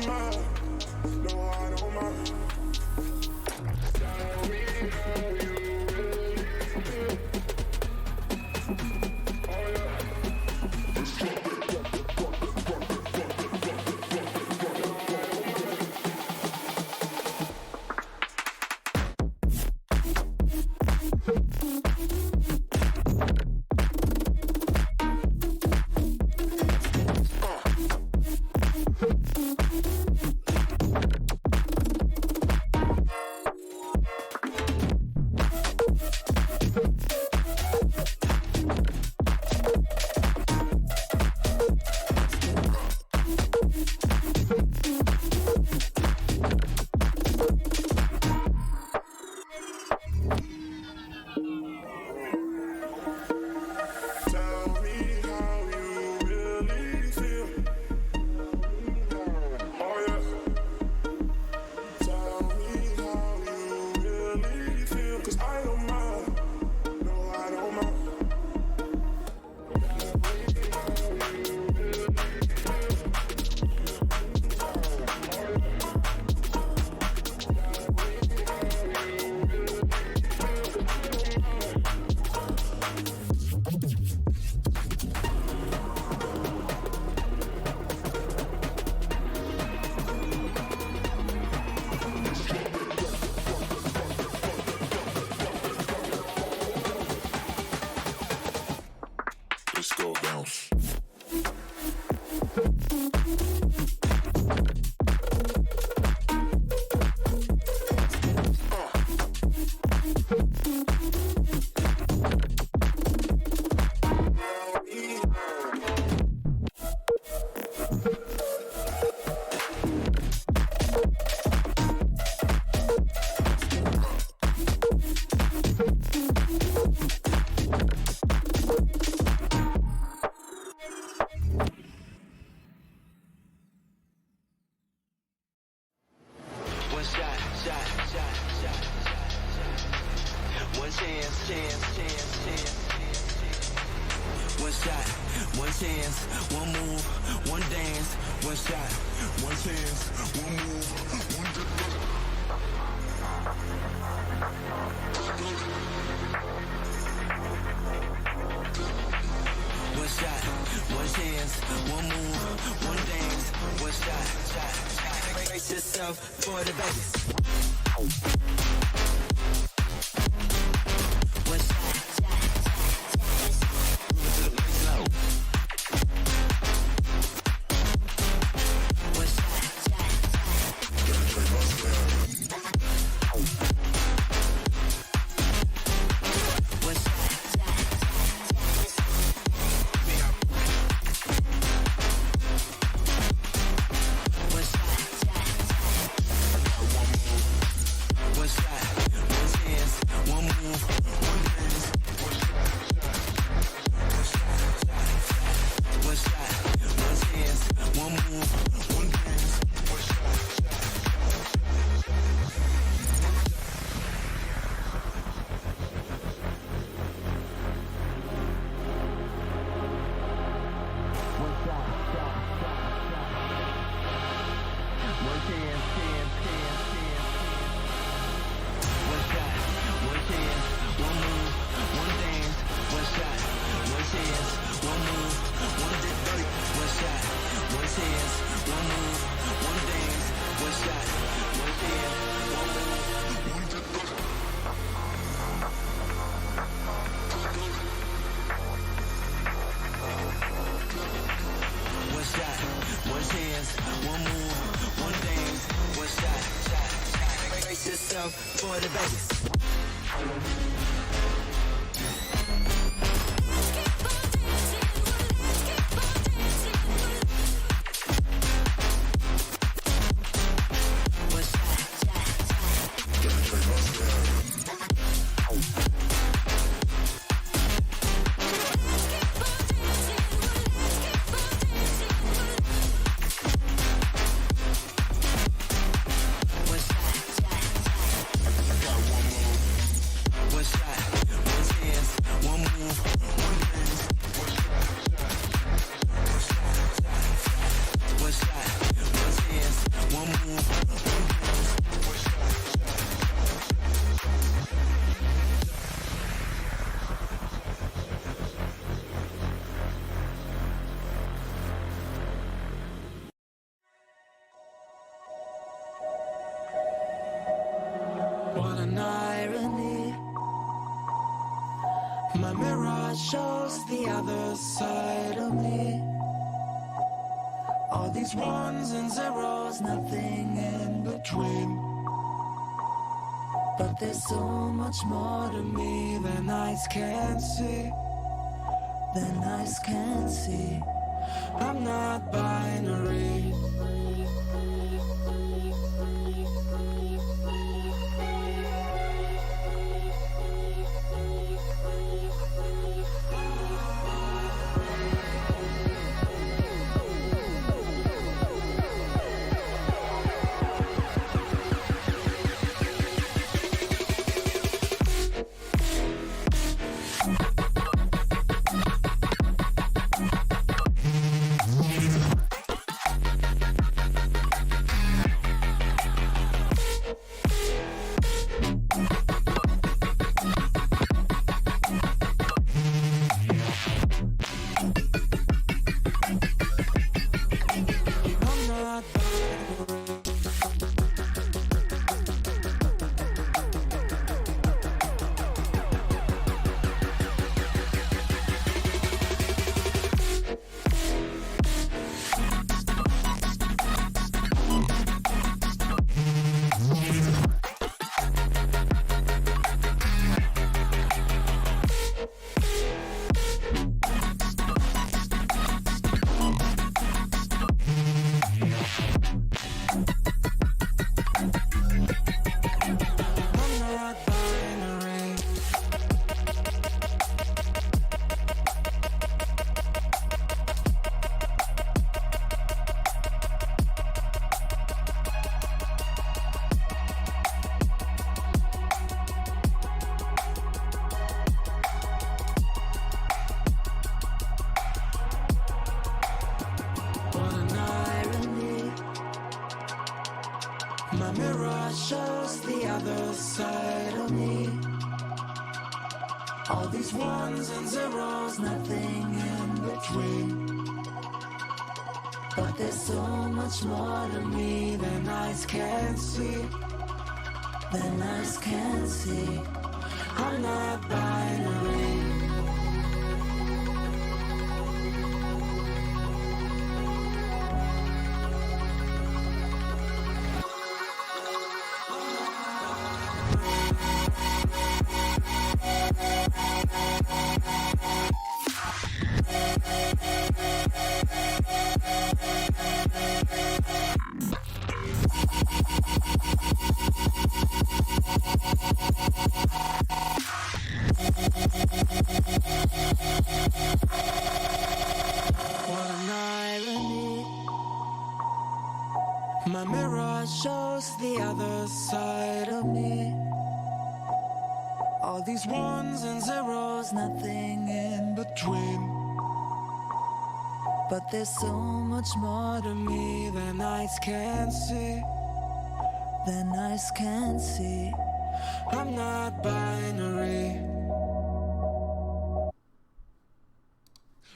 don't mind. No, I don't mind. Tell me how you really feel. Oh yeah. Let's drop it. For the bass. For the bass. What an irony. My mirror shows the other side of me. All these ones and zeros, nothing in between. But there's so much more to me than eyes can see. Than eyes can see. I'm not binary. My mirror shows the other side of me. All these ones and zeros, nothing in between. But there's so much more to me than eyes can see. Than eyes can see. I'm not binary. My mirror shows the other side of me. All these ones and zeros, nothing in between. But there's so much more to me than eyes can see. Than eyes can see. I'm not binary.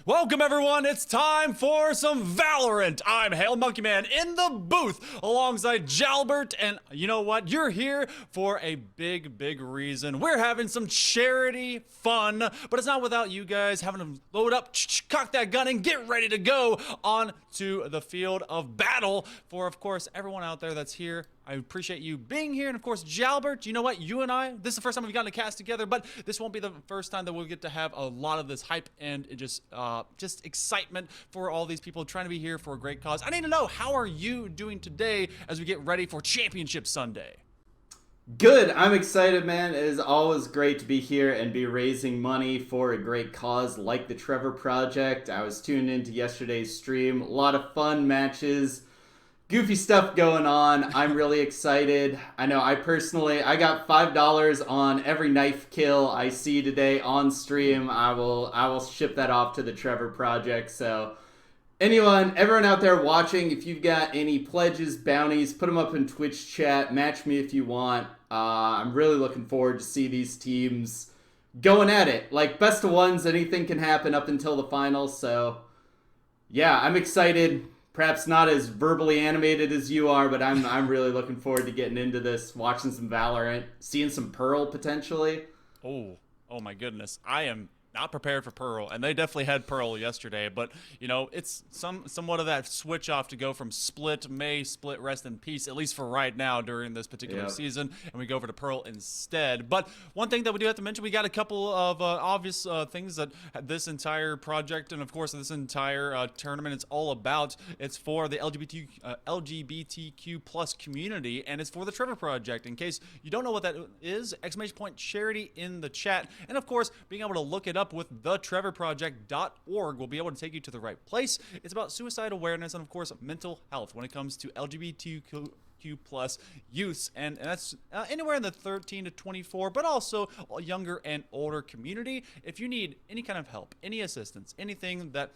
Welcome everyone, it's time for some Valorant. I'm Hail Monkey Man in the booth alongside Jalbert, and you know what? You're here for a big reason. We're having some charity fun, but it's not without you guys having to load up, cock that gun, and get ready to go on to the field of battle for, of course, everyone out there that's here. I appreciate you being here, and of course, Jalbert, you know what? You and I, this is the first time we've gotten to cast together, but this won't be the first time that we'll get to have a lot of this hype and just excitement for all these people trying to be here for a great cause. I need to know, how are you doing today as we get ready for Championship Sunday? Good. I'm excited, man. It is always great to be here and be raising money for a great cause like the Trevor Project. I was tuned into yesterday's stream. A lot of fun matches. Goofy stuff going on. I'm really excited. I know I got $5 on every knife kill I see today on stream. I will ship that off to the Trevor Project. So everyone out there watching, if you've got any pledges, bounties, put them up in Twitch chat. Match me if you want. I'm really looking forward to see these teams going at it. Like best of ones, anything can happen up until the finals. So yeah, I'm excited. perhaps not as verbally animated as you are, but I'm really looking forward to getting into this, watching some Valorant, seeing some Pearl potentially. Oh my goodness. I am not prepared for Pearl, and they definitely had Pearl yesterday, but you know, it's somewhat of that switch off to go from Split, rest in peace, at least for right now during this particular season, and we go over to Pearl instead. But one thing that we do have to mention, we got a couple of obvious things that this entire project, and of course this entire tournament, is all about. It's for the LGBTQ plus community, and it's for the Trevor Project. In case you don't know what that is, exclamation point charity in the chat, and of course being able to look it up with thetrevorproject.org will be able to take you to the right place. It's about suicide awareness and of course mental health when it comes to LGBTQ plus youths, and that's anywhere in the 13 to 24, but also a younger and older community. If you need any kind of help, any assistance, anything that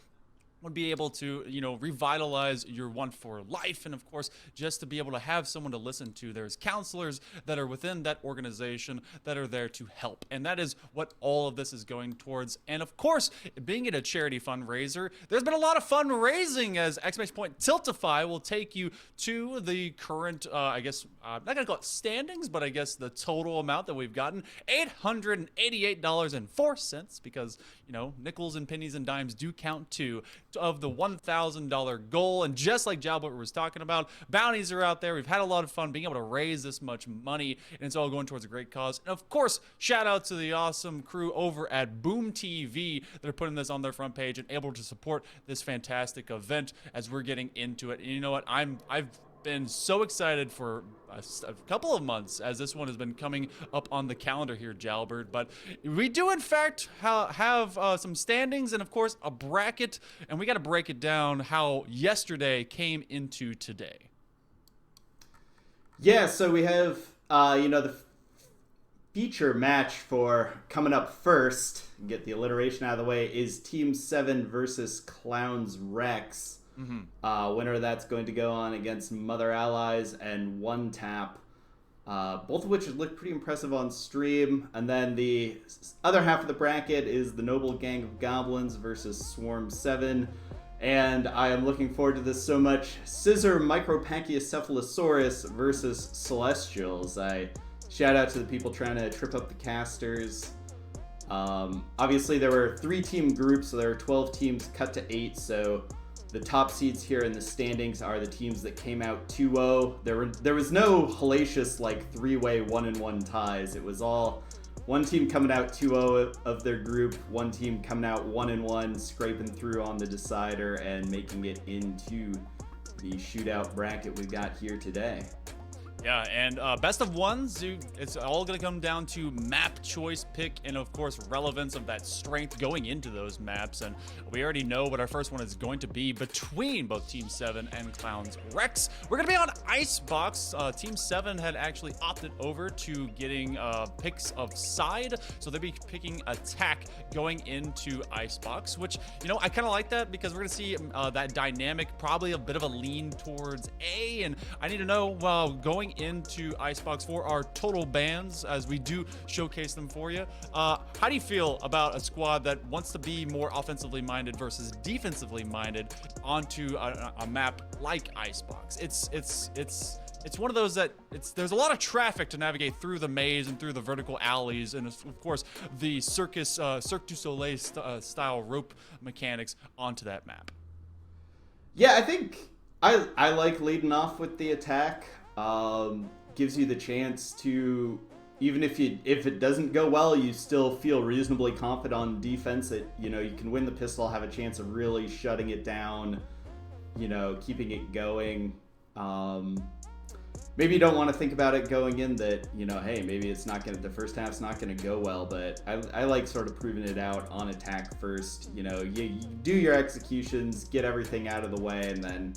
would be able to, you know, revitalize your want for life, and of course just to be able to have someone to listen to, there's counselors that are within that organization that are there to help, and that is what all of this is going towards. And of course, being it a charity fundraiser, there's been a lot of fundraising, as exclamation point Tiltify will take you to the current I guess I'm not gonna call it standings, but I guess the total amount that we've gotten, $888.04, because you know, nickels and pennies and dimes do count too, of the $1,000 goal. And just like Jalbert was talking about, bounties are out there. We've had a lot of fun being able to raise this much money, and it's all going towards a great cause. And of course, shout out to the awesome crew over at Boom TV that are putting this on their front page and able to support this fantastic event as we're getting into it. And you know what, I've been so excited for a couple of months as this one has been coming up on the calendar here, Jalbert. But we do in fact have some standings and of course a bracket, and we got to break it down how yesterday came into today. Yeah, so we have you know, the feature match for coming up first, get the alliteration out of the way, is Team 7 versus Clowns Rex. Winner of that's going to go on against Mother Allies and One Tap, both of which look pretty impressive on stream. And then the other half of the bracket is the Noble Gang of Goblins versus Swarm 7. And I am looking forward to this so much. Scissor Micropachycephalosaurus versus Celestials. I shout out to the people trying to trip up the casters. Obviously there were 3-team groups, so there were 12 teams cut to 8, so the top seeds here in the standings are the teams that came out 2-0. There was no hellacious like 3-way 1-1 ties. It was all one team coming out 2-0 of their group, one team coming out 1-1, scraping through on the decider and making it into the shootout bracket we got here today. Yeah, and best of ones, it's all going to come down to map choice, pick, and of course relevance of that strength going into those maps. And we already know what our first one is going to be between both Team 7 and Clowns Rex. We're going to be on Icebox. Team 7 had actually opted over to getting picks of side, so they'll be picking attack going into Icebox, which, you know, I kind of like that because we're going to see that dynamic, probably a bit of a lean towards A. And I need to know, going into Icebox for our total bans, as we do showcase them for you, how do you feel about a squad that wants to be more offensively minded versus defensively minded onto a map like Icebox? It's one of those that there's a lot of traffic to navigate through the maze and through the vertical alleys, and of course the Cirque du Soleil style rope mechanics onto that map. Yeah, I think I like leading off with the attack. Gives you the chance to, even if it doesn't go well, you still feel reasonably confident on defense that, you know, you can win the pistol, have a chance of really shutting it down, you know, keeping it going. Maybe you don't want to think about it going in that, you know, hey, maybe the first half's not going to go well, but I like sort of proving it out on attack first. You know, you do your executions, get everything out of the way, and then,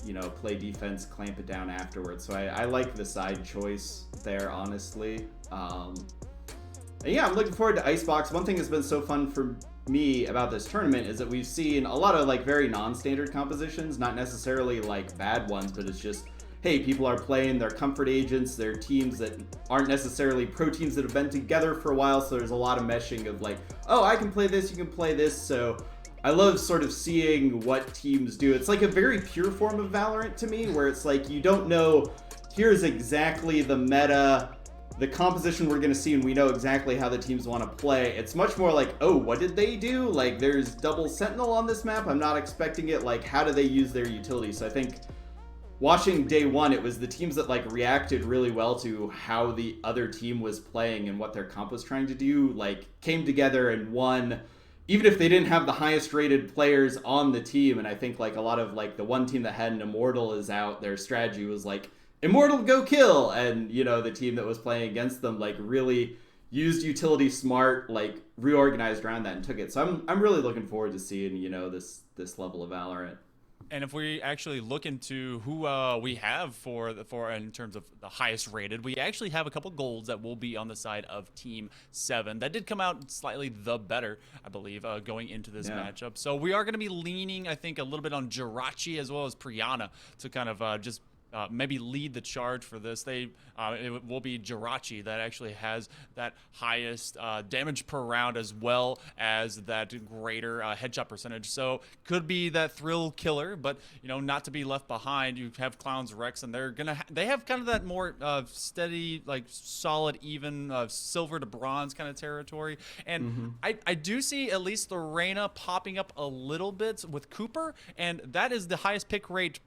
you know, play defense, clamp it down afterwards. So I like the side choice there, honestly. And yeah, I'm looking forward to Icebox. One thing that's been so fun for me about this tournament is that we've seen a lot of like very non-standard compositions, not necessarily like bad ones, but it's just, hey, people are playing their comfort agents, their teams that aren't necessarily pro teams that have been together for a while, so there's a lot of meshing of like, oh, I can play this, you can play this, so I love sort of seeing what teams do. It's like a very pure form of Valorant to me, where it's like you don't know, here's exactly the meta, the composition we're going to see, and we know exactly how the teams want to play. It's much more like, oh, what did they do? Like, there's double Sentinel on this map. I'm not expecting it. Like, how do they use their utility? So I think watching day one, it was the teams that like reacted really well to how the other team was playing and what their comp was trying to do, like came together and won, even if they didn't have the highest rated players on the team. And I think like a lot of like the one team that had an Immortal is out, their strategy was like, Immortal, go kill! And, you know, the team that was playing against them, like, really used utility smart, like, reorganized around that and took it. So I'm really looking forward to seeing, you know, this level of Valorant. And if we actually look into who we have for in terms of the highest rated, we actually have a couple golds that will be on the side of Team 7. That did come out slightly the better, I believe, going into this matchup. So we are going to be leaning, I think, a little bit on Jirachi as well as Priyana to kind of just maybe lead the charge for this. It will be Jirachi that actually has that highest damage per round as well as that greater headshot percentage. So could be that thrill killer, but you know, not to be left behind. You have Clowns Rex, and they have kind of that more steady, like solid, even silver to bronze kind of territory. And I do see at least the Reyna popping up a little bit with Cooper, and that is the highest pick rate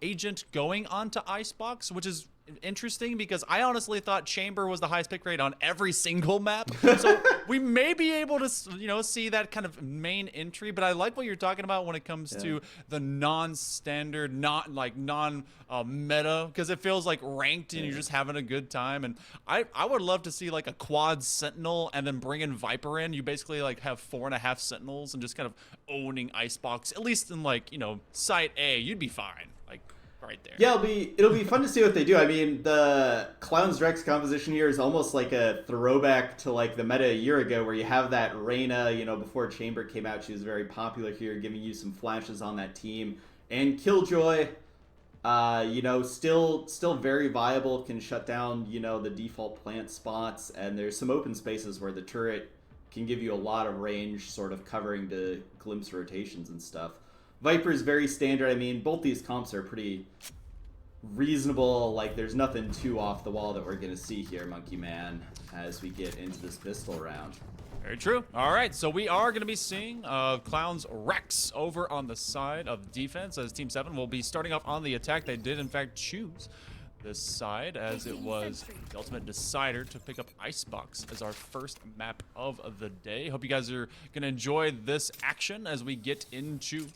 agent going onto Icebox, which is interesting because I honestly thought Chamber was the highest pick rate on every single map. So we may be able to, you know, see that kind of main entry, but I like what you're talking about when it comes to the non-standard, not like non-meta, because it feels like ranked and you're just having a good time. And I would love to see like a quad Sentinel and then bring in Viper in. You basically like have 4.5 Sentinels and just kind of owning Icebox, at least in like, you know, site A, you'd be fine. Like, right there. Yeah, it'll be fun to see what they do. I mean, the Clowns Rex composition here is almost like a throwback to like the meta a year ago, where you have that Reyna, you know, before Chamber came out, she was very popular here, giving you some flashes on that team. And Killjoy, you know, still very viable, can shut down, you know, the default plant spots, and there's some open spaces where the turret can give you a lot of range, sort of covering to glimpse rotations and stuff. Viper is very standard. I mean, both these comps are pretty reasonable. Like, there's nothing too off the wall that we're going to see here, Monkey Man, as we get into this pistol round. Very true. All right, so we are going to be seeing Clowns Rex over on the side of defense, as Team 7 will be starting off on the attack. They did, in fact, choose this side, as it was the ultimate decider to pick up Icebox as our first map of the day. Hope you guys are going to enjoy this action as we get into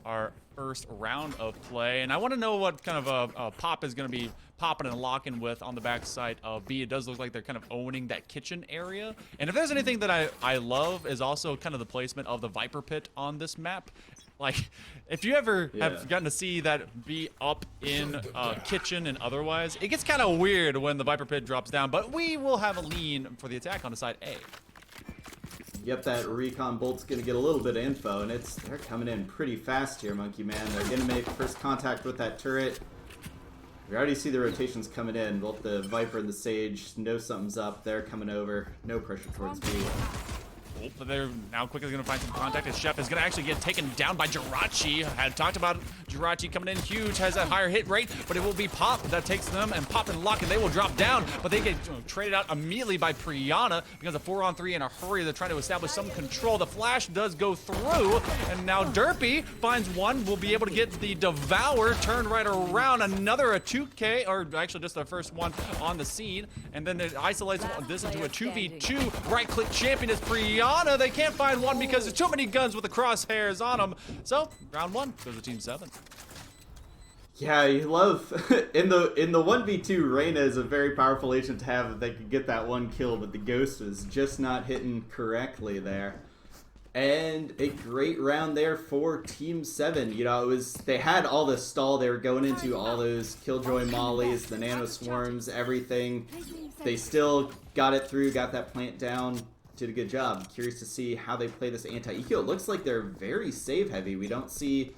our first round of play. And I want to know what kind of a Pop is going to be popping and locking with on the backside of B. It does look like they're kind of owning that kitchen area. And if there's anything that I love is also kind of the placement of the Viper Pit on this map. Like, if you ever have gotten to see that be up in kitchen and otherwise, it gets kind of weird when the Viper Pit drops down, but we will have a lean for the attack on the side A. Yep, that recon bolt's gonna get a little bit of info, and they're coming in pretty fast here, Monkey Man. They're gonna make first contact with that turret. We already see the rotations coming in. Both the Viper and the Sage know something's up. They're coming over. No pressure towards B. But they're now quickly going to find some contact. As Chef is going to actually get taken down by Jirachi. Had talked about Jirachi coming in huge, has that higher hit rate, but it will be Pop that takes them, and Pop and Lock, and they will drop down, but they get traded out immediately by Priyana because of 4-on-3 in a hurry. They're trying to establish some control. The flash does go through, and now Derpy finds one. Will be able to get the Devour turned right around. Another a 2K, or actually just the first one on the scene, and then it isolates this into a 2v2. Right-click champion is Priyana. They can't find one because there's too many guns with the crosshairs on them. So round 1 goes to Team 7. Yeah, you love in the 1v2, Reyna is a very powerful agent to have if they could get that one kill, but the Ghost was just not hitting correctly there. And a great round there for Team 7. You know, they had all the stall. They were going into all those Killjoy mollies, the nano swarms, everything. They still got it through, got that plant down. Did a good job. Curious to see how they play this anti-eco. It looks like they're very save heavy. We don't see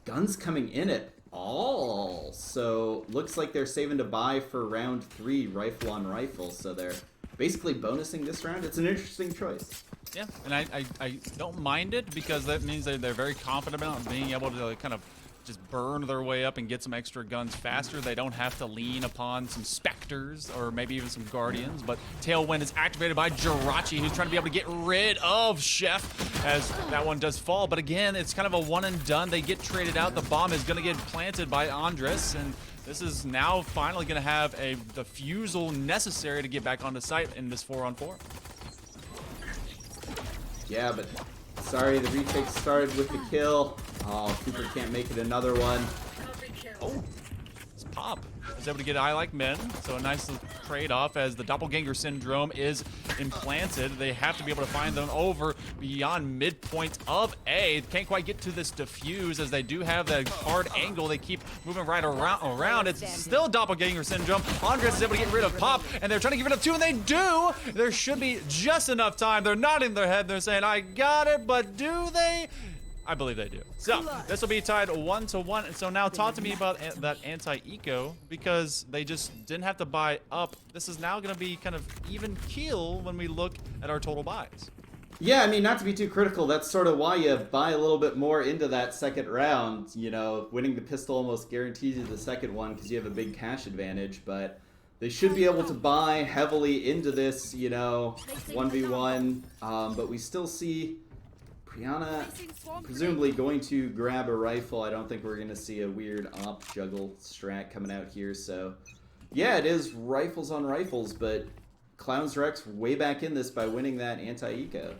guns coming in at all. So looks like they're saving to buy for round 3, rifle on rifle. So they're basically bonusing this round. It's an interesting choice. Yeah, and I don't mind it because that means they're very confident about being able to kind of just burn their way up and get some extra guns faster. They don't have to lean upon some Spectres or maybe even some Guardians, but Tailwind is activated by Jirachi, who's trying to be able to get rid of Chef as that one does fall. But again, it's kind of a one and done. They get traded out. The bomb is going to get planted by Andres, and this is now finally going to have the fusel necessary to get back onto site in this 4-on-4. Yeah, but sorry, the retake started with the kill. Oh, Cooper can't make it another one. Oh, it's Pop. Is able to get I Like Men, so a nice little trade-off as the doppelganger syndrome is implanted. They have to be able to find them over beyond midpoint of A. Can't quite get to this diffuse as they do have that hard angle. They keep moving right around. It's still doppelganger syndrome. Andres is able to get rid of Pop, and they're trying to get rid of 2, and they do! There should be just enough time. They're nodding their head. They're saying, I got it, but do they? I believe they do. So this will be tied 1-1. And so now talk to me about that anti-eco, because they just didn't have to buy up. This is now going to be kind of even keel when we look at our total buys. Yeah, I mean, not to be too critical, that's sort of why you buy a little bit more into that second round. You know, winning the pistol almost guarantees you the second one because you have a big cash advantage, but they should be able to buy heavily into this, you know, 1v1. But we still see Brianna presumably going to grab a rifle. I don't think we're going to see a weird op juggle strat coming out here. So, yeah, it is rifles on rifles, but Clowns Rex way back in this by winning that anti-eco.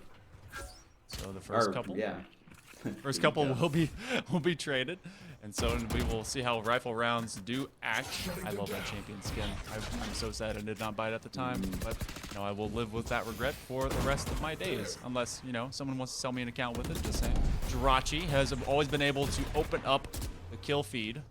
So the first couple? Yeah. First couple will be traded. And so we will see how rifle rounds do act. I love that champion skin. I'm so sad I did not buy it at the time, but you know, I will live with that regret for the rest of my days, unless, you know, someone wants to sell me an account with it. Just saying. Jirachi has always been able to open up the kill feed.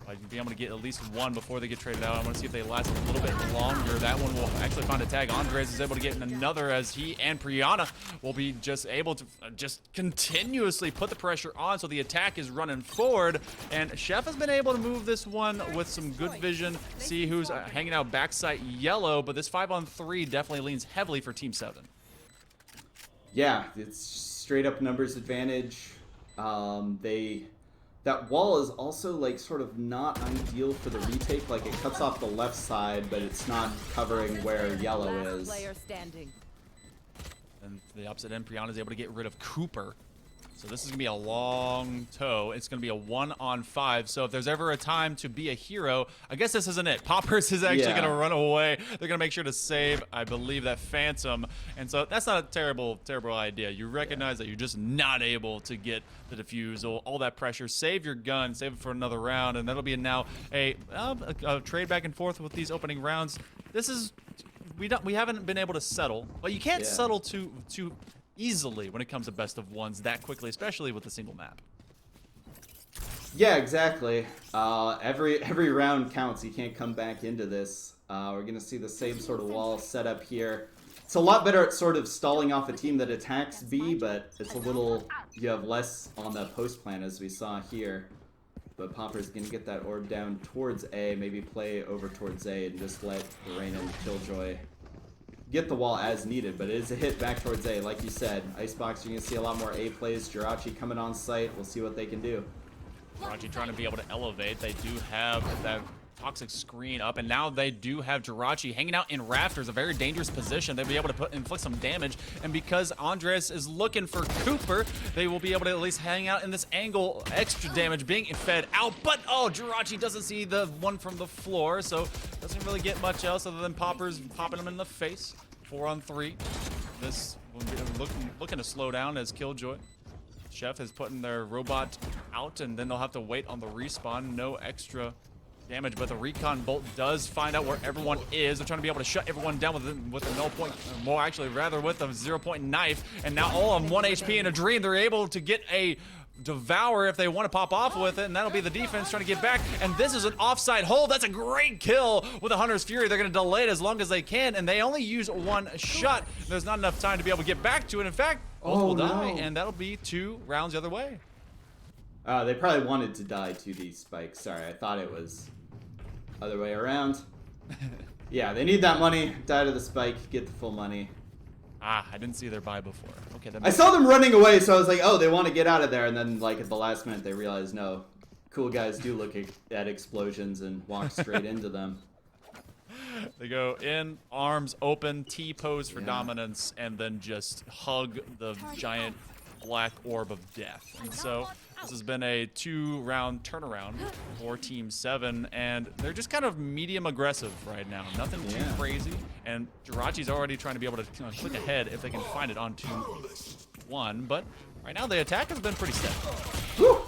I'd be able to get at least one before they get traded out. I want to see if they last a little bit longer. That one will actually find a tag. Andres is able to get another as he and Priyana will be just able to just continuously put the pressure on, so the attack is running forward. And Chef has been able to move this one with some good vision, see who's hanging out backside yellow, but this 5-on-3 definitely leans heavily for Team 7. Yeah, it's straight up numbers advantage. That wall is also, like, sort of not ideal for the retake. Like, it cuts off the left side, but it's not covering where yellow is. And the opposite end, Priyana is able to get rid of Cooper. So this is going to be a long toe. It's going to be a 1-on-5. So if there's ever a time to be a hero, I guess this isn't it. Poppers is actually going to run away. They're going to make sure to save, I believe, that Phantom. And so that's not a terrible idea. You recognize that you're just not able to get the defusal, all that pressure. Save your gun, save it for another round, and that'll be now a trade back and forth with these opening rounds. This is, we haven't been able to settle, but you can't settle too easily when it comes to best of ones that quickly, especially with a single map. Yeah, exactly. Every round counts. You can't come back into this. We're gonna see the same sort of wall set up here. It's a lot better at sort of stalling off a team that attacks B, but it's a little, you have less on the post plan as we saw here. But Popper's gonna get that orb down towards A, maybe play over towards A and just let Lorraine and Killjoy get the wall as needed, but it is a hit back towards A. Like you said, Icebox, you're going to see a lot more A plays. Jirachi coming on site. We'll see what they can do. Jirachi trying to be able to elevate. They do have that toxic screen up, and now they do have Jirachi hanging out in rafters, a very dangerous position. They'll be able to inflict some damage, and because Andres is looking for Cooper, they will be able to at least hang out in this angle. Extra damage being fed out, but oh, Jirachi doesn't see the one from the floor, so doesn't really get much else other than Poppers popping him in the face. 4-on-3. This will be looking to slow down as Killjoy. Chef is putting their robot out, and then they'll have to wait on the respawn. No extra damage, but the recon bolt does find out where everyone is. They're trying to be able to shut everyone down with a 0 point, more actually, rather with a 0-point knife. And now all on 1 HP in a dream, they're able to get a devour if they want to pop off with it, and that'll be the defense trying to get back. And this is an offside hold. That's a great kill with the Hunter's Fury. They're going to delay it as long as they can, and they only use one shot. There's not enough time to be able to get back to it. In fact, both will die, and that'll be 2 rounds the other way. They probably wanted to die to these spikes. Sorry, I thought it was other way around. Yeah, they need that money. Die to the spike, get the full money. Ah, I didn't see their buy before. Okay, that I saw them running away, so I was like, oh, they want to get out of there. And then, like, at the last minute, they realized, no, cool guys do look at explosions and walk straight into them. They go in, arms open, T-pose for dominance, and then just hug the giant black orb of death. And so this has been a 2-round turnaround for Team 7, and they're just kind of medium aggressive right now. Nothing too crazy, and Jirachi's already trying to be able to click ahead if they can find it on 2-1, but right now the attack has been pretty steady. Whew!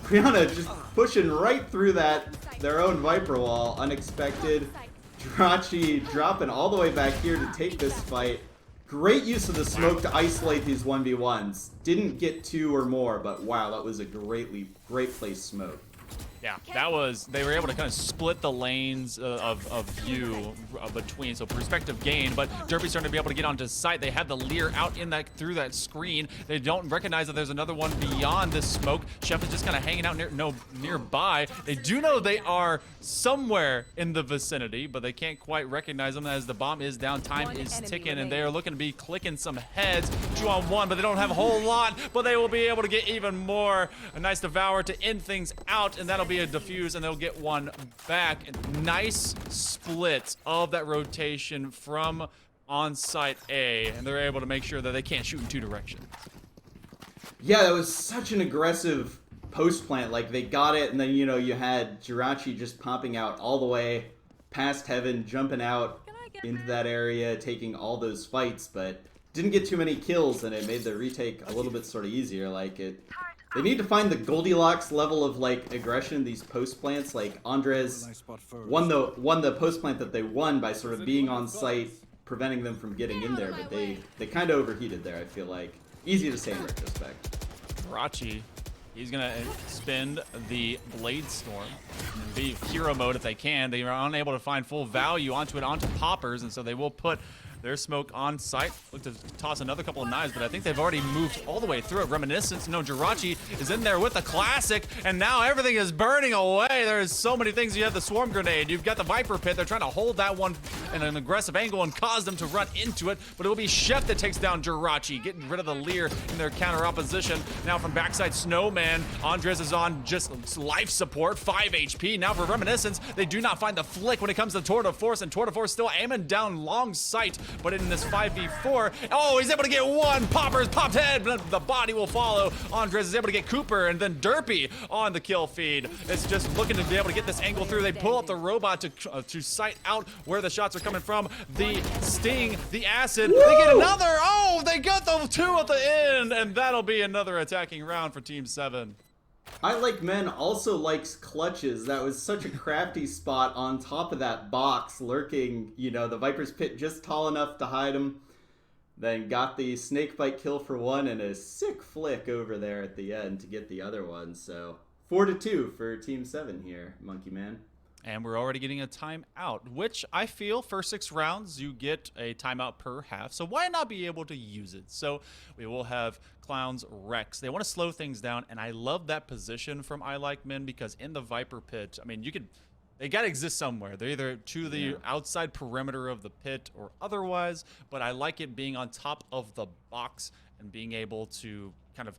Brianna just pushing right through their own Viper wall, unexpected. Jirachi dropping all the way back here to take this fight. Great use of the smoke to isolate these 1v1s. Didn't get 2 or more, but wow, that was a great place smoke. Yeah, that was, they were able to kind of split the lanes of view between, so perspective gain, but Derpy's starting to be able to get onto site. They had the Leer out in that, through that screen. They don't recognize that there's another one beyond this smoke. Chef is just kind of hanging out nearby. They do know they are somewhere in the vicinity, but they can't quite recognize them as the bomb is down, time is ticking, and they are looking to be clicking some heads, 2-on-1, but they don't have a whole lot, but they will be able to get even more. A nice Devour to end things out, and that'll be a defuse, and they'll get one back. Nice split of that rotation from on-site A, and they're able to make sure that they can't shoot in 2 directions. Yeah, that was such an aggressive post plant. Like, they got it, and then, you know, you had Jirachi just popping out all the way past heaven, jumping out into that area, taking all those fights, but didn't get too many kills, and it made the retake a little bit sort of easier. Like, they need to find the Goldilocks level of, like, aggression, these post plants. Like, Andres won the post plant that they won by sort of being on site, preventing them from getting in there, but they kind of overheated there, I feel like. Easy to say in retrospect. Jirachi, he's gonna spend the Blade Storm and be hero mode if they can. They are unable to find full value onto poppers, and so they will put their smoke on site. Look to toss another couple of knives, but I think they've already moved all the way through it. Reminiscence, no, Jirachi is in there with the classic, and now everything is burning away. There's so many things. You have the swarm grenade, you've got the Viper pit. They're trying to hold that one in an aggressive angle and cause them to run into it, but it will be Chef that takes down Jirachi, getting rid of the Leer in their counter opposition. Now from backside Snowman, Andres is on just life support, 5 HP. Now for Reminiscence, they do not find the flick when it comes to Tour de Force, and Tour de Force still aiming down long sight. But in this 5v4, oh, he's able to get one. Poppers, popped head, the body will follow. Andres is able to get Cooper, and then Derpy on the kill feed. It's just looking to be able to get this angle through. They pull up the robot to sight out where the shots are coming from. The Sting, the Acid, Woo! They get another. Oh, they got the 2 at the end, and that'll be another attacking round for Team 7. I Like Men also likes clutches. That was such a crafty spot on top of that box, lurking, you know, the Viper's pit just tall enough to hide him. Then got the snakebite kill for one and a sick flick over there at the end to get the other one. So 4-2 for Team 7 here, Monkey Man. And we're already getting a timeout, which I feel first 6 rounds you get a timeout per half. So why not be able to use it? So we will have Clowns Rex. They want to slow things down, and I love that position from I Like Men because in the Viper pit, I mean, they got to exist somewhere. They're either to the outside perimeter of the pit or otherwise, but I like it being on top of the box and being able to kind of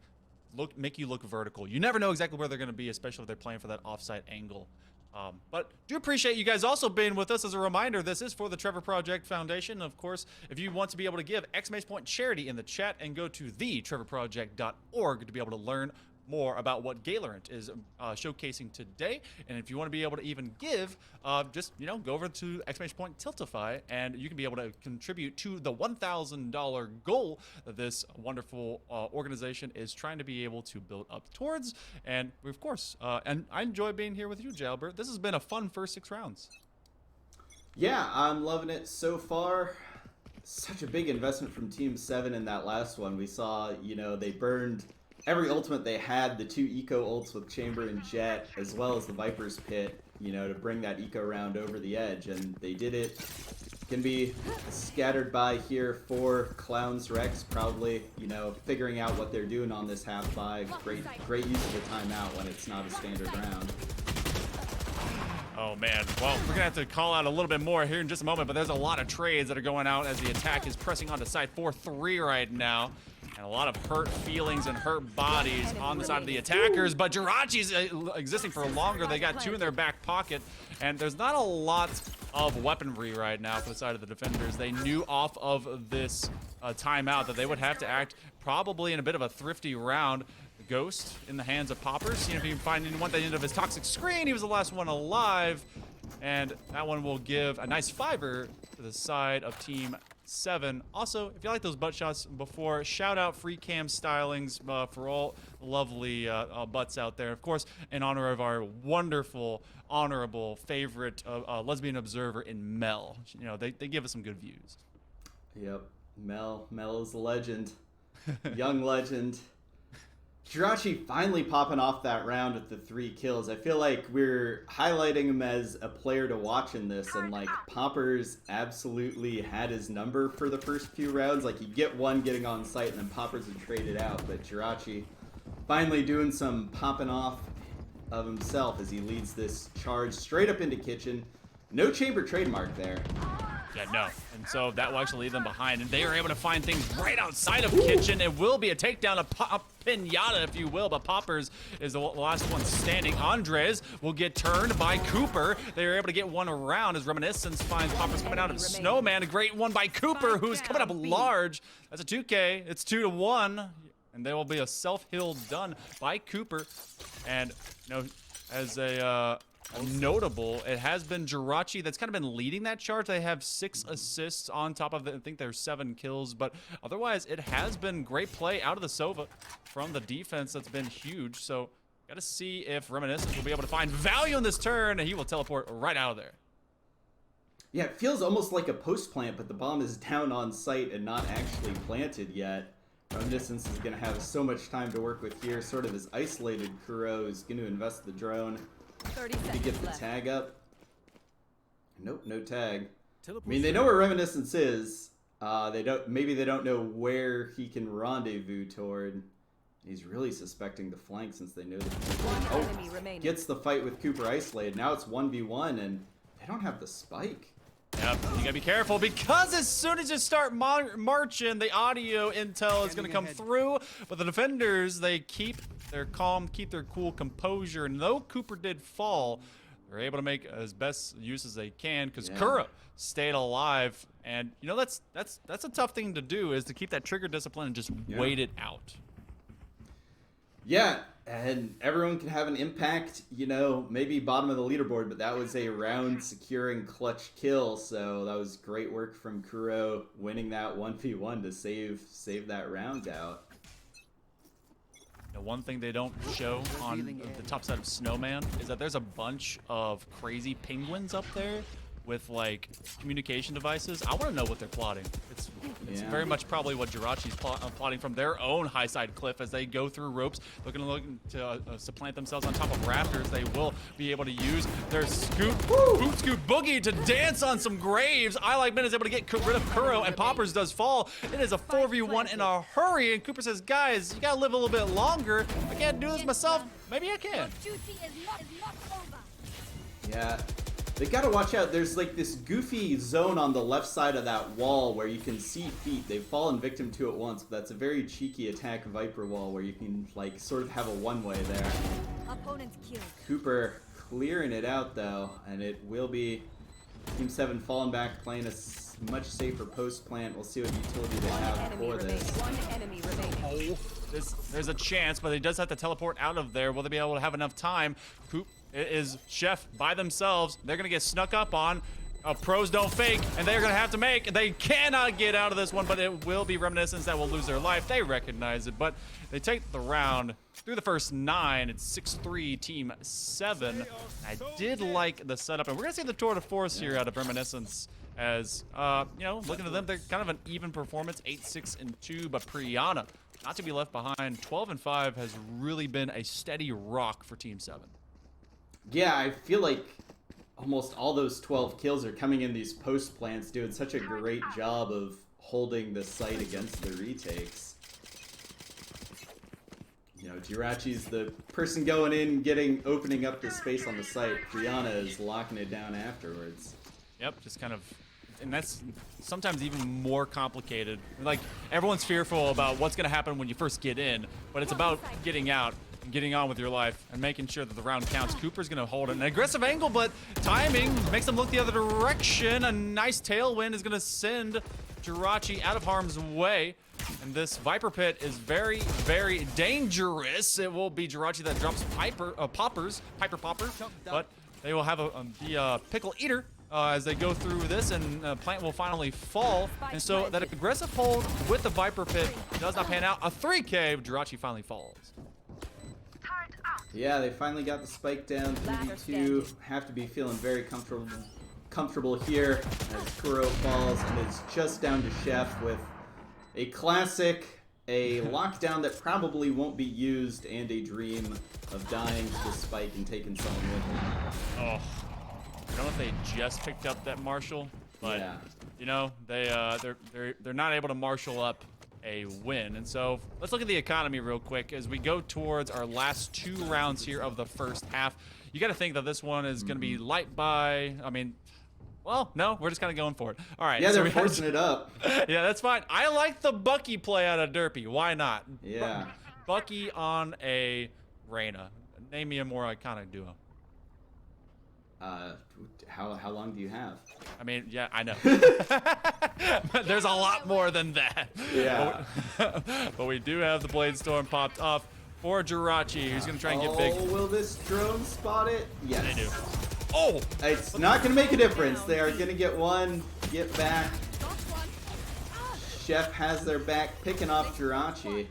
make you look vertical. You never know exactly where they're going to be, especially if they're playing for that offside angle. But do appreciate you guys also being with us. As a reminder, this is for the Trevor Project Foundation. Of course, if you want to be able to give exclamation point charity in the chat and go to thetrevorproject.org to be able to learn more about what Gaylorant is showcasing today. And if you want to be able to even give, just, you know, go over to exclamation point Tiltify and you can be able to contribute to the $1,000 goal that this wonderful organization is trying to be able to build up towards. And of course, and I enjoy being here with you, Jalbert. This has been a fun first 6 rounds. Yeah, I'm loving it so far. Such a big investment from Team 7 in that last one. We saw, you know, they burned every ultimate they had, the 2 eco ults with Chamber and Jet, as well as the Viper's Pit, you know, to bring that eco round over the edge, and they did it. Can be scattered by here for Clowns Rex, probably, you know, figuring out what they're doing on this half-buy. Great use of the timeout when it's not a standard round. Oh man, well, we're gonna have to call out a little bit more here in just a moment, but there's a lot of trades that are going out as the attack is pressing onto side 4-3 right now. And a lot of hurt feelings and hurt bodies on the side of the attackers, but Jirachi's existing for longer. They got 2 in their back pocket, and there's not a lot of weaponry right now for the side of the defenders. They knew off of this timeout that they would have to act probably in a bit of a thrifty round. Ghost in the hands of Poppers, seeing if he can find anyone at the end of his toxic screen. He was the last one alive, and that one will give a nice 5er to the side of Team 7. Also, if you like those butt shots before, shout out Free Cam Stylings for all lovely butts out there. Of course, in honor of our wonderful, honorable favorite lesbian observer in Mel. You know, they give us some good views. Yep, Mel is a legend, young legend. Jirachi finally popping off that round with the 3 kills. I feel like we're highlighting him as a player to watch in this, and like Poppers absolutely had his number for the first few rounds. Like he'd get one getting on site and then Poppers would trade it out, but Jirachi finally doing some popping off of himself as he leads this charge straight up into kitchen. No chamber trademark there. Yeah, no. And so that will actually leave them behind. And they are able to find things right outside of kitchen. It will be a takedown, a pinata, if you will. But Poppers is the last one standing. Andres will get turned by Cooper. They are able to get one around as Reminiscence finds Poppers coming out of Snowman. A great one by Cooper, who's coming up large. That's a 2K. It's 2-1. And there will be a self-heal done by Cooper. And, you know, as a notable, it has been Jirachi that's kind of been leading that charge. They have 6 assists on top of it. I think there's 7 kills, but otherwise it has been great play out of the Sova from the defense. That's been huge. So got to see if Reminiscence will be able to find value in this turn, and he will teleport right out of there. Yeah, it feels almost like a post plant, but the bomb is down on site and not actually planted yet. Reminiscence is going to have so much time to work with here. Sort of as isolated Kuro is going to invest the drone. 30 To seconds get the left. tag up. Nope, no tag. I mean, they know where Reminiscence is. Maybe they don't know where he can rendezvous toward. He's really suspecting the flank since they know that One enemy remaining. gets the fight with Cooper isolated. Now it's 1v1 and they don't have the spike. Yep, you gotta be careful because as soon as you start marching, the audio intel is gonna come through. But the defenders, they keep their calm, keep their cool composure. And though Cooper did fall, they're able to make as best use as they can because Kura stayed alive. And you know that's a tough thing to do, is to keep that trigger discipline and just wait it out. Yeah, and everyone can have an impact, you know, maybe bottom of the leaderboard, but that was a round securing clutch kill, so that was great work from Kuro winning that 1v1 to save that round out. The one thing they don't show on the top side of Snowman is that there's a bunch of crazy penguins up there with like communication devices. I want to know what they're plotting. It's very much probably what Jirachi's plotting from their own high side cliff as they go through ropes, looking to supplant themselves on top of rafters. They will be able to use their boot scoot boogie to dance on some graves. I Like Men is able to get rid of Kuro, and Poppers does fall. It is a 4v1 in a hurry, and Cooper says, guys, you gotta live a little bit longer. I can't do this myself. Maybe I can. Yeah. They gotta watch out. There's like this goofy zone on the left side of that wall where you can see feet. They've fallen victim to it once, but that's a very cheeky attack Viper wall where you can like sort of have a one-way there. Opponents killed. Cooper clearing it out though, and it will be Team 7 falling back, playing a much safer post plant. We'll see what utility they have for this. One enemy remaining. There's a chance, but he does have to teleport out of there. Will they be able to have enough time? Coop is Chef by themselves. They're gonna get snuck up on. Pros don't fake, and they're gonna have to make. They cannot get out of this one, but it will be Reminiscence that will lose their life. They recognize it, but they take the round through the first 9. It's 6-3 Team 7. I did like the setup, and we're gonna see the tour de force here out of Reminiscence. As you know, looking at them, they're kind of an even performance, 8-6-2. But Priyana, not to be left behind, 12-5 has really been a steady rock for Team 7. Yeah, I feel like almost all those 12 kills are coming in these post plants, doing such a great job of holding the site against the retakes. you know, Jirachi's the person going in, opening up the space on the site. Brianna is locking it down afterwards. Yep, just kind of, and that's sometimes even more complicated. Like, everyone's fearful about what's going to happen when you first get in, but it's about getting out and getting on with your life and making sure that the round counts. Cooper's going to hold an aggressive angle, but timing makes them look the other direction. A nice tailwind is going to send Jirachi out of harm's way. And this Viper Pit is very, very dangerous. It will be Jirachi that drops Piper Popper, but they will have the Pickle Eater as they go through this, and Plant will finally fall. And so that aggressive hold with the Viper Pit does not pan out. A 3K, Jirachi finally falls. Yeah, they finally got the spike down. 3v2, have to be feeling very comfortable here as Kuro falls, and it's just down to Chef with a classic, a lockdown that probably won't be used, and a dream of dying to the spike and taking someone with him. Oh, I don't know if they just picked up that Marshall, but Yeah. you know, they're not able to marshal up a win. And so let's look at the economy real quick as we go towards our last 2 rounds here of the first half. You got to think that this one is going to be light by, I mean, well, no, we're just kind of going for it. All right. Yeah, so they're forcing it up. Yeah, that's fine. I like the Bucky play out of Derpy. Why not? Yeah. Bucky on a Reyna. Name me a more iconic duo. How long do you have? I mean, yeah, I know. But there's a lot more than that. Yeah. But we do have the Blade Storm popped off for Jirachi, who's going to try and get big. Oh, will this drone spot it? Yes. They do. Oh! It's not going to make a difference. They are going to get one, get back. Chef has their back, picking off Jirachi.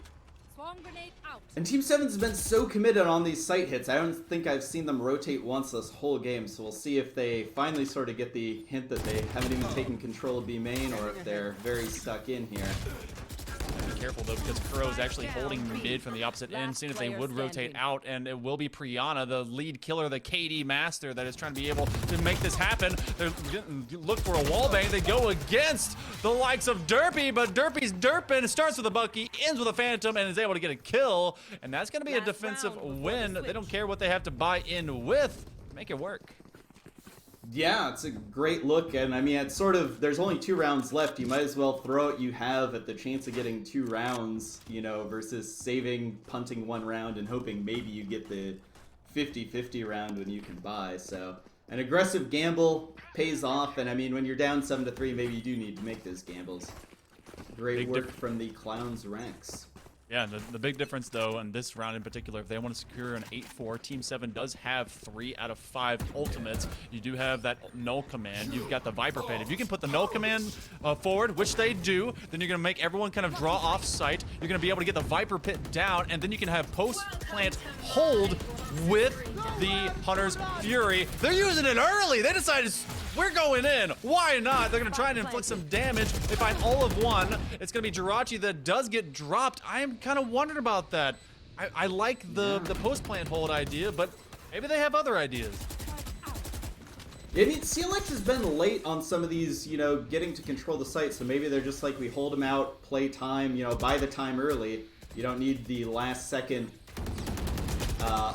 Swarm grenade out. And Team 7's been so committed on these site hits. I don't think I've seen them rotate once this whole game, so we'll see if they finally sort of get the hint that they haven't even taken control of B main, or if they're very stuck in here. Be careful though, because Kuro's actually holding mid from the opposite end, seeing if they would rotate out, and it will be Priyana, the lead killer, the KD master, that is trying to be able to make this happen. They look for a wallbang. They go against the likes of Derpy, but Derpy's derping. It starts with a Bucky, ends with a Phantom, and is able to get a kill. And that's going to be a defensive win. They don't care what they have to buy in with. Make it work. Yeah, it's a great look, and I mean, it's sort of, there's only 2 rounds left. You might as well throw what you have at the chance of getting 2 rounds, you know, versus saving, punting 1 round and hoping maybe you get the 50-50 round when you can buy. So an aggressive gamble pays off, and I mean, when you're down 7-3, maybe you do need to make those gambles. Great Big work from the Clowns ranks. Yeah, the big difference, though, in this round in particular, if they want to secure an 8-4, Team 7 does have 3 out of 5 ultimates. You do have that null command. You've got the Viper Pit. If you can put the null command forward, which they do, then you're going to make everyone kind of draw off site. You're going to be able to get the Viper Pit down, and then you can have post-plant hold with the Hunter's Fury. They're using it early. They decided, we're going in. Why not? They're going to try and inflict some damage. They find all of one. It's going to be Jirachi that does get dropped. I am kind of wondering about that. I like the post-plant hold idea, but maybe they have other ideas. I mean, CLX has been late on some of these, you know, getting to control the site, so maybe they're just like, we hold them out, play time, you know, buy the time early. You don't need the last second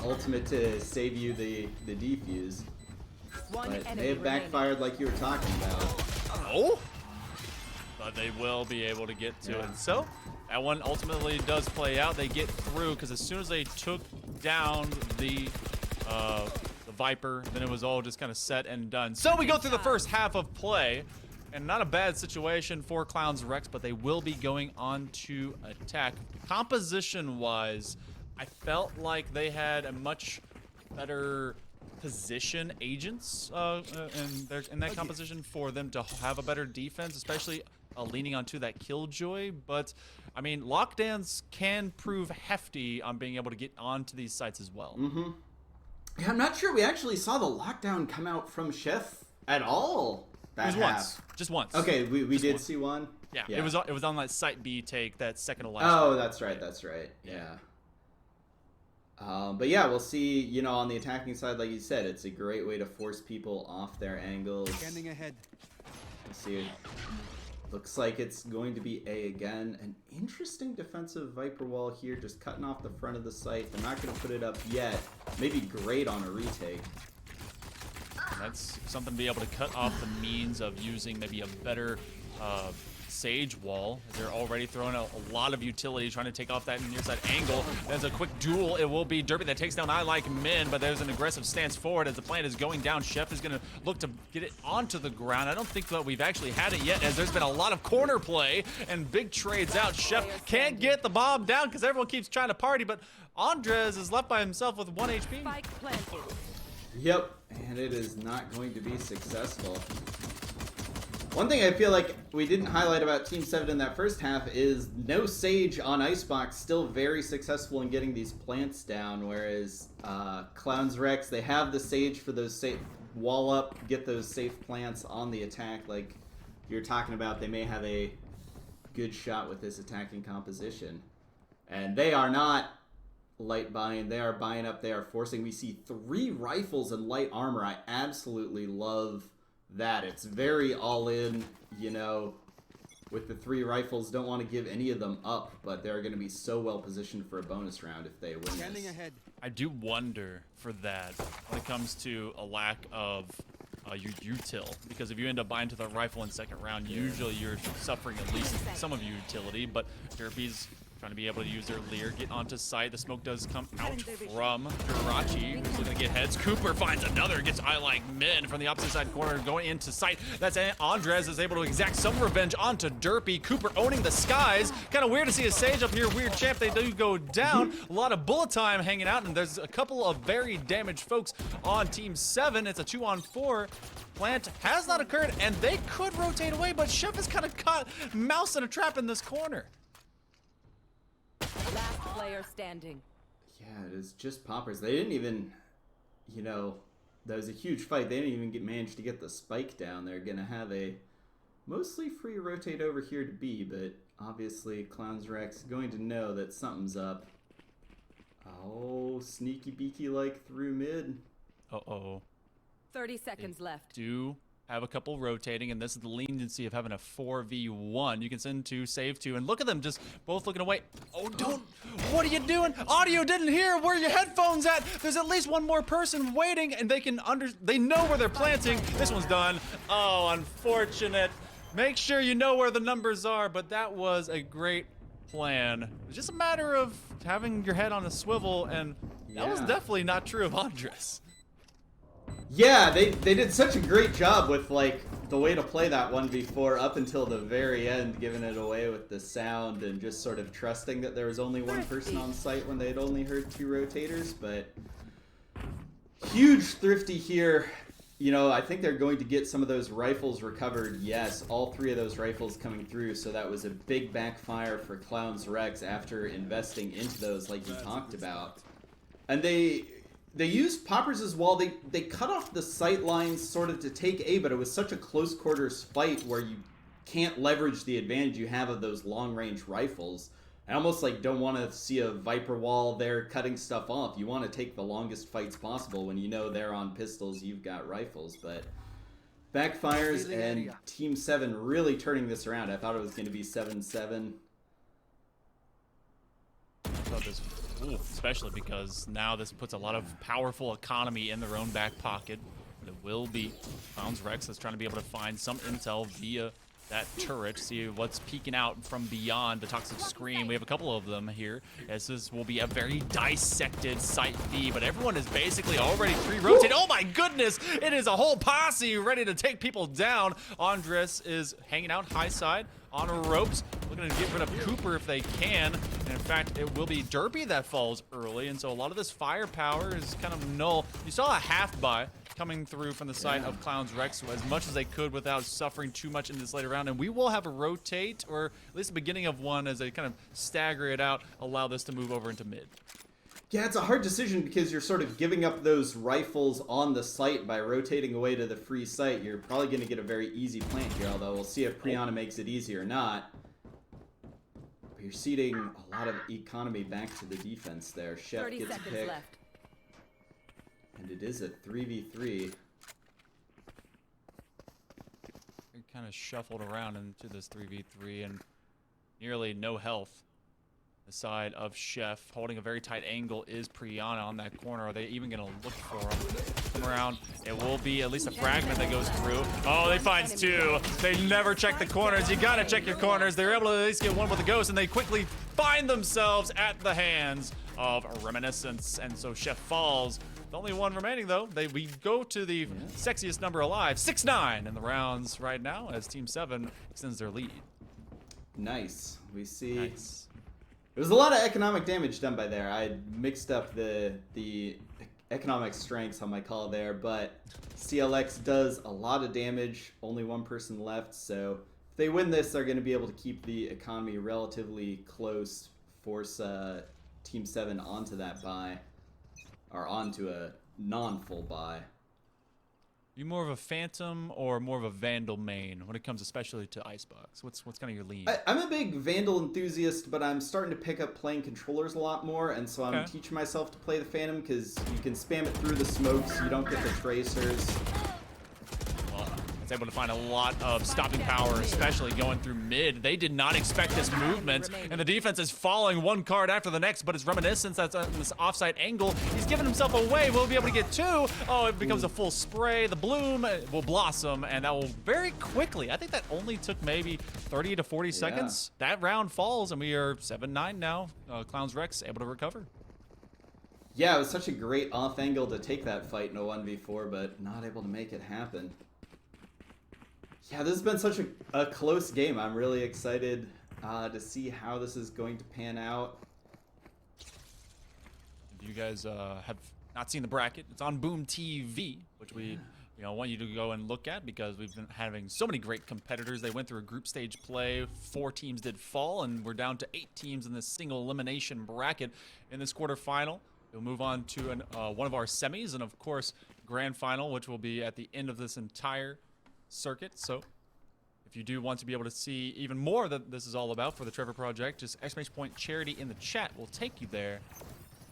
ultimate to save you the defuse. But they have backfired like you were talking about. Oh! But they will be able to get to it. So, that one ultimately does play out. They get through, because as soon as they took down the Viper, then it was all just kind of set and done. So we go through the first half of play, and not a bad situation for Clowns Rex, but they will be going on to attack. Composition-wise, I felt like they had a much better position agents in that composition for them to have a better defense, especially leaning onto that Killjoy. But I mean, lockdowns can prove hefty on being able to get onto these sites as well. Yeah, I'm not sure we actually saw the lockdown come out from Chef at all. It was once, just once. Okay, we did once. See one. Yeah, it was on that site B take, that second to last. Oh, round. that's right. That's right. Yeah. But yeah, we'll see, you know, on the attacking side, like you said, it's a great way to force people off their angles. Scanning ahead. We'll see Looks like it's going to be A again. An interesting defensive Viper wall here, just cutting off the front of the site. They're not going to put it up yet. Maybe great on a retake. That's something to be able to cut off the means of using maybe a better Sage wall. They're already throwing a lot of utility, trying to take off that near side angle. There's a quick duel. It will be Derpy that takes down I Like Min, but there's an aggressive stance forward as the plant is going down. Chef is going to look to get it onto the ground. I don't think that we've actually had it yet, as there's been a lot of corner play and big trades out. Chef can't get the bomb down because everyone keeps trying to party, but Andres is left by himself with 1 HP. Spike planted. Yep, and it is not going to be successful. One thing I feel like we didn't highlight about Team 7 in that first half is no Sage on Icebox, still very successful in getting these plants down, whereas Clowns Rex, they have the Sage for those safe wall up, get those safe plants on the attack like you're talking about. They may have a good shot with this attacking composition. And they are not light buying, they are buying up, they are forcing. We see 3 rifles and light armor. I absolutely love that. It's very all in, you know, with the 3 rifles. Don't want to give any of them up, but they're going to be so well positioned for a bonus round if they win this. Ahead. I do wonder for that when it comes to a lack of your util, because if you end up buying to the rifle in second round, usually you're suffering at least some of your utility, but Derpy's trying to be able to use their Leer, get onto site. The smoke does come out from Jirachi, who's going to get heads. Cooper finds another, gets I Like Min from the opposite side corner, going into sight. That's Andres is able to exact some revenge onto Derpy. Cooper owning the skies. Kind of weird to see a Sage up here. Weird champ, they do go down. A lot of bullet time hanging out, and there's a couple of very damaged folks on Team 7. It's a 2-on-4. Plant has not occurred, and they could rotate away, but Chef is kind of caught mouse in a trap in this corner. Last player standing. Yeah, it is just poppers. They didn't even, you know, that was a huge fight. They didn't even manage to get the spike down. They're going to have a mostly free rotate over here to B, but obviously Clowns Rex going to know that something's up. Oh, sneaky beaky like through mid. Uh-oh. 30 seconds left. Do have a couple rotating, and this is the leniency of having a 4v1. You can send 2, save 2, and look at them just both looking away. Oh, don't. What are you doing? Audio didn't hear. Where are your headphones at? There's at least one more person waiting, and they know where they're planting. This one's done. Oh, unfortunate. Make sure you know where the numbers are, but that was a great plan. It's just a matter of having your head on a swivel, and that was definitely not true of Andres. Yeah, they did such a great job with like the way to play that 1v4 up until the very end, giving it away with the sound and just sort of trusting that there was only one person on site when they'd only heard 2 rotators. But huge thrifty here. You know, I think they're going to get some of those rifles recovered. Yes, all 3 of those rifles coming through. So that was a big backfire for Clowns Rex after investing into those like you talked about. And they used poppers as well. They cut off the sight lines sort of to take A, but it was such a close quarters fight where you can't leverage the advantage you have of those long range rifles. I almost like don't want to see a Viper wall there cutting stuff off. You want to take the longest fights possible when you know they're on pistols, you've got rifles. But backfires and Team 7 really turning this around. I thought it was going to be 7-7. Especially because now this puts a lot of powerful economy in their own back pocket. But it will be Clowns Rex that's trying to be able to find some intel via that turret, see what's peeking out from beyond the toxic screen. We have a couple of them here, as this will be a very dissected site B, but everyone is basically already pre-rotated. Oh my goodness, it is a whole posse ready to take people down. Andres is hanging out high side on ropes, looking to get rid of Cooper if they can. And in fact, it will be Derpy that falls early, and so a lot of this firepower is kind of null. You saw a half buy coming through from the side of Clowns Rex as much as they could without suffering too much in this later round, and we will have a rotate, or at least the beginning of one, as they kind of stagger it out, allow this to move over into mid. Yeah, it's a hard decision because you're sort of giving up those rifles on the site by rotating away to the free site. You're probably going to get a very easy plant here, although we'll see if Priyana makes it easy or not. But you're ceding a lot of economy back to the defense there. Chef 30 gets a seconds pick. left. And it is a 3v3. kind of shuffled around into this 3v3 and nearly no health. The side of Chef holding a very tight angle is Priyana on that corner. Are they even gonna look for him? Come around. It will be at least a fragment that goes through. Oh, they find two. They never check the corners. You gotta check your corners. They're able to at least get one with a ghost, and they quickly find themselves at the hands of Reminiscence. And so Chef falls. The only one remaining though. We go to the sexiest number alive, 6-9 in the rounds right now as Team 7 extends their lead. Nice. We see. Nice. There was a lot of economic damage done by there. I mixed up the economic strengths on my call there, but CLX does a lot of damage. Only one person left, so if they win this, they're going to be able to keep the economy relatively close, force Team 7 onto that buy, or onto a non-full buy. You more of a Phantom or more of a Vandal main when it comes especially to Icebox? What's kind of your lead? I'm a big Vandal enthusiast, but I'm starting to pick up playing controllers a lot more, and so I'm teaching myself to play the Phantom because you can spam it through the smokes, you don't get the tracers. Well, it's able to find a lot of stopping power, especially going through mid. They did not expect this movement, and the defense is falling one card after the next, but it's Reminiscence that's on this offside angle. He's giving himself away. Will be able to get two. Oh, it becomes a full spray. The Bloom will blossom, and that will very quickly, I think that only took maybe 30 to 40 seconds. That round falls, and we are 7-9 now. Clowns Rex able to recover. Yeah, it was such a great off angle to take that fight in a 1v4, but not able to make it happen. Yeah, this has been such a close game. I'm really excited to see how this is going to pan out. If you guys have not seen the bracket, it's on Boom TV, which we want you to go and look at because we've been having so many great competitors. They went through a group stage play. 4 teams did fall, and we're down to 8 teams in this single elimination bracket in this quarterfinal. We'll move on to one of our semis, and of course, grand final, which will be at the end of this entire circuit. So if you do want to be able to see even more that this is all about for the Trevor Project, just ! charity in the chat will take you there.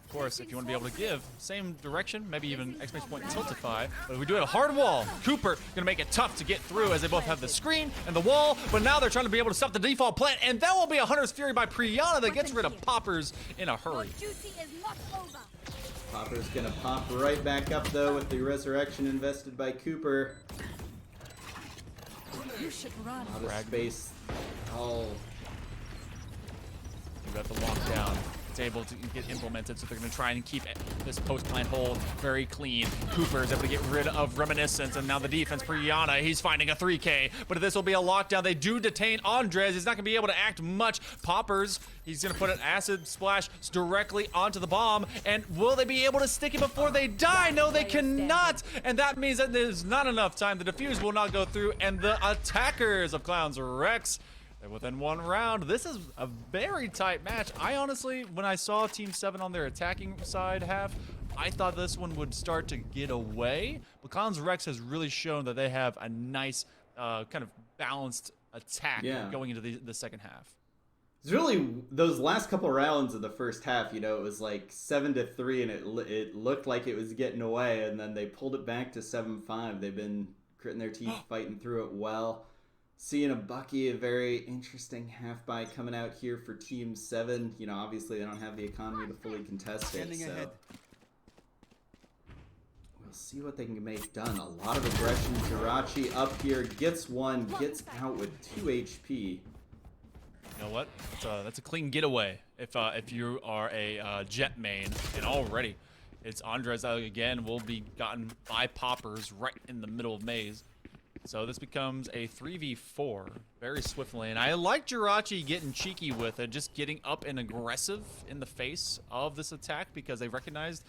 Of course, if you want to be able to give, same direction, maybe even ! tiltify. But we do have a hard wall. Cooper gonna make it tough to get through as they both have the screen and the wall, but now they're trying to be able to stop the default plant, and that will be a Hunter's Fury by Priyana that gets rid of Poppers in a hurry. Popper's gonna pop right back up though with the resurrection invested by Cooper. You should run. Out of space. Oh. You got the lockdown. It's able to get implemented, so they're going to try and keep this post-plant hold very clean. Cooper is able to get rid of Reminiscence, and now the defense for Yana. He's finding a 3K, but this will be a lockdown. They do detain Andres. He's not going to be able to act much. Poppers, he's going to put an acid splash directly onto the bomb, and will they be able to stick it before they die? No, they cannot, and that means that there's not enough time. The defuse will not go through, and the attackers of Clowns Rex, they're within 1 round. This is a very tight match. I honestly, when I saw Team 7 on their attacking side half, I thought this one would start to get away. But Clowns Rex has really shown that they have a nice kind of balanced attack going into the second half. It's really those last couple rounds of the first half, it was like 7-3, and it looked like it was getting away, and then they pulled it back to 7-5. They've been gritting their teeth, fighting through it well. Seeing a Bucky, a very interesting half buy coming out here for Team 7. Obviously they don't have the economy to fully contest it, so we'll see what they can make done. A lot of aggression. Jirachi up here, gets one, gets out with 2 HP. You know what? That's a clean getaway if you are a Jet main, and already it's Andres again will be gotten by Poppers right in the middle of Maze. So this becomes a 3v4 very swiftly, and I like Jirachi getting cheeky with it, just getting up and aggressive in the face of this attack because they recognized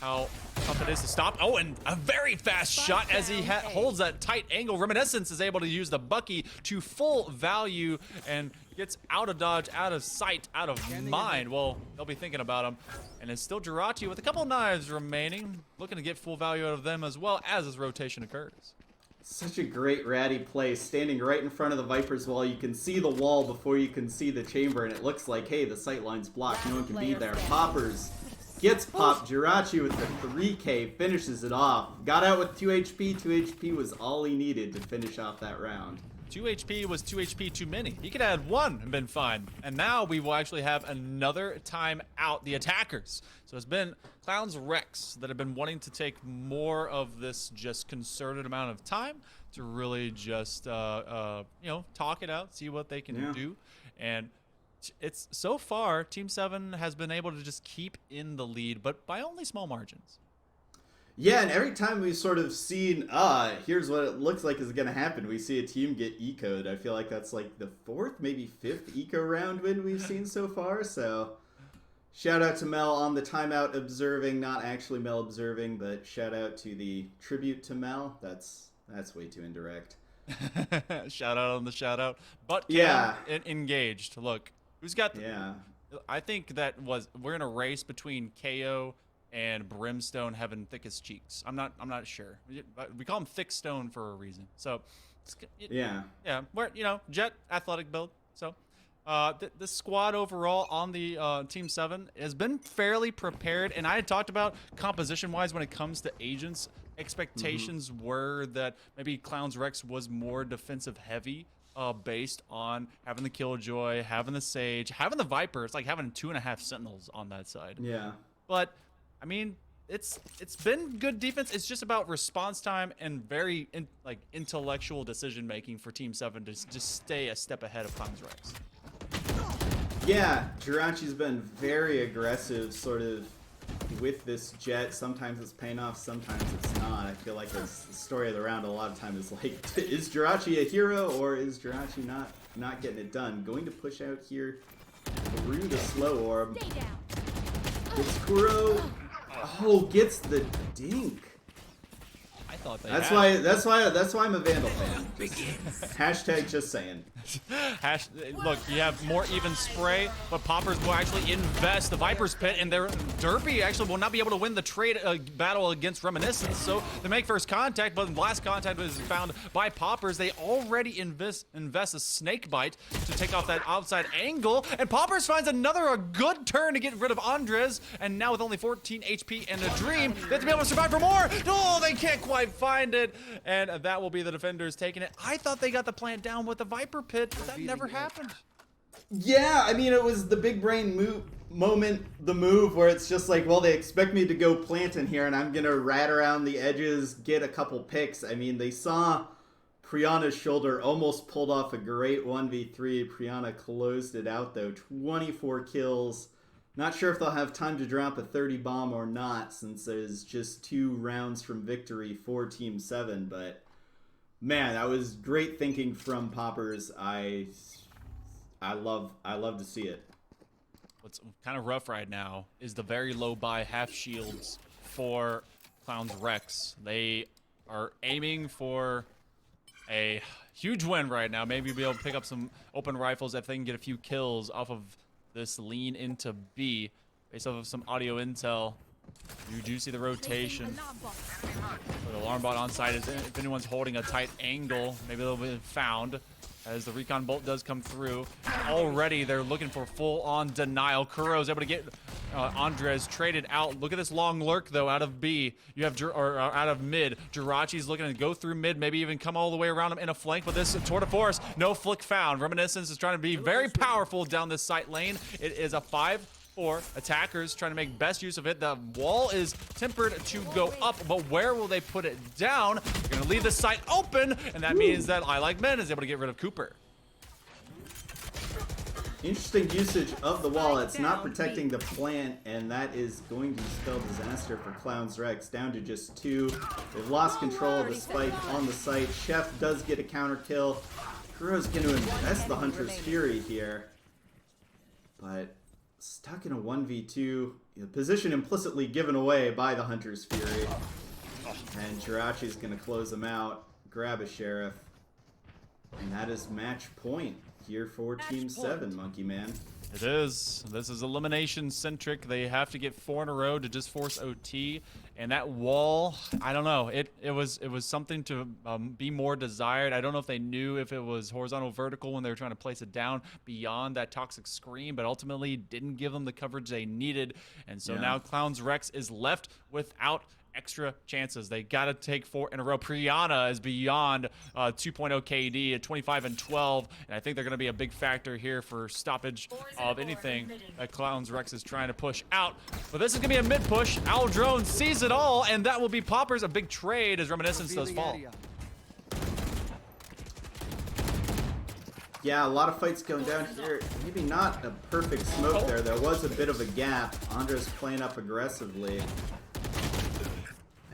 how tough it is to stop. Oh, and a very fast shot as he holds that tight angle. Reminiscence is able to use the Bucky to full value and gets out of dodge, out of sight, out of mind. Well, they'll be thinking about him. And it's still Jirachi with a couple knives remaining, looking to get full value out of them as well as this rotation occurs. Such a great ratty play, standing right in front of the Viper's wall. You can see the wall before you can see the chamber, and it looks like, hey, the sight line's blocked. No one can be there. Poppers Gets popped. Jirachi with the 3K finishes it off. Got out with 2 HP. 2 HP was all he needed to finish off that round. 2 HP was 2 HP too many. He could have had 1 and been fine. And now we will actually have another time out the attackers. So it's been Clowns Rex that have been wanting to take more of this just concerted amount of time to really just, you know, talk it out, see what they can do. And it's so far, Team 7 has been able to just keep in the lead, but by only small margins. Yeah, and every time we've sort of seen, here's what it looks like is going to happen, we see a team get eco'd. I feel like that's like the 4th, maybe 5th eco round win we've seen so far. So shout out to Mel on the timeout observing, not actually Mel observing, but shout out to the tribute to Mel. That's way too indirect. Shout out on the shout out. But engaged. Look, who's got the... I think that we're in a race between KO and Brimstone having thickest cheeks. I'm not sure. We call him Thick Stone for a reason. So, we're, you know, Jet athletic build. So, the squad overall on the Team 7 has been fairly prepared. And I had talked about composition-wise when it comes to agents. Expectations were that maybe Clowns Rex was more defensive heavy. Based on having the Killjoy, having the Sage, having the Viper. It's like having 2.5 Sentinels on that side. Yeah. But I mean, it's been good defense. It's just about response time and very intellectual decision making for Team 7 to just stay a step ahead of Clowns Rex. Yeah, Jirachi's been very aggressive, sort of with this Jet. Sometimes it's paying off, sometimes it's not. I feel like the story of the round a lot of time is like, is Jirachi a hero or is Jirachi not getting it done? Going to push out here through the slow orb. Gets Kuro. Oh, gets the dink. I thought that's why I'm a Vandal fan. Hashtag just saying. Look, you have more even spray, but Poppers will actually invest the Viper's Pit, and their Derpy actually will not be able to win the trade battle against Reminiscence. So they make first contact, but last contact was found by Poppers. They already invest a Snake Bite to take off that outside angle, and Poppers finds a good turn to get rid of Andres, and now with only 14 HP and a Dream, they have to be able to survive for more. No, they can't quite find it, and that will be the defenders taking it. I thought they got the plant down with the Viper Pit, but that never happened. Yeah, I mean, it was the big brain moment, the move where it's just like, well, they expect me to go plant in here, and I'm gonna rat around the edges, get a couple picks. I mean, they saw Priyana's shoulder, almost pulled off a great 1v3. Priyana closed it out, though. 24 kills. Not sure if they'll have time to drop a 30 bomb or not, since there's just 2 rounds from victory for Team 7, but man, that was great thinking from Poppers. I love to see it. What's kind of rough right now is the very low buy half shields for Clowns Rex. They are aiming for a huge win right now. Maybe be able to pick up some open rifles if they can get a few kills off of this lean into B. Based off of some audio intel, you do see the rotation. The alarm bot on site is if anyone's holding a tight angle, maybe they'll be found as the recon bolt does come through. Already they're looking for full-on denial. Kuro's able to get Andres traded out. Look at this long lurk though out of B. You have out of mid. Jirachi's looking to go through mid, maybe even come all the way around him in a flank. But this tour de force, no flick found. Reminiscence is trying to be very powerful down this site lane. It is a 5-4. Attackers trying to make best use of it. The wall is tempered to go up, but where will they put it down? They're gonna leave the site open, and that means that I Like Men is able to get rid of Cooper. Interesting usage of the wall. It's not protecting the plant, and that is going to spell disaster for Clowns Rex. Down to just 2. They've lost control of the spike on the site. Chef does get a counter kill. Kuro's going to invest the Hunter's Fury here, but stuck in a 1v2. The position implicitly given away by the Hunter's Fury. And Jirachi's going to close him out, grab a Sheriff, and that is match point here for Team 7, Monkey Man. It is. This is elimination centric. They have to get 4 in a row to just force OT. And that wall, I don't know. It was something to be more desired. I don't know if they knew if it was horizontal, vertical when they were trying to place it down beyond that toxic screen, but ultimately didn't give them the coverage they needed. And so now Clowns Rex is left without extra chances. They got to take 4 in a row. Priyana is beyond 2.0 KD at 25 and 12, and I think they're going to be a big factor here for stoppage of anything that Clowns Rex is trying to push out. But this is going to be a mid push. Owl Drone sees it all, and that will be Poppers. A big trade as Reminiscence does fall. Yeah, a lot of fights going down here. Maybe not a perfect smoke there. There was a bit of a gap. Andres playing up aggressively.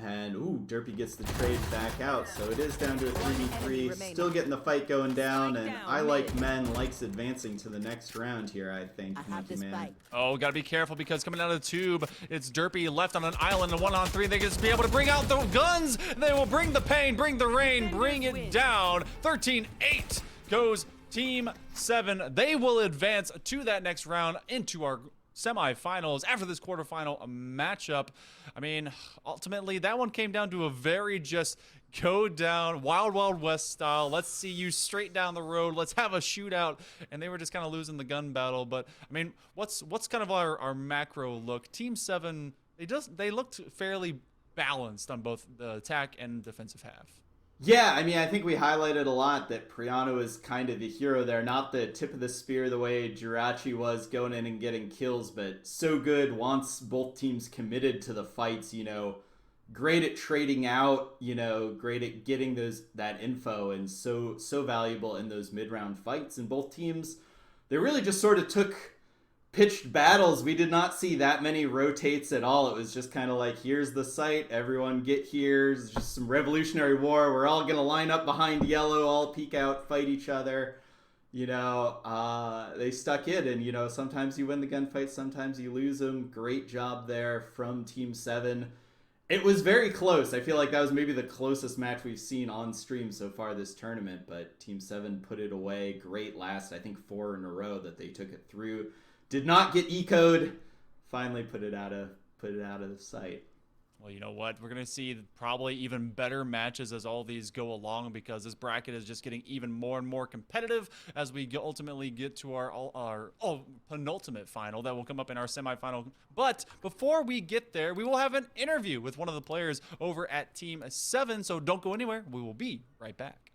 And, ooh, Derpy gets the trade back out, so it is down to a 3v3. Still getting the fight going down, and I Like Men likes advancing to the next round here, I think, Monkey Man. Oh, gotta be careful because coming out of the tube, it's Derpy left on an island, a 1-on-3. They just be able to bring out the guns. They will bring the pain, bring the rain, bring it down. 13-8 goes Team 7. They will advance to that next round into our semifinals after this quarterfinal matchup. I mean, ultimately that one came down to a very just go down Wild Wild West style. Let's see you straight down the road. Let's have a shootout. And they were just kind of losing the gun battle. But I mean, what's kind of our macro look? Team 7, they looked fairly balanced on both the attack and defensive half. Yeah, I mean, I think we highlighted a lot that Priyana was kind of the hero there. Not the tip of the spear the way Jirachi was going in and getting kills, but so good, wants both teams committed to the fights, you know, great at trading out, you know, great at getting that info, and so valuable in those mid-round fights. And both teams, they really just sort of pitched battles. We did not see that many rotates at all. It was just kind of like, here's the site, everyone get here. It's just some revolutionary war. We're all going to line up behind yellow, all peek out, fight each other. You know, they stuck it, and, you know, sometimes you win the gunfight, sometimes you lose them. Great job there from Team 7. It was very close. I feel like that was maybe the closest match we've seen on stream so far this tournament, but Team 7 put it away. Great last, I think, 4 in a row that they took it through. Did not get ecoed. Finally put it out of the sight. Well, you know what? We're going to see probably even better matches as all these go along, because this bracket is just getting even more and more competitive as we ultimately get to our penultimate final that will come up in our semifinal. But before we get there, we will have an interview with one of the players over at Team 7, so don't go anywhere. We will be right back.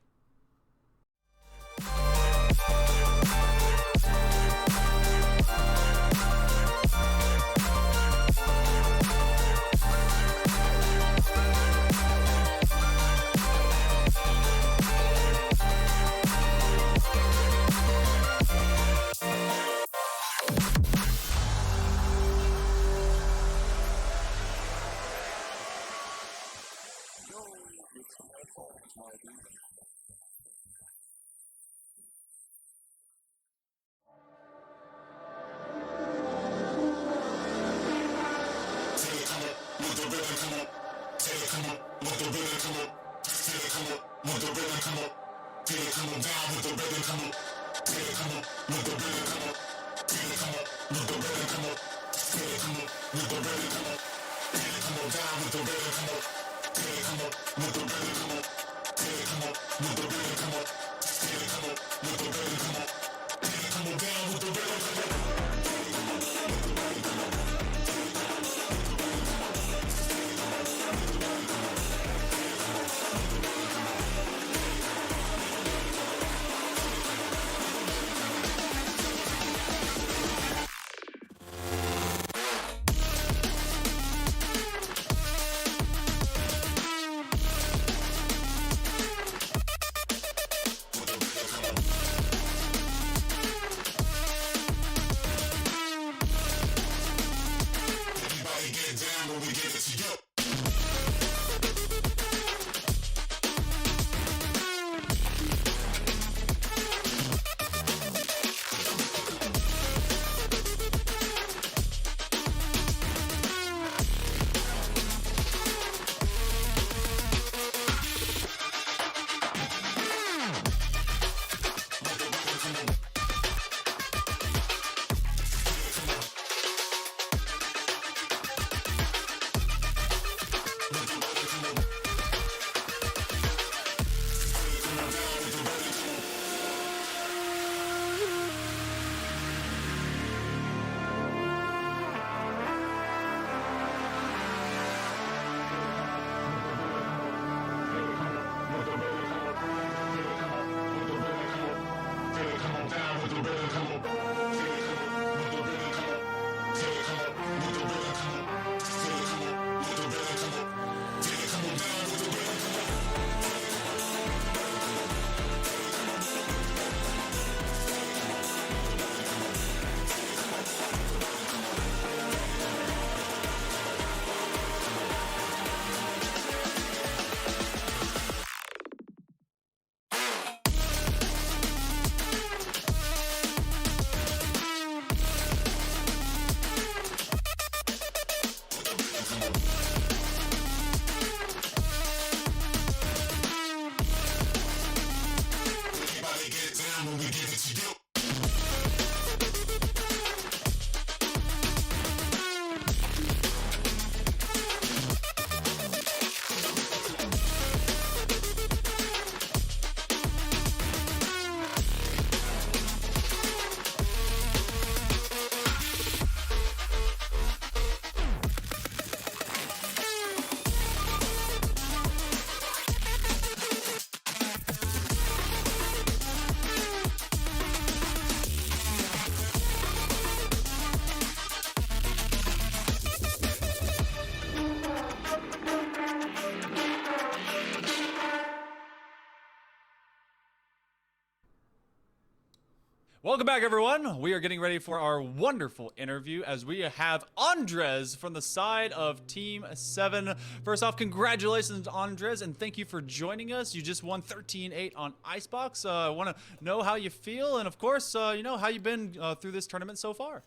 Welcome back, everyone. We are getting ready for our wonderful interview as we have Andres from the side of Team 7. First off, congratulations, Andres, and thank you for joining us. You just won 13-8 on Icebox. I want to know how you feel, and of course, how you've been through this tournament so far.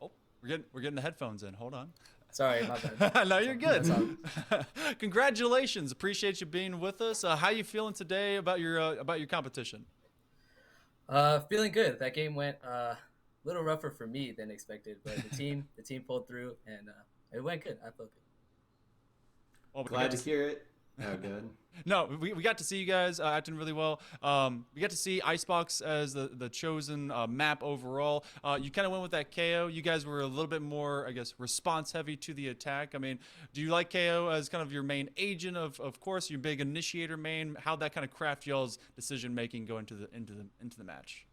Oh, we're getting the headphones in. Hold on. Sorry, my bad. No, you're good. That's Congratulations. Appreciate you being with us. How you feeling today about your competition? Feeling good. That game went a little rougher for me than expected, but the team pulled through, and it went good. I felt good. Well, Glad to hear it. Oh, good. No, we got to see you guys acting really well. We got to see Icebox as the chosen map overall. You kind of went with that KO. You guys were a little bit more, I guess, response heavy to the attack. I mean, do you like KO as kind of your main agent? Of course, your big initiator main. How'd that kind of craft y'all's decision making going into the match?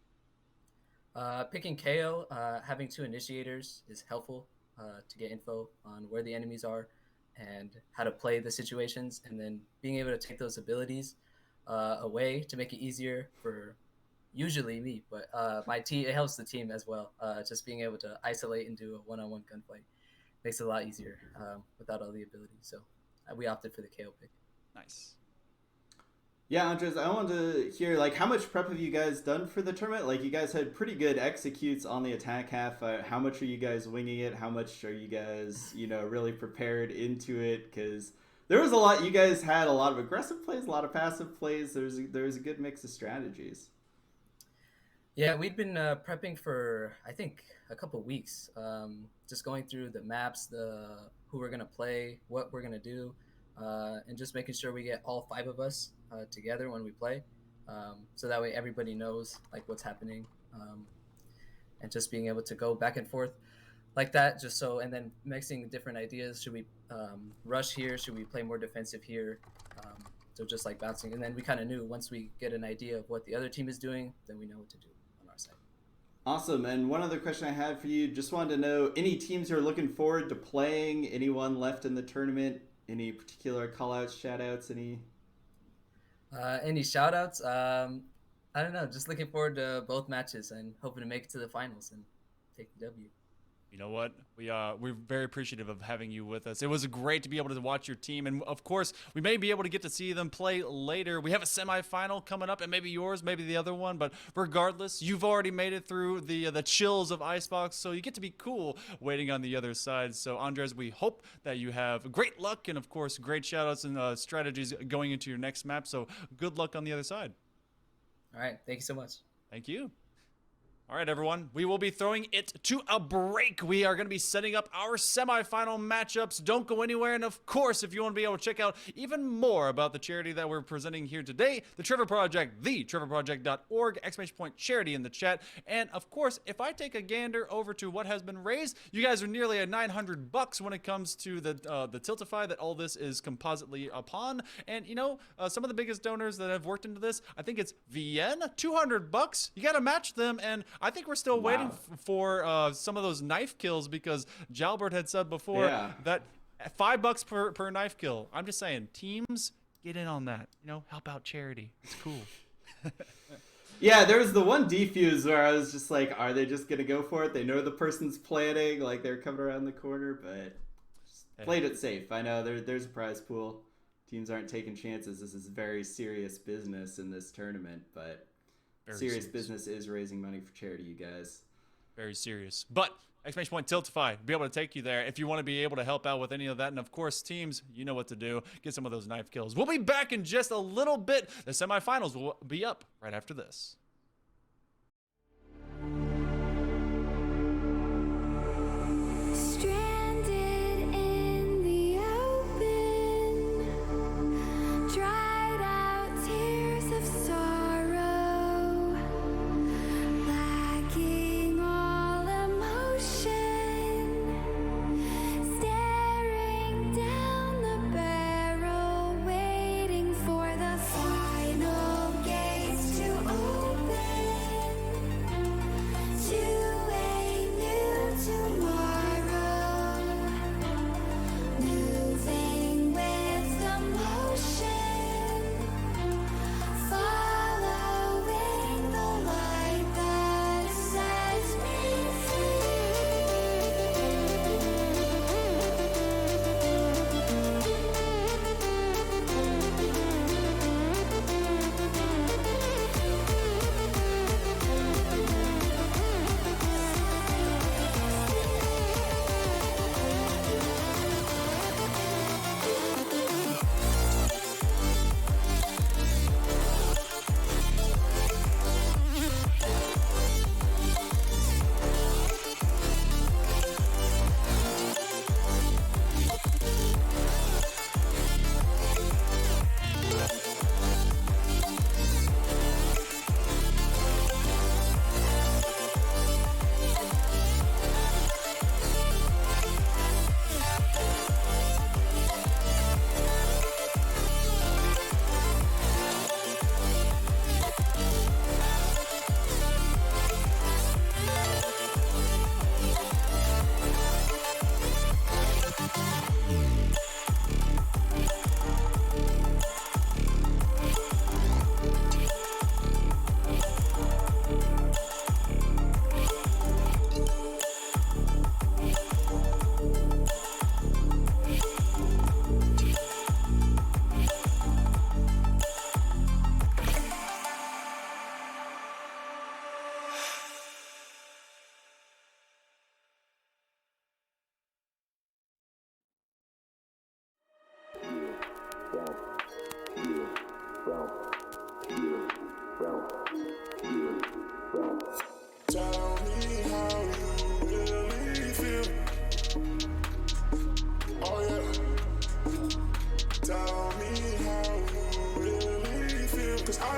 Picking KO, having 2 initiators is helpful to get info on where the enemies are and how to play the situations, and then being able to take those abilities away to make it easier for usually me, but my team, it helps the team as well. Just being able to isolate and do a one-on-one gunfight makes it a lot easier without all the abilities. So we opted for the KO pick. Nice. Yeah, Andres, I wanted to hear, like, how much prep have you guys done for the tournament? Like, you guys had pretty good executes on the attack half. How much are you guys winging it? How much are you guys, really prepared into it? Because there was a lot. You guys had a lot of aggressive plays, a lot of passive plays. There was a good mix of strategies. Yeah, we'd been prepping for, I think, a couple weeks. Just going through the maps, who we're going to play, what we're going to do, and just making sure we get all 5 of us together when we play, so that way everybody knows like what's happening, and just being able to go back and forth like that, just so, and then mixing different ideas. Should we rush here? Should we play more defensive here? So just like bouncing, and then we kind of knew once we get an idea of what the other team is doing, then we know what to do on our side. Awesome. And one other question I had for you, just wanted to know, any teams you're looking forward to playing? Anyone left in the tournament? Any particular call-outs, shout-outs, Any shout outs? I don't know. Just looking forward to both matches and hoping to make it to the finals and take the W. You know what? We're very appreciative of having you with us. It was great to be able to watch your team, and of course, we may be able to get to see them play later. We have a semifinal coming up, and maybe yours, maybe the other one. But regardless, you've already made it through the chills of Icebox, so you get to be cool waiting on the other side. So, Andres, we hope that you have great luck and, of course, great shoutouts and strategies going into your next map. So, good luck on the other side. All right. Thank you so much. Thank you. All right, everyone, we will be throwing it to a break. We are going to be setting up our semifinal matchups. Don't go anywhere. And of course, if you want to be able to check out even more about the charity that we're presenting here today, the Trevor Project, thetrevorproject.org, !charity in the chat. And of course, if I take a gander over to what has been raised, you guys are nearly at $900 when it comes to the Tiltify that all this is compositely upon. And some of the biggest donors that have worked into this, I think it's VN, $200. You got to match them. And I think we're still waiting for some of those knife kills, because Jalbert had said before that $5 per knife kill. I'm just saying, teams, get in on that. Help out charity. It's cool. Yeah, there was the one defuse where I was just like, are they just going to go for it? They know the person's planning, like they're coming around the corner, but played it safe. I know there's a prize pool. Teams aren't taking chances. This is very serious business in this tournament, but serious business is raising money for charity, you guys. Very serious. But !Tiltify, be able to take you there if you want to be able to help out with any of that. And of course, teams, you know what to do. Get some of those knife kills. We'll be back in just a little bit. The semifinals will be up right after this. Stranded in the open, dried out tears of sorrow, lacking all emotion, staring down the barrel, waiting for the final gates to open.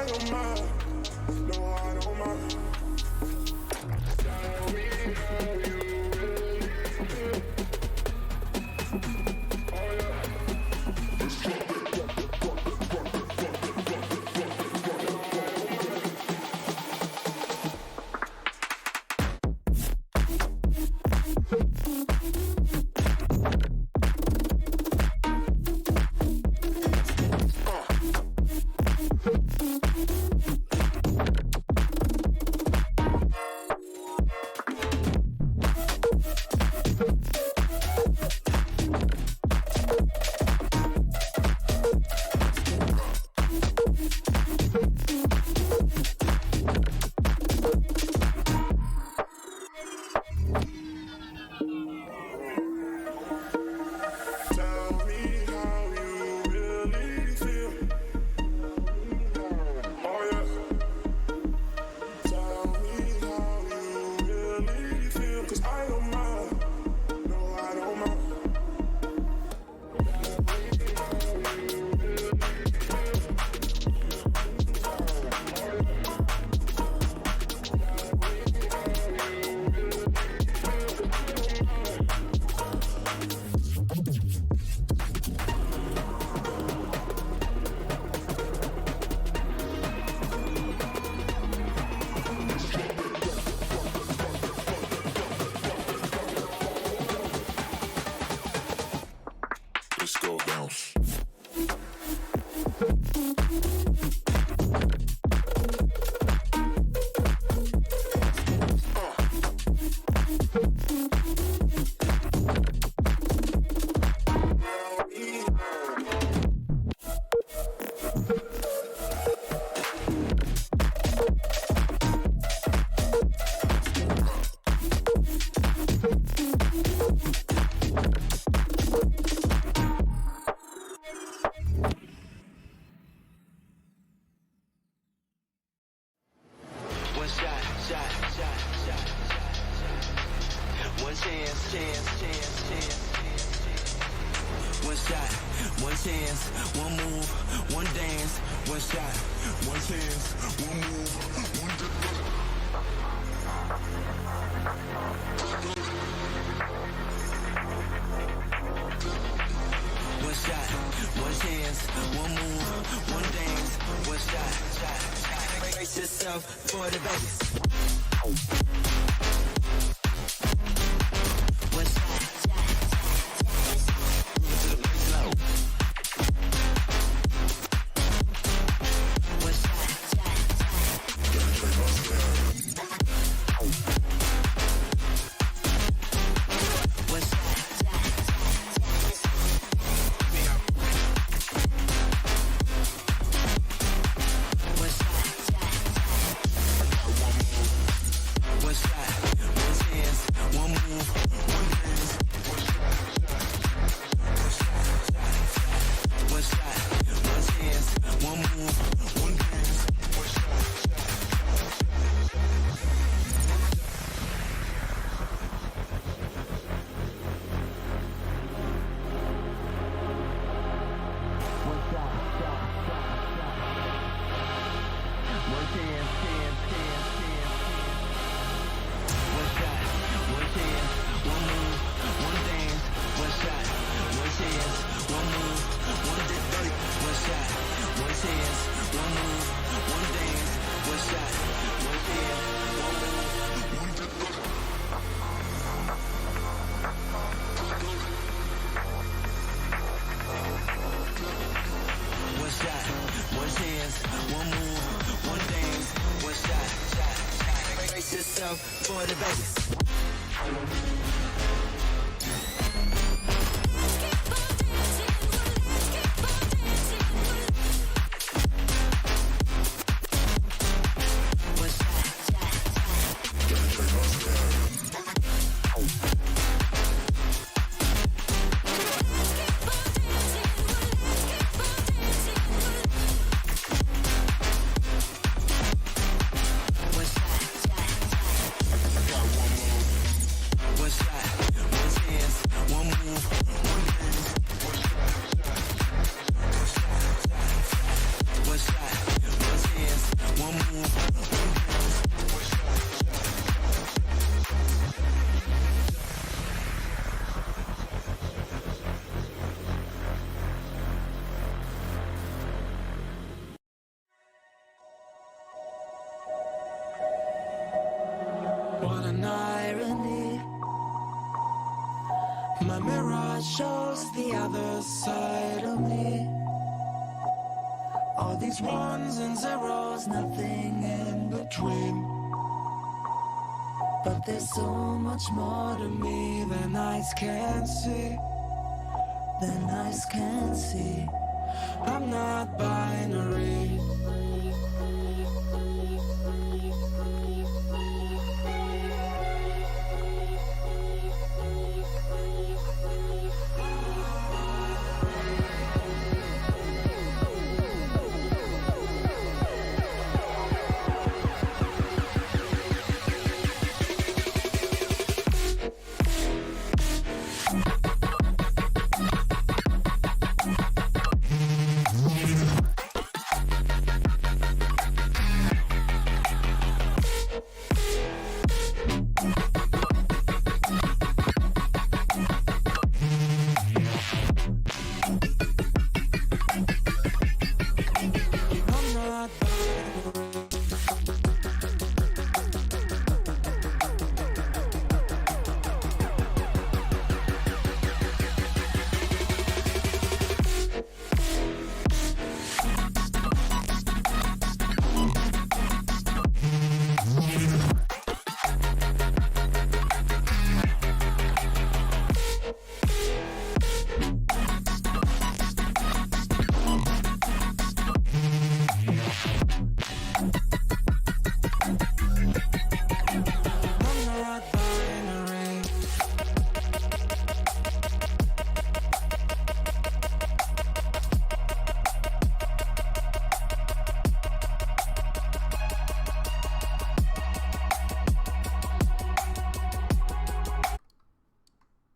don't mind. No, I don't mind. Tell me how you really feel. Oh yeah. Let's drop it. Tell me how you really feel. Oh yeah. Tell me how you really feel. 'Cause I don't mind. No, I don't mind. Let's go bounce. One shot, shot, shot, shot, shot. One chance, chance, chance, chance. One shot, one chance, one move, one dance. One shot, one chance, one move, one dance. One shot, one chance, one move, one dance. One shot, shot, shot. Brace yourself for the Vegas. One shot, to the place low. One shot, one shot. One shot, one chance, one move, one dance. One shot, one chance, one move, one dance. One shot, one chance, chance, chance, chance. One shot, one chance, one move, one dance. One shot, one chance, one move, one dance. One shot, one chance, one move, one dance. One shot, one chance, one move, one dance. One shot, one chance, one move, one dance. One shot, shot, shot. Brace yourself for the Vegas. One shot, What an irony. My mirror shows the other side of me. All these ones and zeros, nothing in between. But there's so much more to me than eyes can see. Than eyes can see. I'm not binary. I'm not binary. I'm not binary.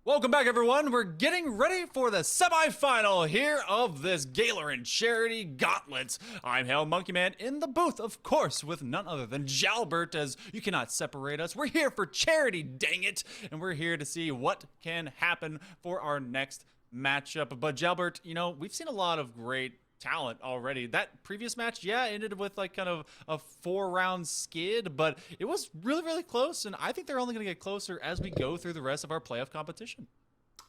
Welcome back, everyone. We're getting ready for the semifinal here of this Gaylorant charity Gauntlet. I'm Hale Monkey Man in the booth, of course, with none other than Jalbert, as you cannot separate us. We're here for charity, dang it, and we're here to see what can happen for our next matchup. But Jalbert, you know, we've seen a lot of great talent already. That previous match, yeah, ended with like kind of a 4-round skid, but it was really, really close, and I think they're only going to get closer as we go through the rest of our playoff competition.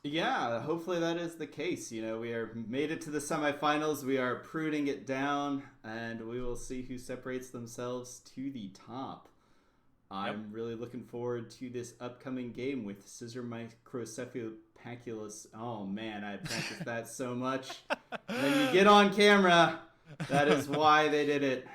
Yeah, hopefully that is the case. You know, we are made it to the semifinals. We are pruning it down, and we will see who separates themselves to the top. I'm really looking forward to this upcoming game with Scissor Microcephalopaculus. Oh man, I practiced that so much. And then you get on camera. That is why they did it.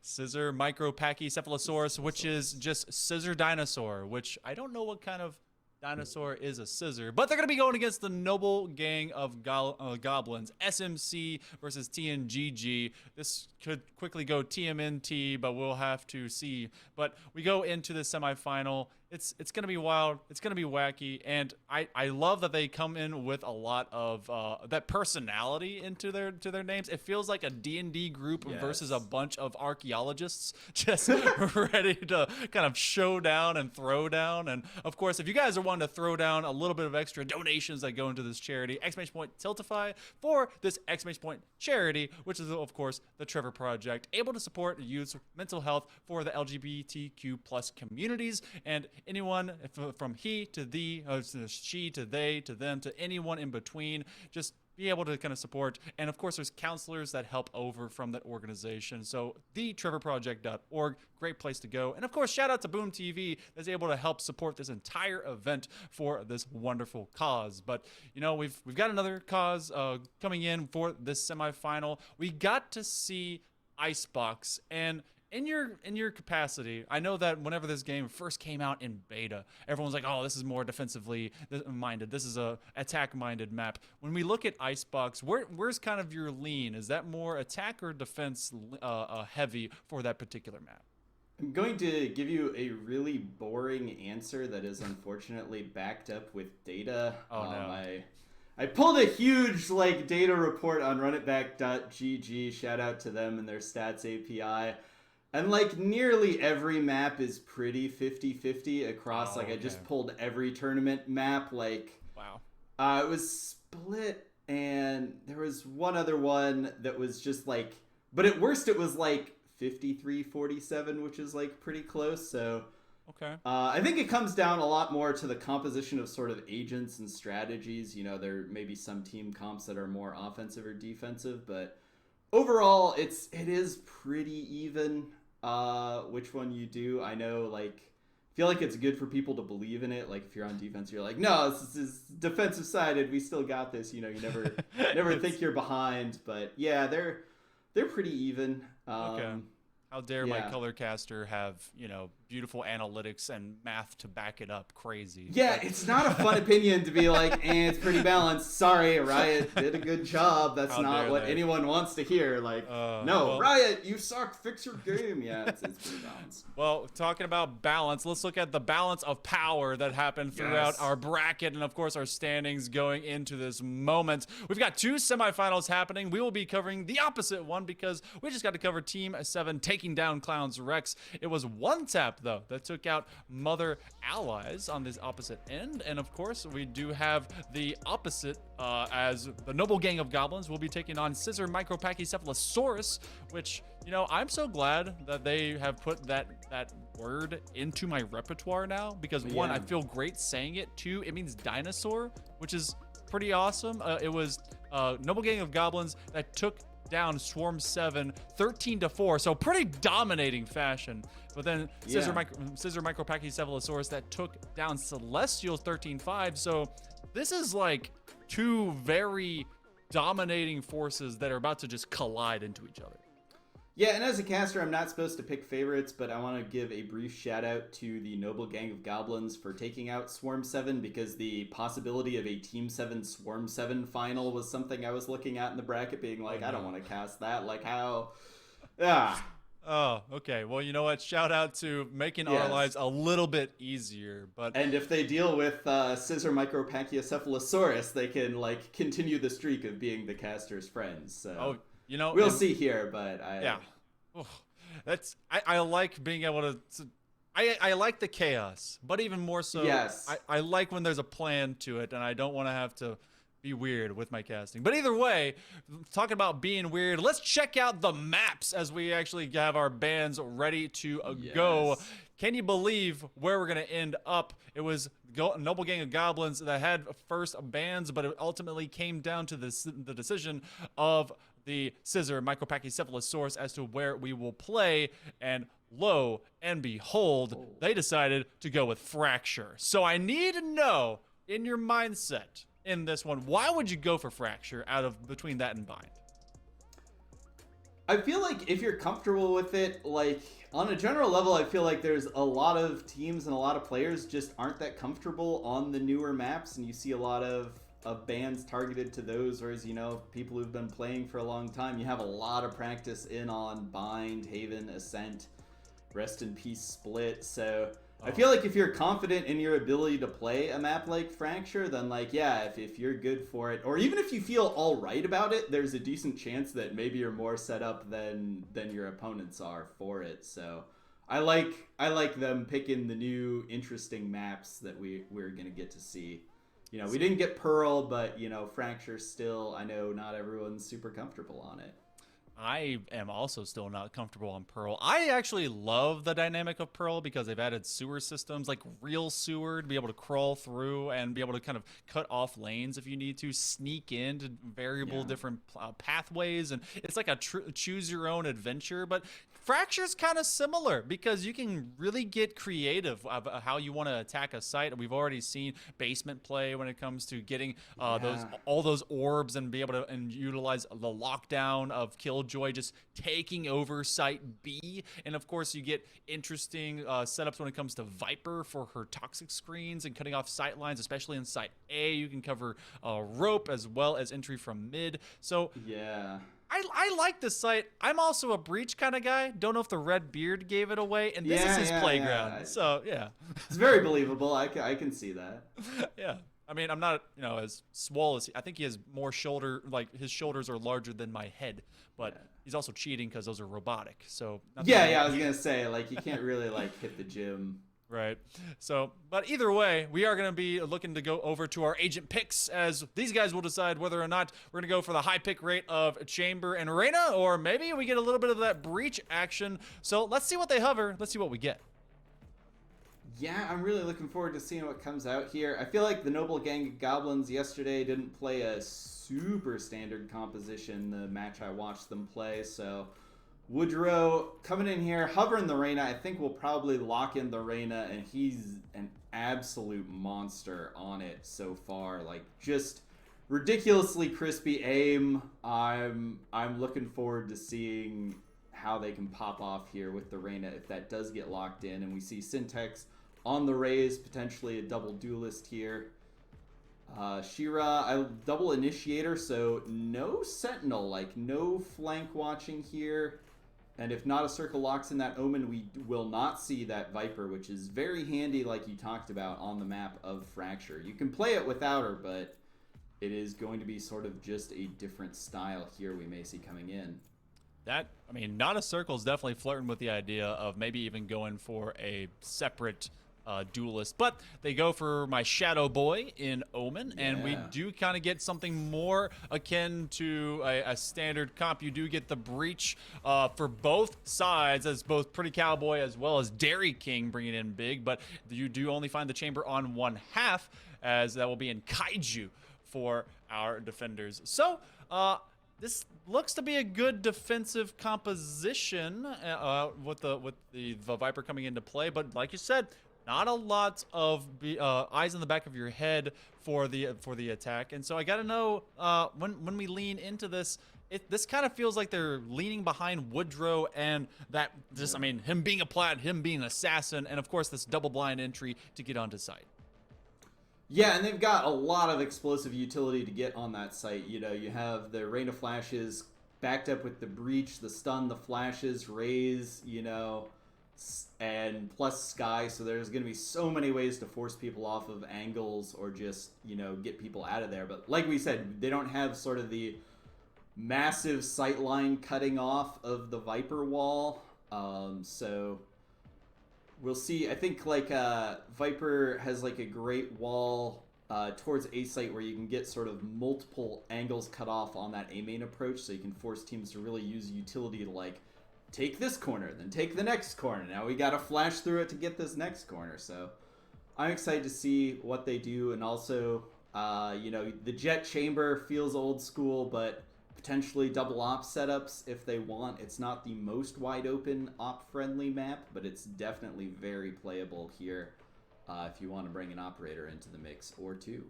Scissor Micropachycephalosaurus, which is just scissor dinosaur, which I don't know what kind of dinosaur is a scissor, but they're going to be going against the noble gang of goblins, SMC versus TNGG. This could quickly go TMNT, but we'll have to see. But we go into the semifinal. It's going to be wild. It's going to be wacky, and I love that they come in with a lot of that personality into their names. It feels like a D&D group versus a bunch of archaeologists just ready to kind of show down and throw down. And of course, if you guys are wanting to throw down a little bit of extra donations that go into this charity, exclamation point Tiltify for this exclamation point charity, which is of course the Trevor Project, able to support youth's mental health for the LGBTQ plus communities, and anyone from he to thee, she to they to them to anyone in between, just be able to kind of support. And of course, there's counselors that help over from that organization. So thetrevorproject.org, great place to go. And of course, shout out to Boom TV that's able to help support this entire event for this wonderful cause. But you know, we've got another cause coming in for this semifinal. We got to see Icebox, and in your capacity, I know that whenever this game first came out in beta, everyone's like, oh, this is more defensively minded. This is a attack-minded map. When we look at Icebox, where's kind of your lean? Is that more attack or defense heavy for that particular map? I'm going to give you a really boring answer that is unfortunately backed up with data. Oh, no. I pulled a huge data report on runitback.gg. Shout out to them and their stats API. And nearly every map is pretty 50-50 across. I just pulled every tournament map. Wow. It was split, and there was one other one that was just but at worst it was 53-47, which is pretty close. So Okay. I think it comes down a lot more to the composition of sort of agents and strategies. You know, there may be some team comps that are more offensive or defensive, but overall, it is pretty even. Which one you do? I know, like, feel like it's good for people to believe in it. Like, if you're on defense, you're like, no, this is defensive sided. We still got this. You know, you never think you're behind. But yeah, they're pretty even. Okay. How dare my yeah. color caster have, you know, beautiful analytics and math to back it up? Crazy. Yeah, it's not a fun opinion to be like, it's pretty balanced. Sorry, Riot did a good job. That's How not dare what they. anyone wants to hear. Like, no, well- Riot, you suck. Fix your game. Yeah, it's pretty balanced. Well, talking about balance, let's look at the balance of power that happened throughout Yes. our bracket and, of course, our standings going into this moment. We've got 2 semifinals happening. We will be covering the opposite one because we just got to cover Team 7 taking down Clowns Rex. It was one tap, though, that took out Mother Allies on this opposite end. And, of course, we do have the opposite as the Noble Gang of Goblins will be taking on Scissor Micropachycephalosaurus, which, you know, I'm so glad that they have put that word into my repertoire now because, one, Yeah. I feel great saying it. 2, it means dinosaur, which is pretty awesome. It was Noble Gang of Goblins that took down Swarm 7 13-4, so pretty dominating fashion. But then Scissor Micropachycephalosaurus that took down Celestials 13-5, so this is like 2 very dominating forces that are about to just collide into each other. Yeah, and as a caster, I'm not supposed to pick favorites, but I want to give a brief shout out to the Noble Gang of Goblins for taking out Swarm 7 because the possibility of a Team 7 Swarm 7 final was something I was looking at in the bracket being like, I don't want to cast that. Like, how? Ah. Oh, okay. Well, you know what? Shout out to making our Yes. lives a little bit easier. But And if they deal with Scissor Micropachycephalosaurus, they can, like, continue the streak of being the caster's friends. So you know, we'll and- see here, but Yeah. Oh, I like being able to I like the chaos, but even more so, Yes. I like when there's a plan to it, and I don't want to have to be weird with my casting. But either way, talking about being weird, let's check out the maps as we actually have our bands ready to go. Yes. Can you believe where we're going to end up? It was Noble Gang of Goblins that had first bands, but it ultimately came down to the decision of the Scissor Micropachycephalosaurus as to where we will play, and lo and behold, they decided to go with Fracture. So I need to know, in your mindset in this one, why would you go for Fracture out of between that and Bind? I feel like if you're comfortable with it, like, on a general level, I feel like there's a lot of teams and a lot of players just aren't that comfortable on the newer maps, and you see a lot of bands targeted to those, whereas, you know, people who've been playing for a long time, you have a lot of practice in on Bind, Haven, Ascent, Rest in Peace, Split, so I feel like if you're confident in your ability to play a map like Fracture, then, like, yeah, if you're good for it, or even if you feel all right about it, there's a decent chance that maybe you're more set up than your opponents are for it. So I like them picking the new interesting maps that we're gonna get to see. You know, we didn't get Pearl, but, you know, Fracture still, I know not everyone's super comfortable on it. I am also still not comfortable on Pearl. I actually love the dynamic of Pearl because they've added sewer systems, like real sewer, to be able to crawl through and be able to kind of cut off lanes if you need to, sneak into variable different pathways, and it's like a choose your own adventure. But Fracture's kind of similar because you can really get creative of how you want to attack a site. We've already seen basement play when it comes to getting all those orbs and be able to utilize the lockdown of Killjoy just taking over Site B. And of course, you get interesting setups when it comes to Viper for her toxic screens and cutting off sight lines, especially in Site A. You can cover rope as well as entry from mid. So Yeah. I like this site. I'm also a Breach kind of guy. Don't know if the red beard gave it away, and this is his playground. Yeah. So yeah, It's very believable. I can see that. yeah. I mean, I'm not, you know, as swole as I think he has more shoulder, like his shoulders are larger than my head, but he's also cheating because those are robotic. So Yeah, I was gonna say, like, you can't really, like, hit the gym. Right. So, but either way, we are going to be looking to go over to our agent picks as these guys will decide whether or not we're going to go for the high pick rate of Chamber and Reyna, or maybe we get a little bit of that Breach action. So let's see what they hover. Let's see what we get. Yeah, I'm really looking forward to seeing what comes out here. I feel like the Noble Gang of Goblins yesterday didn't play a super standard composition the match I watched them play, so Woodrow coming in here, hovering the Reyna. I think we'll probably lock in the Reyna, and he's an absolute monster on it so far. Like, just ridiculously crispy aim. I'm looking forward to seeing how they can pop off here with the Reyna if that does get locked in, and we see Syntax on the raise, potentially a double duelist here. Shira, a double initiator, so no sentinel, like no flank watching here. And if not a circle locks in that Omen, we will not see that Viper, which is very handy, like you talked about, on the map of Fracture. You can play it without her, but it is going to be sort of just a different style here we may see coming in. That, I mean, not a circle is definitely flirting with the idea of maybe even going for a separate duelist, but they go for my Shadow Boy in Omen, and we do kind of get something more akin to a standard comp. You do get the breach for both sides, as both Pretty Cowboy as well as Dairy King bringing in big, but you do only find the chamber on one half, as that will be in Kaiju for our defenders. So, this looks to be a good defensive composition with the Viper coming into play, but like you said, not a lot of eyes in the back of your head for the attack. And so I gotta know when we lean into this, this kind of feels like they're leaning behind Woodrow and that just, I mean, him being a plat, him being an assassin, and of course this double blind entry to get onto site. Yeah, and they've got a lot of explosive utility to get on that site. You know, you have the Rain of Flashes backed up with the Breach, the Stun, the Flashes, Raise, you know, and plus Sky. So there's going to be so many ways to force people off of angles or just, you know, get people out of there. But like we said, they don't have sort of the massive sightline cutting off of the Viper wall. So we'll see. I think like Viper has like a great wall towards A site where you can get sort of multiple angles cut off on that A main approach, so you can force teams to really use utility to like take this corner, then take the next corner. Now we got to flash through it to get this next corner. So I'm excited to see what they do, and also you know, the Jet Chamber feels old school, but potentially double op setups if they want. It's not the most wide open op friendly map, but it's definitely very playable here if you want to bring an operator into the mix or two.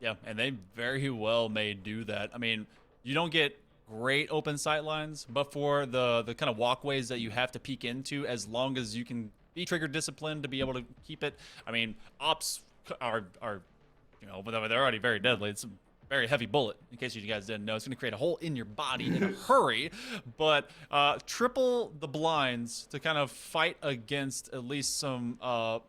Yeah, and they very well may do that. I mean, you don't get great open sight lines, but for the kind of walkways that you have to peek into, as long as you can be trigger disciplined to be able to keep it. I mean, ops are you know, but they're already very deadly. It's very heavy bullet, in case you guys didn't know. It's going to create a hole in your body in a hurry, but triple the blinds to kind of fight against at least some, I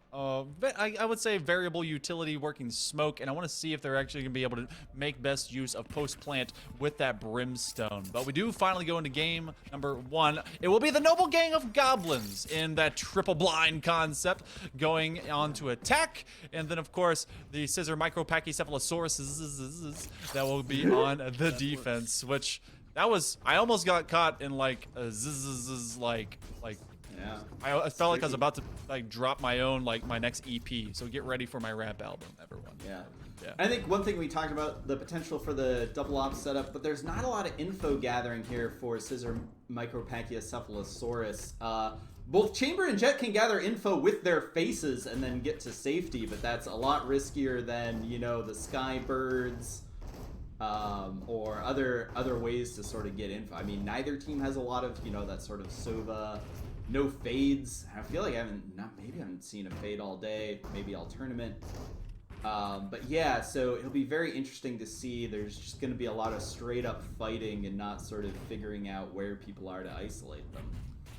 would say, variable utility working smoke, and I want to see if they're actually going to be able to make best use of post-plant with that brimstone. But we do finally go into game number one. It will be the Noble Gang of Goblins in that triple blind concept going on to attack, and then, of course, the Scissor Micropachycephalosaurus that will be on the defense, which that was, I almost got caught in like a zzz, like Yeah, I felt like I was about to like drop my own, like my next EP. So get ready for my rap album, everyone. yeah. Yeah. I think one thing we talked about, the potential for the double op setup, but there's not a lot of info gathering here for Scissor Micropachycephalosaurus. Both Chamber and Jet can gather info with their faces and then get to safety, but that's a lot riskier than, you know, the Skybirds or other ways to sort of get info. I mean, neither team has a lot of, you know, that sort of Sova, no fades. I feel like maybe I haven't seen a fade all day, maybe all tournament. But yeah, so it'll be very interesting to see. There's just going to be a lot of straight up fighting and not sort of figuring out where people are to isolate them.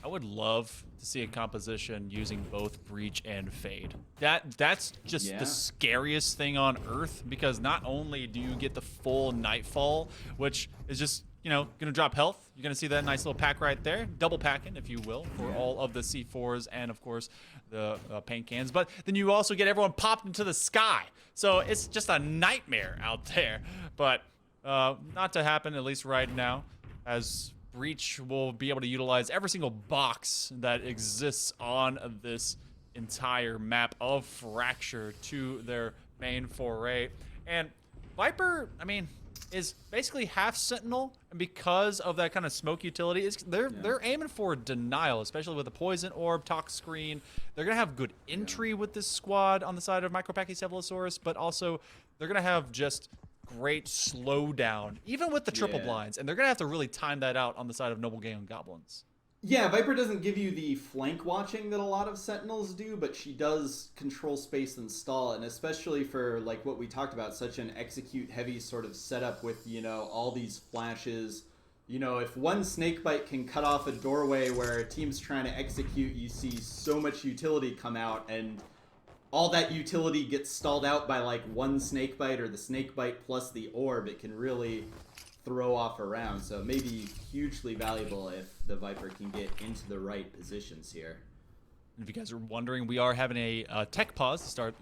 I would love to see a composition using both Breach and Fade. That's just the scariest thing on Earth, because not only do you get the full Nightfall, which is just, you know, gonna drop health. You're gonna see that nice little pack right there, double packing, if you will, for all of the C4s and of course the paint cans. But then you also get everyone popped into the sky, so it's just a nightmare out there. But not to happen, at least right now, as Breach will be able to utilize every single box that exists on this entire map of Fracture to their main foray. And Viper, I mean, is basically half Sentinel, and because of that kind of smoke utility, they're aiming for denial, especially with the poison orb, tox screen. They're gonna have good entry with this squad on the side of Micropachycephalosaurus, but also they're gonna have just great slowdown, even with the triple blinds, and they're gonna have to really time that out on the side of Noble Gang and Goblins. Yeah, Viper doesn't give you the flank watching that a lot of Sentinels do, but she does control space and stall, and especially for like what we talked about, such an execute heavy sort of setup with, you know, all these flashes. You know, if one snakebite can cut off a doorway where a team's trying to execute, you see so much utility come out, and all that utility gets stalled out by like one snakebite or the snakebite plus the orb. It can really throw off a round, so it may be hugely valuable if the Viper can get into the right positions here. And if you guys are wondering, we are having a tech pause to start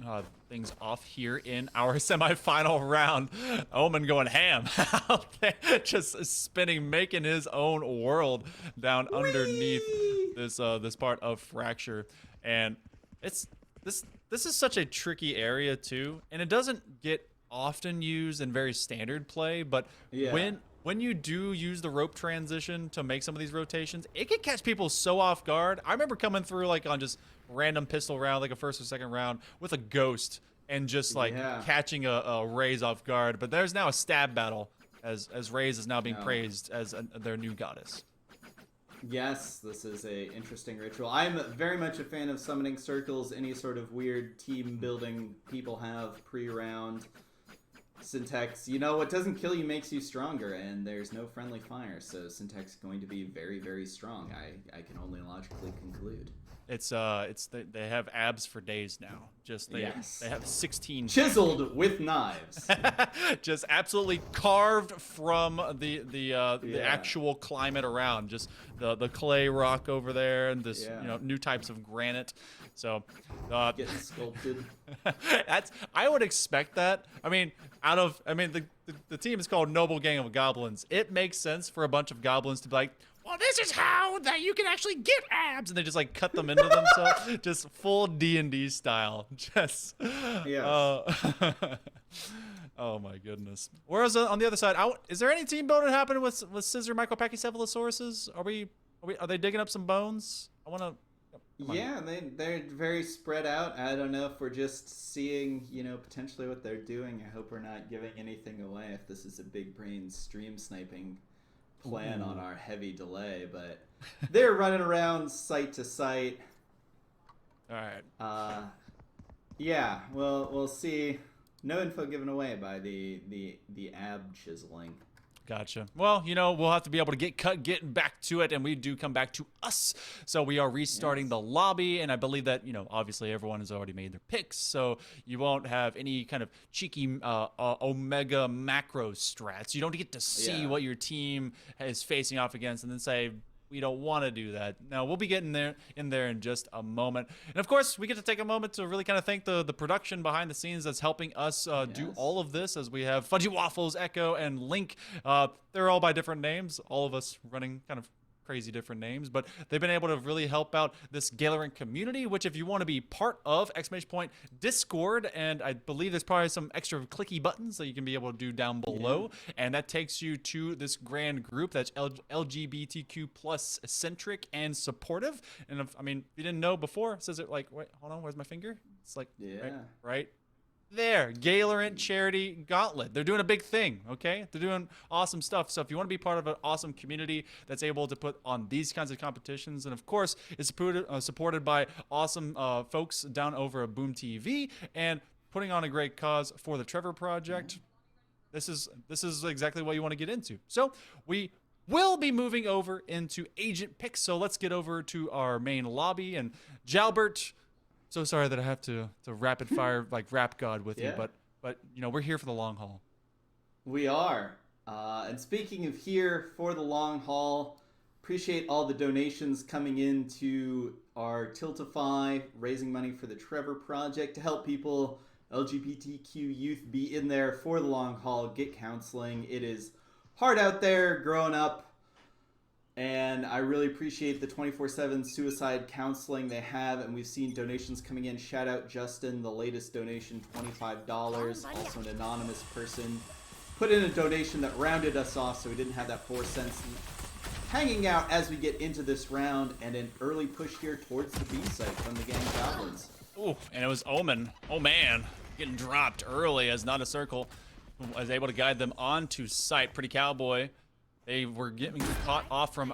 things off here in our semifinal round. Omen going ham out there, just spinning, making his own world down underneath this part of Fracture. And this is such a tricky area too, and it doesn't get often used in very standard play, but when you do use the rope transition to make some of these rotations, it can catch people so off guard. I remember coming through like on just random pistol round, like a first or second round with a ghost, and just like catching a Raze off guard. But there's now a stab battle as Raze is now being praised as their new goddess. Yes, this is a interesting ritual. I'm very much a fan of summoning circles, any sort of weird team building people have pre-round. Syntax, you know, what doesn't kill you makes you stronger, and there's no friendly fire, so Syntax is going to be very, very strong. I can only logically conclude. They have abs for days now. Just they have 16 chiseled with knives, just absolutely carved from the actual climate around. Just the clay rock over there, and this you know, new types of granite. So getting sculpted. I would expect that. I mean, the team is called Noble Gang of Goblins. It makes sense for a bunch of goblins to be like, well, this is how that you can actually get abs, and they just like cut them into themselves, just full D&D style. Just oh my goodness. Whereas on the other side, is there any team building happening with Scissor Micropachycephalosauruses? Are they digging up some bones? I want to. Yeah, they're very spread out. I don't know if we're just seeing, you know, potentially what they're doing. I hope we're not giving anything away if this is a big brain stream sniping plan on our heavy delay, but they're running around site to site. All right. Yeah, we'll see. No info given away by the ab chiseling. Gotcha. Well, you know, we'll have to be able to getting back to it, and we do come back to us. So we are restarting the lobby, and I believe that, you know, obviously everyone has already made their picks, so you won't have any kind of cheeky Omega macro strats. You don't get to see what your team is facing off against and then say, we don't want to do that. Now, we'll be getting in there in just a moment. And of course, we get to take a moment to really kind of thank the production behind the scenes that's helping us do all of this, as we have Fudgy Waffles, Echo, and Link. They're all by different names, all of us running kind of crazy different names, but they've been able to really help out this Gaylorant community, which if you want to be part of, Discord, and I believe there's probably some extra clicky buttons that you can be able to do down below, and that takes you to this grand group that's LGBTQ plus centric and supportive. And if you didn't know before, it says it like, wait, hold on, where's my finger? It's like right there, Gaylorant Charity Gauntlet. They're doing a big thing, okay? They're doing awesome stuff. So if you want to be part of an awesome community that's able to put on these kinds of competitions, and of course, it's supported by awesome folks down over at Boom TV and putting on a great cause for the Trevor Project, this is exactly what you want to get into. So we will be moving over into agent picks. So let's get over to our main lobby, and Jalbert, so sorry that I have to rapid fire like rap god with you, but you know, we're here for the long haul. We are. And speaking of here for the long haul, appreciate all the donations coming into our Tiltify, raising money for the Trevor Project to help people, LGBTQ youth, be in there for the long haul, get counseling. It is hard out there growing up And I really appreciate the 24/7 suicide counseling they have, and we've seen donations coming in. Shout out Justin, the latest donation, $25. Also an anonymous person put in a donation that rounded us off, so we didn't have that 4 cents hanging out as we get into this round, and an early push here towards the B site from the gang Goblins. Ooh, and it was Omen. Oh man, getting dropped early as Not a Circle was able to guide them onto site. Pretty Cowboy. They were getting caught off from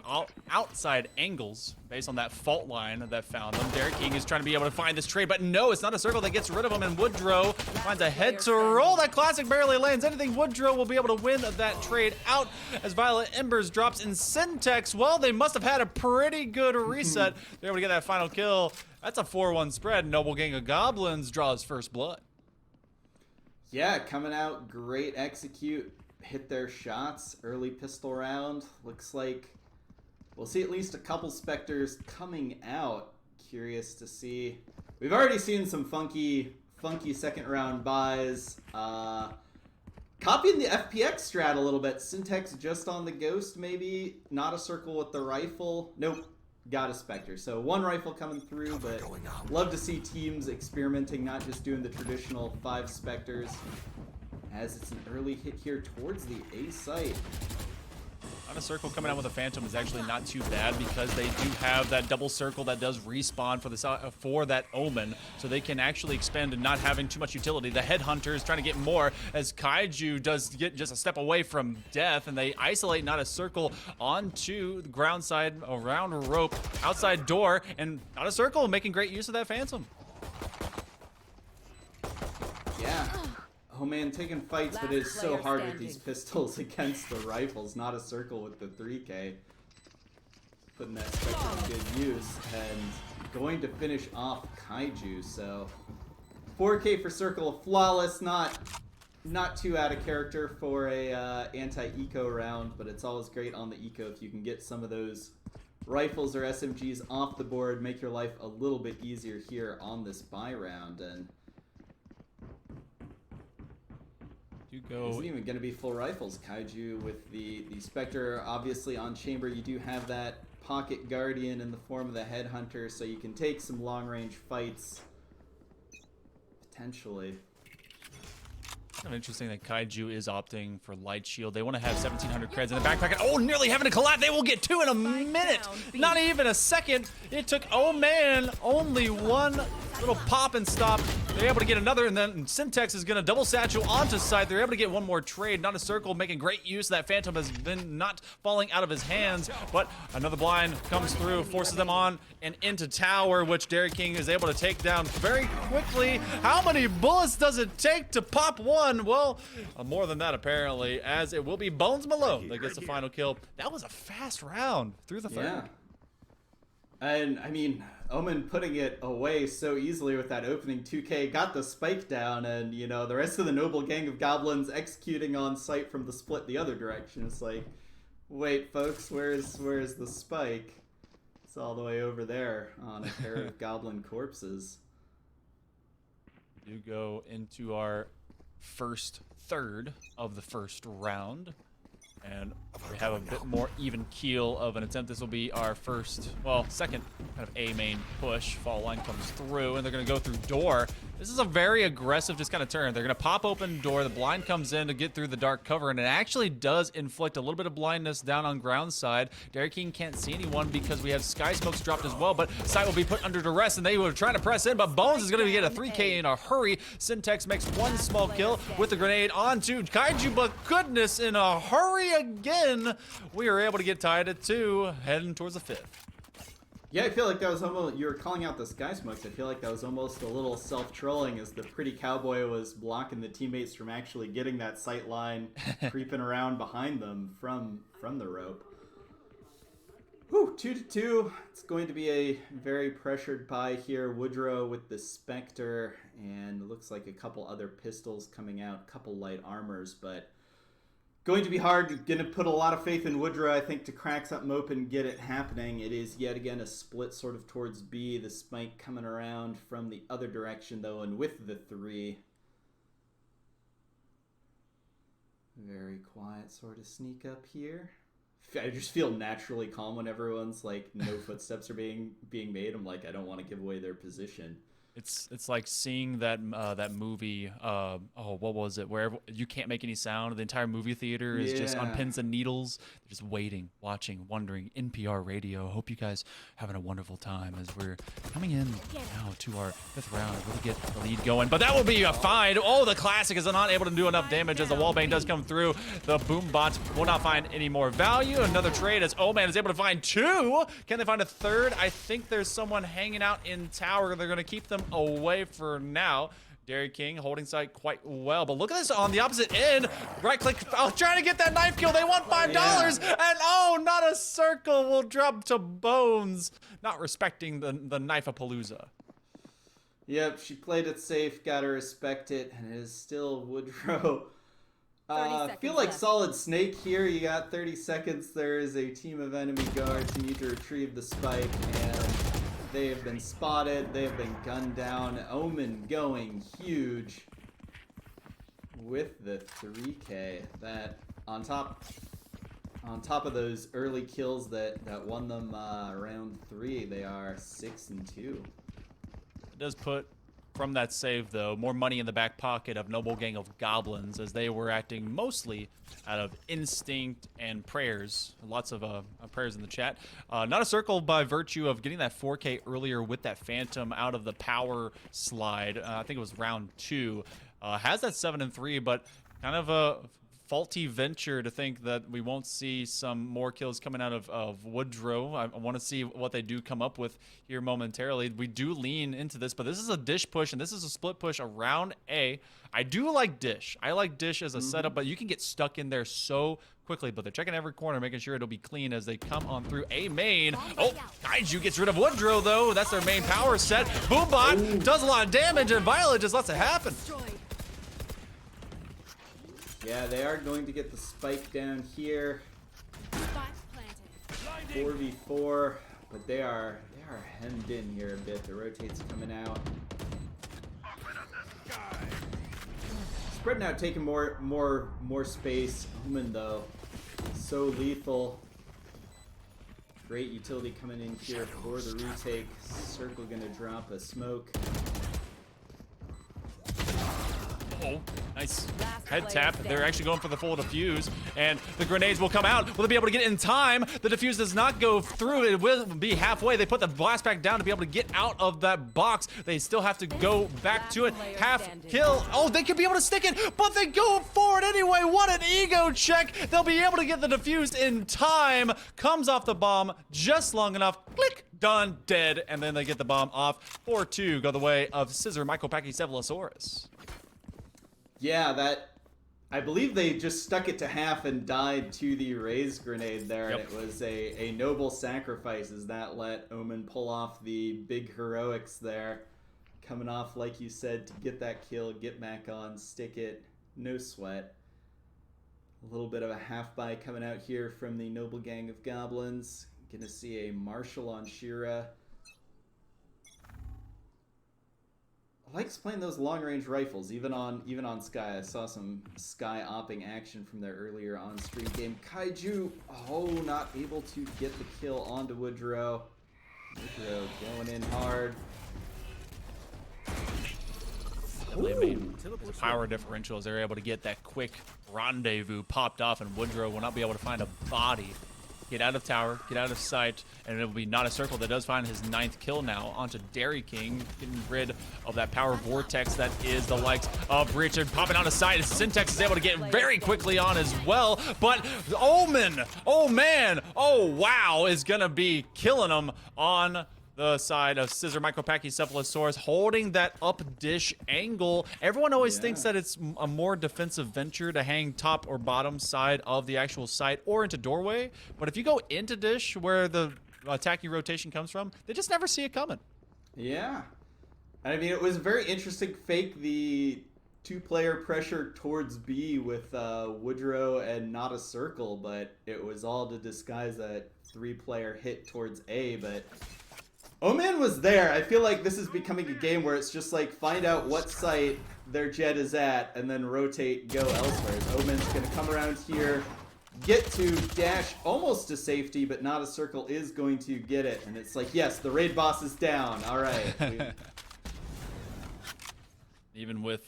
outside angles based on that fault line that found them. Derek King is trying to be able to find this trade, but no, it's Not a Circle that gets rid of him, and Woodrow finds a head to roll. That classic barely lands anything. Woodrow will be able to win that trade out as Violet Embers drops in Syntax. Well, they must have had a pretty good reset. They're able to get that final kill. That's a 4-1 spread. Noble Gang of Goblins draws first blood. Yeah, coming out, great execute. Hit their shots. Early pistol round. Looks like we'll see at least a couple Spectres coming out. Curious to see. We've already seen some funky second round buys. Copying the FPX strat a little bit. Syntax just on the Ghost, maybe. Not a Circle with the rifle. Nope. Got a Spectre. So 1 rifle coming through, but love to see teams experimenting, not just doing the traditional 5 Spectres. As it's an early hit here towards the A site. Not a Circle coming out with a Phantom is actually not too bad because they do have that double circle that does respawn for that Omen, so they can actually expend and not having too much utility. The Headhunter is trying to get more as Kaiju does get just a step away from death, and they isolate Not a Circle onto the ground side around a rope outside door, and Not a Circle making great use of that Phantom. Yeah. Oh man, taking fights, but it is so hard with these pistols against the rifles. Not a Circle with the 3K. Putting that Spectre to good use, and going to finish off Kaiju, so 4K for Circle, flawless, not too out of character for a anti-eco round, but it's always great on the eco if you can get some of those rifles or SMGs off the board, make your life a little bit easier here on this buy round. And isn't even going to be full rifles. Kaiju with the Spectre obviously on chamber. You do have that pocket guardian in the form of the Headhunter, so you can take some long range fights potentially. Kind of interesting that Kaiju is opting for Light Shield. They want to have 1,700 creds in the backpack. Oh, nearly having a collapse. They will get 2 in a minute. Not even a second. It took, oh man, only 1 little pop and stop. They're able to get another, and then Syntax is going to double satchel onto site. They're able to get 1 more trade. Not a Circle making great use. That Phantom has been not falling out of his hands, but another blind comes through, forces them on and into tower, which Derek King is able to take down very quickly. How many bullets does it take to pop 1? Well, more than that apparently, as it will be Bones Malone that gets the final kill. That was a fast round through the third. Yeah. And I mean, Omen putting it away so easily with that opening 2K, got the spike down, and you know, the rest of the Noble Gang of Goblins executing on site from the split the other direction. It's like, wait folks, where's the spike? It's all the way over there on a pair of goblin corpses. You go into our first third of the first round, and we have a bit more even keel of an attempt. This will be our second kind of A main push. Fall line comes through, and they're going to go through door. This is a very aggressive just kind of turn. They're going to pop open door. The blind comes in to get through the dark cover, and it actually does inflict a little bit of blindness down on ground side. Derek King can't see anyone because we have sky smokes dropped as well, but site will be put under duress, and they were trying to press in, but Bones is going to get a 3K in a hurry. Syntax makes 1 small kill with the grenade onto Kaiju, but goodness, in a hurry again. We are able to get tied at 2, heading towards the 5th. Yeah, I feel like that was almost, you were calling out the sky smokes. I feel like that was almost a little self-trolling as the Pretty Cowboy was blocking the teammates from actually getting that sight line, creeping around behind them from the rope. Whew, 2-2. It's going to be a very pressured buy here. Woodrow with the Spectre, and it looks like a couple other pistols coming out, a couple light armors, but going to be hard. Going to put a lot of faith in Woodrow, I think, to crack something open and get it happening. It is yet again a split sort of towards B. The spike coming around from the other direction, though, and with the 3. Very quiet sort of sneak up here. I just feel naturally calm when everyone's like no footsteps are being made. I'm like, I don't want to give away their position. It's like seeing that that movie. Oh, what was it? Where you can't make any sound. The entire movie theater is just on Yeah. pins and needles. They're just waiting, watching, wondering. NPR radio. Hope you guys having a wonderful time as we're coming in now to our 5th round. Really get the lead going, but that will be a fine. Oh, the classic is not able to do enough damage as the wallbang does come through. The boom bots will not find any more value. Another trade as Oman is able to find 2. Can they find a 3rd? I think there's someone hanging out in tower. They're going to keep them away for now. Dairy King holding site quite well, but look at this on the opposite end. Right click, trying to get that knife kill. They want $5, and oh, not a circle will drop to bones. Not respecting the knife-a-palooza. Yep, she played it safe, gotta respect it, and it is still Woodrow. 30 I seconds feel like left. solid snake here. You got 30 seconds. There is a team of enemy guards who need to retrieve the spike, and they have been spotted. They have been gunned down. Omen going huge with the 3K. That on top of those early kills that won them round 3, they are 6-2. It does put, from that save though, more money in the back pocket of Noble Gang of Goblins, as they were acting mostly out of instinct and prayers. Lots of prayers in the chat. Not a circle by virtue of getting that 4K earlier with that Phantom out of the power slide. I think it was round 2. Has that 7-3, but kind of a faulty venture to think that we won't see some more kills coming out of Woodrow. I want to see what they do come up with here momentarily. We do lean into this, but this is a dish push, and this is a split push around A. I do like dish. I like dish as a setup, but you can get stuck in there so quickly. But they're checking every corner, making sure it'll be clean as they come on through A main. Oh, Kaiju gets rid of Woodrow, though. That's their main power set. Boombot does a lot of damage, and Violet just lets it happen. Yeah, they are going to get the spike down here. 4v4, but they are hemmed in here a bit. The rotate's coming out. Spreading out, taking more space. Omen though, so lethal. Great utility coming in here for the retake. Circle gonna drop a smoke. Oh, nice Last head player tap. standing. They're actually going for the full defuse, and the grenades will come out. Will they be able to get it in time? The defuse does not go through. It will be halfway. They put the blast back down to be able to get out of that box. They still have to go back to it. player Half standing. kill. Oh, they could be able to stick it, but they go for it anyway. What an ego check. They'll be able to get the defuse in time. Comes off the bomb just long enough. Click. Done. Dead. And then they get the bomb off. 4-2 go the way of Scissor Michael Pachycephalosaurus. Yeah, I believe they just stuck it to half and died to the raise grenade there, Yep. and it was a noble sacrifice as that let Omen pull off the big heroics there. Coming off, like you said, to get that kill, get back on, stick it, no sweat. A little bit of a half buy coming out here from the Noble Gang of Goblins. Gonna see a Marshal on Shira. Likes playing those long-range rifles, even on Sky. I saw some Sky opping action from their earlier on-stream game. Kaiju, not able to get the kill onto Woodrow. Woodrow going in hard. They made the power differential as they're able to get that quick rendezvous popped off, and Woodrow will not be able to find a body. Get out of tower, get out of sight, and it will be not a circle that does find his 9th kill now onto Dairy King, getting rid of that power vortex that is the likes of Richard popping out of sight. And Syntax is able to get very quickly on as well, but Omen, oh man, oh wow, is gonna be killing him on the side of Scissor Micropachycephalosaurus, holding that up dish angle. Everyone always thinks that it's a more defensive venture to hang top or bottom side of the actual site or into doorway. But if you go into dish where the attacking rotation comes from, they just never see it coming. Yeah. I mean, it was very interesting fake the 2-player pressure towards B with Woodrow and not a circle, but it was all to disguise that 3-player hit towards A, but Oman was there. I feel like this is becoming a game where it's just like find out what site their jet is at and then rotate, go elsewhere. Oman's going to come around here, get to dash almost to safety, but not a circle is going to get it. And it's like, yes, the raid boss is down. All right. Even with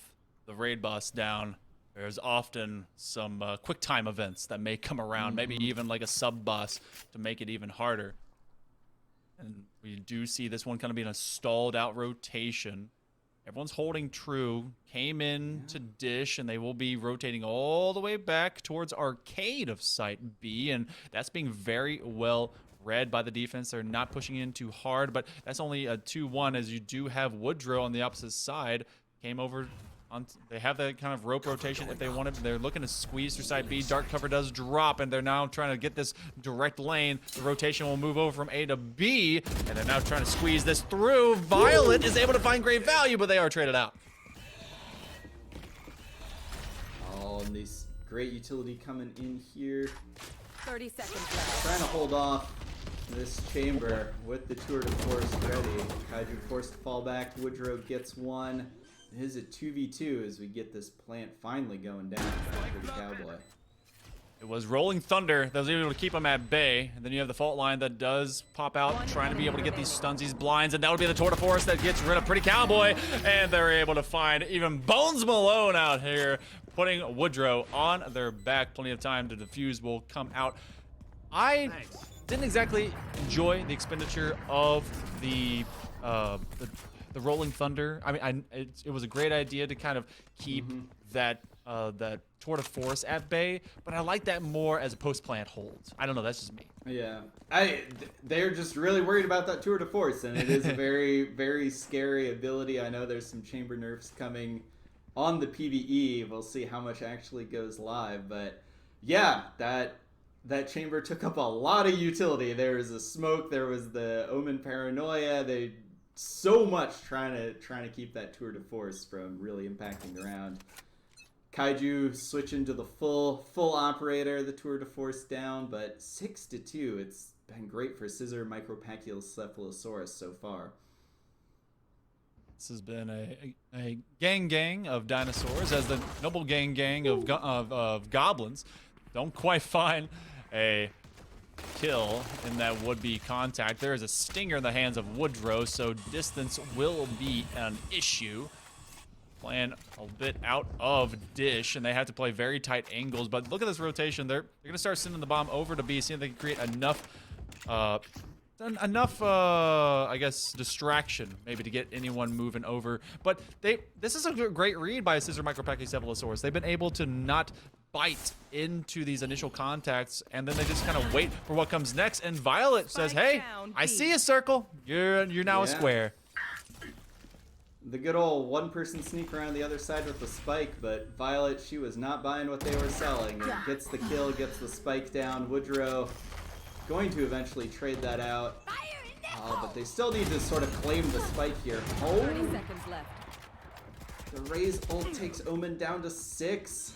the raid boss down, there's often some quick time events that may come around, maybe even like a sub boss to make it even harder. And we do see this one kind of being a stalled out rotation. Everyone's holding true, came in to dish, and they will be rotating all the way back towards arcade of site B, and that's being very well read by the defense. They're not pushing in too hard, but that's only a 2-1 as you do have Woodrow on the opposite side. Came over on, they have that kind of rope rotation if they want it. They're looking to squeeze through side B. Dark cover does drop, and they're now trying to get this direct lane. The rotation will move over from A to B, and they're now trying to squeeze this through. Violet is able to find great value, but they are traded out. Oh, and this great utility coming in here. 30 seconds left. Trying to hold off this chamber with the tour de force ready. Kaiju forced to fall back. Woodrow gets one. It is a 2v2 as we get this plant finally going down for the Cowboy. It was Rolling Thunder that was able to keep him at bay. And then you have the fault line that does pop out, trying to be able to get these stuns, these blinds. And that would be the Tour de Force that gets rid of Pretty Cowboy. And they're able to find even Bones Malone out here, putting Woodrow on their back. Plenty of time to defuse will come out. I didn't exactly enjoy the expenditure of the Rolling Thunder. I mean, it was a great idea to kind of keep that Tour de Force at bay, but I like that more as a post-plant hold. I don't know, that's just me. Yeah, they're just really worried about that Tour de Force, and it is a very, very scary ability. I know there's some chamber nerfs coming on the PvE. We'll see how much actually goes live, but yeah, that chamber took up a lot of utility. There was a smoke, there was the Omen Paranoia. They so much trying to keep that Tour de Force from really impacting the round. Kaiju switching to the full operator, the Tour de Force down, but 6-2. It's been great for Scissor Micropachycephalosaurus so far. This has been a gang of dinosaurs as the noble gang of goblins don't quite find a kill in that would-be contact. There is a stinger in the hands of Woodrow, so distance will be an issue. Playing a bit out of dish, and they have to play very tight angles, but look at this rotation. They're going to start sending the bomb over to B, see if they can create enough I guess, distraction maybe to get anyone moving over. But this is a great read by Scissor Micropachycephalosaurus. They've been able to not bite into these initial contacts, and then they just kind of wait for what comes next. And Violet says, "Hey, I see a circle. You're now a square." The good old one-person sneak around the other side with the spike, but Violet, she was not buying what they were selling. And gets the kill, gets the spike down. Woodrow going to eventually trade that out. But they still need to sort of claim the spike here. 30 seconds left. The Raze ult takes Omen down to 6.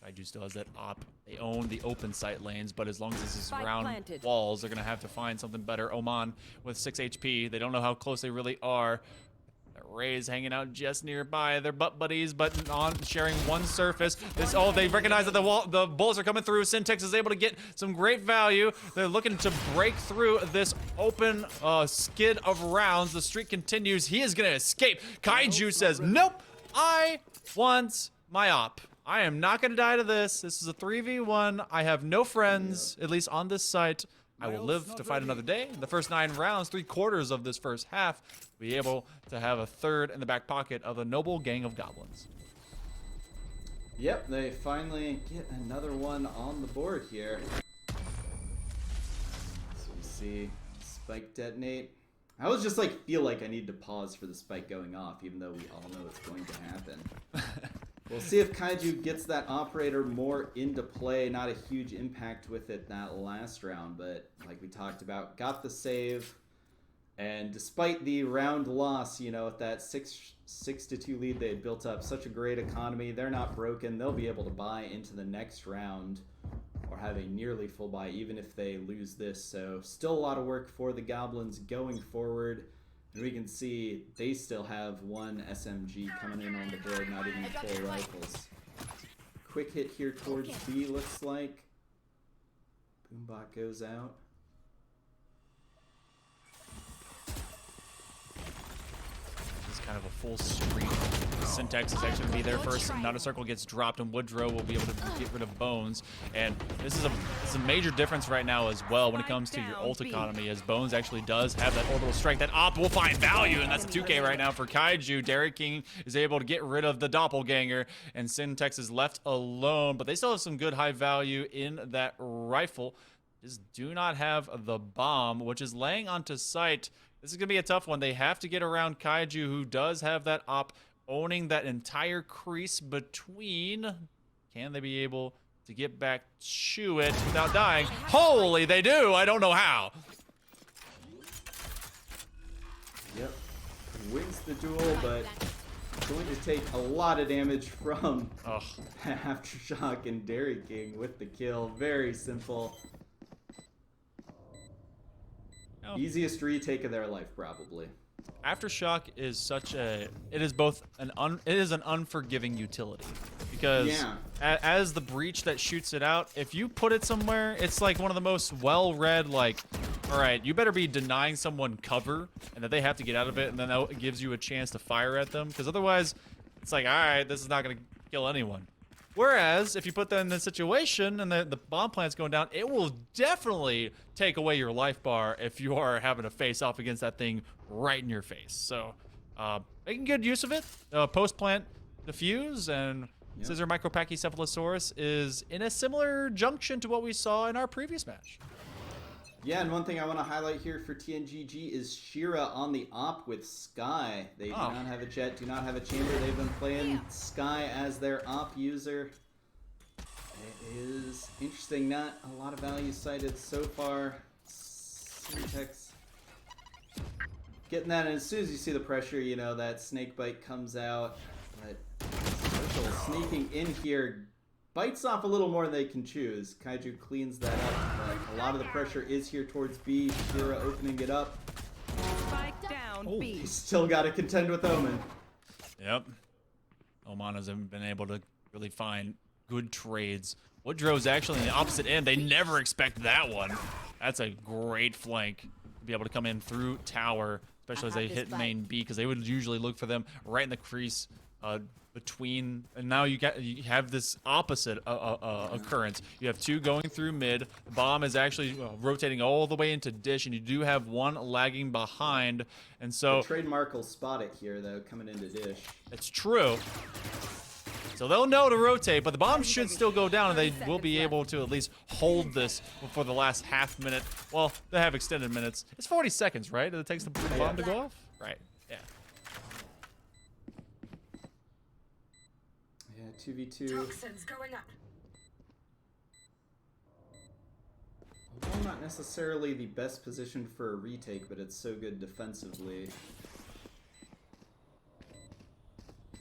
Kaiju still has that op. They own the open site lanes, but as long as this is Spike round planted. walls, they're going to have to find something better. Oman with 6 HP. They don't know how close they really are. That Raze hanging out just nearby. They're butt buddies, but on sharing one surface. They recognize that the bullets are coming through. Syntax is able to get some great value. They're looking to break through this open skid of rounds. The streak continues. He is going to escape. Kaiju says, "Nope, I want my op. I am not going to die to this. This is a 3v1. I have no friends, at least on this site. I will live to fight another day." In the first 9 rounds, 3/4 of this first half, be able to have a third in the back pocket of the noble gang of goblins. Yep, they finally get another one on the board here. So we see spike detonate. I always just feel like I need to pause for the spike going off, even though we all know it's going to happen. We'll see if Kaiju gets that operator more into play. Not a huge impact with it that last round, but like we talked about, got the save. And despite the round loss, with that 6-2 lead they had built up, such a great economy, they're not broken. They'll be able to buy into the next round or have a nearly full buy even if they lose this. So still a lot of work for the Goblins going forward. And we can see they still have one SMG coming in on the board, not even full rifles. quick hit here towards B, looks like. Boombot goes out. It's kind of a full screen. Syntax is actually going to be there first. Not a circle gets dropped, and Woodrow will be able to get rid of Bones. And this is a major difference right now as well when it comes to your ult economy, as Bones actually does have that orbital strike. That op will find value, and that's a 2K right now for Kaiju. Derek King is able to get rid of the doppelganger, and Syntax is left alone. But they still have some good high value in that rifle. Just do not have the bomb, which is laying onto sight. This is going to be a tough one. They have to get around Kaiju, who does have that op owning that entire crease between. Can they be able to get back to it without dying? Holy, they do. I don't know how. Yep. Wins the duel, but going to take a lot of damage from Aftershock and Dairy King with the kill. Very simple. Easiest retake of their life, probably. Aftershock is such a, it is both an unforgiving utility, because as the breach that shoots it out, if you put it somewhere, it's like one of the most well-read, like, all right, you better be denying someone cover and that they have to get out of it, and then that gives you a chance to fire at them, because otherwise it's like, all right, this is not going to kill anyone. Whereas, if you put that in the situation and the bomb plant's going down, it will definitely take away your life bar if you are having to face off against that thing right in your face. So, making good use of it. Post-plant defuse, and Scissor Micropachycephalosaurus is in a similar junction to what we saw in our previous match. Yeah, and one thing I want to highlight here for TNGG is Shira on the op with Sky. They do not have a jet, do not have a chamber. They've been playing Sky as their op user. It is interesting. Not a lot of value cited so far. Syntax getting that, and as soon as you see the pressure, you know, that snake bite comes out. But Circle sneaking in here. Bites off a little more than they can choose. Kaiju cleans that up, but a lot of the pressure is here towards B. Shira opening it up. Spike down, B. He's still got to contend with Omen. Yep. Oman hasn't been able to really find good trades. Woodrow's actually in the opposite end. They never expect that one. That's a great flank to be able to come in through tower, especially as they hit main B, because they would usually look for them right in the crease. Between, and now you have this opposite occurrence. You have two going through mid. Bomb is actually rotating all the way into dish, and you do have one lagging behind. And so the trademark will spot it here, though, coming into dish. It's true. So they'll know to rotate, but the bomb should still go down, and they will be able to at least hold this for the last half minute. Well, they have extended minutes. It's 40 seconds, right? It takes the bomb to go off? Right. Yeah. 2v2. Toxins going up. Although not necessarily the best position for a retake, but it's so good defensively.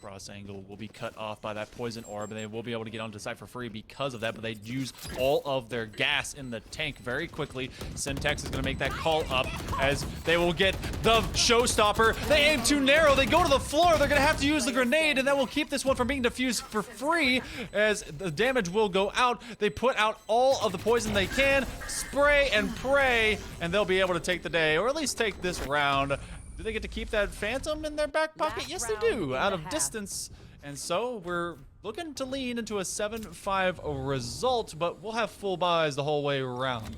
Cross angle will be cut off by that poison orb, and they will be able to get onto site for free because of that, but they use all of their gas in the tank very quickly. Syntax is going to make that call up as they will get the showstopper. They aim too narrow. They go to the floor. They're going to have to use the grenade, and that will keep this one from being diffused for free as the damage will go out. They put out all of the poison they can, spray and pray, and they'll be able to take the day, or at least take this round. Do they get to keep that Phantom in their back pocket? Yes, they do, out of distance. And so we're looking to lean into a 7-5 result, but we'll have full buys the whole way around.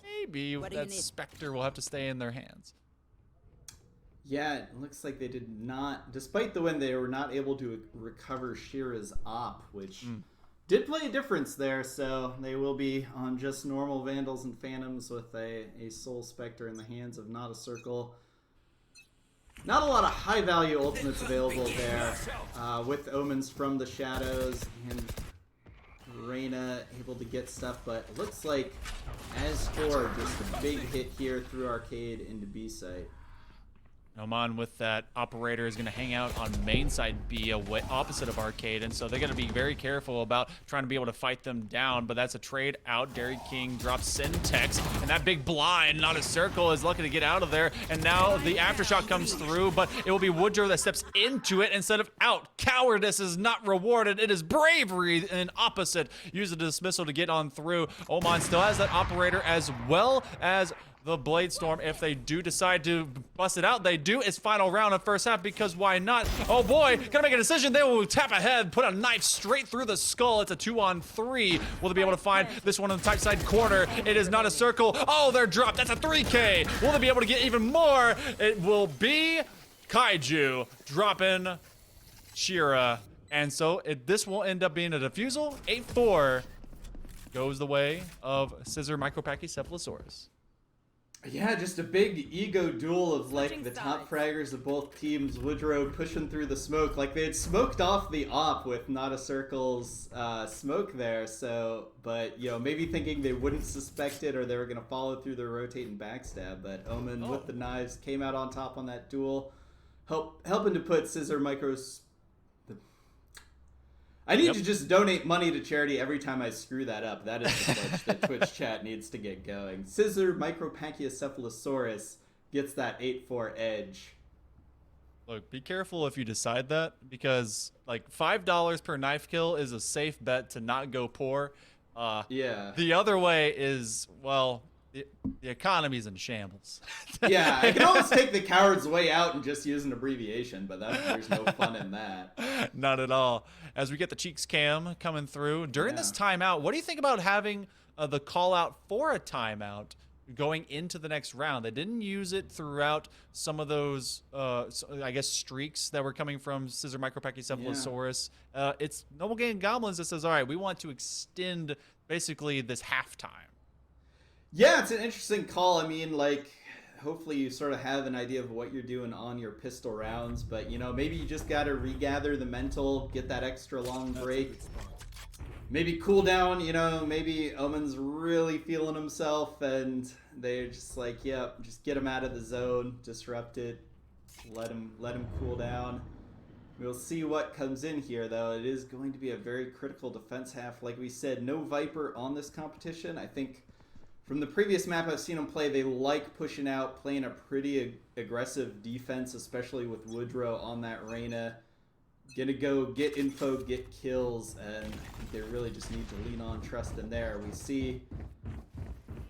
Maybe that Spectre will have to stay in their hands. Yeah, it looks like they did not, despite the win, they were not able to recover Shira's op, which did play a difference there, so they will be on just normal Vandals and Phantoms with a Soul Spectre in the hands of Not a Circle. Not a lot of high-value ultimates available there, with Omens from the Shadows and Reyna able to get stuff, but it looks like as for just a big hit here through Arcade into B-site. Oman with that operator is going to hang out on main side B, away, opposite of Arcade, and so they're going to be very careful about trying to be able to fight them down, but that's a trade out. Dairy King drops Syntex, and that big blind, not a circle, is lucky to get out of there, and now the aftershock comes through, but it will be Woodrow that steps into it instead of out. Cowardice is not rewarded. It is bravery and opposite. Use the dismissal to get on through. Oman still has that operator as well as the Blade Storm. If they do decide to bust it out, they do. It's final round of first half, because why not? Oh boy, gonna make a decision. They will tap ahead, put a knife straight through the skull. It's a 2-on-3. Will they be able to find this one in the tight side corner? It is not a circle. Oh, they're dropped. That's a 3K. Will they be able to get even more? It will be Kaiju dropping Shira. And so this will end up being a defusal. 8-4 goes the way of Scissor Micropachycephalosaurus. Yeah, just a big ego duel of like the top fraggers of both teams. Woodrow pushing through the smoke. Like they had smoked off the op with Not a Circle's smoke there. So, but you know, maybe thinking they wouldn't suspect it or they were gonna follow through the rotate and backstab. But Omen with the knives came out on top on that duel, helping to put Scissor Micros. I need to just donate money to charity every time I screw that up. That is the pledge that Twitch chat needs to get going. Scissor Micropachycephalosaurus gets that 8-4 edge. Look, be careful if you decide that, because like $5 per knife kill is a safe bet to not go poor. Yeah. The other way is, well, the economy's in shambles. Yeah, I can always take the coward's way out and just use an abbreviation, but there's no fun in that. Not at all. As we get the Cheeks cam coming through during this timeout, what do you think about having the call out for a timeout going into the next round? They didn't use it throughout some of those, I guess, streaks that were coming from Scissor Micropachycephalosaurus. It's Noble Gang Goblins that says, all right, we want to extend basically this halftime. Yeah, it's an interesting call. I mean, like, hopefully you sort of have an idea of what you're doing on your pistol rounds, but, you know, maybe you just got to regather the mental, get that extra long break. Maybe cool down, you know, maybe Omen's really feeling himself, and they're just like, yep, just get him out of the zone, disrupt it, let him cool down. We'll see what comes in here, though. It is going to be a very critical defense half. Like we said, no Viper on this competition. I think from the previous map I've seen them play, they like pushing out, playing a pretty aggressive defense, especially with Woodrow on that Reyna. Gonna go get info, get kills, and I think they really just need to lean on trust in there. We see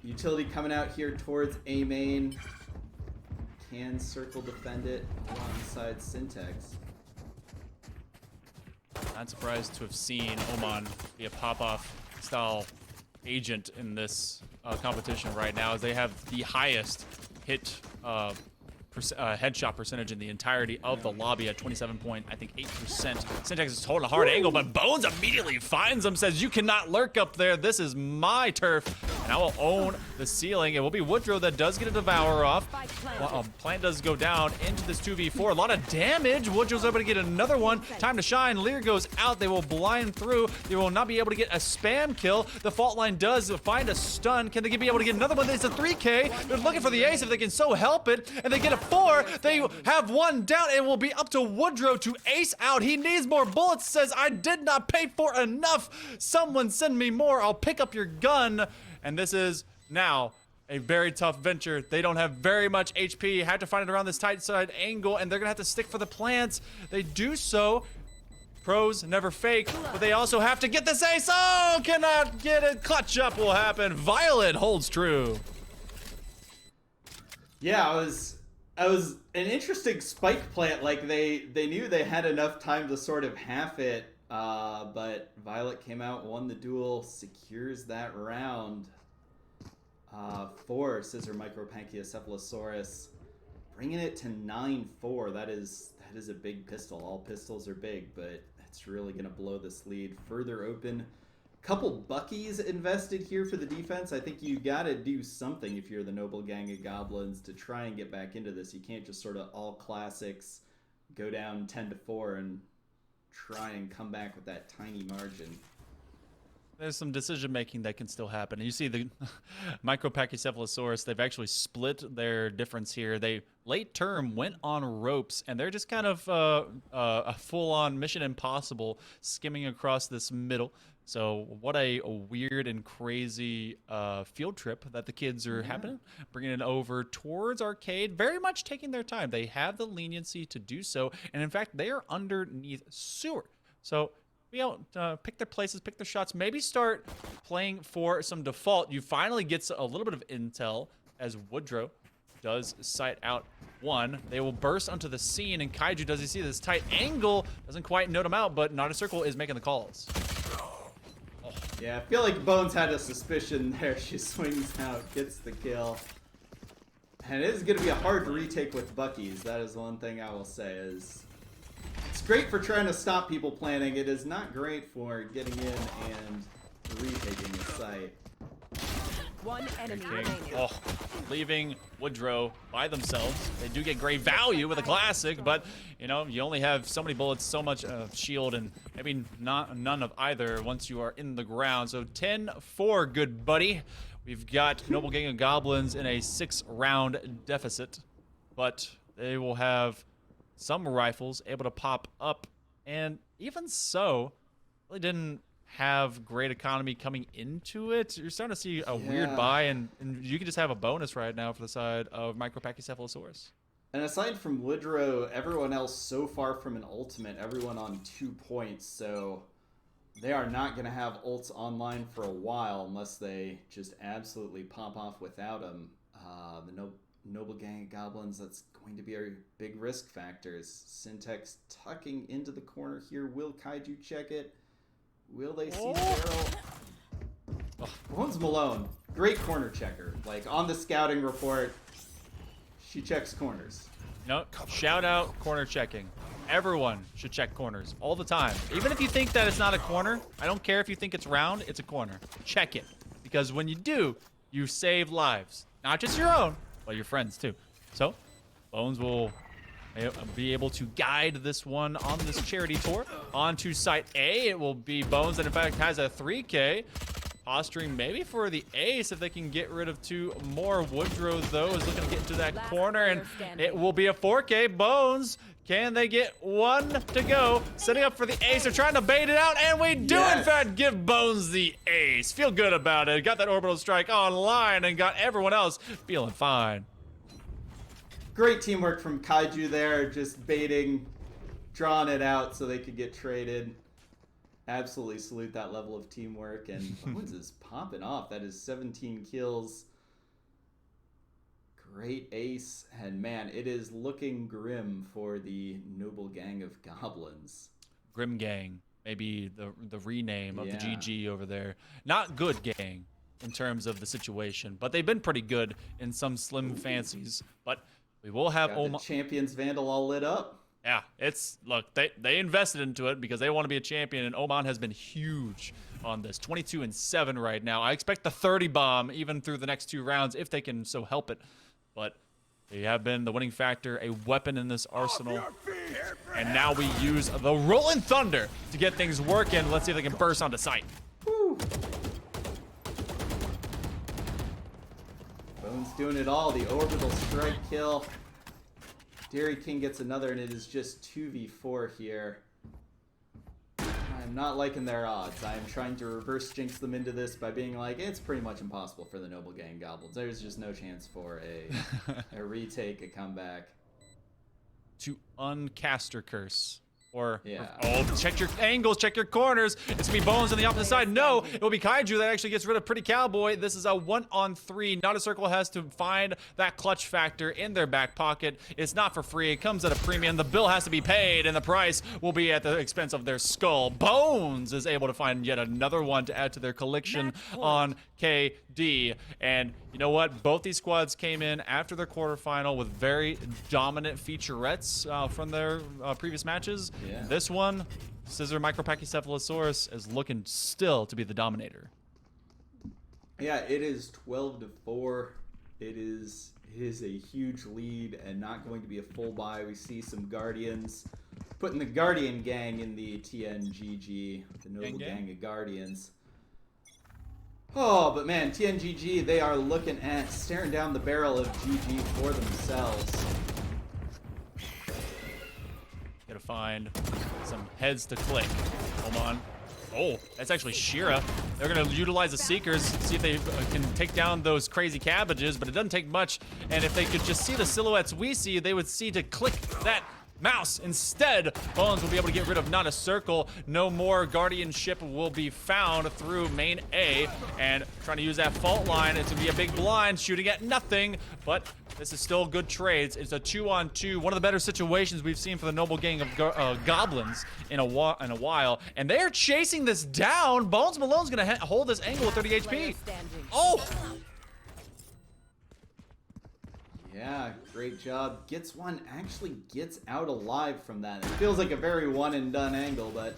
utility coming out here towards A main. Can circle defend it alongside Syntex. Not surprised to have seen Oman be a pop-off style agent in this competition right now, as they have the highest hit headshot percentage in the entirety of the lobby at 27.8%. Syntex is holding a hard angle, but Bones immediately finds him, says, you cannot lurk up there. This is my turf, and I will own the ceiling. It will be Woodrow that does get a Devour off. Plant does go down into this 2v4. A lot of damage. Woodrow's able to get another one. Time to shine. Lear goes out. They will blind through. They will not be able to get a spam kill. The fault line does find a stun. Can they be able to get another one? It's a 3K. They're looking for the ace if they can so help it, and they get a 4. They have one down. It will be up to Woodrow to ace out. He needs more bullets. Says, I did not pay for enough. Someone send me more. I'll pick up your gun. And this is now a very tough venture. They don't have very much HP. Have to find it around this tight side angle, and they're gonna have to stick for the plants. They do so. Pros never fake, but they also have to get this ace. Oh, cannot get it. Clutch up will happen. Violet holds true. Yeah, I was an interesting spike plant. Like they knew they had enough time to sort of half it, but Violet came out, won the duel, secures that round for Scissor Micropachycephalosaurus, bringing it to 9-4. That is a big pistol. All pistols are big, but it's really gonna blow this lead further open. Couple buckies invested here for the defense. I think you gotta do something if you're the Noble Gang of Goblins to try and get back into this. You can't just sort of all classics, go down 10-4 and try and come back with that tiny margin. there's some decision making that can still happen. And you see the Micropachycephalosaurus, they've actually split their difference here. They late term went on ropes, and they're just kind of a full-on Mission Impossible skimming across this middle. So what a weird and crazy field trip that the kids are having, bringing it over towards arcade, very much taking their time. They have the leniency to do so, and in fact, they are underneath sewer. So be out, pick their places, pick their shots, maybe start playing for some default. You finally get a little bit of intel as Woodrow does sight out one. They will burst onto the scene, and Kaiju, does he see this tight angle? Doesn't quite note him out, but Not a Circle is making the calls. Yeah, I feel like Bones had a suspicion there. She swings out, gets the kill. And it is going to be a hard retake with Bucky's. That is one thing I will say is... It's great for trying to stop people planning. It is not great for getting in and retaking the site. One enemy remaining. Oh, leaving Woodrow by themselves. They do get great value with a classic, but you know, you only have so many bullets, so much shield, and maybe none of either once you are in the ground. So 10-4, good buddy. We've got Noble Gang of Goblins in a 6-round deficit, but they will have some rifles able to pop up, and even so, really didn't have great economy coming into it. You're starting to see a weird buy, and you can just have a bonus right now for the side of Micropachycephalosaurus. And aside from Woodrow, everyone else so far from an ultimate, everyone on 2 points, so they are not going to have ults online for a while unless they just absolutely pop off without them. The Noble Gang of Goblins, that's going to be a big risk factors. Syntax tucking into the corner here. Will Kaiju check it? Will they see the barrel? Bones Malone, great corner checker. Like, on the scouting report, she checks corners. No, shout out corner checking. Everyone should check corners all the time. Even if you think that it's not a corner, I don't care if you think it's round, it's a corner. Check it. Because when you do, you save lives. Not just your own, but your friends too. So, Bones will be able to guide this one on this charity tour onto site A. It will be Bones that in fact has a 3K. Posturing maybe for the ace if they can get rid of 2 more. Woodrow though is looking to get into that corner, and it will be a 4K. Bones, can they get 1 to go? Setting up for the ace. They're trying to bait it out, and we do in fact give Bones the ace. Feel good about it. Got that orbital strike online and got everyone else feeling fine. Great teamwork from Kaiju there, just baiting, drawing it out so they could get traded. Absolutely salute that level of teamwork, and Bones is popping off. That is 17 kills. Great ace, and man, it is looking grim for the Noble Gang of Goblins. Grim Gang, maybe the rename of the GG over there. Not good gang in terms of the situation, but they've been pretty good in some slim fancies. But we will have the Champions Vandal all lit up. Yeah, look, they invested into it because they want to be a champion, and Oman has been huge on this. 22-7 right now. I expect the 30 bomb even through the next 2 rounds if they can so help it. But they have been the winning factor, a weapon in this arsenal. And now we use the Rolling Thunder to get things working. Let's see if they can burst onto site. Woo. Bones doing it all. The orbital strike kill. Dairy King gets another, and it is just 2v4 here. I'm not liking their odds. I am trying to reverse jinx them into this by being like, it's pretty much impossible for the Noble Gang Goblins. There's just no chance for a retake, a comeback. To uncaster curse. Or, yeah. Check your angles, check your corners. It's gonna be Bones on the opposite side. No, it will be Kaiju that actually gets rid of Pretty Cowboy. This is a 1-on-3. Not a Circle has to find that clutch factor in their back pocket. It's not for free. It comes at a premium. The bill has to be paid, and the price will be at the expense of their skull. Bones is able to find yet another one to add to their collection on KD. And you know what? Both these squads came in after their quarterfinal with very dominant featurettes from their previous matches. Yeah. This one, Scissor Micropachycephalosaurus, is looking still to be the dominator. Yeah, it is 12-4. It is a huge lead and not going to be a full buy. We see some Guardians putting the Guardian Gang in the TNGG, the Noble Gang of Guardians. Oh, but man, TNGG, they are looking at staring down the barrel of GG for themselves. Gotta find some heads to click. Hold on. Oh, that's actually Shira. They're gonna utilize the Seekers, see if they can take down those crazy cabbages, but it doesn't take much. And if they could just see the silhouettes we see, they would see to click that mouse. Instead, Bones will be able to get rid of not a circle. No more guardianship will be found through main A. And trying to use that fault line, it's gonna be a big blind, shooting at nothing, but this is still good trades. It's a 2-on-2, one of the better situations we've seen for the noble gang of goblins in a while. And they're chasing this down. Bones Malone's gonna hold this angle with 30 HP. Oh! Yeah, great job. Gets one, actually gets out alive from that. It feels like a very one and done angle, but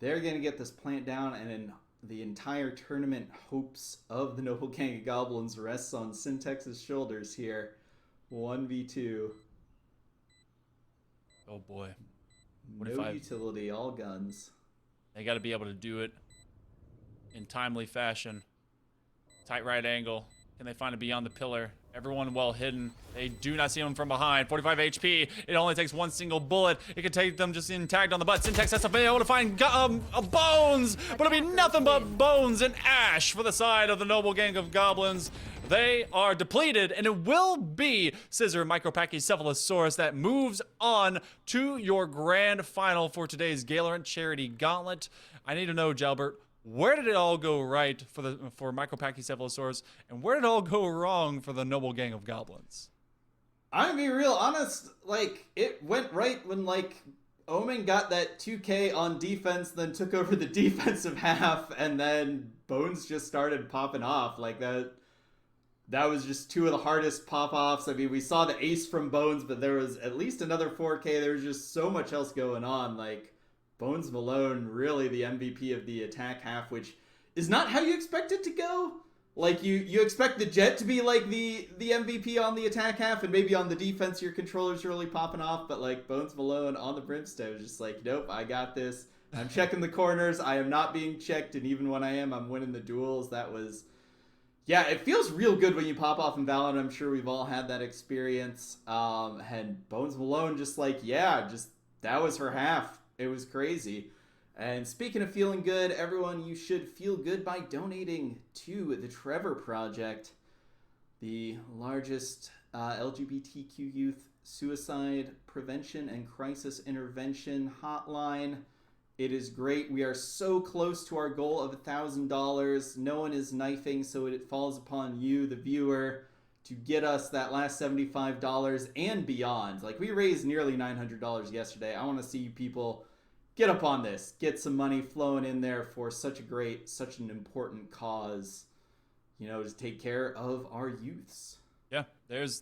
they're gonna get this plant down, and then the entire tournament hopes of the noble gang of goblins rests on Syntex's shoulders here. 1v2. Oh boy. No utility, all guns. They gotta be able to do it in timely fashion. Tight right angle. Can they find it beyond the pillar? Everyone well hidden. They do not see him from behind. 45 HP. It only takes one single bullet. It could take them just in tagged on the butt. Syntax has to be able to find bones, but it'll be nothing but bones and ash for the side of the noble gang of goblins. They are depleted, and it will be Scissor Micropachycephalosaurus that moves on to your grand final for today's Gaylorant Charity Gauntlet. I need to know, Jalbert, where did it all go right for Micropachycephalosaurus, and where did it all go wrong for the noble gang of goblins? I'm gonna be real honest, like, it went right when, like, Omen got that 2K on defense, then took over the defensive half, and then Bones just started popping off. Like, that was just two of the hardest pop-offs. I mean, we saw the ace from Bones, but there was at least another 4K. There was just so much else going on, like, Bones Malone, really the MVP of the attack half, which is not how you expect it to go. Like, you expect the Jet to be, like, the MVP on the attack half, and maybe on the defense your controller's really popping off, but, like, Bones Malone on the Brimstone is just like, nope, I got this. I'm checking the corners. I am not being checked, and even when I am, I'm winning the duels. That was... Yeah, it feels real good when you pop off in Valorant. I'm sure we've all had that experience. And Bones Malone just like, yeah, just that was her half. It was crazy. And speaking of feeling good, everyone, you should feel good by donating to the Trevor Project, the largest LGBTQ youth suicide prevention and crisis intervention hotline. It is great. We are so close to our goal of $1,000. No one is knifing, so it falls upon you, the viewer, to get us that last $75 and beyond. Like, we raised nearly $900 yesterday. I want to see you people get up on this. Get some money flowing in there for such an important cause, you know, to take care of our youths. Yeah, it's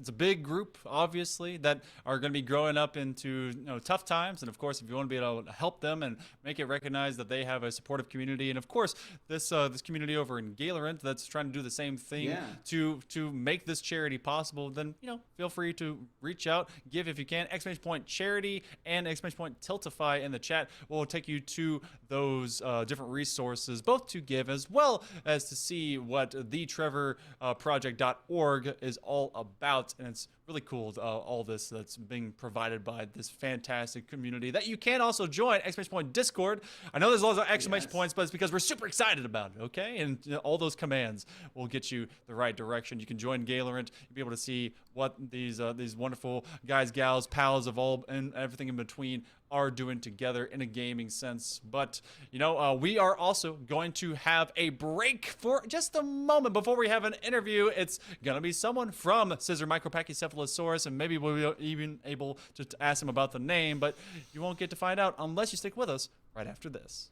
a big group, obviously, that are going to be growing up into, you know, tough times. And of course, if you want to be able to help them and make it recognize that they have a supportive community, and of course this community over in Gaylorant that's trying to do the same thing to make this charity possible, then, you know, feel free to reach out, give if you can. !point charity and !point Tiltify in the chat will take you to those different resources, both to give as well as to see what the Trevor Project.org is all about. And it's really cool, all this that's being provided by this fantastic community that you can also join. !point Discord. I know there's lots of exclamation points, but it's because we're super excited about it, okay? And all those commands will get you the right direction. You can join Gaylorant. You'll be able to see what these wonderful guys, gals, pals of all and everything in between are doing together in a gaming sense. But, you know, we are also going to have a break for just a moment before we have an interview. It's going to be someone from Scissor Micropachycephalosaurus, and maybe we'll be even able to ask him about the name, but you won't get to find out unless you stick with us right after this.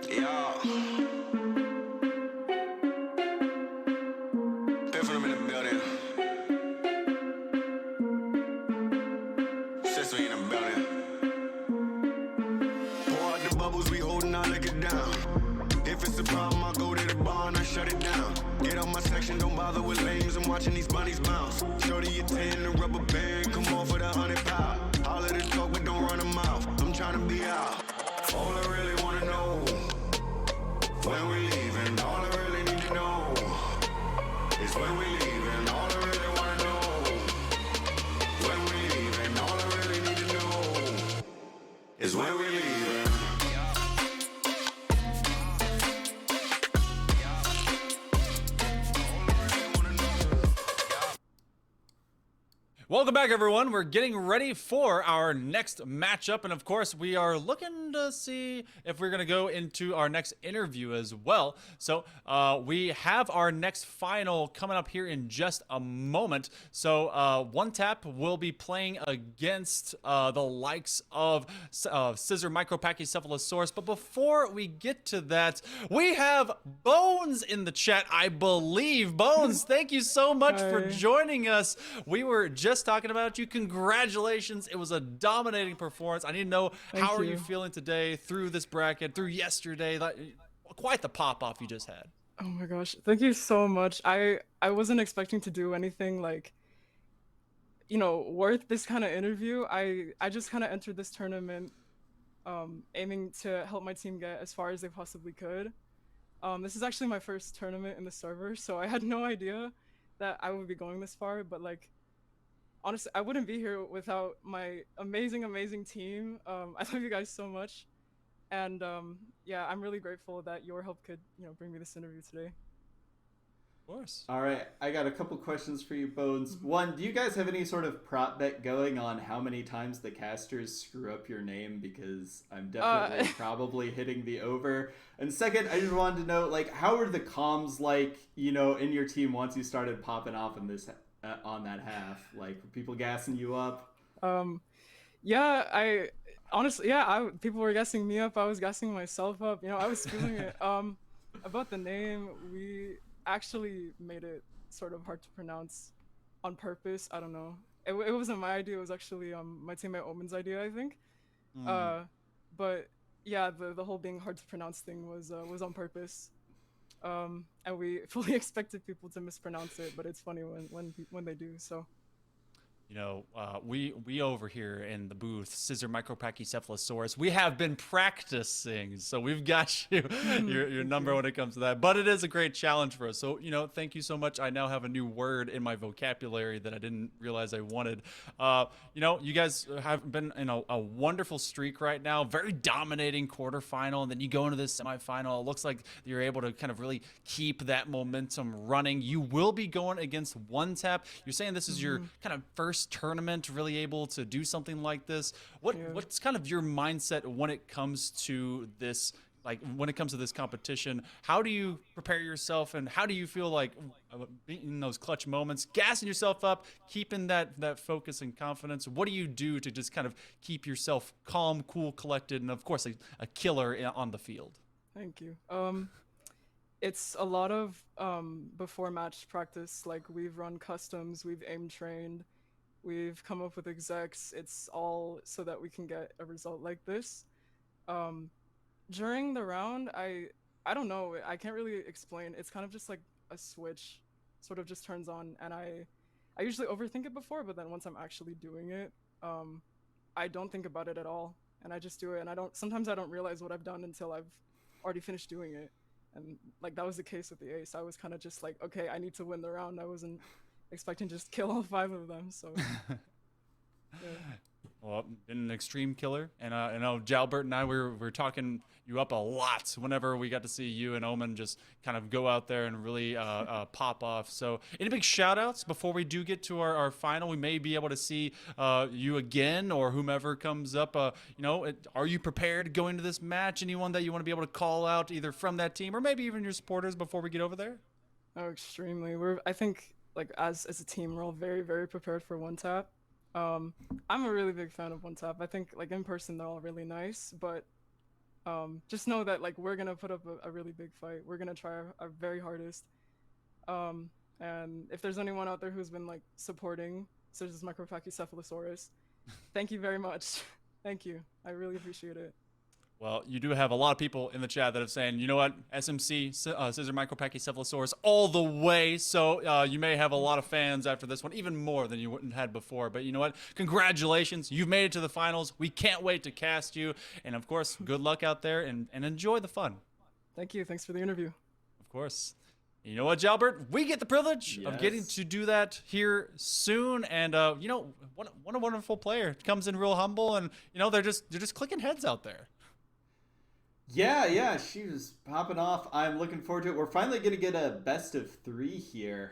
Yeah. Different in the building. Sister in the building. Pour out the bubbles, we holding our liquor down. If it's a problem, I'll go to the bar and I shut it down. Get out my section, don't bother with lames. I'm watching these bunnies bounce. Shorty, you 10, the rubber band. Come on for the 100 pound. All of the talk, but don't run a mouth. I'm trying to be out. All I really wanna know. When we leaving, all I really need to know is when we leaving, all I really wanna know. When we leaving, all I really need to know is when we leaving. Welcome back, everyone. We're getting ready for our next matchup, and of course, we are looking to see if we're going to go into our next interview as well. So we have our next final coming up here in just a moment. So One Tap will be playing against the likes of Scissor Micropachycephalosaurus. But before we get to that, we have Bones in the chat, I believe. Bones, thank you so much for joining us. We were just talking about you. Congratulations. It was a dominating performance. I need to know, how are you feeling today through this bracket, through yesterday? Quite the pop-off you just had. Oh my gosh. Thank you so much. I wasn't expecting to do anything like, you know, worth this kind of interview. I just kind of entered this tournament aiming to help my team get as far as they possibly could. This is actually my first tournament in the server, so I had no idea that I would be going this far, but like, honestly, I wouldn't be here without my amazing team. I love you guys so much, and yeah, I'm really grateful that your help could, you know, bring me this interview today. Of course. All right, I got a couple questions for you, Bones. One, do you guys have any sort of prop bet going on how many times the casters screw up your name? Because I'm definitely probably hitting the over. And second, I just wanted to know, like, how are the comms like, you know, in your team once you started popping off in this on that half? Like, were people gassing you up? Yeah, I honestly, yeah, people were gassing me up. I was gassing myself up. You know, I was feeling it. About the name, we actually made it sort of hard to pronounce on purpose. I don't know. It wasn't my idea. It was actually my teammate Omen's idea, I think. But yeah, the whole being hard to pronounce thing was on purpose. And we fully expected people to mispronounce it, but it's funny when they do. So. You know, we over here in the booth, Scissor Micropachycephalosaurus, we have been practicing, so we've got you your number when it comes to that. But it is a great challenge for us. So, you know, thank you so much. I now have a new word in my vocabulary that I didn't realize I wanted. You know, you guys have been in a wonderful streak right now, very dominating quarterfinal, and then you go into this semifinal. It looks like you're able to kind of really keep that momentum running. You will be going against One Tap. You're saying this is your kind of first tournament really able to do something like this. What's kind of your mindset when it comes to this, like when it comes to this competition? How do you prepare yourself, and how do you feel like in those clutch moments, gassing yourself up, keeping that focus and confidence? What do you do to just kind of keep yourself calm, cool, collected, and of course a killer on the field? Thank you. It's a lot of before match practice. Like, we've run customs, we've aim trained, we've come up with execs. It's all so that we can get a result like this. During the round, I don't know, I can't really explain. It's kind of just like a switch sort of just turns on, and I usually overthink it before, but then once I'm actually doing it, I don't think about it at all, and I just do it. And sometimes I don't realize what I've done until I've already finished doing it. And like that was the case with the ace. I was kind of just like, okay, I need to win the round. I wasn't expecting to just kill all 5 of them. So yeah. Well, been an extreme killer, and I know Jalbert and I we're talking you up a lot whenever we got to see you and Omen just kind of go out there and really pop off. So any big shout outs before we do get to our final? We may be able to see you again or whomever comes up. Are you prepared going into this match? Anyone that you want to be able to call out either from that team or maybe even your supporters before we get over there? Oh, extremely. I think like as a team, we're all very, very prepared for one tap. I'm a really big fan of one tap. I think like in person they're all really nice, but just know that like we're gonna put up a really big fight. We're gonna try our very hardest. And if there's anyone out there who's been like supporting Scissors Micropachycephalosaurus, thank you very much. Thank you. I really appreciate it. Well, you do have a lot of people in the chat that have saying, you know what, SMC, Scissor Micropachycephalosaurus, all the way. So you may have a lot of fans after this one, even more than you wouldn't had before. But you know what? Congratulations. You've made it to the finals. We can't wait to cast you. And, of course, good luck out there and enjoy the fun. Thank you. Thanks for the interview. Of course. You know what, Jalbert? We get the privilege of getting to do that here soon. And, what a wonderful player. Comes in real humble. And, they're just clicking heads out there. Yeah, she was popping off. I'm looking forward to it. We're finally going to get a best of 3 here,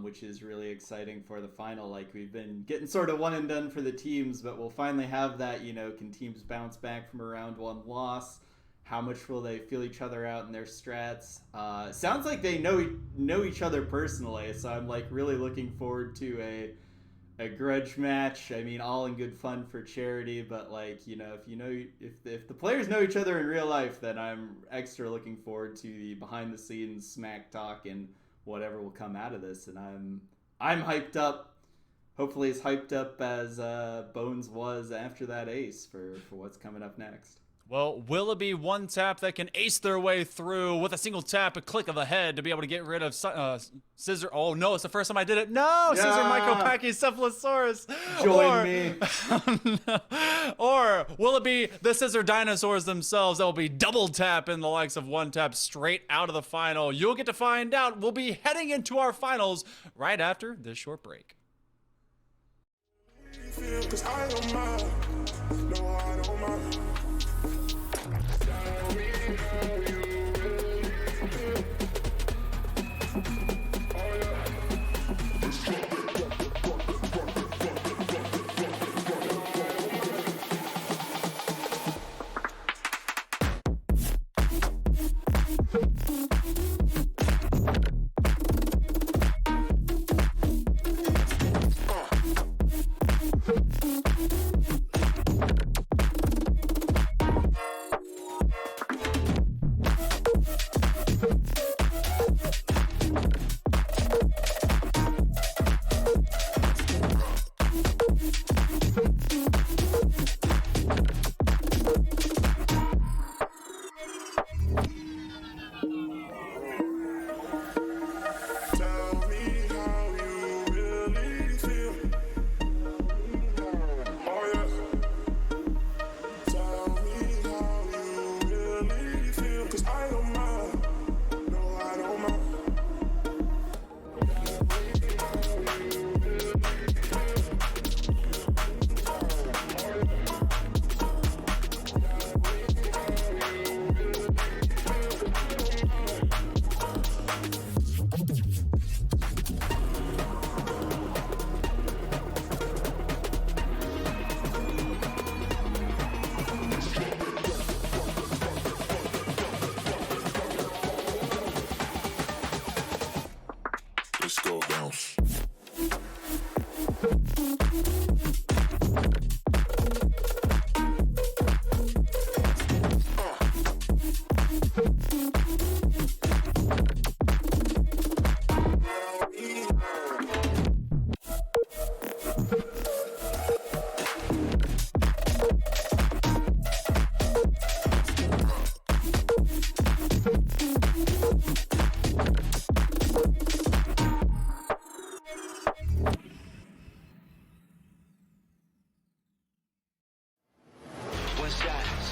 which is really exciting for the final. Like, we've been getting sort of one and done for the teams, but we'll finally have that, can teams bounce back from a round 1 loss? How much will they feel each other out in their strats? Sounds like they know each other personally, so I'm, like, really looking forward to a grudge match. I mean, all in good fun for charity, but like, if the players know each other in real life, then I'm extra looking forward to the behind the scenes smack talk and whatever will come out of this. And I'm hyped up, hopefully as hyped up as Bones was after that ace for what's coming up next. Well, will it be one tap that can ace their way through with a single tap, a click of the head to be able to get rid of Scissor? Oh, no, it's the first time I did it. No, yeah. Scissor Micropachycephalosaurus. Join me. Or will it be the Scissor Dinosaurs themselves that will be double tap in the likes of one tap straight out of the final? You'll get to find out. We'll be heading into our finals right after this short break. Cause I don't mind. No, I don't mind. Tell me how you really feel. Oh yeah. Let's drop it.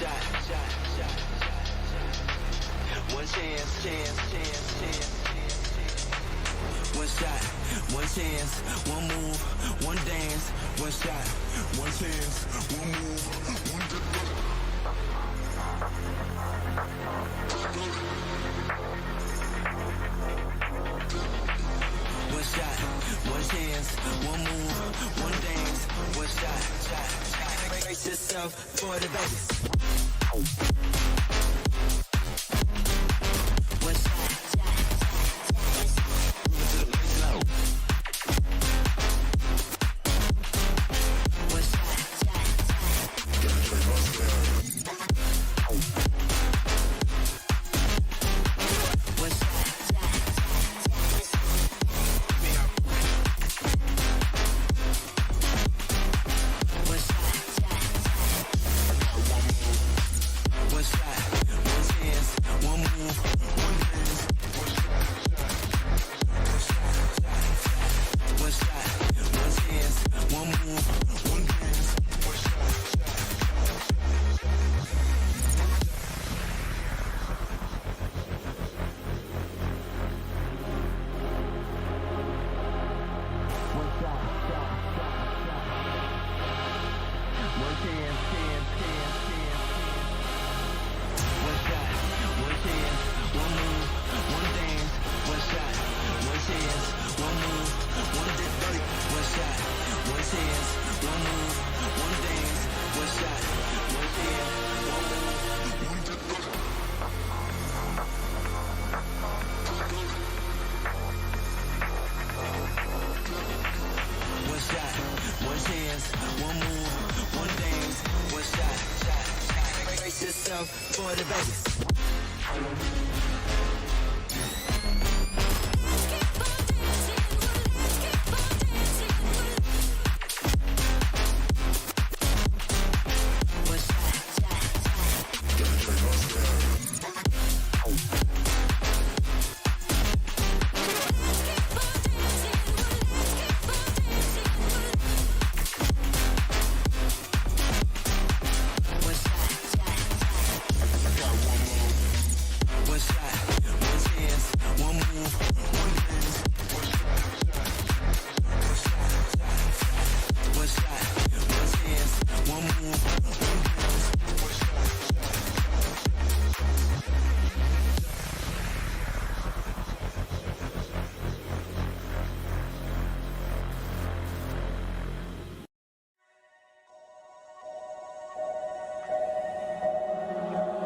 shot, one chance, one shot, one chance, one move, one dance, one shot, one chance, one move, one dance. One shot, one chance, one move, one dance, one shot. Brace yourself for the Vegas. One shot. For the Vegas.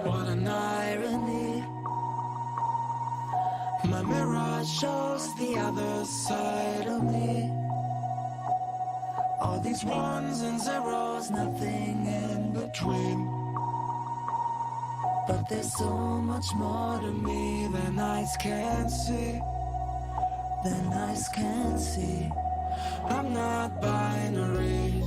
What an irony. My mirror shows the other side of me. All these ones and zeros, nothing in between. But there's so much more to me than eyes can see. Than eyes can see. I'm not binary.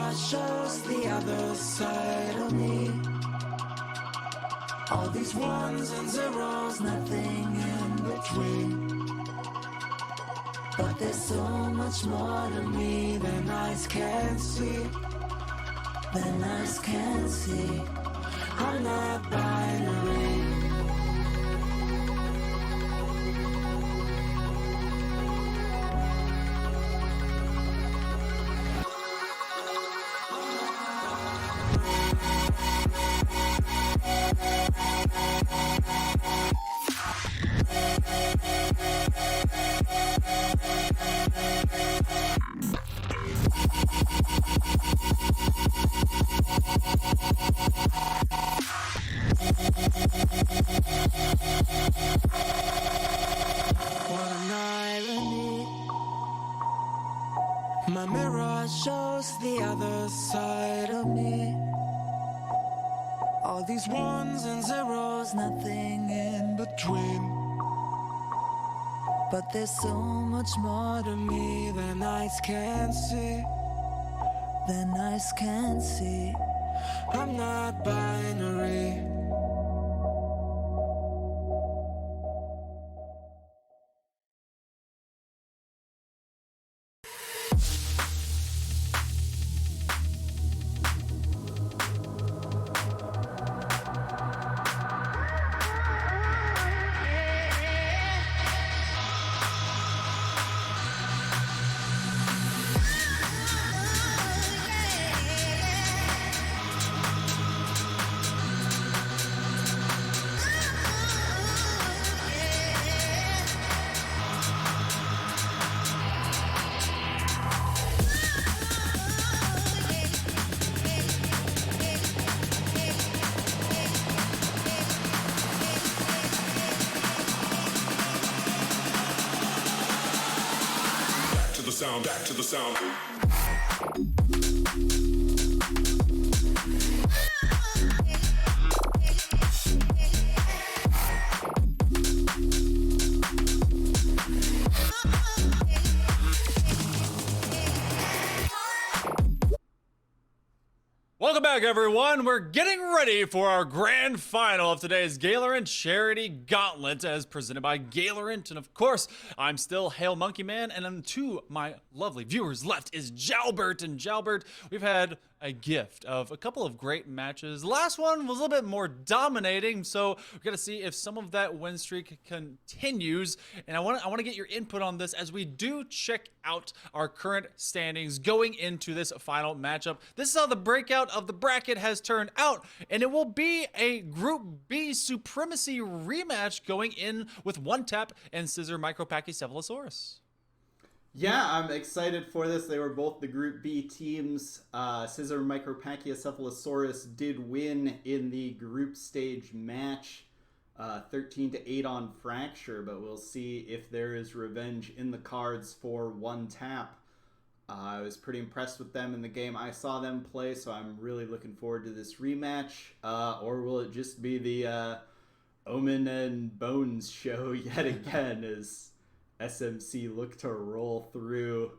mirror shows the other side of me. All these ones and zeros, nothing in between. But there's so much more to me than eyes can see. Than eyes can see. I'm not binary. What an irony. My mirror shows the other side of me. All these ones and zeros, nothing in between. But there's so much more to me than eyes can see. Than eyes can see. I'm not binary. Back to the sound. Welcome back, everyone. We're getting ready for our grand final of today's Gaylorant Charity Gauntlet as presented by Gaylorant. And of course, I'm still Hail Monkey Man, and then to my lovely viewers left is Jalbert. And Jalbert, we've had a gift of a couple of great matches. The last one was a little bit more dominating, so we're gonna see if some of that win streak continues. And I want to get your input on this as we do check out our current standings going into this final matchup. This is how the breakout of the bracket has turned out, and it will be a Group B Supremacy rematch going in with One Tap and Scissor Micropachycephalosaurus. Yeah, I'm excited for this. They were both the Group B teams. Scissor Micropachycephalosaurus did win in the group stage match, 13-8 on Fracture, but we'll see if there is revenge in the cards for One Tap. I was pretty impressed with them in the game I saw them play, so I'm really looking forward to this rematch. Or will it just be the Omen and Bones show yet again as SMC look to roll through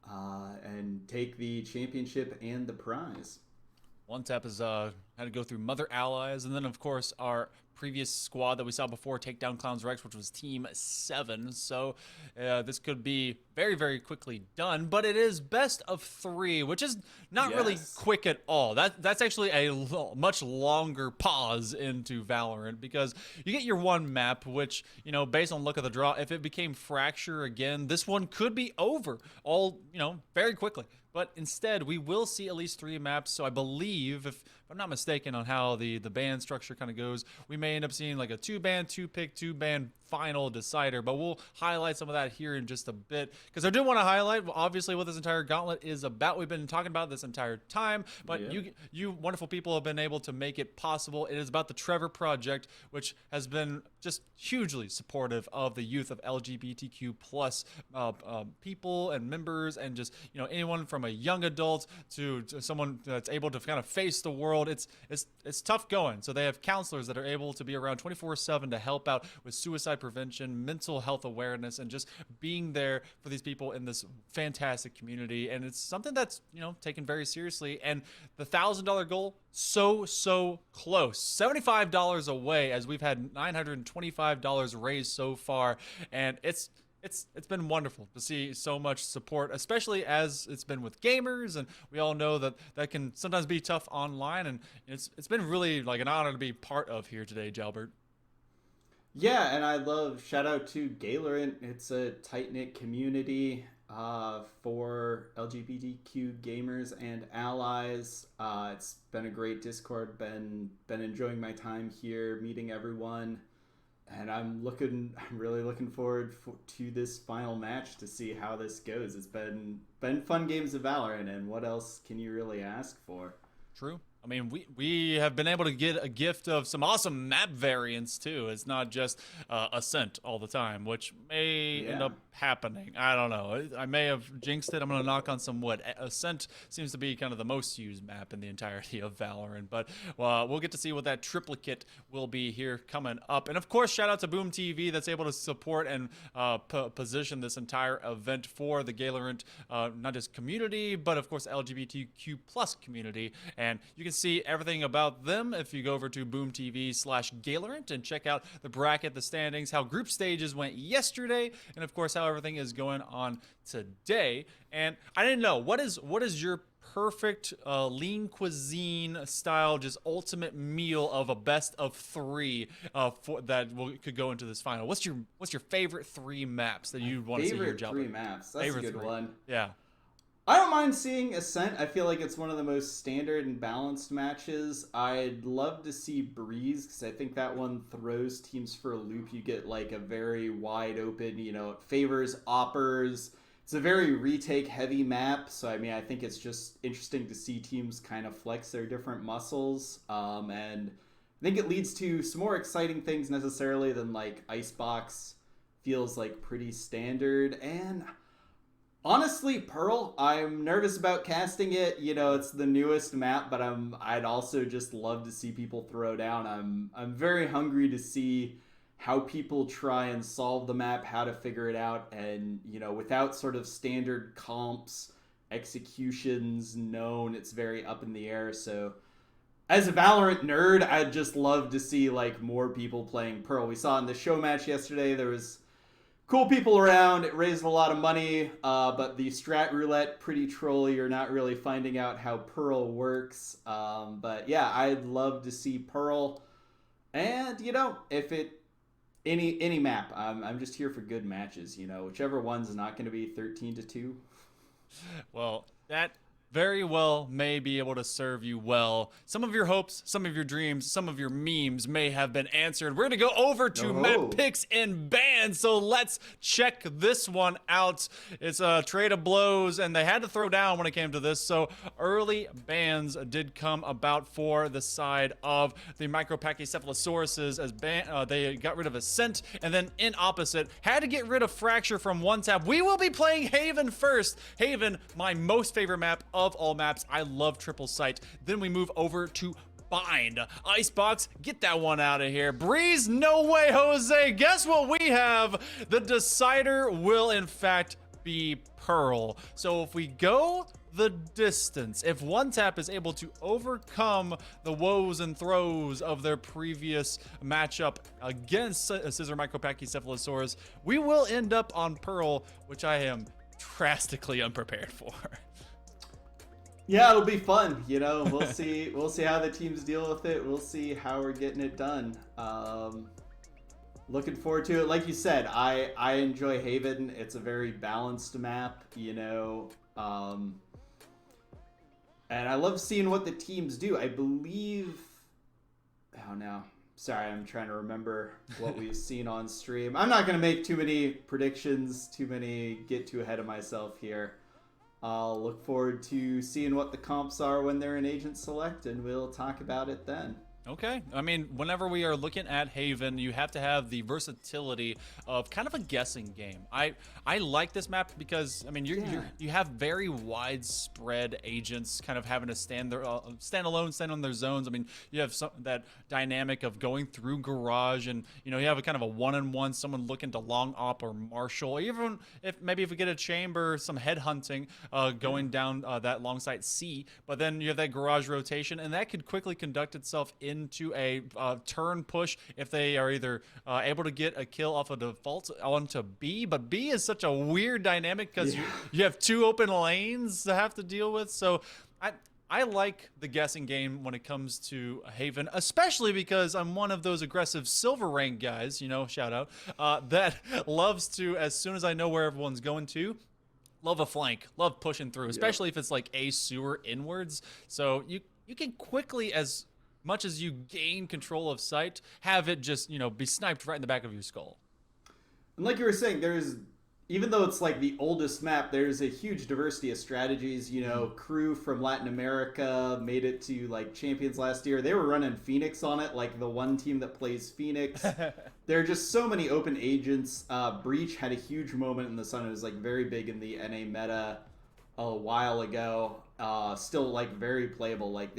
and take the championship and the prize? One Tap has had to go through Mother Allies, and then of course our previous squad that we saw before, take down Clowns Rex, which was Team 7. So this could be very, very quickly done, but it is best of 3, which is not really quick at all. That's actually a much longer pause into Valorant, because you get your one map, which, you know, based on look of the draw, if it became Fracture again, this one could be over all, you know, very quickly. But instead, we will see at least 3 maps. So I believe, if I'm not mistaken on how the ban structure kind of goes, we may end up seeing like a 2-ban, 2-pick, 2-ban final decider. But we'll highlight some of that here in just a bit, because I do want to highlight, obviously, what this entire gauntlet is about. We've been talking about this entire time, but you wonderful people have been able to make it possible. It is about the Trevor Project, which has been just hugely supportive of the youth of LGBTQ plus people and members, and just, you know, anyone from from a young adult to someone that's able to kind of face the world. It's tough going. So they have counselors that are able to be around 24/7 to help out with suicide prevention, mental health awareness, and just being there for these people in this fantastic community. And it's something that's, taken very seriously. And the $1,000 goal, so close. $75 away, as we've had $925 raised so far. And it's been wonderful to see so much support, especially as it's been with gamers, and we all know that can sometimes be tough online, and it's been really like an honor to be part of here today, Jalbert. Yeah, and shout out to Gaylorant. It's a tight-knit community for LGBTQ gamers and allies. It's been a great Discord. Been enjoying my time here, meeting everyone. And I'm really looking forward to this final match to see how this goes. It's been fun games of Valorant, and what else can you really ask for? True. I mean, we have been able to get a gift of some awesome map variants too. It's not just Ascent all the time, which may end up happening. I don't know. I may have jinxed it. I'm going to knock on some wood. Ascent seems to be kind of the most used map in the entirety of Valorant, but we'll get to see what that triplicate will be here coming up. And of course, shout out to Boom TV that's able to support and position this entire event for the Gaylorant, not just community, but of course LGBTQ plus community. And you can see everything about them if you go over to boomtv/Gaylorant and check out the bracket, the standings, how group stages went yesterday, and of course how everything is going on today. And I didn't know, what is your perfect lean cuisine style, just ultimate meal of a best of 3 could go into this final? What's your favorite 3 maps that you want to see here, Jalbert? Favorite 3 maps. That's a good one. Yeah. I don't mind seeing Ascent. I feel like it's one of the most standard and balanced matches. I'd love to see Breeze, because I think that one throws teams for a loop. You get like a very wide open, it favors oppers. It's a very retake heavy map, so I mean, I think it's just interesting to see teams kind of flex their different muscles. And I think it leads to some more exciting things necessarily than like Icebox feels like pretty standard. And honestly, Pearl, I'm nervous about casting it. It's the newest map, but I'd also just love to see people throw down. I'm very hungry to see how people try and solve the map, how to figure it out, and without sort of standard comps, executions known, it's very up in the air. So as a Valorant nerd, I'd just love to see like more people playing Pearl. We saw in the show match yesterday, there was cool people around. It raised a lot of money, but the strat roulette, pretty trolly. You're not really finding out how Pearl works. But yeah, I'd love to see Pearl. And if any map, I'm just here for good matches. Whichever one's not going to be 13-2. Well, that very well may be able to serve you well. Some of your hopes, some of your dreams, some of your memes may have been answered. We're going to go over to map picks and bans, so let's check this one out. It's a trade of blows, and they had to throw down when it came to this, so early bans did come about for the side of the Micropachycephalosauruses as they got rid of Ascent, and then in opposite, had to get rid of Fracture from one tab. We will be playing Haven first. Haven, my most favorite map of all maps. I love triple sight. Then we move over to Bind. Icebox, get that one out of here. Breeze, no way, Jose. Guess what we have? The decider will in fact be Pearl. So if we go the distance, if one tap is able to overcome the woes and throes of their previous matchup against Scissor Micropachycephalosaurus, we will end up on Pearl, which I am drastically unprepared for. Yeah, it'll be fun. We'll see. We'll see how the teams deal with it. We'll see how we're getting it done. Looking forward to it. Like you said, I enjoy Haven. It's a very balanced map, and I love seeing what the teams do. I believe. Oh no, sorry, I'm trying to remember what we've seen on stream. I'm not gonna make too many predictions. Get too ahead of myself here. I'll look forward to seeing what the comps are when they're in Agent Select, and we'll talk about it then. Okay. I mean, whenever we are looking at Haven, you have to have the versatility of kind of a guessing game. I like this map because I mean you have very widespread agents kind of having to stand alone, stand on their zones. I mean, you have that dynamic of going through garage, and you know you have a kind of a one-on-one, someone looking to long op or marshal, even if we get a chamber, some head hunting going down that long site C. But then you have that garage rotation, and that could quickly conduct itself into a turn push if they are either able to get a kill off of default onto B. But B is such a weird dynamic because you have two open lanes to have to deal with. So I like the guessing game when it comes to Haven, especially because I'm one of those aggressive silver rank guys, you know, shout out, that loves to, as soon as I know where everyone's going to, love a flank, love pushing through, especially if it's like a sewer inwards. So you can quickly, as much as you gain control of sight, have it just, you know, be sniped right in the back of your skull. And like you were saying, even though it's like the oldest map, there's a huge diversity of strategies. You know, Crew from Latin America made it to like champions last year. They were running Phoenix on it, like the one team that plays Phoenix. There are just so many open agents. Breach had a huge moment in the sun. It was like very big in the NA meta a while ago. Still like very playable. Like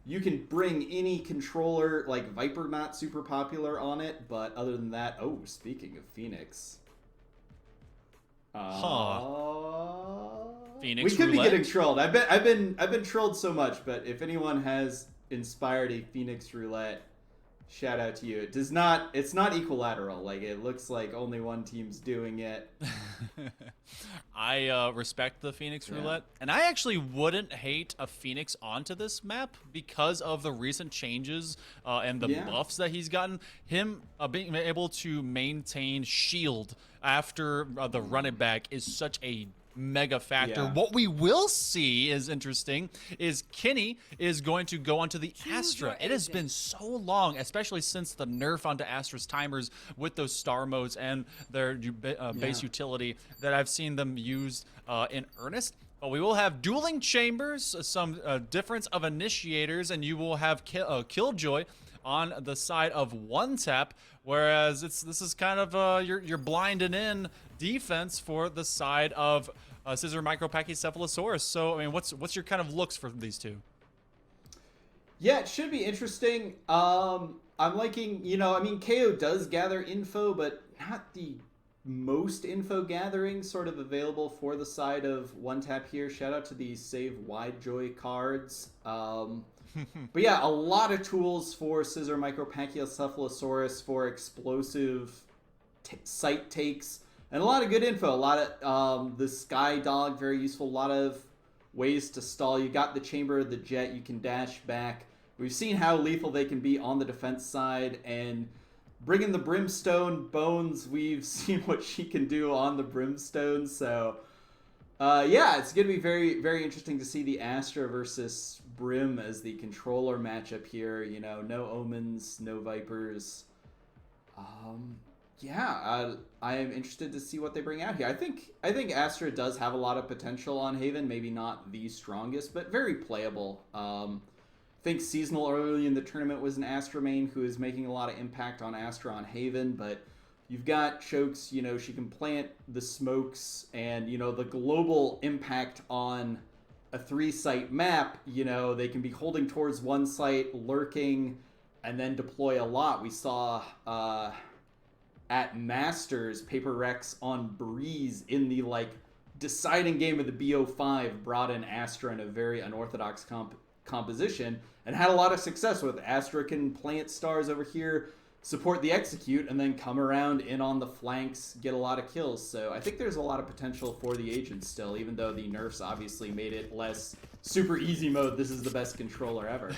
you can bring any controller, like Viper not super popular on it, but other than that, oh, speaking of Phoenix. Phoenix we could roulette? be getting trolled. I've been trolled so much, but if anyone has inspired a Phoenix roulette, shout out to you. It's not equilateral. Like, it looks like only one team's doing it. I respect the Phoenix roulette, and I actually wouldn't hate a Phoenix onto this map because of the recent changes and the buffs that he's gotten. Him being able to maintain shield after the run it back is such a mega factor. What we will see is interesting is Kenny is going to go onto the Astra. It has been so long, especially since the nerf onto Astra's timers with those star modes and their base utility, that I've seen them used in earnest. But we will have dueling chambers, some difference of initiators, and you will have Killjoy on the side of one tap, whereas this is kind of you're blinding in defense for the side of Scissor Micropachycephalosaurus. So I mean, what's your kind of looks for these two? Yeah, it should be interesting. I'm liking, you know, I mean, KO does gather info, but not the most info gathering sort of available for the side of one tap here. Shout out to the Save Widejoy cards. But yeah, a lot of tools for Scissor Micropachycephalosaurus for explosive site takes, and a lot of good info. A lot of the Sky Dog, very useful. A lot of ways to stall. You got the Chamber of the Jet, you can dash back. We've seen how lethal they can be on the defense side, and bringing the Brimstone Bones, we've seen what she can do on the Brimstone. So yeah, it's going to be very, very interesting to see the Astra versus Brim as the controller matchup here. You know, no Omens, no Vipers. Yeah, I am interested to see what they bring out here. I think Astra does have a lot of potential on Haven. Maybe not the strongest, but very playable. I think Seasonal early in the tournament was an Astra main who is making a lot of impact on Astra on Haven, but you've got Chokes, you know, she can plant the smokes, and, you know, the global impact on a 3-site map, you know, they can be holding towards one site, lurking, and then deploy a lot. We saw at Masters, Paper Rex on Breeze in the, like, deciding game of the BO5 brought in Astra in a very unorthodox composition and had a lot of success with. Astra can plant stars over here, support the execute, and then come around in on the flanks, get a lot of kills. So I think there's a lot of potential for the agents still, even though the nerfs obviously made it less super easy mode. This is the best controller ever.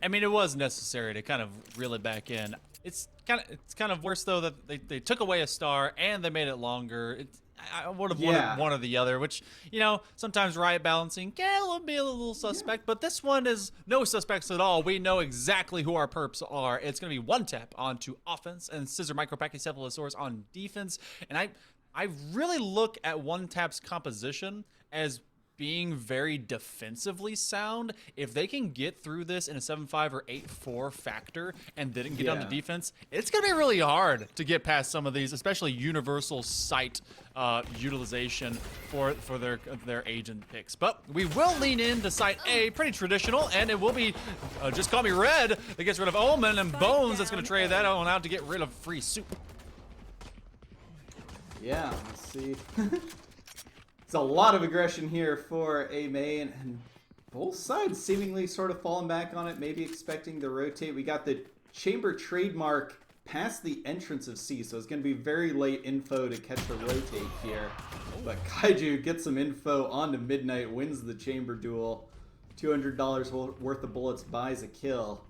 I mean, it was necessary to kind of reel it back in. It's kind of worse though that they took away a star and they made it longer. I would have wanted one or the other, which, you know, sometimes riot balancing can be a little suspect, but this one is no suspects at all. We know exactly who our perps are. It's going to be one tap onto offense and Scissor Micropachycephalosaurus on defense. And I really look at one tap's composition as being very defensively sound, if they can get through this in a 7-5 or 8-4 factor and then get down to defense, it's going to be really hard to get past some of these, especially universal sight utilization for their agent picks. But we will lean into site A, pretty traditional, and it will be Just Call Me Red that gets rid of Omen, and Bones that's going to trade that one out to get rid of Free Soup. Yeah, let's see. It's a lot of aggression here for A main, and both sides seemingly sort of falling back on it, maybe expecting to rotate. We got the Chamber trademark past the entrance of C, so it's going to be very late info to catch the rotate here. But Kaiju gets some info onto Midnight, wins the Chamber duel. $200 worth of bullets, buys a kill.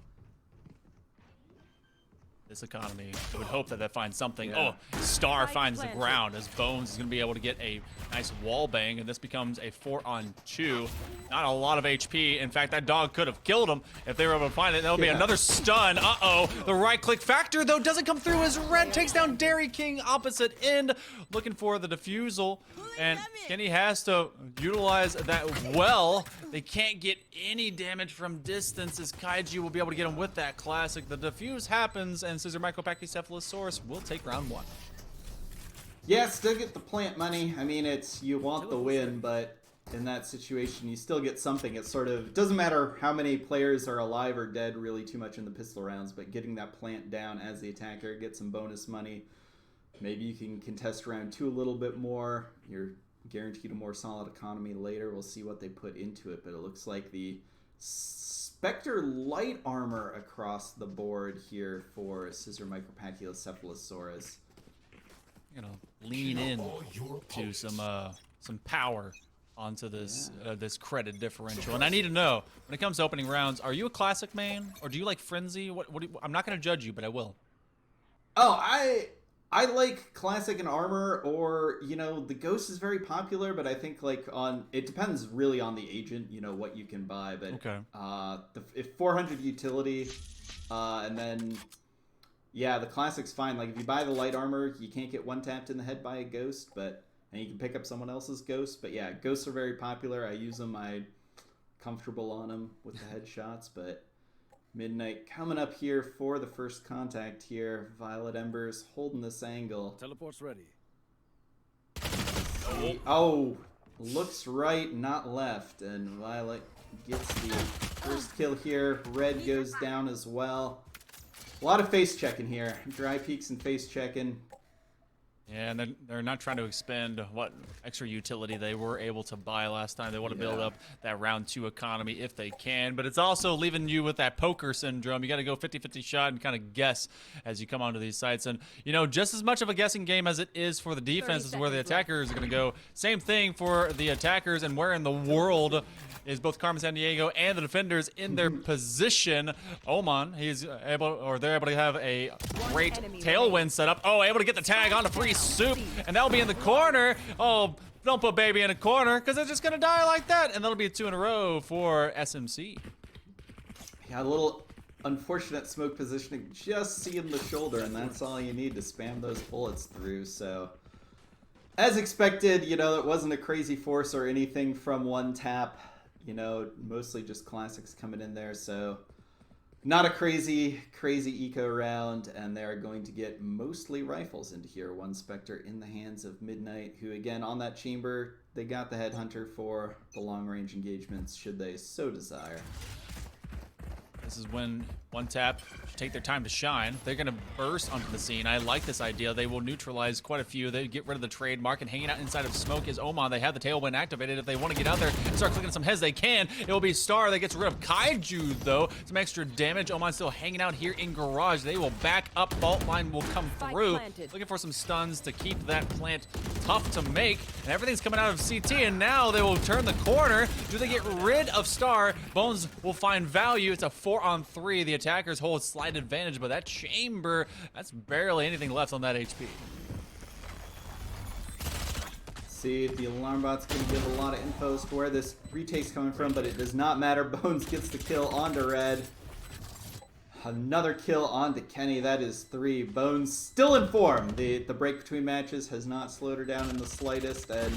This economy would hope that that finds something. Oh, Star finds the ground as Bones is going to be able to get a nice wall bang, and this becomes a 4-on-2. Not a lot of HP. In fact, that dog could have killed him if they were able to find it. That'll be another stun. Uh-oh. The right-click factor, though, doesn't come through as Red takes down Dairy King opposite end, looking for the defusal. And Kenny has to utilize that well. They can't get any damage from distance as Kaiju will be able to get him with that classic. The defuse happens, and Scissor Micropachycephalosaurus will take round 1. Yeah, still get the plant money. I mean, you want the win, but in that situation, you still get something. It sort of doesn't matter how many players are alive or dead really too much in the pistol rounds, but getting that plant down as the attacker, get some bonus money. Maybe you can contest round 2 a little bit more. You're guaranteed a more solid economy later. We'll see what they put into it, but it looks like the Spectre light armor across the board here for Scissor Micropachycephalosaurus. You know, lean in to some power onto this this credit differential. And I need to know, when it comes to opening rounds, are you a classic main or do you like Frenzy? I'm not going to judge you, but I will. Oh, I like classic and armor, or, you know, the ghost is very popular, but I think like it depends really on the agent, you know, what you can buy. But if 400 utility, and then the classic's fine. Like if you buy the light armor, you can't get one tapped in the head by a ghost, and you can pick up someone else's ghost. But yeah, ghosts are very popular. I use them. I'm comfortable on them with the headshots, but Midnight coming up here for the first contact here. Violet Embers holding this angle. Teleport's ready. Oh, looks right, not left. And Violet gets the first kill here. Red goes down as well. A lot of face checking here. Dry peeks and face checking. Yeah, and they're not trying to expend what extra utility they were able to buy last time. They want to build up that round 2 economy if they can, but it's also leaving you with that poker syndrome. You got to go 50-50 shot and kind of guess as you come onto these sites. And, you know, just as much of a guessing game as it is for the defense is where the attackers are going to go. Same thing for the attackers, and where in the world is both Carmen Sandiego and the defenders in their position. Oman, they're able to have a great tailwind set up. Oh, able to get the tag onto Free Soup, and that'll be in the corner. Oh, don't put baby in a corner, because they're just gonna die like that, and that'll be 2 in a row for SMC. Yeah, a little unfortunate smoke positioning, just seeing the shoulder, and that's all you need to spam those bullets through. So, as expected, you know, it wasn't a crazy force or anything from one tap. You know, mostly just classics coming in there, so not a crazy eco round, and they're going to get mostly rifles into here. One Spectre in the hands of Midnight, who again, on that chamber, they got the Headhunter for the long-range engagements, should they so desire. This is when one tap should take their time to shine. They're going to burst onto the scene. I like this idea. They will neutralize quite a few. They get rid of the trademark, and hanging out inside of smoke is Oman. They have the tailwind activated. If they want to get out there and start clicking some heads, they can. It will be Star that gets rid of Kaiju, though. Some extra damage. Oman still hanging out here in garage. They will back up. Fault line will come through. Looking for some stuns to keep that plant tough to make. And everything's coming out of CT, and now they will turn the corner. Do they get rid of Star? Bones will find value. It's a 4-on-3. The attackers hold slight advantage, but that chamber, that's barely anything left on that HP. See, the alarm bot's going to give a lot of info as to where this retake's coming from, but it does not matter. Bones gets the kill onto Red. Another kill onto Kenny. That is 3. Bones still in form. The break between matches has not slowed her down in the slightest, and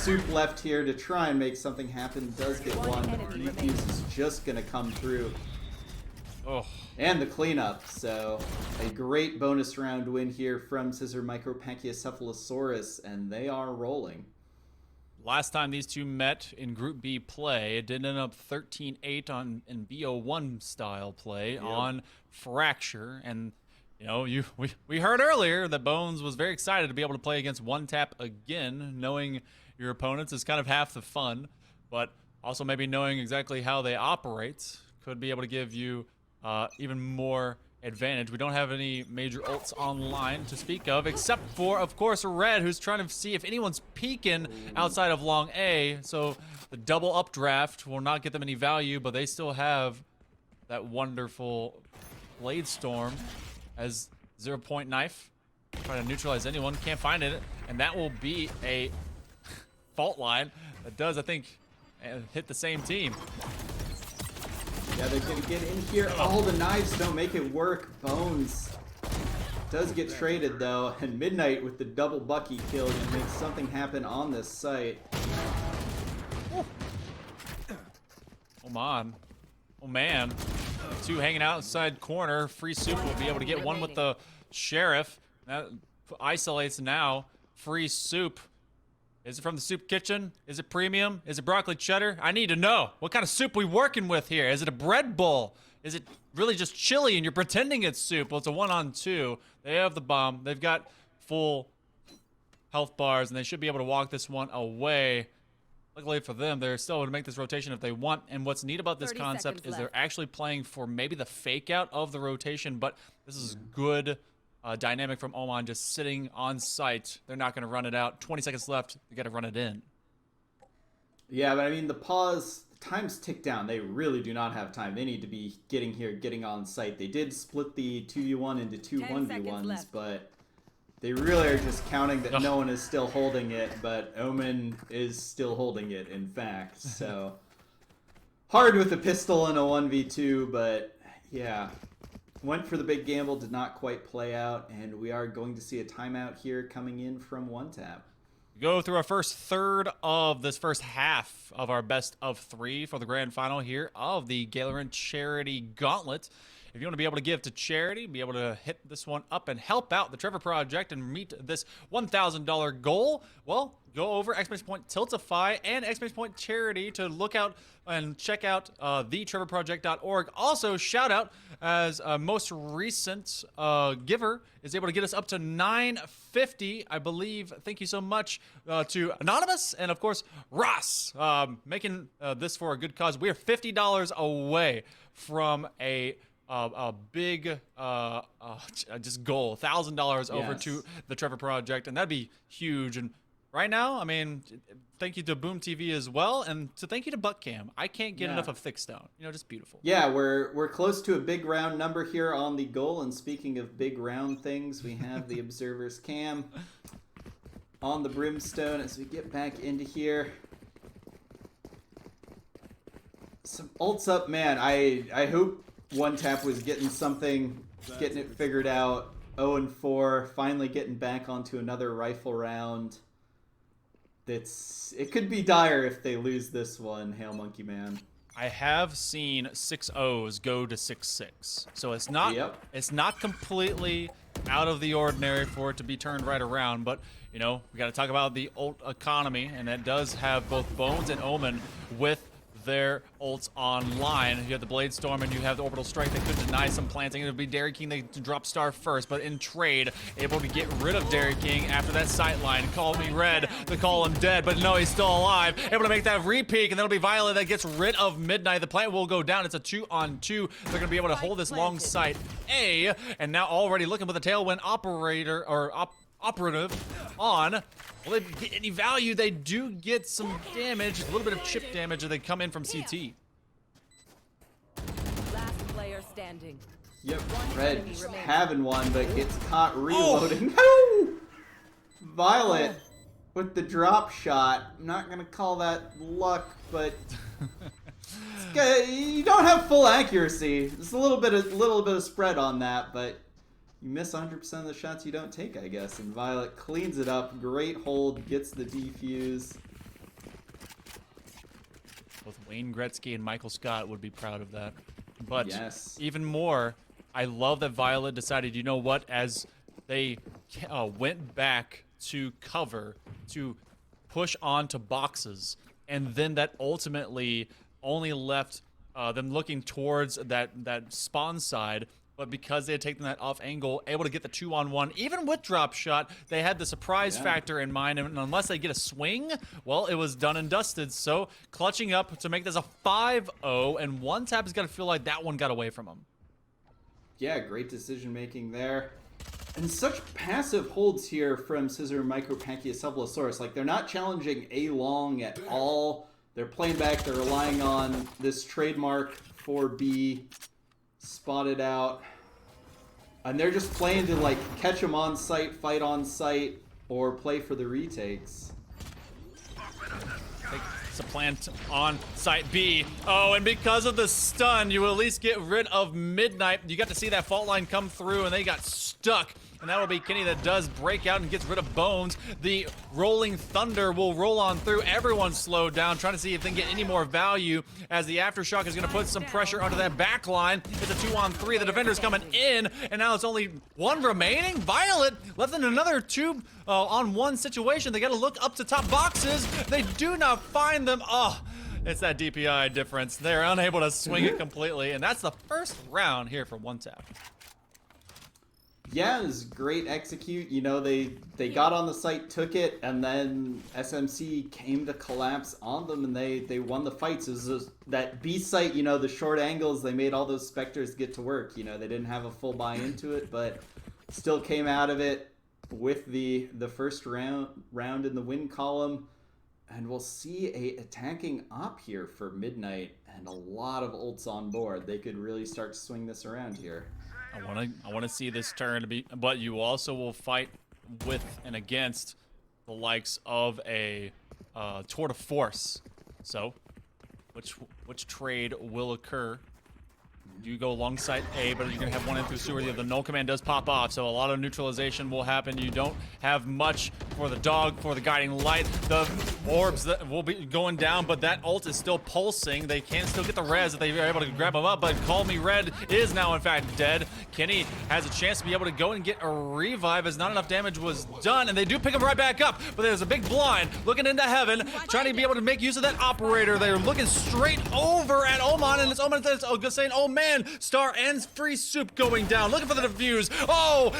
Soup left here to try and make something happen. Does get one. enemy Defuse is just gonna come through. Oh, And the cleanup, so a great bonus round win here from Scissor Micropachycephalosaurus, and they are rolling. last time these two met in Group B play, it did end up 13-8 on in BO1 style play on Fracture, and you know, we heard earlier that Bones was very excited to be able to play against One Tap again. Knowing your opponents is kind of half the fun, but also maybe knowing exactly how they operate could be able to give you even more advantage. We don't have any major ults online to speak of, except for, of course, Red, who's trying to see if anyone's peeking outside of long A. So the double updraft will not get them any value, but they still have that wonderful Blade Storm as 0-point knife. Trying to neutralize anyone, can't find it, and that will be a fault line that does, I think, hit the same team. Yeah, they're gonna get in here. Oh, the knives don't make it work. Bones does get traded though, and Midnight with the double Bucky kill can make something happen on this site. Oh man. Oh man. Two hanging out inside corner. Free Soup will be able to get one with the Sheriff. That isolates now. Free Soup. Is it from the soup kitchen? Is it premium? Is it broccoli cheddar? I need to know. What kind of soup we working with here? Is it a bread bowl? Is it really just chili and you're pretending it's soup? Well, it's a 1-on-2. They have the bomb. They've got full health bars, and they should be able to walk this one away. Luckily for them, they're still able to make this rotation if they want. And what's neat about this 30 concept seconds is they're left. actually playing for maybe the fake out of the rotation, but this is good dynamic from Oman just sitting on site. They're not going to run it out. 20 seconds left. You got to run it in. Yeah, but I mean, the pause, the times tick down. They really do not have time. They need to be getting here, getting on site. They did split the 2v1 into two 10 seconds 1v1s, left. but they really are just counting that no one is still holding it, but Omen is still holding it, in fact. So, hard with a pistol in a 1v2, but yeah. Went for the big gamble, did not quite play out, and we are going to see a timeout here coming in from One Tap. Go through our first third of this first half of our best of 3 for the grand final here of the Gaylorant Charity Gauntlet. If you want to be able to give to charity, be able to hit this one up and help out the Trevor Project and meet this $1,000 goal, well, go over ! Tiltify and ! Charity to look out and check out thetrevorproject.org. Also, shout out as most recent giver is able to get us up to $950, I believe. Thank you so much to Anonymous and, of course, Ross, making this for a good cause. We are $50 away from a big just goal, $1,000 over Yes. to the Trevor Project, and that'd be huge. And right now, I mean, thank you to Boom TV as well, and to thank you to Buckcam. I can't get enough of Thick Stone. You know, just beautiful. Yeah, we're close to a big round number here on the goal, and speaking of big round things, we have the Observer's Cam on the Brimstone as we get back into here. Some ults up, man. I hope One Tap was getting something, getting it figured out. 0-4, finally getting back onto another rifle round. It could be dire if they lose this one, Hail Monkey Man. I have seen 6-0s go to 6-6, so it's not completely out of the ordinary for it to be turned right around. But you know, we got to talk about the ult economy, and that does have both Bones and Omen with their ults online. You have the Blade Storm and you have the Orbital Strike that could deny some planting. It would be Dairy King that drop star first, but in trade, able to get rid of Dairy King after that sight line. Call me Red to call him dead, but no, he's still alive. Able to make that re-peek, and that'll be Violet that gets rid of Midnight. The plant will go down. It's a 2-on-2. They're going to be able to hold this long sight A, and now already looking with a Tailwind operator, or operative on. Will they get any value? They do get some damage, a little bit of chip damage as they come in from CT. Last player standing. Yep, One Red enemy just remaining. having one, but gets caught reloading. No! Violet with the drop shot. I'm not gonna call that luck, but you don't have full accuracy. There's a little bit of spread on that, but you miss 100% of the shots you don't take, I guess. And Violet cleans it up. Great hold, gets the defuse. Both Wayne Gretzky and Michael Scott would be proud of that. But Yes. even more, I love that Violet decided, you know what, as they went back to cover, to push on to boxes, and then that ultimately only left them looking towards that spawn side. But because they had taken that off angle, able to get the 2-on-1, even with drop shot, they had the surprise factor in mind. And unless they get a swing, well, it was done and dusted. So clutching up to make this a 5-0, and One Tap has got to feel like that one got away from him. Yeah, great decision making there. And such passive holds here from Scissor, Micro, Pachyocephalosaurus. Like, they're not challenging A long at all. They're playing back. They're relying on this trademark 4B spotted out. And they're just playing to, like, catch them on site, fight on site, or play for the retakes. Supplant on site B. Oh, and because of the stun, you will at least get rid of Midnight. You got to see that fault line come through, and they got stuck. And that will be Kenny that does break out and gets rid of Bones. The Rolling Thunder will roll on through. Everyone's slowed down, trying to see if they can get any more value, as the Aftershock is going to put some pressure onto that back line. It's a 2-on-3. The defender's coming in, and now it's only one remaining. Violet left in another 2-on-1 situation. They got to look up to top boxes. They do not find them. Oh, it's that DPI difference. They're unable to swing it completely, and that's the first round here for One Tap. Yeah, it was great execute. You know, they got on the site, took it, and then SMC came to collapse on them, and they won the fights. It was just that B site, you know, the short angles, they made all those Spectres get to work. You know, they didn't have a full buy into it, but still came out of it with the first round in the win column. And we'll see a attacking op here for Midnight, and a lot of ults on board. They could really start to swing this around here. I want to see this turn to be, but you also will fight with and against the likes of a tour de force. So, which trade will occur? You go alongside A, but you're gonna have one in through sewer. The null command does pop off, so a lot of neutralization will happen. You don't have much for the dog, for the guiding light. The orbs that will be going down, but that ult is still pulsing. They can still get the res if they are able to grab him up, but Call Me Red is now in fact dead. Kenny has a chance to be able to go and get a revive as not enough damage was done, and they do pick him right back up, but there's a big blind looking into heaven, trying to be able to make use of that operator. They're looking straight over at Oman, and it's Oman that's saying, oh man, Star and Free Soup going down, looking for the defuse. Oh,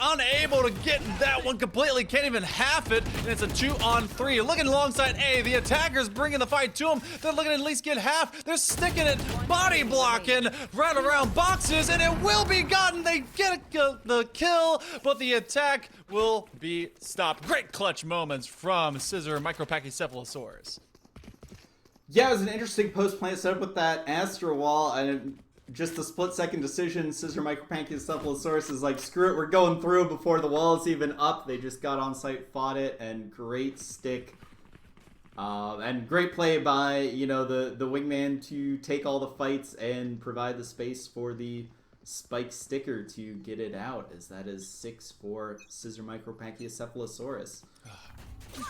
unable to get that one completely, can't even half it, and it's a 2-on-3. Looking alongside A, the attackers bringing the fight to them. They're looking to at least get half. They're sticking it, body blocking right around boxes, and it will be gotten. They get the kill, but the attack will be stopped. Great clutch moments from Scissor, Micro Pachyocephalosaurus. Yeah, it was an interesting post-plant setup with that Astra Wall, and just the split-second decision. Scissor, Micro Pachyocephalosaurus is like, screw it, we're going through before the wall is even up. They just got on site, fought it, and great stick. And great play by, you know, the wingman to take all the fights and provide the space for the spike sticker to get it out, as that is 6 for Scissor, Micro Pachyocephalosaurus.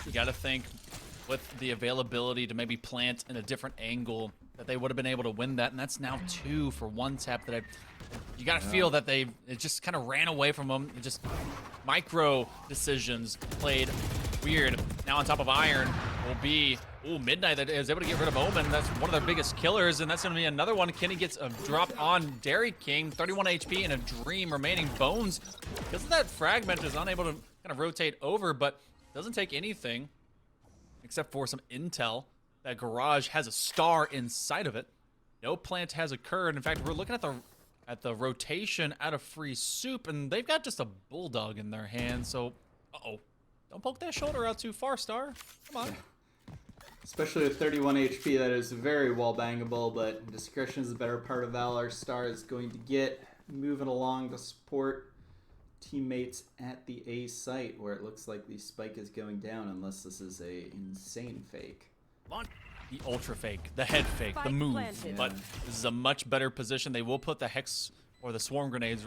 You gotta think, with the availability to maybe plant in a different angle, that they would have been able to win that, and that's now 2 for One Tap. That you gotta feel that it just kind of ran away from them. It just micro decisions played weird. Now on top of Iron will be Midnight that is able to get rid of Omen. That's one of their biggest killers, and that's gonna be another one. Kenny gets a drop on Dairy King, 31 HP and a Dream remaining. Bones, because of that fragment, is unable to kind of rotate over, but doesn't take anything except for some intel. That garage has a star inside of it. No plant has occurred. In fact, we're looking at the rotation out of Free Soup, and they've got just a bulldog in their hand. So, don't poke that shoulder out too far, Star. Come on. Especially with 31 HP, that is very well bangable, but discretion is the better part of Valor. Star is going to get moving along to support teammates at the A site, where it looks like the spike is going down, unless this is a insane fake. The ultra fake, the head fake, the move. Planted. But this is a much better position. They will put the Hex or the Swarm grenades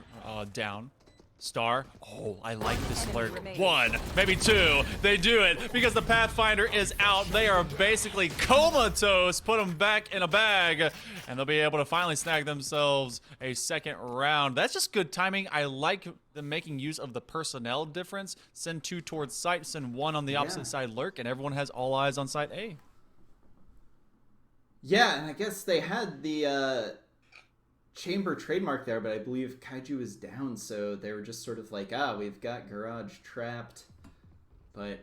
down. Star. Oh, I like this Enemy lurk. remaining. 1, maybe 2. They do it because the Pathfinder is out. They are basically comatose. Put them back in a bag, and they'll be able to finally snag themselves a second round. That's just good timing. I like them making use of the personnel difference. Send 2 towards site, send 1 on the opposite side lurk, and everyone has all eyes on site A. Yeah, and I guess they had the chamber trademark there, but I believe Kaiju is down, so they were just sort of like, we've got Garage trapped, but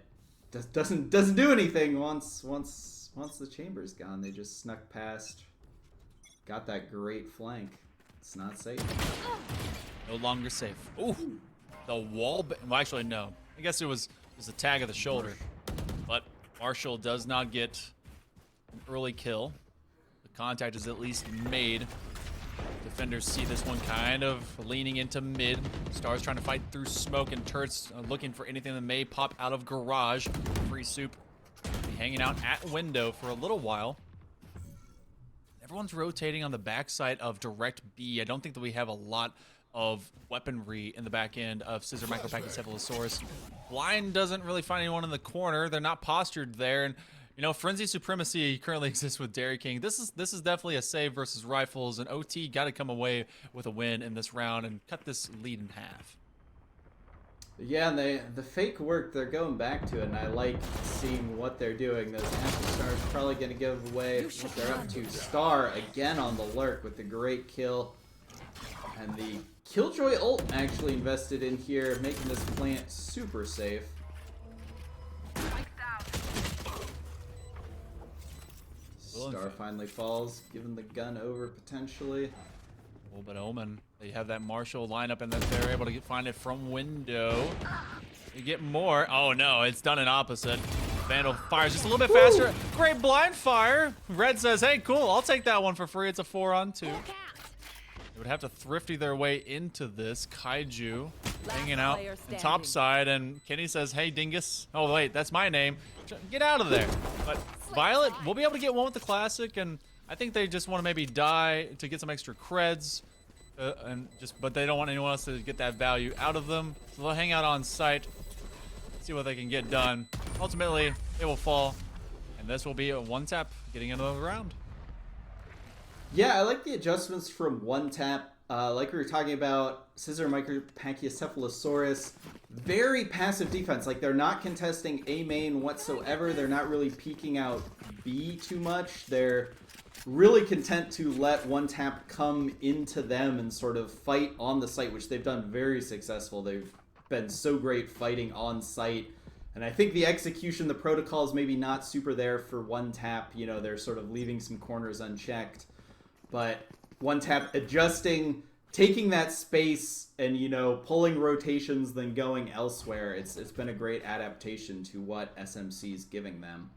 doesn't do anything once the chamber's gone. They just snuck past, got that great flank. It's not safe. No longer safe. Ooh, the wall. Well, actually, no. I guess it was a tag of the shoulder, but Marshall does not get an early kill. The contact is at least made. Defenders see this one kind of leaning into mid. Star's trying to fight through smoke, and turrets looking for anything that may pop out of garage. Free Soup be hanging out at window for a little while. Everyone's rotating on the backside of direct B. I don't think that we have a lot of weaponry in the back end of Scissor Micropachycephalosaurus. Blind doesn't really find anyone in the corner. They're not postured there, and you know, Frenzy Supremacy currently exists with Dairy King. This is definitely a save versus rifles, and OT got to come away with a win in this round and cut this lead in half. Yeah, and the fake work, they're going back to it, and I like seeing what they're doing. Those Stars probably going to give away what they're up to. Star again on the lurk with the great kill, and the Killjoy ult actually invested in here, making this plant super safe. Star finally falls, giving the gun over potentially. Oh, but Omen, they have that Marshall lineup, and then they're able to find it from window. You get more. Oh no, it's done an opposite. Vandal fires just a little bit faster. Great blind fire. Red says, hey, cool, I'll take that one for free. It's a 4-on-2. They would have to thrifty their way into this. Kaiju hanging out on top side, and Kenny says, hey, dingus. Oh, wait, that's my name. Get out of there. But Violet, we'll be able to get one with the classic, and I think they just want to maybe die to get some extra creds, but they don't want anyone else to get that value out of them. So they'll hang out on site, see what they can get done. Ultimately, it will fall, and this will be a 1-tap getting into the round. Yeah, I like the adjustments from 1-tap. Like we were talking about, Scissor Micropachycephalosaurus, very passive defense. Like, they're not contesting A main whatsoever. They're not really peeking out B too much. They're really content to let 1-tap come into them and sort of fight on the site, which they've done very successful. They've been so great fighting on site. And I think the execution, the protocol is maybe not super there for 1-tap. You know, they're sort of leaving some corners unchecked. But 1-tap adjusting, taking that space and, you know, pulling rotations, then going elsewhere. It's been a great adaptation to what SMC is giving them.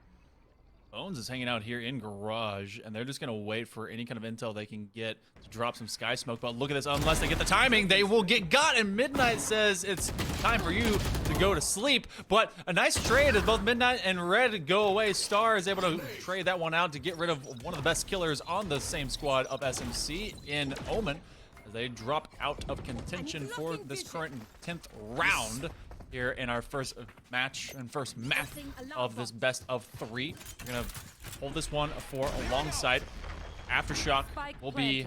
Bones is hanging out here in garage, and they're just going to wait for any kind of intel they can get to drop some sky smoke. But look at this, unless they get the timing, they will get got, and Midnight says it's time for you to go to sleep. But a nice trade as both Midnight and Red go away. Star is able to trade that one out to get rid of one of the best killers on the same squad of SMC in Omen, as they drop out of contention for this current 10th round here in our first match and first map of this best of 3. We're gonna hold this one for alongside. Aftershock will be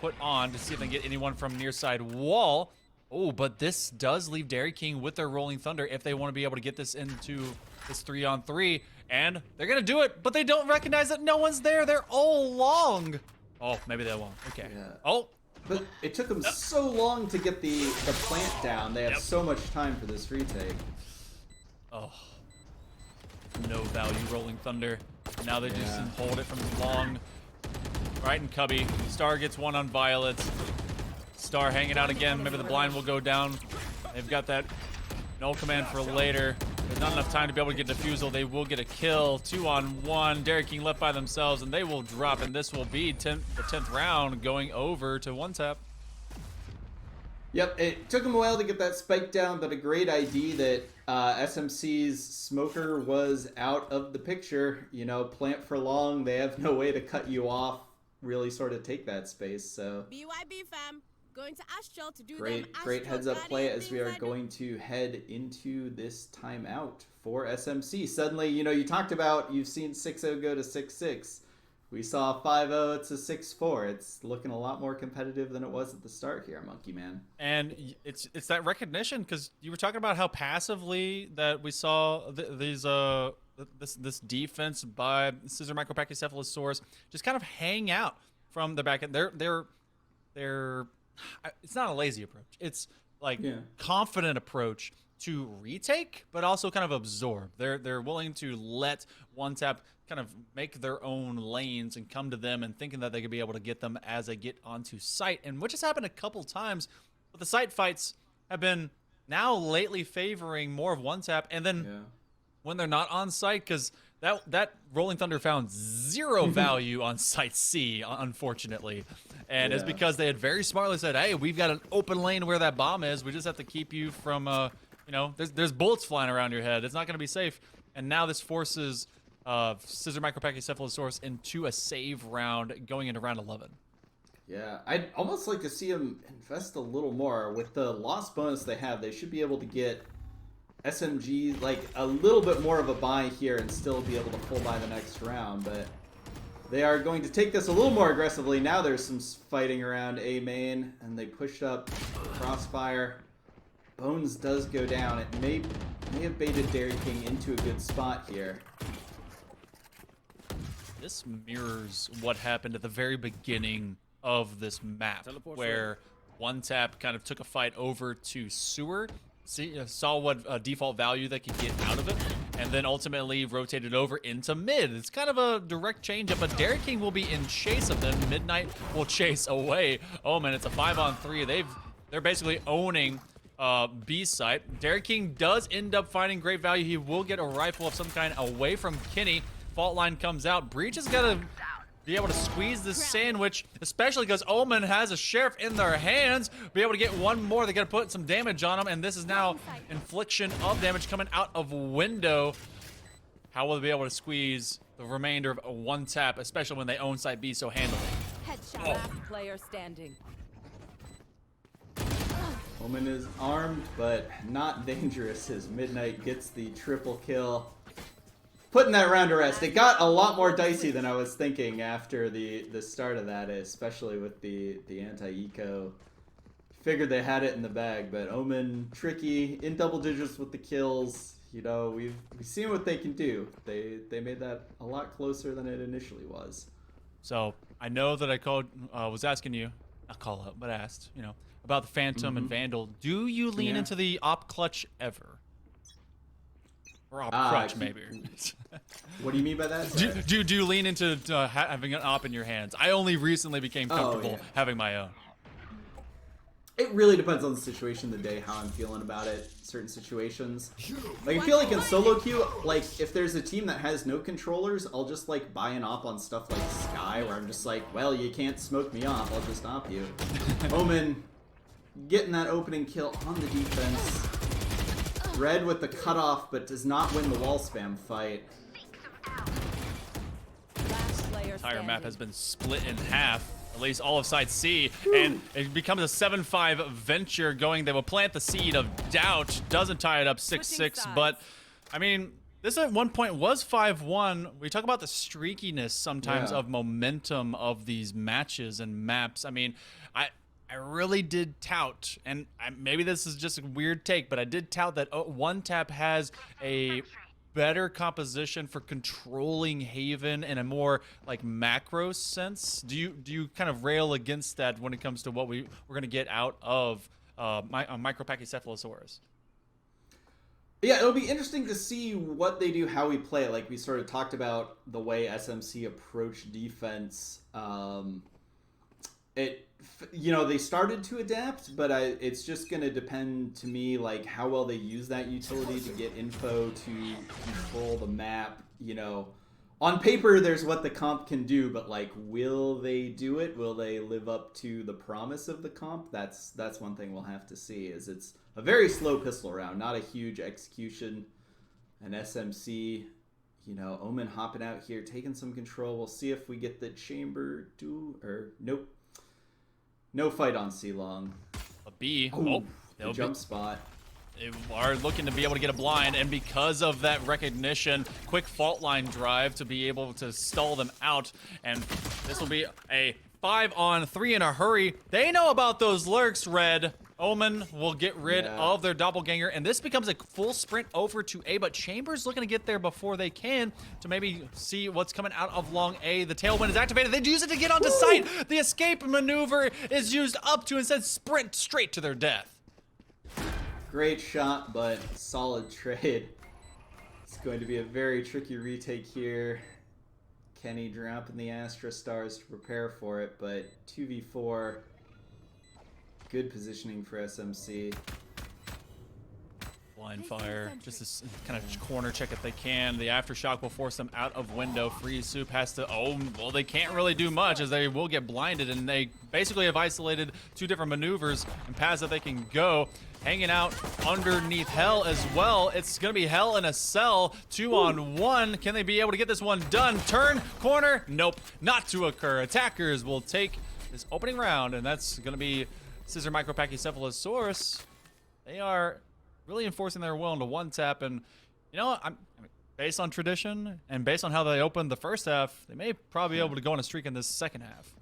put on to see if they can get anyone from near side wall. Oh, but this does leave Dairy King with their Rolling Thunder if they want to be able to get this into this 3-on-3. And they're gonna do it, but they don't recognize that no one's there. They're all long. Oh, maybe they won't. Okay. Yeah. Oh. But it took them so long to get the plant down. They have so much time for this retake. Oh. No value Rolling Thunder. Now they just hold it from long. Right in Cubby. Star gets one on Violet. Star hanging out again. Maybe the blind will go down. They've got that null command for later. There's not enough time to be able to get defusal. They will get a kill. 2-on-1. Dairy King left by themselves, and they will drop, and this will be the 10th round going over to 1-tap. Yep, it took them a while to get that spike down, but a great ID that SMC's Smoker was out of the picture. You know, plant for long. They have no way to cut you off, really sort of take that space, so... BYB, fam. Going to Astral to do Great heads up play as we are going to head into this timeout for SMC. Suddenly, you talked about you've seen 6-0 go to 6-6. We saw 5-0 to 6-4. It's looking a lot more competitive than it was at the start here, Monkey Man. And it's that recognition, because you were talking about how passively that we saw this defense by Scissor Micropachycephalosaurus just kind of hang out from the back end. They're it's not a lazy approach. It's like confident approach to retake, but also kind of absorb. They're willing to let one tap kind of make their own lanes and come to them and thinking that they could be able to get them as they get onto site, and which has happened a couple times. But the site fights have been now lately favoring more of one tap, and then when they're not on site, because that Rolling Thunder found zero value on site C, unfortunately, and it's because they had very smartly said, "Hey, we've got an open lane where that bomb is. We just have to keep you from, there's bullets flying around your head. It's not going to be safe." And now this forces Scissor Micropachycephalosaurus into a save round going into round 11. Yeah, I'd almost like to see them invest a little more. With the loss bonus they have, they should be able to get SMG like a little bit more of a buy here and still be able to pull by the next round, but they are going to take this a little more aggressively. Now there's some fighting around A main, and they pushed up Crossfire. Bones does go down. It may have baited Dairy King into a good spot here. This mirrors what happened at the very beginning of this map, where one tap kind of took a fight over to sewer, saw what default value they could get out of it, and then ultimately rotated over into mid. It's kind of a direct change-up, but Dairy King will be in chase of them. Midnight will chase away. Oh man, it's a 5-on-3. They're basically owning B site. Dairy King does end up finding great value. He will get a rifle of some kind away from Kenny. Fault line comes out. Breach has got to be able to squeeze this sandwich, especially because Omen has a sheriff in their hands. Be able to get one more. They got to put some damage on him, and this is now infliction of damage coming out of window. How will they be able to squeeze the remainder of a one tap, especially when they own site B so handily? Headshot. Last player standing. Omen is armed, but not dangerous as Midnight gets the triple kill. Putting that round to rest. It got a lot more dicey than I was thinking after the start of that, especially with the anti-eco. Figured they had it in the bag, but Omen tricky, in double digits with the kills. We've seen what they can do. They made that a lot closer than it initially was. So I know that I was asking you, not call up, but asked, about the Phantom and Vandal. Do you lean into the op clutch ever? Or op crutch, maybe. What do you mean by that? Do you lean into having an op in your hands? I only recently became comfortable having my own. It really depends on the situation of the day, how I'm feeling about it. Certain situations. Like, I feel like in solo queue, like, if there's a team that has no controllers, I'll just, like, buy an op on stuff like Sky, where I'm just like, well, you can't smoke me off, I'll just op you. Omen getting that opening kill on the defense. Red with the cutoff, but does not win the wall spam fight. The entire map has been split in half, at least all of side C, and it becomes a 7-5 venture going. They will plant the seed of doubt, doesn't tie it up 6-6, but I mean, this at one point was 5-1. We talk about the streakiness sometimes of momentum of these matches and maps. I mean, I really did tout, and maybe this is just a weird take, but I did tout that one tap has a better composition for controlling Haven in a more like macro sense. Do you kind of rail against that when it comes to what we're going to get out of Micropachycephalosaurus? Yeah, it'll be interesting to see what they do, how we play it. Like we sort of talked about the way SMC approach defense. They started to adapt, but it's just going to depend to me, like, how well they use that utility to get info to control the map. On paper, there's what the comp can do, but, like, will they do it? Will they live up to the promise of the comp? That's one thing we'll have to see, is it's a very slow pistol round, not a huge execution. And SMC, Omen hopping out here, taking some control. We'll see if we get the chamber nope. No fight on C long. A B. Oh, the they'll jump spot. They are looking to be able to get a blind, and because of that recognition, quick fault line drive to be able to stall them out, and this will be a 5-on-3 in a hurry. They know about those lurks, Red. Omen will get rid of their doppelganger, and this becomes a full sprint over to A, but Chamber's looking to get there before they can to maybe see what's coming out of long A. The tailwind is activated. They use it to get onto site. The escape maneuver is used up to instead sprint straight to their death. Great shot, but solid trade. It's going to be a very tricky retake here. Kenny dropping the Astra Stars to prepare for it, but 2v4, good positioning for SMC. Blind fire, just this kind of corner check if they can. The aftershock will force them out of window. Free Soup has to, well, they can't really do much as they will get blinded, and they basically have isolated 2 different maneuvers and paths that they can go. Hanging out underneath Hell as well. It's gonna be Hell in a cell, 2-on-1. Can they be able to get this one done? Turn, corner, nope, not to occur. Attackers will take this opening round, and that's gonna be Scissor Micropachycephalosaurus. They are really enforcing their will into one tap, and you know, I mean, based on tradition and based on how they opened the first half, they may probably be able to go on a streak in this second half.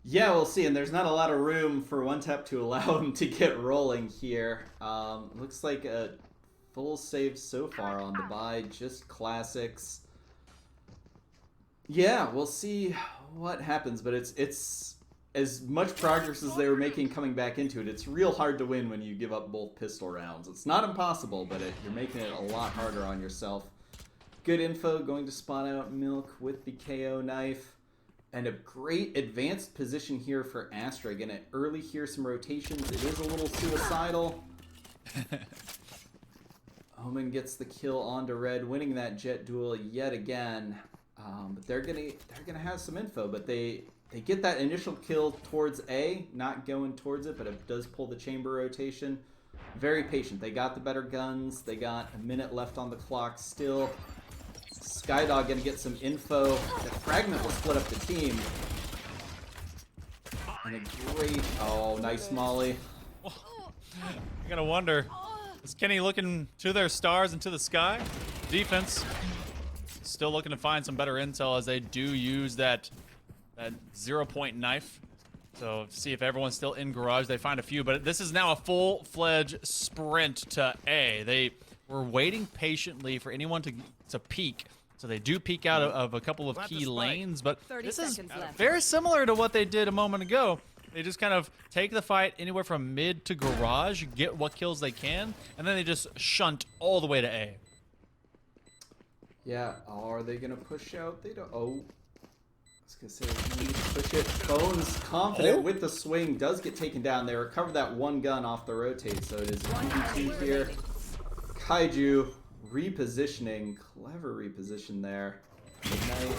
Yeah, we'll see, and there's not a lot of room for one tap to allow him to get rolling here. Looks like a full save so far on the buy, just classics. Yeah, we'll see what happens, but it's as much progress as they were making coming back into it. It's real hard to win when you give up both pistol rounds. It's not impossible, but you're making it a lot harder on yourself. Good info, going to spawn out Milk with the KO knife. And a great advanced position here for Astra. Again, early here, some rotations. It is a little suicidal. Omen gets the kill onto Red, winning that jet duel yet again. But they're gonna have some info. But they get that initial kill towards A, not going towards it, but it does pull the chamber rotation. Very patient. They got the better guns. They got a minute left on the clock still. Skydog gonna get some info. The fragment will split up the team. And a great, nice molly. I gotta wonder, is Kenny looking to their stars and to the sky? Defense still looking to find some better intel as they do use that 0-point knife. So see if everyone's still in garage. They find a few, but this is now a full-fledged sprint to A. They were waiting patiently for anyone to peek. So they do peek out of a couple of key lanes, but this is very similar to what they did a moment ago. They just kind of take the fight anywhere from mid to garage, get what kills they can, and then they just shunt all the way to A. Yeah, are they gonna push out? They don't. I was gonna say they need to push it. Bones confident with the swing, does get taken down. They recover that one gun off the rotate, so it is 2v2 here. Kaiju repositioning, clever reposition there. Midnight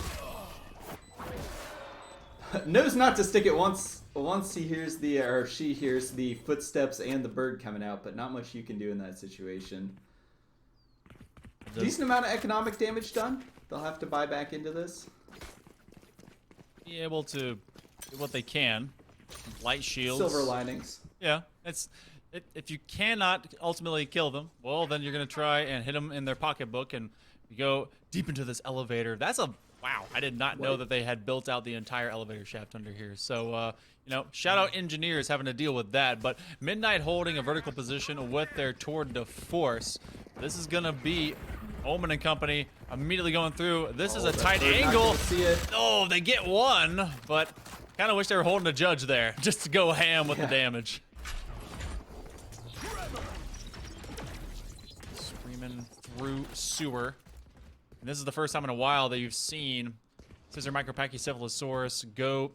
knows not to stick it once he hears she hears the footsteps and the bird coming out, but not much you can do in that situation. Decent amount of economic damage done. They'll have to buy back into this. Be able to do what they can. Light shields. Silver linings. Yeah, if you cannot ultimately kill them, well, then you're going to try and hit them in their pocketbook, and you go deep into this elevator. That's a, wow, I did not know that they had built out the entire elevator shaft under here. So, you know, shout out engineers having to deal with that. But Midnight holding a vertical position with their tour de force. This is going to be Omen and company immediately going through. This is a tight angle. Oh, they get one, but kind of wish they were holding a judge there just to go ham with the damage. Through sewer. And this is the first time in a while that you've seen Scissor Micropachycephalosaurus go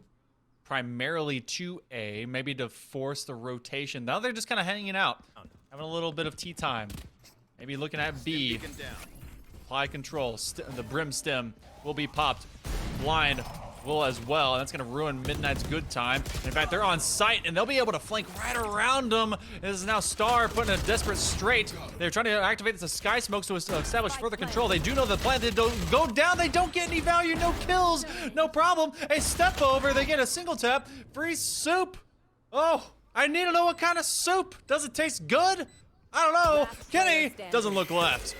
primarily to A, maybe to force the rotation. Now they're just kind of hanging out, having a little bit of tea time. Maybe looking at B. Apply control. The brim stem will be popped. Blind will as well, and that's going to ruin Midnight's good time. In fact, they're on site, and they'll be able to flank right around them. This is now Star putting a desperate straight. They're trying to activate the Sky Smokes to establish further control. They do know the plan. They don't go down. They don't get any value. No kills. No problem. A step over. They get a single tap. Free soup. Oh, I need to know what kind of soup. Does it taste good? I don't know. Kenny doesn't look left.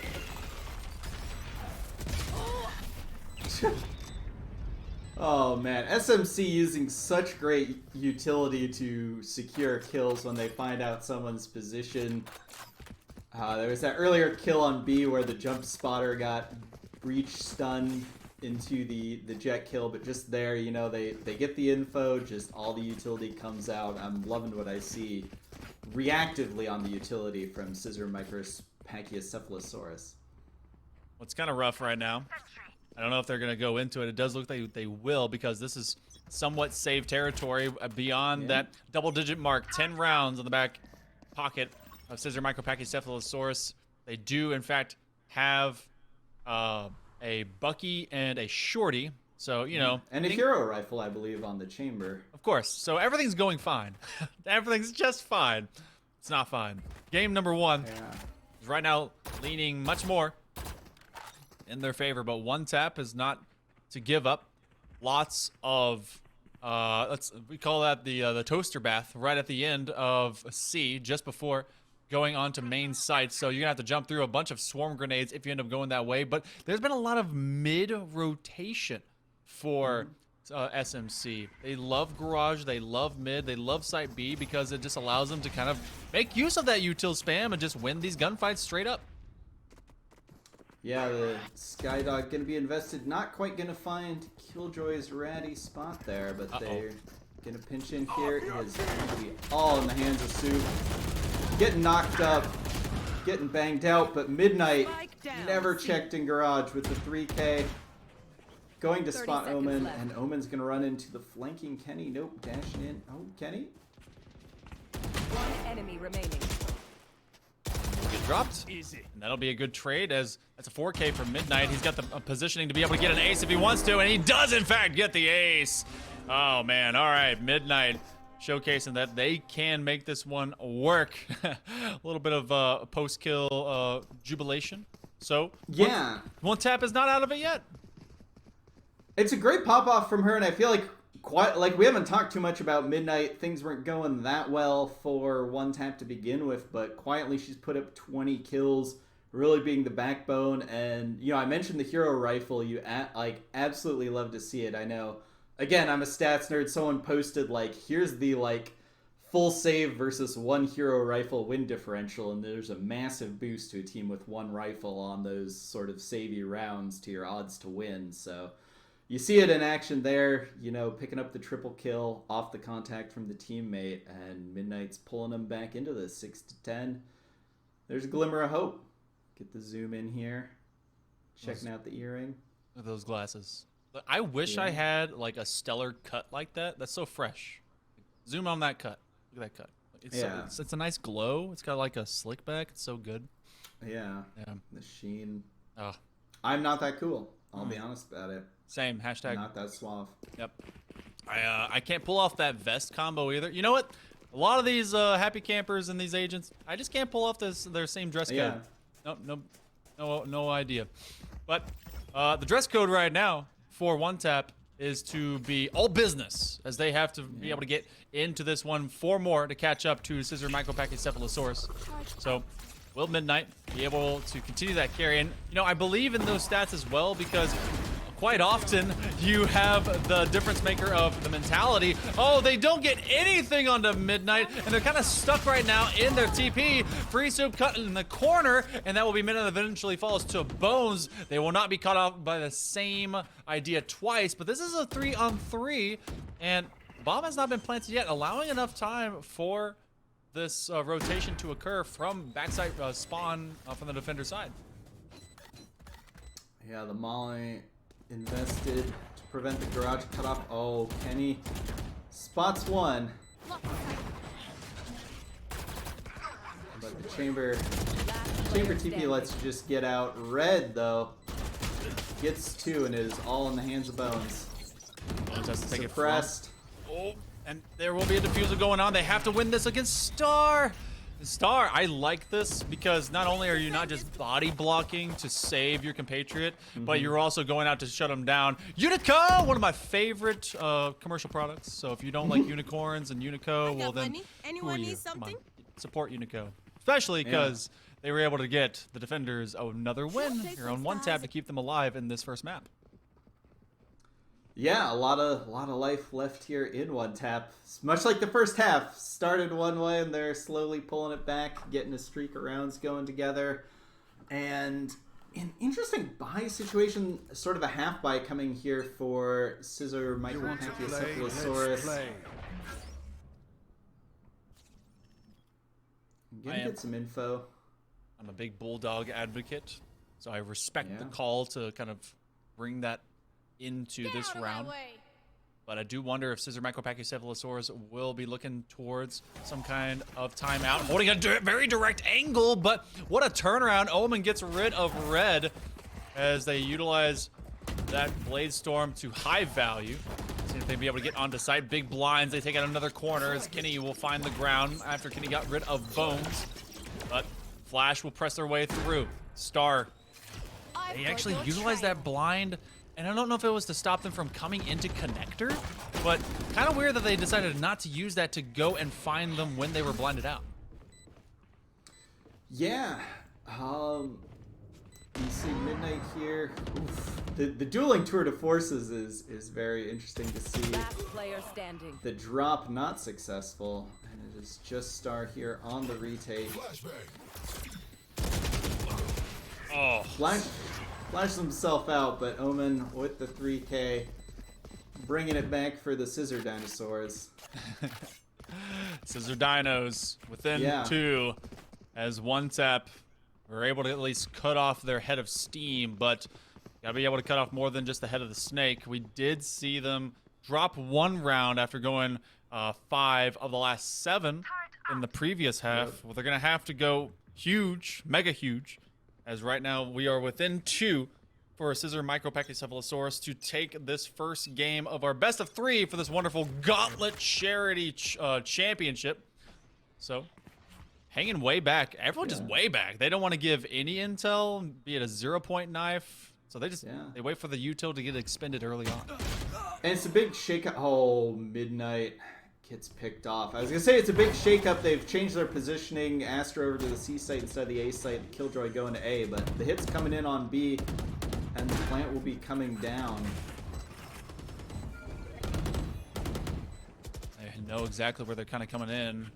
Oh man, SMC using such great utility to secure kills when they find out someone's position. There was that earlier kill on B where the jump spotter got breach stunned into the jet kill, but just there, you know, they get the info, just all the utility comes out. I'm loving what I see reactively on the utility from Scissor Micros Pachycephalosaurus. Well, it's kind of rough right now. I don't know if they're going to go into it. It does look like they will, because this is somewhat safe territory beyond that double-digit mark. 10 rounds on the back pocket of Scissor Micro Pachycephalosaurus. They do, in fact, have a Bucky and a Shorty. So, you know. And a hero rifle, I believe, on the chamber. Of course. So everything's going fine. Everything's just fine. It's not fine. Game number 1 is right now leaning much more in their favor, but one tap is not to give up. Lots of we call that the toaster bath right at the end of C, just before going on to main site. So you're gonna have to jump through a bunch of swarm grenades if you end up going that way. But there's been a lot of mid rotation for SMC. They love garage, they love mid, they love site B, because it just allows them to kind of make use of that util spam and just win these gunfights straight up. Yeah, the Skydog gonna be invested. Not quite gonna find Killjoy's ratty spot there, but they're gonna pinch in here. It is gonna be all in the hands of Soup. Getting knocked up, getting banged out, but Midnight never checked in garage with the 3K. Going to spot Omen, and Omen's gonna run into the flanking Kenny. Nope, dashing in. Oh, Kenny. One enemy remaining. Get dropped. Easy. And that'll be a good trade, as that's a 4K for Midnight. He's got the positioning to be able to get an ace if he wants to, and he does in fact get the ace. Oh man, all right, Midnight showcasing that they can make this one work. A little bit of post-kill jubilation. So yeah, one tap is not out of it yet. It's a great pop-off from her, and I feel like we haven't talked too much about Midnight. Things weren't going that well for one tap to begin with, but quietly she's put up 20 kills, really being the backbone. And you know, I mentioned the hero rifle. You absolutely love to see it. I know. Again, I'm a stats nerd. Someone posted like, here's the full save versus one hero rifle win differential, and there's a massive boost to a team with one rifle on those sort of savey rounds to your odds to win. So you see it in action there, you know, picking up the triple kill off the contact from the teammate, and Midnight's pulling them back into the 6-10. There's a glimmer of hope. Get the zoom in here. Checking out the earring. Look at those glasses. I wish I had like a stellar cut like that. That's so fresh. Zoom on that cut. Look at that cut. It's a nice glow. It's got like a slick back. It's so good. Yeah. The sheen. Oh. I'm not that cool. I'll be honest about it. Same. Hashtag. Not that suave. Yep. I can't pull off that vest combo either. You know what? A lot of these happy campers and these agents, I just can't pull off their same dress code. No idea. But the dress code right now for one tap is to be all business, as they have to be able to get into this one 4 more to catch up to Scissor Micro Pachycephalosaurus. So will Midnight be able to continue that carry? And you know, I believe in those stats as well, because quite often you have the difference maker of the mentality. Oh, they don't get anything onto Midnight, and they're kind of stuck right now in their TP. Free Soup cut in the corner, and that will be Midnight that eventually falls to Bones. They will not be caught off by the same idea twice, but this is a 3-on-3, and bomb has not been planted yet, allowing enough time for this rotation to occur from backside spawn from the defender side. Yeah, the Molly invested to prevent the garage cutoff. Oh, Kenny spots one. But the chamber TP lets you just get out. Red, though, gets 2, and it is all in the hands of Bones. has to take it from. Suppressed. Oh, and there will be a diffuser going on. They have to win this against Star. Star, I like this because not only are you not just body blocking to save your compatriot, but you're also going out to shut him down. Unico, one of my favorite commercial products. So if you don't like unicorns and Unico, well then, who are you? Come on, support Unico, especially because they were able to get the defenders another win here on one tap to keep them alive in this first map. Yeah, a lot of life left here in one tap. Much like the first half, started one way and they're slowly pulling it back, getting a streak of rounds going together. And an interesting buy situation, sort of a half buy coming here for Scissor Micropachycephalosaurus. I'm gonna get some info. I'm a big bulldog advocate, so I respect the call to kind of bring that into this round. But I do wonder if Scissor Micropachycephalosaurus will be looking towards some kind of timeout, holding a very direct angle, but what a turnaround. Omen gets rid of red as they utilize that Blade Storm to high value. See if they'll be able to get onto site. Big blinds, they take out another corner as Kenny will find the ground after Kenny got rid of Bones. But Flash will press their way through. Star, they actually utilize that blind. And I don't know if it was to stop them from coming into connector, but kind of weird that they decided not to use that to go and find them when they were blinded out. Yeah. You see Midnight here. Oof. The dueling tour de forces is very interesting to see. Last player standing. The drop not successful, and it is just Star here on the retake. Oh. Flashes himself out, but Omen with the 3K, bringing it back for the Scissor Dinosaurs. Scissor Dinos within 2, as one tap were able to at least cut off their head of steam, but gotta be able to cut off more than just the head of the snake. We did see them drop 1 round after going 5 of the last 7 in the previous half. Well, they're gonna have to go huge, mega huge, as right now we are within 2 for Scissor Micropachycephalosaurus to take this first game of our best of 3 for this wonderful Gauntlet Charity Championship. So, hanging way back. Everyone just way back. They don't want to give any intel, be it a 0-point knife. So they just they wait for the util to get expended early on. And it's a big shakeup. Oh, Midnight gets picked off. I was gonna say it's a big shakeup. They've changed their positioning. Astra over to the C site instead of the A site. The Killjoy going to A, but the hit's coming in on B, and the plant will be coming down. They know exactly where they're kind of coming in.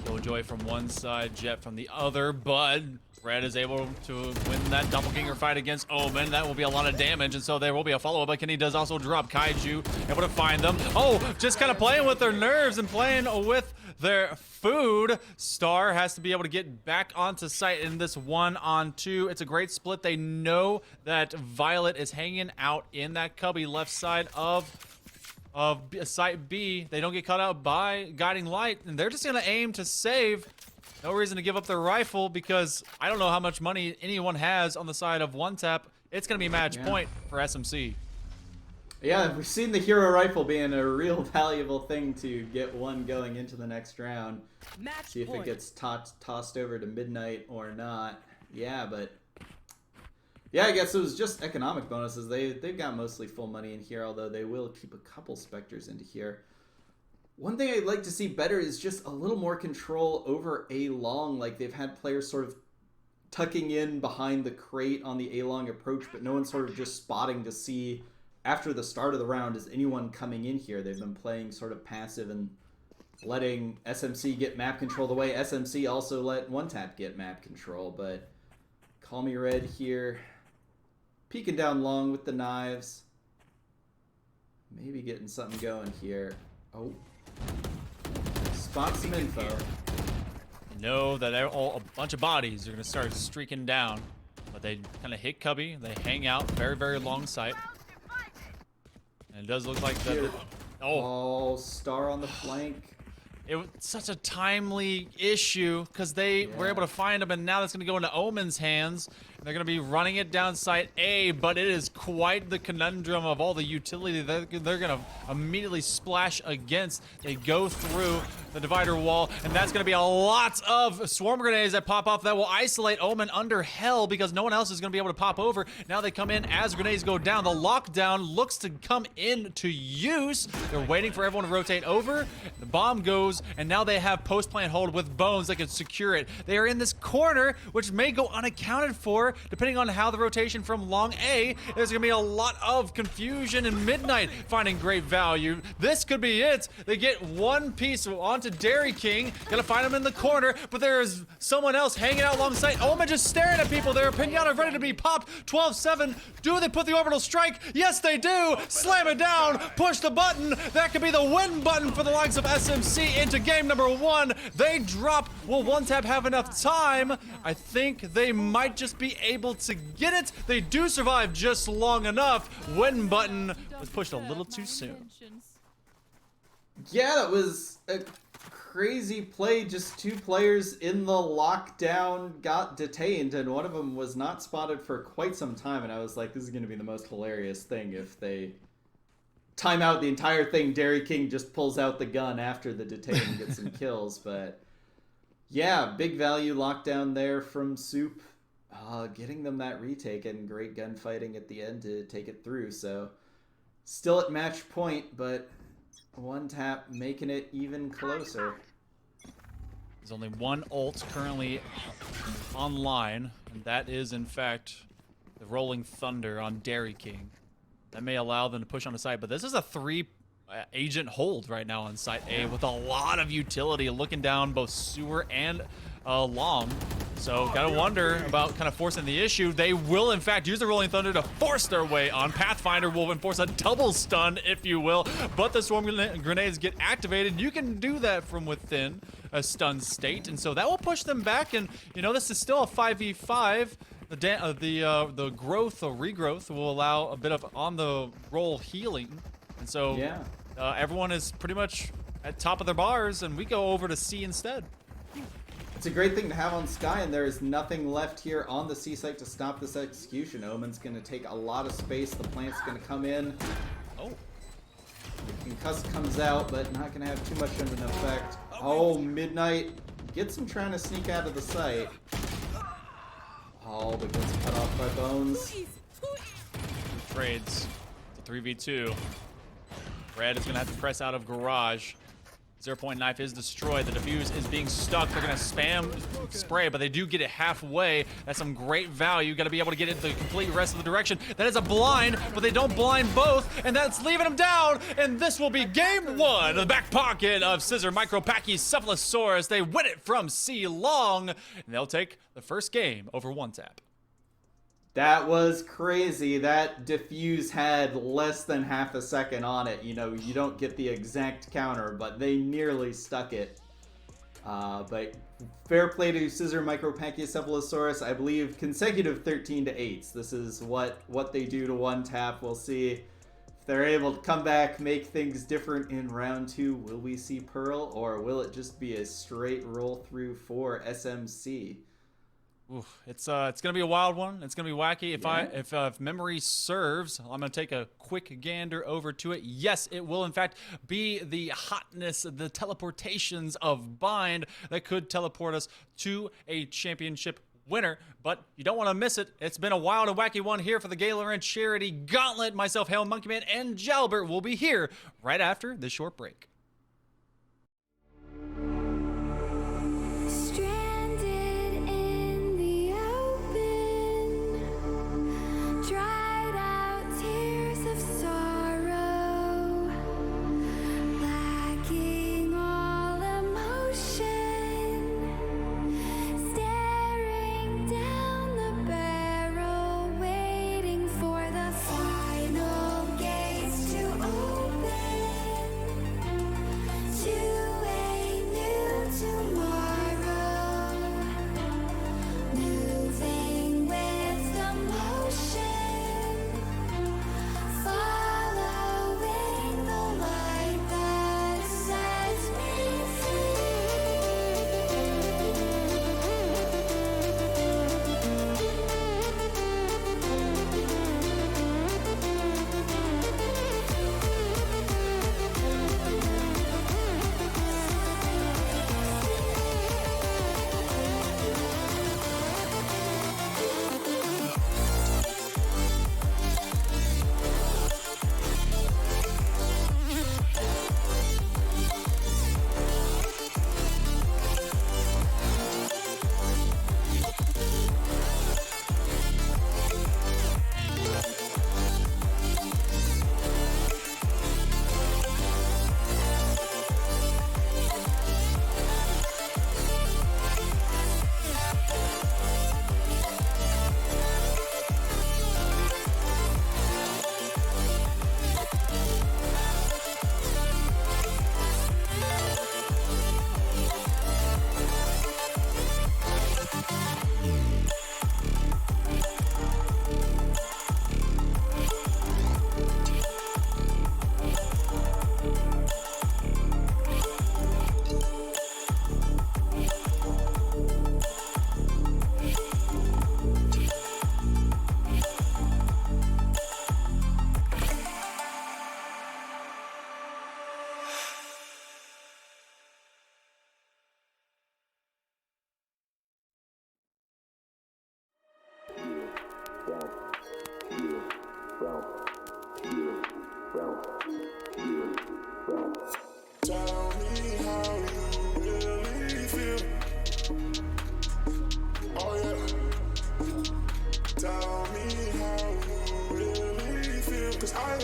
Killjoy from one side, Jet from the other, but Red is able to win that doppelganger fight against Omen. That will be a lot of damage, and so there will be a follow-up, but Kenny does also drop Kaiju, able to find them. Oh, just kind of playing with their nerves and playing with their food. Star has to be able to get back onto site in this 1-on-2. It's a great split. They know that Violet is hanging out in that cubby left side of site B. They don't get cut out by Guiding Light, and they're just gonna aim to save. No reason to give up their rifle because I don't know how much money anyone has on the side of one tap. It's gonna be match point for SMC. Yeah, we've seen the hero rifle being a real valuable thing to get one going into the next round. See if it gets tossed over to Midnight or not. Yeah, but yeah, I guess it was just economic bonuses. They've got mostly full money in here, although they will keep a couple Spectres into here. One thing I'd like to see better is just a little more control over A-Long. Like, they've had players sort of tucking in behind the crate on the A-Long approach, but no one's sort of just spotting to see after the start of the round, is anyone coming in here? They've been playing sort of passive and letting SMC get map control the way SMC also let One Tap get map control. But Call Me Red here, peeking down long with the knives. Maybe getting something going here. Oh. Spot some info. You know that a bunch of bodies are going to start streaking down. But they kind of hit Cubby. They hang out very, very long sight. And it does look like that. Oh, Star on the flank. It was such a timely issue because they were able to find him, and now that's going to go into Omen's hands. They're going to be running it down site A, but it is quite the conundrum of all the utility that they're going to immediately splash against. They go through the divider wall, and that's going to be a lot of swarm grenades that pop off that will isolate Omen under hell because no one else is going to be able to pop over. Now they come in as grenades go down. The lockdown looks to come into use. They're waiting for everyone to rotate over. The bomb goes, and now they have post-plant hold with bones that can secure it. They are in this corner, which may go unaccounted for, depending on how the rotation from long A. There's going to be a lot of confusion, and Midnight finding great value. This could be it. They get one piece onto Dairy King. Gonna find him in the corner, but there's someone else hanging out alongside. Omen just staring at people. Their pinata ready to be popped. 12-7. Do they put the orbital strike? Yes, they do. Slam it down. Push the button. That could be the win button for the likes of SMC into game number 1. They drop. Will One Tap have enough time? I think they might just be able to get it. They do survive just long enough. Win button was pushed a little too soon. Yeah, that was a crazy play. Just 2 players in the lockdown got detained, and one of them was not spotted for quite some time, and I was like, this is going to be the most hilarious thing if they time out the entire thing. Dairy King just pulls out the gun after the detain and gets some kills, but yeah, big value lockdown there from Soup. Getting them that retake and great gunfighting at the end to take it through, so still at match point, but One Tap making it even closer. There's only one ult currently online, and that is, in fact, the Rolling Thunder on Dairy King. That may allow them to push on the site, but this is a 3 agent hold right now on site A with a lot of utility looking down both sewer and long. So gotta wonder about kind of forcing the issue. They will in fact use the Rolling Thunder to force their way on. Pathfinder will enforce a double stun, if you will, but the swarm grenades get activated. You can do that from within a stun state, and so that will push them back. And you know, this is still a 5v5. The growth or regrowth will allow a bit of on the roll healing, and so yeah, everyone is pretty much at top of their bars, and we go over to C instead. It's a great thing to have on Sky, and there is nothing left here on the C site to stop this execution. Omen's going to take a lot of space. The plant's going to come in. Oh. Concuss comes out, but not going to have too much of an effect. Oh, Midnight gets him trying to sneak out of the site. Oh, but gets cut off by Bones. Trades. It's a 3v2. Red is going to have to press out of Garage. 0-point knife is destroyed. The defuse is being stuck. They're going to spam spray, but they do get it halfway. That's some great value. Got to be able to get it the complete rest of the direction. That is a blind, but they don't blind both, and that's leaving them down. And this will be game 1. The back pocket of Scissor Micro Pachycephalosaurus. They win it from C Long, and they'll take the first game over One Tap. That was crazy. That defuse had less than half a second on it. You know, you don't get the exact counter, but they nearly stuck it. But fair play to Scissor Micro Pachycephalosaurus. I believe consecutive 13-8s. This is what they do to One Tap. We'll see if they're able to come back, make things different in round 2. Will we see Pearl, or will it just be a straight roll through for SMC? Oof, it's gonna be a wild one. It's gonna be wacky. If memory serves, I'm gonna take a quick gander over to it. Yes, it will in fact be the hotness, the teleportations of Bind that could teleport us to a championship winner, but you don't want to miss it. It's been a wild and wacky one here for the Gaylorant charity Gauntlet. Myself, Hail Monkey Man, and Jalbert will be here right after this short break.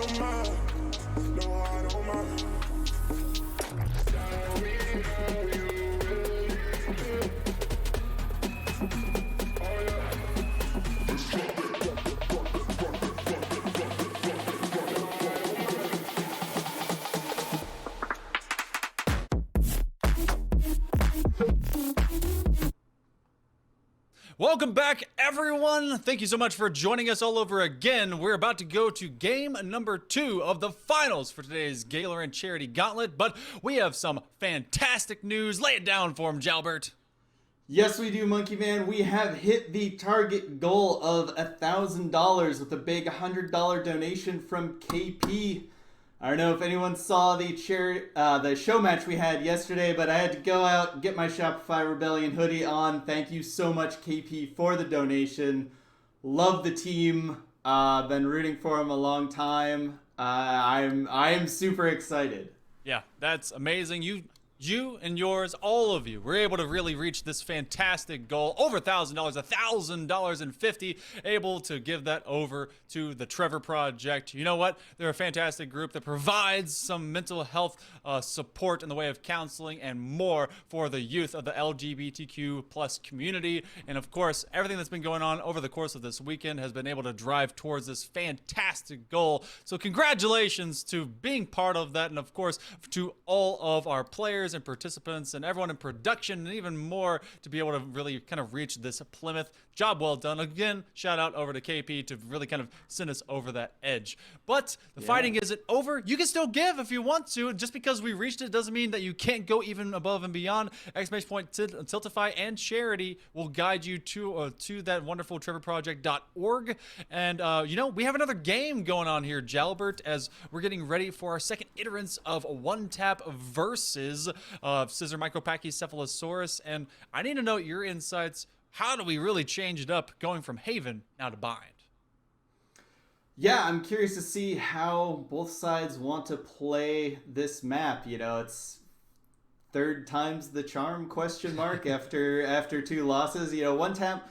don't mind. No, I don't mind. Tell me how you really feel. Oh yeah. Welcome back, everyone. Thank you so much for joining us all over again. We're about to go to game number 2 of the finals for today's Gaylorant Charity Gauntlet, but we have some fantastic news. Lay it down for him, Jalbert. Yes, we do, Monkey Man. We have hit the target goal of $1,000 with a big $100 donation from KP. I don't know if anyone saw the show match we had yesterday, but I had to go out and get my Shopify Rebellion hoodie on. Thank you so much, KP, for the donation. Love the team. Been rooting for them a long time. I am super excited. Yeah, that's amazing. You and yours, all of you, were able to really reach this fantastic goal. Over $1,000, $1,000.50, able to give that over to the Trevor Project. You know what? They're a fantastic group that provides some mental health support in the way of counseling and more for the youth of the LGBTQ plus community. And of course, everything that's been going on over the course of this weekend has been able to drive towards this fantastic goal. So congratulations to being part of that, and of course, to all of our players and participants and everyone in production, and even more to be able to really kind of reach this Plymouth. Job well done. Again, shout out over to KP to really kind of send us over that edge. But the fighting isn't over. You can still give if you want to. Just because we reached it doesn't mean that you can't go even above and beyond. Exclamation point, Tiltify, and Charity will guide you to that wonderful trevorproject.org. And, you know, we have another game going on here, Jalbert, as we're getting ready for our second iterance of One Tap versus Scissor Micropachycephalosaurus. And I need to know your insights. How do we really change it up going from Haven now to Bind? Yeah, I'm curious to see how both sides want to play this map. You know, it's third time's the charm, question mark, after 2 losses. You know, One Tap,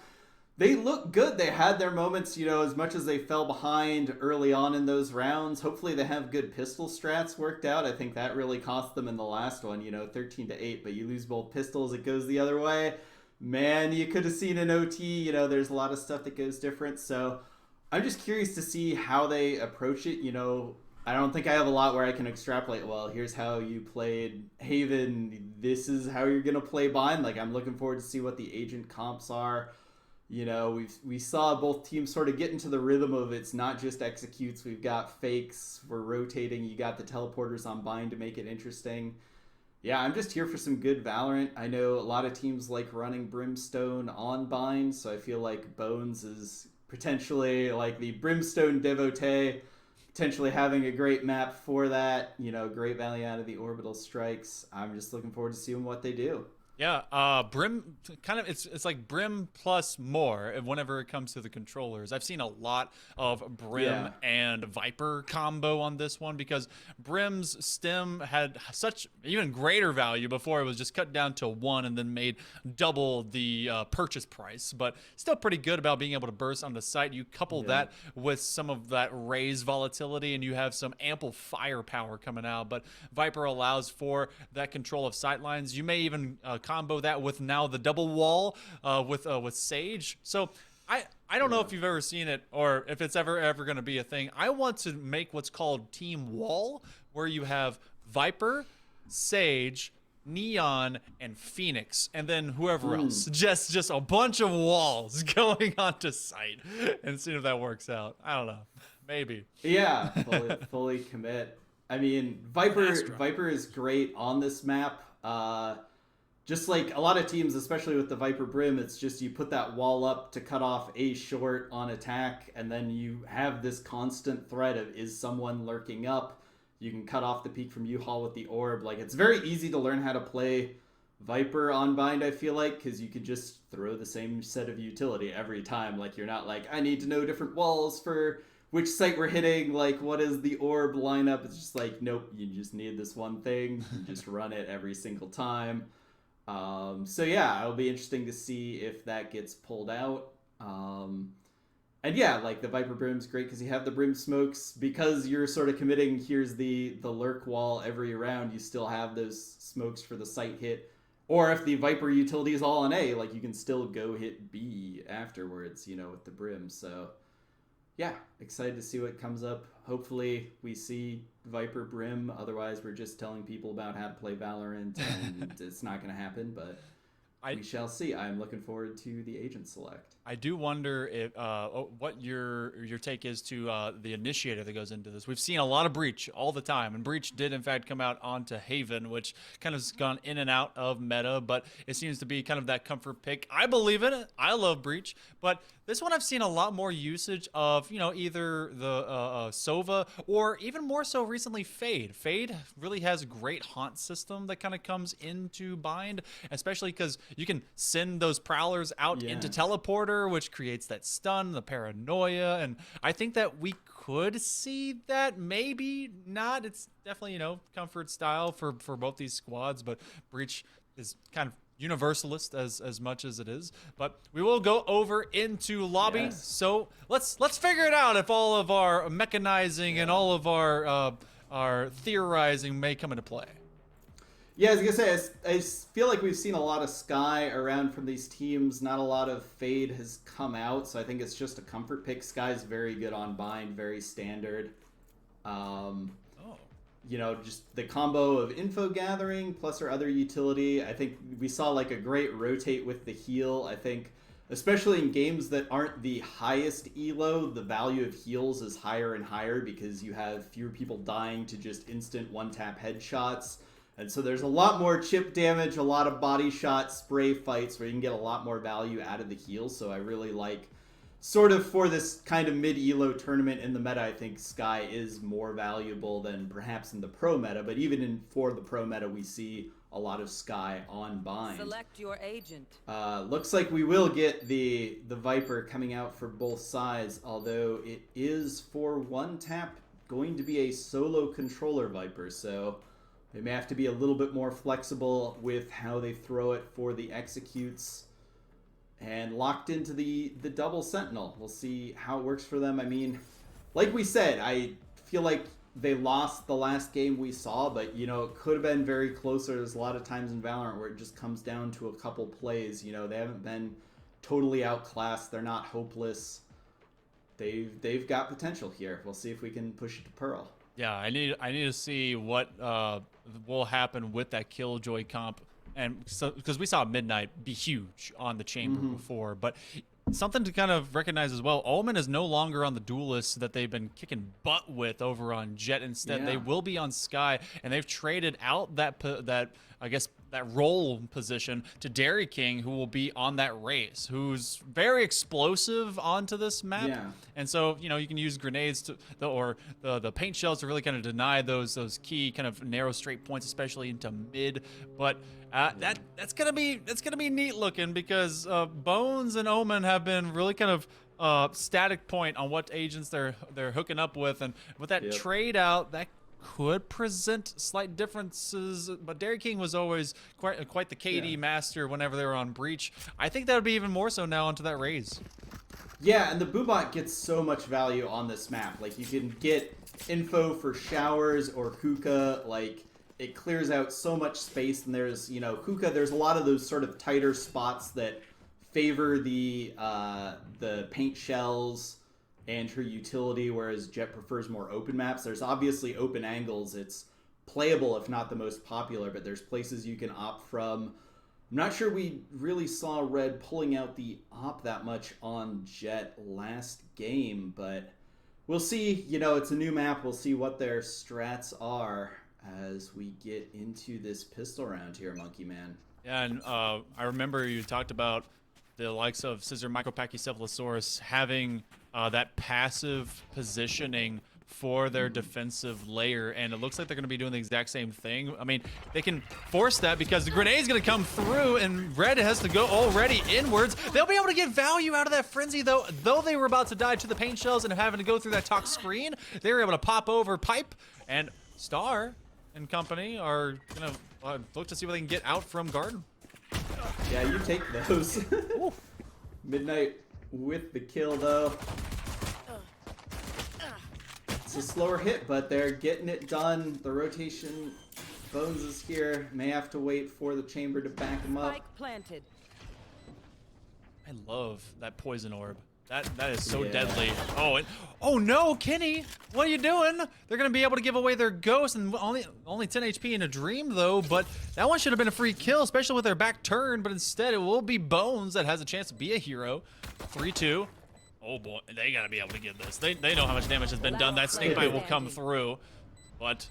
they look good. They had their moments, you know, as much as they fell behind early on in those rounds. Hopefully they have good pistol strats worked out. I think that really cost them in the last one, you know, 13-8, but you lose both pistols, it goes the other way. Man, you could have seen an OT, you know, there's a lot of stuff that goes different. So I'm just curious to see how they approach it. You know, I don't think I have a lot where I can extrapolate, well, here's how you played Haven, this is how you're going to play Bind. Like, I'm looking forward to see what the agent comps are. You know, we saw both teams sort of get into the rhythm of it's not just executes. We've got fakes. We're rotating. You got the teleporters on Bind to make it interesting. Yeah, I'm just here for some good Valorant. I know a lot of teams like running Brimstone on Bind, so I feel like Bones is potentially like the Brimstone devotee, potentially having a great map for that. You know, great value out of the orbital strikes. I'm just looking forward to seeing what they do. Yeah, Brim, kind of, it's like Brim plus more whenever it comes to the controllers. I've seen a lot of Brim and Viper combo on this one because Brim's stem had such even greater value before it was just cut down to 1 and then made double the purchase price, but still pretty good about being able to burst on the site. You couple that with some of that raise volatility and you have some ample firepower coming out, but Viper allows for that control of sightlines. You may even combo that with now the double wall with Sage. So I don't know if you've ever seen it or if it's ever going to be a thing. I want to make what's called Team Wall, where you have Viper, Sage, Neon, and Phoenix, and then whoever else. Just a bunch of walls going onto site and see if that works out. I don't know. Maybe. Yeah, fully commit. I mean, Viper is great on this map. Just like a lot of teams, especially with the Viper Brim, it's just you put that wall up to cut off a short on attack, and then you have this constant threat of, is someone lurking up? You can cut off the peek from U-Haul with the orb. Like, it's very easy to learn how to play Viper on Bind, I feel like, because you could just throw the same set of utility every time. Like, you're not like, I need to know different walls for which site we're hitting, like, what is the orb lineup? It's just like, nope, you just need this one thing. You just run it every single time. So yeah, it'll be interesting to see if that gets pulled out. And yeah, like the Viper Brim's great because you have the Brim smokes. Because you're sort of committing, here's the lurk wall every round, you still have those smokes for the sight hit. Or if the Viper utility is all on A, like you can still go hit B afterwards, you know, with the Brim. So yeah, excited to see what comes up. Hopefully we see Viper Brim. Otherwise, we're just telling people about how to play Valorant, and it's not going to happen, but we shall see. I'm looking forward to the agent select. I do wonder if what your take is to the initiator that goes into this. We've seen a lot of Breach all the time, and Breach did in fact come out onto Haven, which kind of has gone in and out of meta, but it seems to be kind of that comfort pick. I believe in it. I love Breach, but this one I've seen a lot more usage of, you know, either the Sova or even more so recently Fade. Fade really has a great haunt system that kind of comes into bind, especially because you can send those prowlers out into teleporter, which creates that stun, the paranoia, and I think that we could see that, maybe not. It's definitely, you know, comfort style for both these squads, but Breach is kind of universalist as much as it is. But we will go over into lobby. Yes. So let's figure it out if all of our mechanizing and all of our theorizing may come into play. Yeah, I was gonna say, I feel like we've seen a lot of Sky around from these teams. Not a lot of Fade has come out, so I think it's just a comfort pick. Sky's very good on bind, very standard. You know, just the combo of info gathering plus our other utility. I think we saw like a great rotate with the heal. I think, especially in games that aren't the highest elo, the value of heals is higher and higher because you have fewer people dying to just instant one-tap headshots. And so there's a lot more chip damage, a lot of body shot spray fights where you can get a lot more value out of the heals. So I really like, sort of for this kind of mid-elo tournament in the meta, I think Sky is more valuable than perhaps in the pro meta. But even for the pro meta, we see a lot of Sky on bind. Select your agent. Looks like we will get the Viper coming out for both sides, although it is for one tap going to be a solo controller Viper. So they may have to be a little bit more flexible with how they throw it for the executes. And locked into the double sentinel. We'll see how it works for them. I mean, like we said, I feel like they lost the last game we saw, but, you know, it could have been very closer. There's a lot of times in Valorant where it just comes down to a couple plays. You know, they haven't been totally outclassed. They're not hopeless. They've got potential here. We'll see if we can push it to Pearl. Yeah, I need to see what will happen with that Killjoy comp. And so, because we saw Midnight be huge on the chamber before, but something to kind of recognize as well, Omen is no longer on the duelists that they've been kicking butt with over on Jet. Instead, they will be on Sky, and they've traded out that I guess that role position to Dairy King, who will be on that race, who's very explosive onto this map. Yeah. And so, you know, you can use grenades or the paint shells to really kind of deny those key kind of narrow straight points, especially into mid. But that's gonna be neat looking because Bones and Omen have been really kind of static point on what agents they're hooking up with, and with that trade out, that could present slight differences. But Dairy King was always quite the KD master whenever they were on Breach. I think that would be even more so now onto that Raze. Yeah, and the Boobot gets so much value on this map. Like, you can get info for showers or hookah. Like, it clears out so much space, and there's, you know, hookah, there's a lot of those sort of tighter spots that favor the paint shells and her utility, whereas Jet prefers more open maps. There's obviously open angles. It's playable, if not the most popular, but there's places you can opt from. I'm not sure we really saw Red pulling out the op that much on Jet last game, but we'll see. You know, it's a new map. We'll see what their strats are as we get into this pistol round here, Monkey Man. Yeah, and I remember you talked about the likes of Scissor Micropachycephalosaurus having that passive positioning for their defensive layer, and it looks like they're going to be doing the exact same thing. I mean, they can force that because the grenade's going to come through, and Red has to go already inwards. They'll be able to get value out of that frenzy, though they were about to die to the paint shells and having to go through that talk screen. They were able to pop over Pipe, and Star and company are going to look to see what they can get out from Garden. Yeah, you take those. Midnight with the kill, though. It's a slower hit, but they're getting it done. The rotation, Bones is here. May have to wait for the chamber to back him up. Spike planted. I love that poison orb. That is so Yeah. deadly. Oh no, Kenny, what are you doing? They're gonna be able to give away their ghost and only 10 HP in a dream though. But that one should have been a free kill, especially with their back turn. But instead, it will be Bones that has a chance to be a hero. 3-2. Oh boy, they gotta be able to get this. They know how much damage has been done. That snake bite will come through, but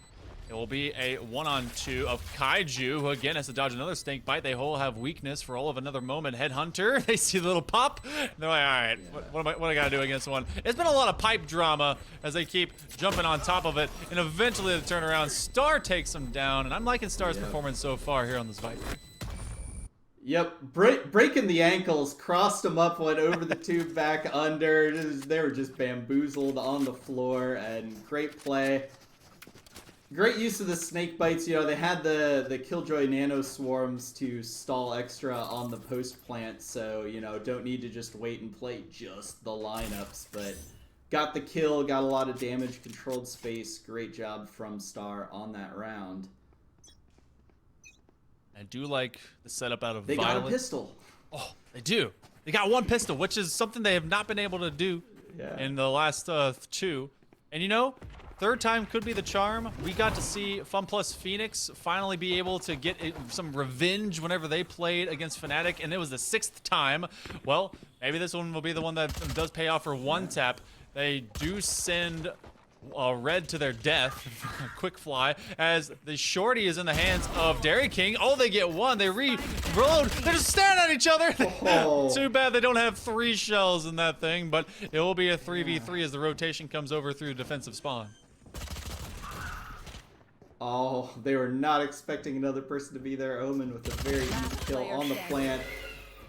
it will be a 1-on-2 of Kaiju, who again has to dodge another snake bite. They all have weakness for all of another moment. Headhunter, they see the little pop. They're like, all right, what I gotta do against one? It's been a lot of pipe drama as they keep jumping on top of it, and eventually they turn around. Star takes them down, and I'm liking Star's performance so far here on this Viper. Yep, breaking the ankles, crossed them up, went over the tube, back under. They were just bamboozled on the floor, and great play. Great use of the snake bites. You know, they had the Killjoy nano swarms to stall extra on the post plant, so, you know, don't need to just wait and play just the lineups, but got the kill, got a lot of damage, controlled space. Great job from Star on that round. I do like the setup out of They Violet. got a pistol. Oh, they do. They got one pistol, which is something they have not been able to do in the last 2. And you know, third time could be the charm. We got to see Fun Plus Phoenix finally be able to get some revenge whenever they played against Fnatic, and it was the 6th time. Well, maybe this one will be the one that does pay off for one tap. They do send Red to their death, quick fly, as the shorty is in the hands of Dairy King. Oh, they get one. They reload. They're just staring at each other. Oh. Too bad they don't have 3 shells in that thing, but it will be a 3v3 as the rotation comes over through defensive spawn. Oh, they were not expecting another person to be there. Omen with a very easy kill on the plant.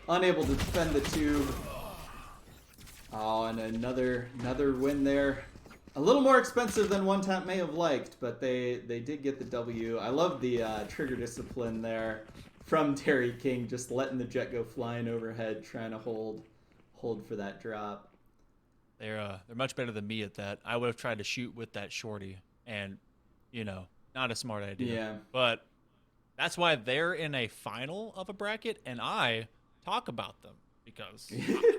Unable to defend the tube. Oh, and another win there. A little more expensive than One Tap may have liked, but they did get the W. I love the trigger discipline there from Dairy King, just letting the jet go flying overhead, trying to hold for that drop. They're much better than me at that. I would have tried to shoot with that shorty, and you know, not a smart idea. Yeah. But that's why they're in a final of a bracket, and I talk about them because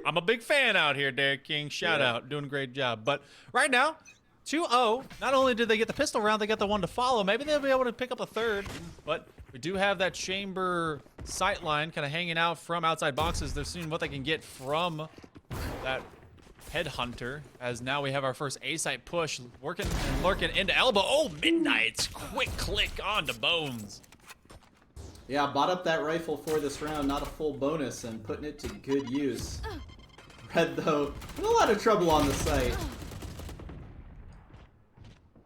I'm a big fan out here, Derek King. Shout out, doing a great job. But right now, 2-0. Not only did they get the pistol round, they got the one to follow. Maybe they'll be able to pick up a third, but we do have that chamber sight line kind of hanging out from outside boxes. They're seeing what they can get from that Headhunter, as now we have our first A-site push, working and lurking into elbow. Oh, Midnight's quick click onto Bones. Yeah, bought up that rifle for this round, not a full bonus, and putting it to good use. Red, though, in a lot of trouble on the site.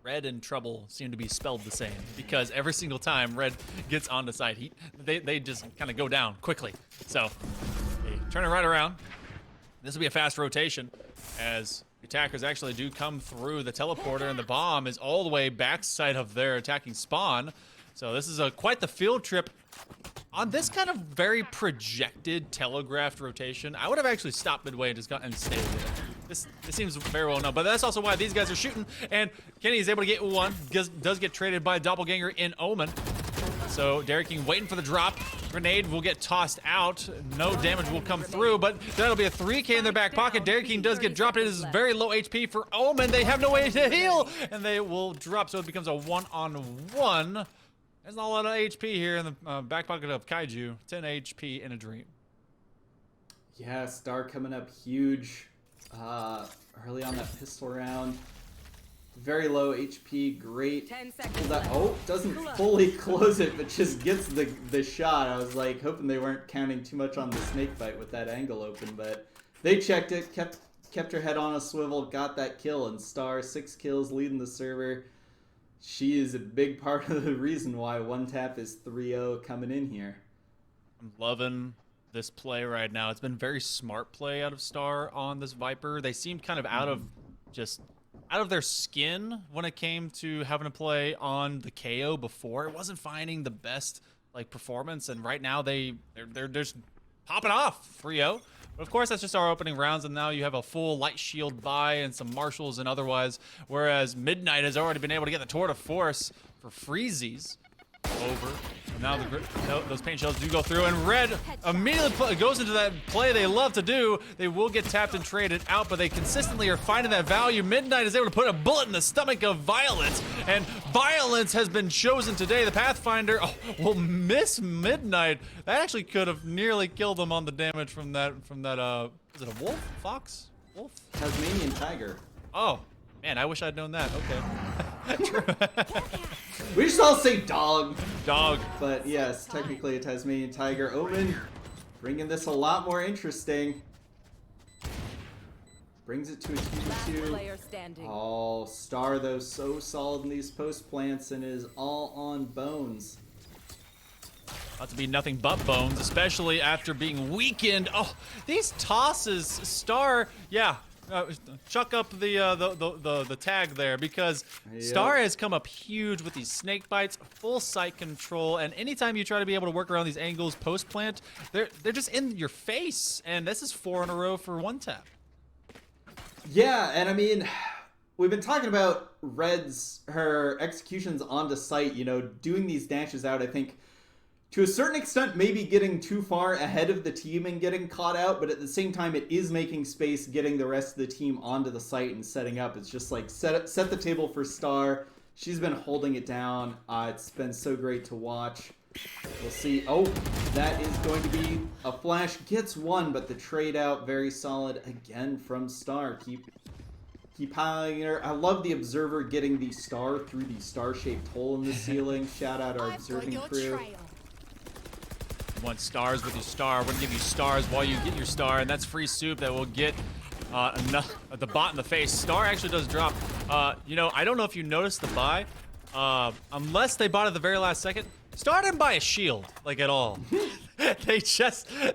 Red and trouble seem to be spelled the same, because every single time Red gets on the site, they just kind of go down quickly. So, they turn it right around. This will be a fast rotation, as the attackers actually do come through the teleporter, and the bomb is all the way backside of their attacking spawn. So this is quite the field trip on this kind of very projected telegraphed rotation. I would have actually stopped midway and just got and stayed with it. This seems very well known, but that's also why these guys are shooting, and Kenny is able to get one. Does get traded by Doppelganger in Omen. So Dairy King waiting for the drop. Grenade will get tossed out. No damage will come through, but that'll be a 3K in their back pocket. Dairy King does get dropped. It is very low HP for Omen. They have no way to heal, and they will drop, so it becomes a 1-on-1. There's not a lot of HP here in the back pocket of Kaiju. 10 HP in a dream. Yeah, Star coming up huge early on that pistol round. Very low HP, great. 10 seconds. Doesn't fully close it, but just gets the shot. I was like hoping they weren't counting too much on the snake bite with that angle open, but they checked it, kept her head on a swivel, got that kill, and Star 6 kills, leading the server. She is a big part of the reason why One Tap is 3-0 coming in here. I'm loving this play right now. It's been very smart play out of Star on this Viper. They seemed kind of out of their skin when it came to having to play on the KO before. It wasn't finding the best performance, and right now they're just popping off 3-0. But of course, that's just our opening rounds, and now you have a full light shield buy and some marshals and otherwise, whereas Midnight has already been able to get the tour de force for freezies over. And now those paint shells do go through, and Red immediately goes into that play they love to do. They will get tapped and traded out, but they consistently are finding that value. Midnight is able to put a bullet in the stomach of Violence, and Violence has been chosen today. The Pathfinder will miss Midnight. That actually could have nearly killed them on the damage from that, is it a wolf? Fox? Wolf? Tasmanian tiger. Oh, man, I wish I'd known that. Okay. We just all say dog. Dog. But yes, technically a Tasmanian tiger. Omen bringing this a lot more interesting. Brings it to a 2v2. Player standing. Oh, Star though so solid in these post plants and is all on bones. About to be nothing but bones, especially after being weakened. Oh, these tosses, Star, yeah. Chuck up the tag there, because Star has come up huge with these snake bites, full sight control, and anytime you try to be able to work around these angles post plant, they're just in your face, and this is 4 in a row for one tap. Yeah, and I mean, we've been talking about her executions onto site, you know, doing these dashes out, I think, to a certain extent, maybe getting too far ahead of the team and getting caught out, but at the same time, it is making space, getting the rest of the team onto the site and setting up. It's just like, set the table for Star. She's been holding it down. It's been so great to watch. We'll see. Oh, that is going to be a flash. Gets one, but the trade out, very solid again from Star. Keep piling her. I love the Observer getting the Star through the star-shaped hole in the ceiling. Shout out our observing crew. Want stars with your star. We're gonna give you stars while you get your star, and that's free soup that will get the bot in the face. Star actually does drop. You know, I don't know if you noticed the buy, unless they bought it at the very last second. Star didn't buy a shield, like, at all. they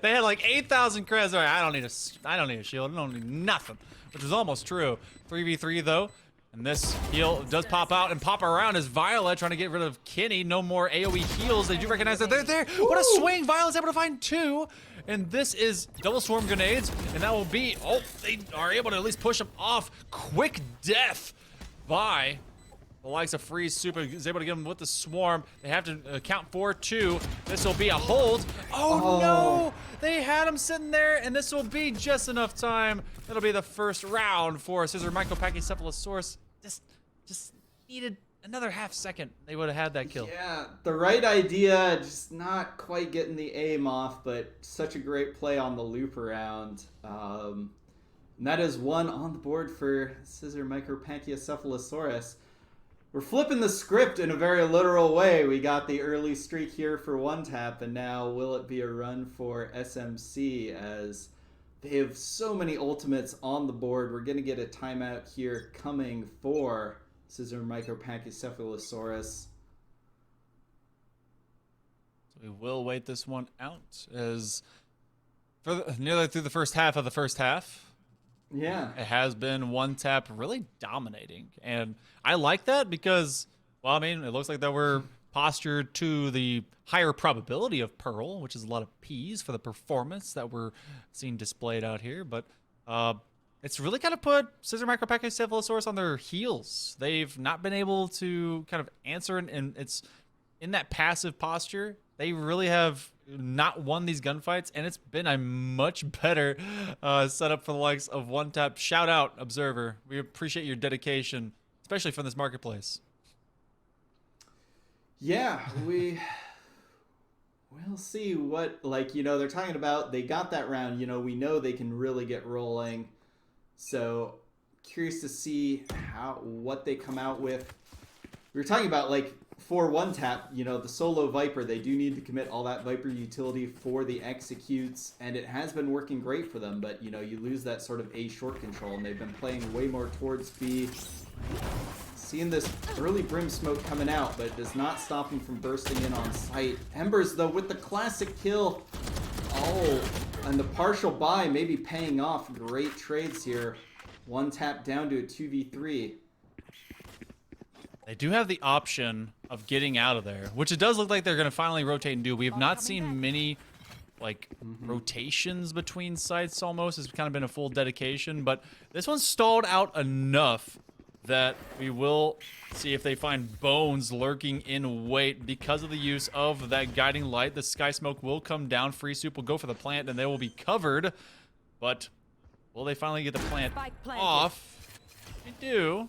had like 8,000 creds. All right, I don't need a shield. I don't need nothing, which is almost true. 3v3 though. And this heal does pop out and pop around as Violet trying to get rid of Kenny. No more AoE heals. They do recognize that they're there. What a swing. Violet's able to find 2. And this is double swarm grenades. And that will be, oh, they are able to at least push them off. Quick death by the likes of Freeze. Super is able to get them with the swarm. They have to account for 2. This will be a hold. Oh no! They had him sitting there, and this will be just enough time. That'll be the first round for Scissor Micropachycephalosaurus. Just needed another half second. They would have had that kill. Yeah, the right idea, just not quite getting the aim off, but such a great play on the loop around. And that is 1 on the board for Scissor Micropachycephalosaurus. We're flipping the script in a very literal way. We got the early streak here for one tap, and now will it be a run for SMC as they have so many ultimates on the board. We're going to get a timeout here coming for Scissor Micropachycephalosaurus. So we will wait this one out as nearly through the first half of the first half. Yeah. It has been one tap really dominating. And I like that because, well, I mean, it looks like that we're postured to the higher probability of Pearl, which is a lot of P's for the performance that we're seeing displayed out here. But it's really kind of put Scissor Micropachycephalosaurus on their heels. They've not been able to kind of answer, and it's in that passive posture. They really have not won these gunfights, and it's been a much better setup for the likes of one tap. Shout out, Observer. We appreciate your dedication, especially from this marketplace. Yeah, we'll see what, like, you know, they're talking about. They got that round, you know, we know they can really get rolling. So curious to see what they come out with. We were talking about, like, for one tap, you know, the solo Viper, they do need to commit all that Viper utility for the executes, and it has been working great for them, but, you know, you lose that sort of A short control, and they've been playing way more towards B. Seeing this early Brim smoke coming out, but it does not stop him from bursting in on sight. Embers, though, with the classic kill. Oh, and the partial buy maybe paying off. Great trades here. One tap down to a 2v3. They do have the option of getting out of there, which it does look like they're going to finally rotate and do. We have not seen many like rotations between sites almost. It's kind of been a full dedication, but this one's stalled out enough that we will see if they find Bones lurking in wait because of the use of that guiding light. The sky smoke will come down. Free Soup will go for the plant, and they will be covered. But will they finally get the plant off? They do.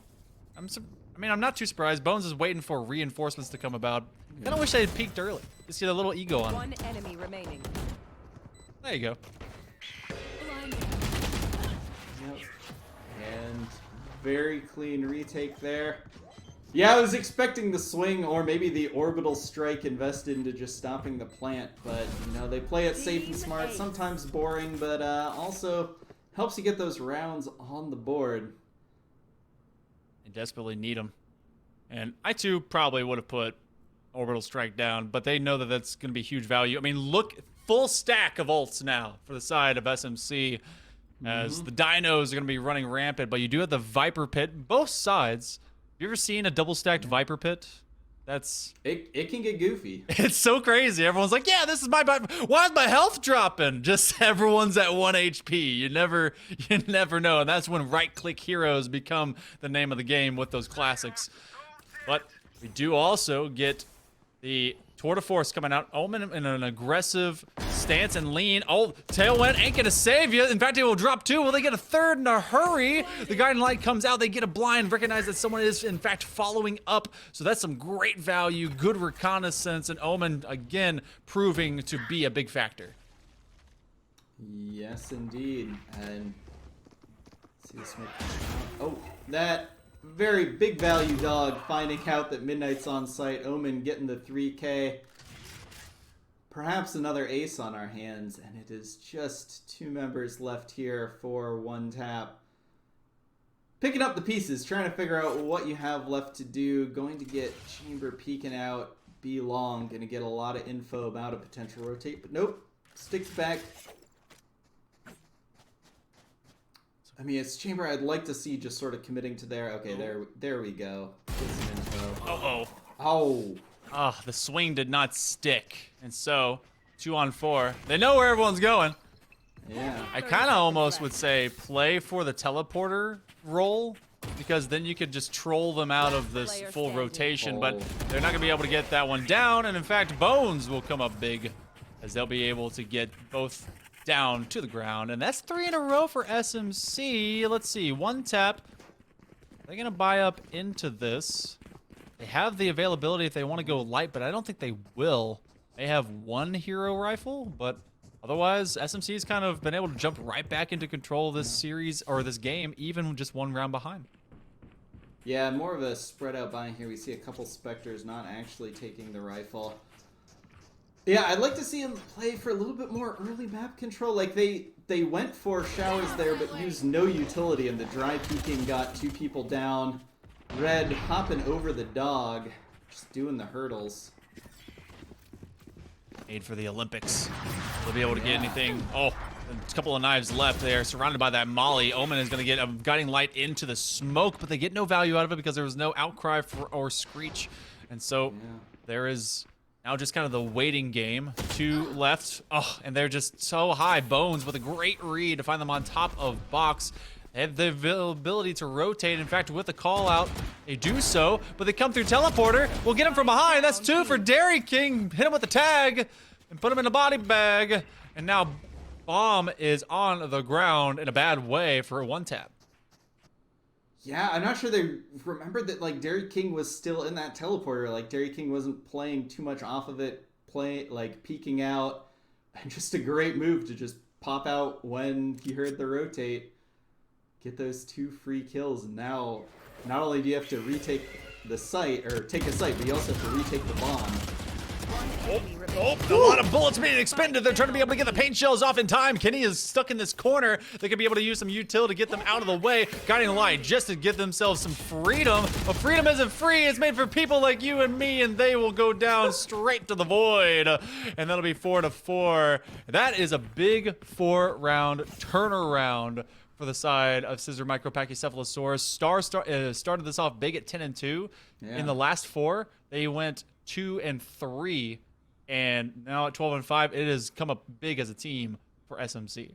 I'm not too surprised. Bones is waiting for reinforcements to come about. I kind of wish they had peeked early. Just get a little ego on. One enemy remaining. There you go. Yep. And very clean retake there. Yeah, I was expecting the swing or maybe the orbital strike invested into just stopping the plant, but you know, they play it safe and smart, sometimes boring, but also helps you get those rounds on the board. They desperately need them. And I too probably would have put orbital strike down, but they know that that's going to be huge value. I mean, look, full stack of ults now for the side of SMC as the dinos are going to be running rampant, but you do have the Viper Pit, both sides. Have you ever seen a double stacked Viper Pit? That's it can get goofy. It's so crazy. Everyone's like, yeah, this is my Viper. Why is my health dropping? Just everyone's at 1 HP. You never know. And that's when right click heroes become the name of the game with those classics. But we do also get the Tour de Force coming out. Omen in an aggressive stance and lean. Oh, Tailwind ain't gonna save you. In fact, it will drop 2. Will they get a 3rd in a hurry? The guiding light comes out. They get a blind, recognize that someone is, in fact, following up. So that's some great value, good reconnaissance, and Omen, again, proving to be a big factor. Yes, indeed. And see the smoke. Oh, that very big value dog finding out that Midnight's on site. Omen getting the 3K. Perhaps another ace on our hands, and it is just 2 members left here for 1 tap. Picking up the pieces, trying to figure out what you have left to do. Going to get Chamber peeking out. Be long, gonna get a lot of info about a potential rotate, but nope. Sticks back. I mean, it's Chamber I'd like to see just sort of committing to there. Okay, there we go. Get some info. Uh-oh. Oh. Oh, the swing did not stick. And so, 2 on 4. They know where everyone's going. Yeah. I kind of almost would say play for the teleporter role, because then you could just troll them out of this full rotation, but they're not going to be able to get that one down. And in fact, Bones will come up big, as they'll be able to get both down to the ground. And that's 3 in a row for SMC. Let's see, 1 tap. They're going to buy up into this. They have the availability if they want to go light, but I don't think they will. They have 1 hero rifle, but otherwise, SMC's kind of been able to jump right back into control of this series, or this game, even just 1 round behind. Yeah, more of a spread out buying here. We see a couple Spectres not actually taking the rifle. Yeah, I'd like to see him play for a little bit more early map control. Like, they went for showers there, but used no utility, and the dry peeking got 2 people down. Red hopping over the dog, just doing the hurdles. Made for the Olympics. They'll be able to get anything. Oh, a couple of knives left there, surrounded by that molly. Omen is going to get a guiding light into the smoke, but they get no value out of it because there was no outcry or screech. And so there is now just kind of the waiting game. 2 left. Oh, and they're just so high. Bones with a great read to find them on top of box. They have the ability to rotate. In fact, with the call out, they do so, but they come through teleporter. We'll get him from behind. That's 2 for Dairy King. Hit him with the tag and put him in a body bag. And now Bomb is on the ground in a bad way for a 1 tap. Yeah, I'm not sure they remembered that, like, Dairy King was still in that teleporter. Like, Dairy King wasn't playing too much off of it, peeking out. And just a great move to just pop out when he heard the rotate. Get those 2 free kills, and now not only do you have to retake the site, or take a site, but you also have to retake the bomb. Oh, a lot of bullets being expended. They're trying to be able to get the paint shells off in time. Kenny is stuck in this corner. They could be able to use some util to get them out of the way. Guiding light just to give themselves some freedom. But freedom isn't free. It's made for people like you and me, and they will go down straight to the void. And that'll be 4 to 4. That is a big 4-round turnaround for the side of Scissor Micropachycephalosaurus. Started this off big at 10 and 2. Yeah. In the last 4, they went 2 and 3. And now at 12-5, it has come up big as a team for SMC.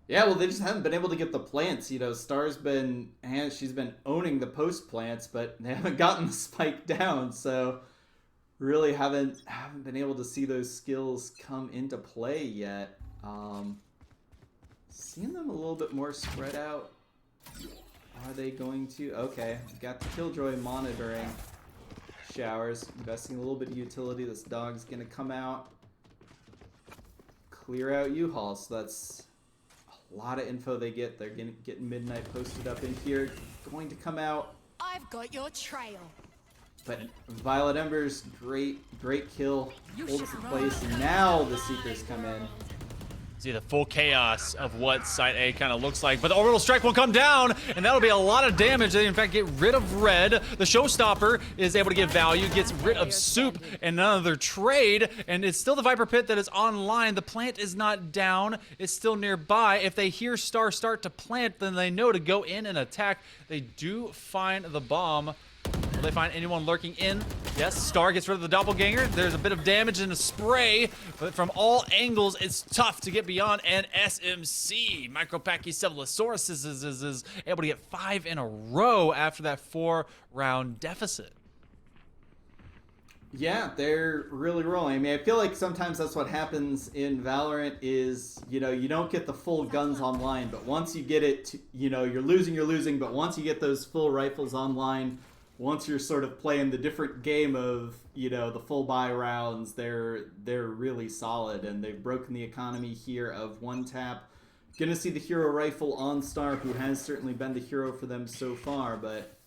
Yeah, well, they just haven't been able to get the plants. You know, Star's she's been owning the post plants, but they haven't gotten the spike down. So really haven't been able to see those skills come into play yet. Seeing them a little bit more spread out. Are they going to? Okay, got the Killjoy monitoring showers, investing a little bit of utility. This dog's gonna come out, clear out U-Haul. So that's a lot of info they get. They're getting Midnight posted up in here. Going to come out. I've got your trail. But Violet Ember's great kill, holds the place, and now the Seekers come in. See the full chaos of what Site A kind of looks like, but the orbital strike will come down, and that'll be a lot of damage. They in fact get rid of Red. The Showstopper is able to get value, gets rid of Soup and another trade, and it's still the Viper Pit that is online. The plant is not down, it's still nearby. If they hear Star start to plant, then they know to go in and attack. They do find the bomb. Will they find anyone lurking in? Yes, Star gets rid of the doppelganger. There's a bit of damage in the spray, but from all angles, it's tough to get beyond. And SMC, Micropachycephalosaurus is able to get 5 in a row after that 4-round deficit. Yeah, they're really rolling. I mean, I feel like sometimes that's what happens in Valorant is, you know, you don't get the full guns online, but once you get it, you know, you're losing, but once you get those full rifles online, once you're sort of playing the different game of, you know, the full buy rounds, they're really solid, and they've broken the economy here of one tap. Gonna see the hero rifle on Star, who has certainly been the hero for them so far, but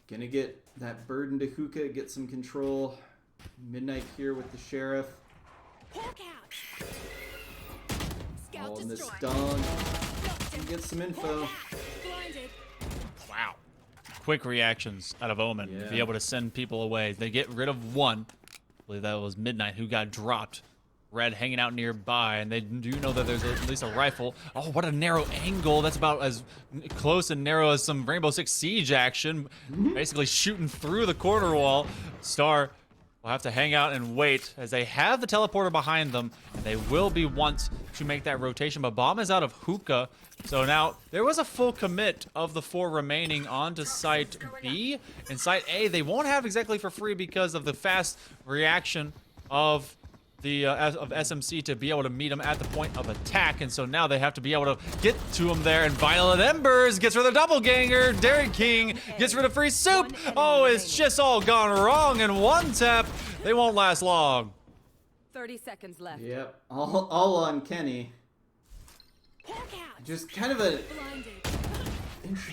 gonna get that burden to Hookah, get some control. Midnight here with the Sheriff. Hawk out. Scout All in this destroyed. dog. Get some info. Blinded. Wow. Quick reactions out of Omen to be Yeah. able to send people away. They get rid of one. I believe that was Midnight who got dropped. Red hanging out nearby, and they do know that there's at least a rifle. Oh, what a narrow angle. That's about as close and narrow as some Rainbow Six Siege action. Basically shooting through the corner wall. Star will have to hang out and wait as they have the teleporter behind them, and they will be want to make that rotation, but Bomb is out of Hookah. So now there was a full commit of the 4 remaining onto Site B. And Site A, they won't have exactly for free because of the fast reaction of the of SMC to be able to meet them at the point of attack, and so now they have to be able to get to him there. And Violet Embers gets rid of the doppelganger. Derek King gets rid of free Soup. Oh, it's just all gone wrong in one tap. They won't last long. 30 seconds left. Yep, all on Kenny. Hawk out. Just kind of a Blinded.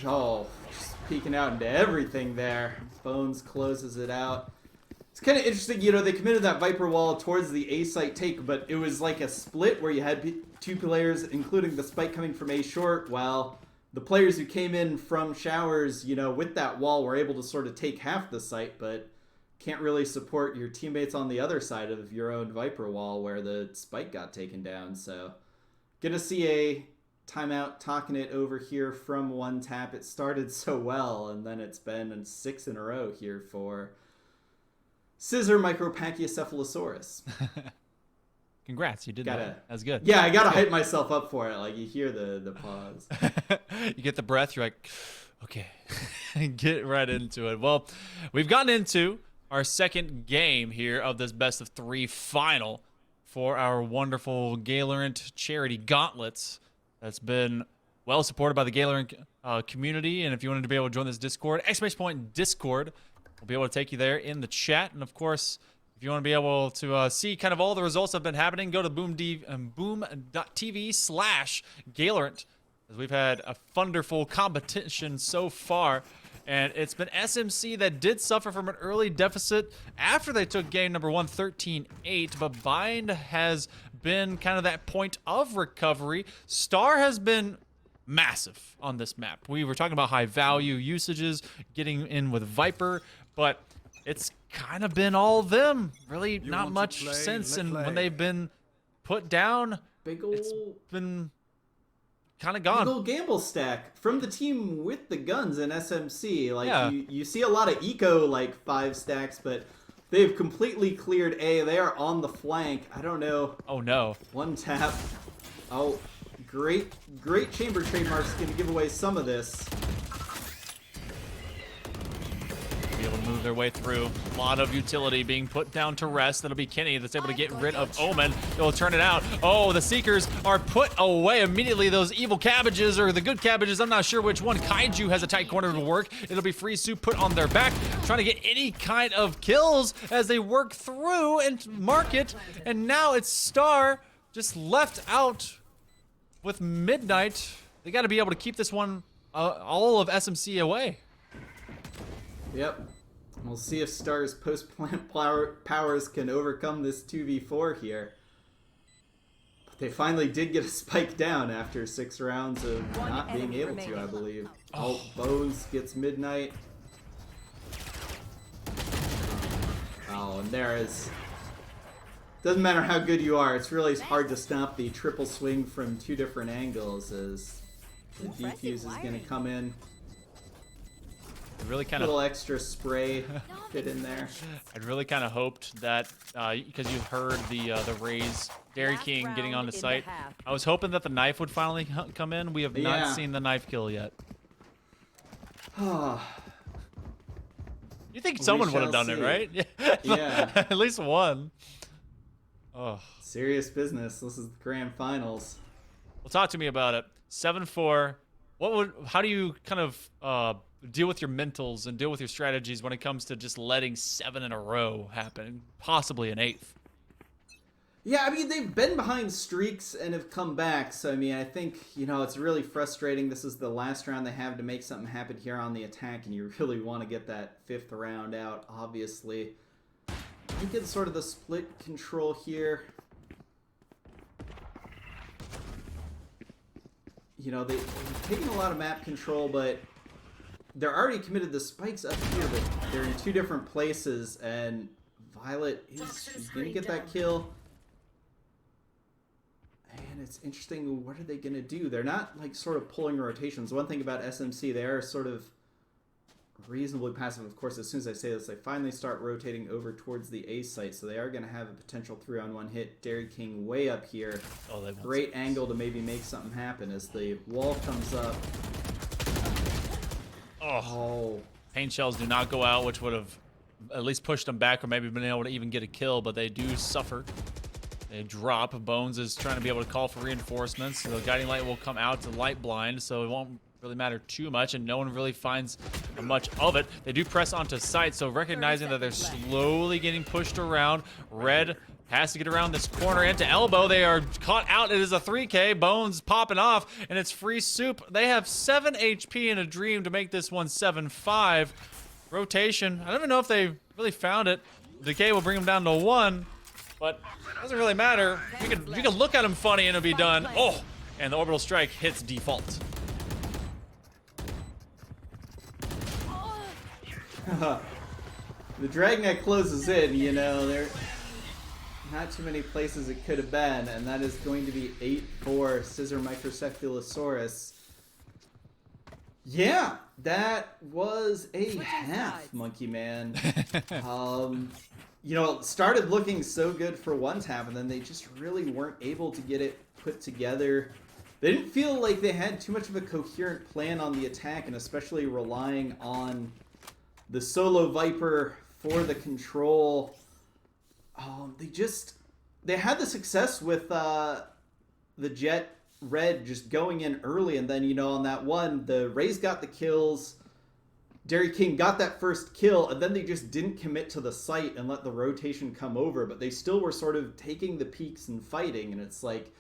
oh, just peeking out into everything there. Bones closes it out. It's kind of interesting, you know, they committed that Viper wall towards the A site take, but it was like a split where you had 2 players, including the spike coming from A short, while the players who came in from showers, you know, with that wall were able to sort of take half the site, but can't really support your teammates on the other side of your own Viper wall where the spike got taken down. So gonna see a timeout talking it over here from one tap. It started so well, and then it's been 6 in a row here for Scissor Micropachycephalosaurus. Congrats, you did that. That's good. Yeah, I gotta hype myself up for it. Like, you hear the pause. You get the breath, you're like, okay, get right into it. Well, we've gotten into our second game here of this best of 3 final for our wonderful Gaylorant charity gauntlets. That's been well supported by the Gaylorant community. And if you wanted to be able to join this Discord, !Discord, we'll be able to take you there in the chat. And of course, if you want to be able to see kind of all the results that have been happening, go to boom.tv/Gaylorant, as we've had a wonderful competition so far. And it's been SMC that did suffer from an early deficit after they took game number 1, 13-8. But Bind has been kind of that point of recovery. Star has been massive on this map. We were talking about high value usages, getting in with Viper, but it's kind of been all them. Really not much since. And when they've been put down, it's been kind of gone. Big old gamble stack from the team with the guns in SMC. Like, Yeah. you see a lot of eco, like 5 stacks, but They've completely cleared A. They are on the flank. I don't know. Oh no. One tap. Oh, great chamber trademark's gonna give away some of this. Be able to move their way through. A lot of utility being put down to rest. That'll be Kenny that's able to get rid of Omen. They'll turn it out. Oh, the Seekers are put away immediately. Those evil cabbages or the good cabbages. I'm not sure which one. Kaiju has a tight corner to work. It'll be Free Soup put on their back, trying to get any kind of kills as they work through and mark it. And now it's Star just left out with Midnight. They got to be able to keep this one all of SMC away. Yep. We'll see if Star's post-plant powers can overcome this 2v4 here. But they finally did get a spike down after 6 rounds of not being able to, I believe. Oh, Bones gets Midnight. Oh, and there is... Doesn't matter how good you are, it's really hard to stop the triple swing from 2 different angles as the defuse is going to come in. Really kind of little extra spray fit in there. I'd really kind of hoped that because you heard the Rays, Dairy King getting on the site. I was hoping that the knife would finally come in. We have not seen the knife kill yet. You think someone would have done it, right? Yeah. At least one. Oh. Serious business. This is the grand finals. Well, talk to me about it. 7-4. How do you kind of deal with your mentals and deal with your strategies when it comes to just letting 7 in a row happen, possibly an 8th? Yeah, I mean, they've been behind streaks and have come back. So, I mean, I think, you know, it's really frustrating. This is the last round they have to make something happen here on the attack, and you really want to get that 5th round out, obviously. I think it's sort of the split control here. You know, they've taken a lot of map control, but they're already committed the spikes up here, but they're in 2 different places, and Violet is going to get that kill. And it's interesting, what are they going to do? They're not, like, sort of pulling rotations. One thing about SMC, they are sort of reasonably passive. Of course, as soon as I say this, they finally start rotating over towards the A site, so they are going to have a potential 3-on-1 hit. Dairy King way up here. Oh, great angle to maybe make something happen as the wall comes up. Oh. Pain shells do not go out, which would have at least pushed them back or maybe been able to even get a kill, but they do suffer. They drop. Bones is trying to be able to call for reinforcements. So the guiding light will come out to light blind, so it won't really matter too much, and no one really finds much of it. They do press onto site, so recognizing that they're slowly getting pushed around. Red has to get around this corner into elbow. They are caught out. It is a 3K. Bones popping off, and it's Free Soup. They have 7 HP in a dream to make this one 7-5. Rotation. I don't even know if they really found it. Decay will bring them down to 1, but it doesn't really matter. You can look at him funny and it'll be done. Oh, and the orbital strike hits default. The Dragnet closes in, you know, there not too many places it could have been, and that is going to be 8-4 Scissor Microcephalosaurus. Yeah, that was a half, Monkey Man. You know, it started looking so good for one half, and then they just really weren't able to get it put together. They didn't feel like they had too much of a coherent plan on the attack, and especially relying on the solo Viper for the control. They had the success with the Jet Red just going in early, and then, you know, on that one, the Rays got the kills, Dairy King got that first kill, and then they just didn't commit to the site and let the rotation come over, but they still were sort of taking the peaks and fighting, and it's like,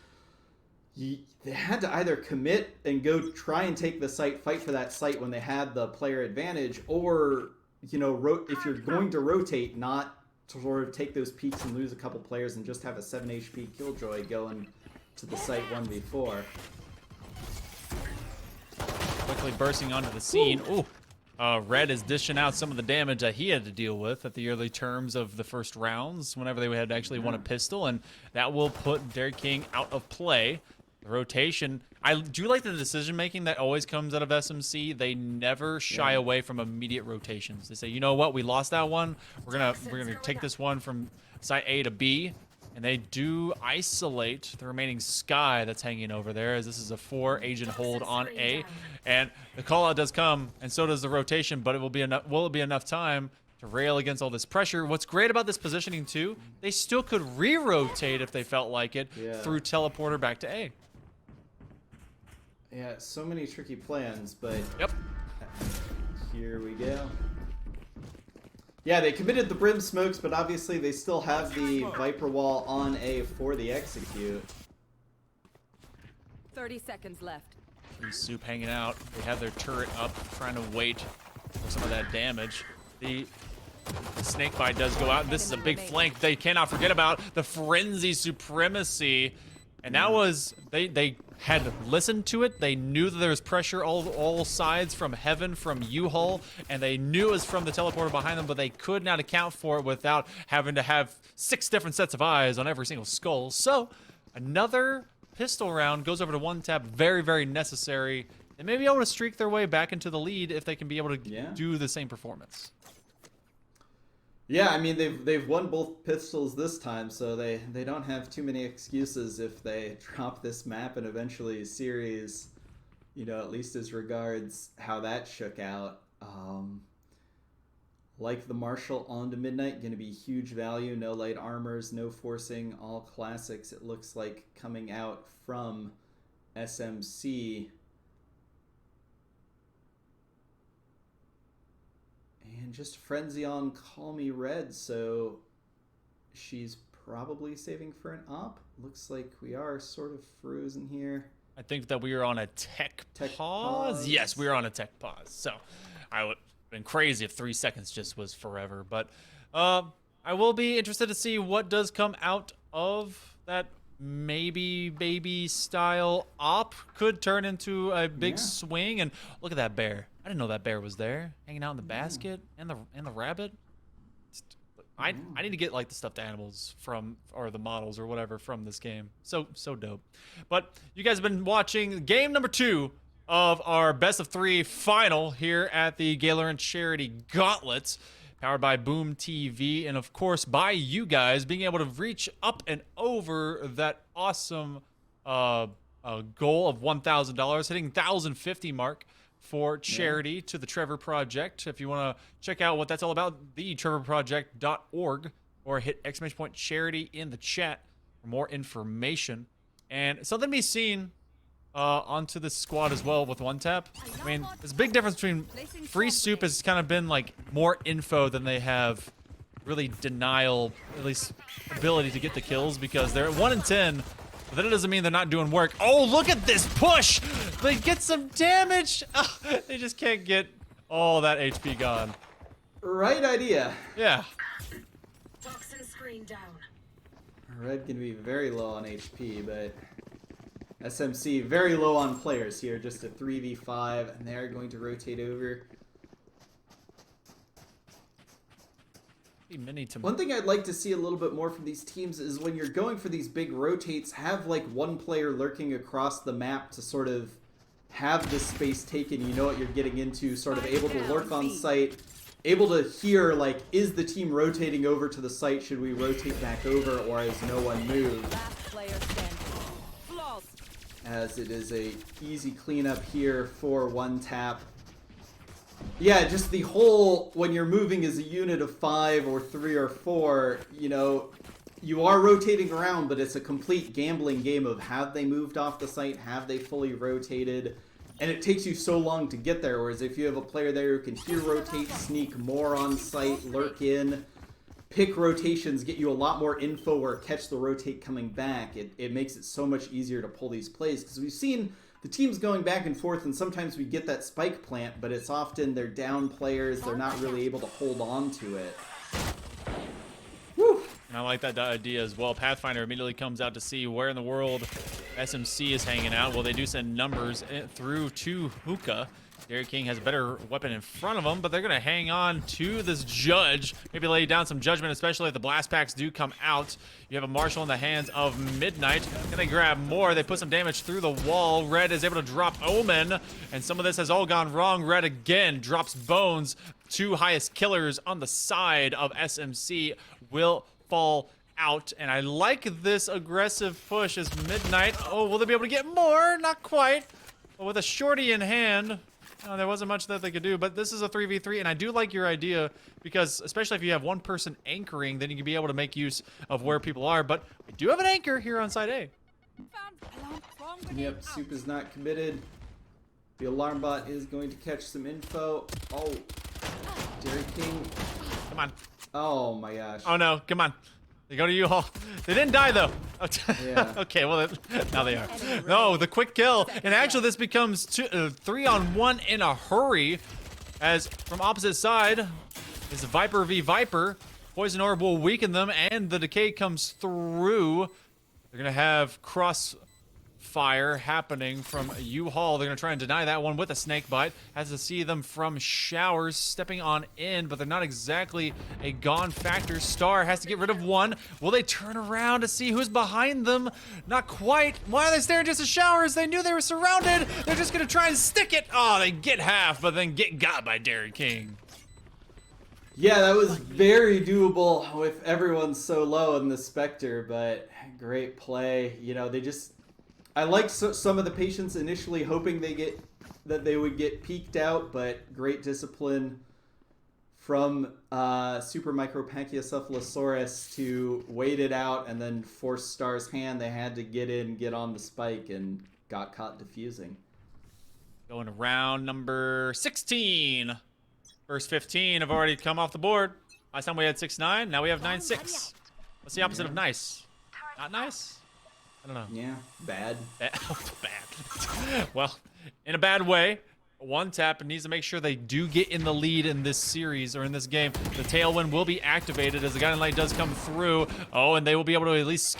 they had to either commit and go try and take the site, fight for that site when they had the player advantage, or, you know, if you're going to rotate, not to sort of take those peaks and lose a couple players and just have a 7 HP Killjoy going to the site 1v4. Quickly bursting onto the scene. Ooh. Red is dishing out some of the damage that he had to deal with at the early terms of the first rounds, whenever they had actually won a pistol, and that will put Dairy King out of play. The rotation. I do like the decision making that always comes out of SMC. They never shy away from immediate rotations. They say, you know what, we lost that one. We're gonna take this one from site A to B, and they do isolate the remaining Sky that's hanging over there, as this is a 4-agent hold on A, and the call out does come, and so does the rotation. But it will be enough. Will it be enough time to rail against all this pressure? What's great about this positioning too, they still could re-rotate if they felt like it through teleporter back to A. Yeah, so many tricky plans, but Yep. here we go. Yeah, they committed the Brim smokes, but obviously they still have the Viper wall on A for the execute. 30 seconds left. Soup hanging out. They have their turret up, trying to wait for some of that damage. The snake bite does go out. This is a big flank they cannot forget about. The frenzy supremacy. And that was, they had listened to it. They knew that there was pressure all sides from heaven, from U-Hull, and they knew it was from the teleporter behind them, but they could not account for it without having to have 6 different sets of eyes on every single skull. So another pistol round goes over to one tap. Very, very necessary. They may be able to streak their way back into the lead if they can be able to do the same performance. Yeah, I mean, they've won both pistols this time, so they don't have too many excuses if they drop this map and eventually series, you know, at least as regards how that shook out. Like the Marshall on to Midnight, going to be huge value. No light armors, no forcing, all classics, it looks like, coming out from SMC. And just Frenzy on Call Me Red, so she's probably saving for an op. Looks like we are sort of frozen here. I think that we are on a tech pause. Yes, we are on a tech pause. So I would have been crazy if 3 seconds just was forever. But I will be interested to see what does come out of that. Maybe baby style op could turn into a big swing. And look at that bear. I didn't know that bear was there, hanging out in the basket, and the rabbit. I need to get like the stuffed animals from, or the models or whatever from this game. So dope. But you guys have been watching game number 2 of our best of 3 final here at the Gaylorant Charity Gauntlet, powered by Boom TV, and of course by you guys being able to reach up and over that awesome goal of $1,000, hitting 1,050 mark for charity to the Trevor Project. If you want to check out what that's all about, thetrevorproject.org, or hit !charity in the chat for more information. And something to be seen onto this squad as well with one tap. I mean, there's a big difference between Free Soup has kind of been like more info than they have really denial, at least ability to get the kills, because they're at 1 in 10. But then it doesn't mean they're not doing work. Oh, look at this push! They get some damage! Oh, they just can't get all that HP gone. Right idea. Yeah. Toxin screen down. Red can be very low on HP, but SMC very low on players here. Just a 3v5, and they're going to rotate over. One thing I'd like to see a little bit more from these teams is when you're going for these big rotates, have like one player lurking across the map to sort of have the space taken. You know what you're getting into, sort of able to lurk on site, able to hear like, is the team rotating over to the site? Should we rotate back over, or has no one moved? As it is a easy cleanup here for one tap. Yeah, just the whole, when you're moving as a unit of 5 or 3 or 4, you know, you are rotating around, but it's a complete gambling game of have they moved off the site, have they fully rotated, and it takes you so long to get there, whereas if you have a player there who can hear rotate, sneak more on site, lurk in, pick rotations, get you a lot more info or catch the rotate coming back, it makes it so much easier to pull these plays, because we've seen the team's going back and forth, and sometimes we get that spike plant, but it's often they're down players, they're not really able to hold on to it. Woo! And I like that idea as well. Pathfinder immediately comes out to see where in the world SMC is hanging out. Well, they do send numbers through to Hookah. Dairy King has a better weapon in front of him, but they're going to hang on to this Judge. Maybe lay down some judgment, especially if the blast packs do come out. You have a Marshal in the hands of Midnight. Can they grab more? They put some damage through the wall. Red is able to drop Omen, and some of this has all gone wrong. Red again drops Bones. 2 highest killers on the side of SMC will fall out, and I like this aggressive push as Midnight. Oh, will they be able to get more? Not quite. But with a shorty in hand, there wasn't much that they could do, but this is a 3v3, and I do like your idea because, especially if you have one person anchoring, then you can be able to make use of where people are, but we do have an anchor here on side A. Yep, Soup is not committed. The alarm bot is going to catch some info. Oh, Dairy King. Come on. Oh my gosh. Oh no, come on. They go to U-Haul. They didn't die though. Yeah. Okay, well now they are. No, the quick kill. And actually this becomes 3-on-1 in a hurry, as from opposite side is Viper v Viper. Poison Orb will weaken them, and the decay comes through. They're gonna have crossfire happening from U-Haul. They're gonna try and deny that one with a snake bite. Has to see them from Showers stepping on in, but they're not exactly a gone factor. Star has to get rid of one. Will they turn around to see who's behind them? Not quite. Why are they staring just at Showers? They knew they were surrounded. They're just gonna try and stick it. Oh, they get half, but then get got by Dairy King. Yeah, that was very doable with everyone so low in the Spectre, but great play. You know, I liked some of the patients initially hoping that they would get peeked out, but great discipline from Super Micro Pachycephalosaurus to wait it out and then force Star's hand. They had to get on the spike and got caught defusing. Going to round number 16. First 15 have already come off the board. Last time we had 6-9, now we have 9-6. What's the opposite of nice? Not nice? I don't know. Yeah, bad. Bad. Well, in a bad way. One tap needs to make sure they do get in the lead in this series or in this game. The tailwind will be activated as the guiding light does come through. Oh, and they will be able to at least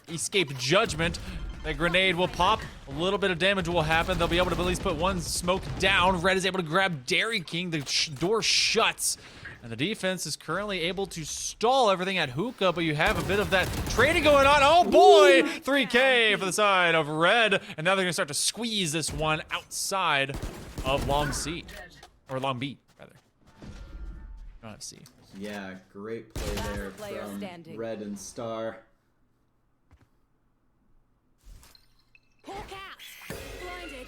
escape judgment. That grenade will pop. A little bit of damage will happen. They'll be able to at least put one smoke down. Red is able to grab Dairy King. The door shuts. And the defense is currently able to stall everything at Hookah, but you have a bit of that trading going on. Oh boy! 3K for the side of Red. And now they're gonna start to squeeze this one outside of Long C. Or Long B, rather. Not have C. Yeah, great play there from Red and Star. Hawk out. Blinded.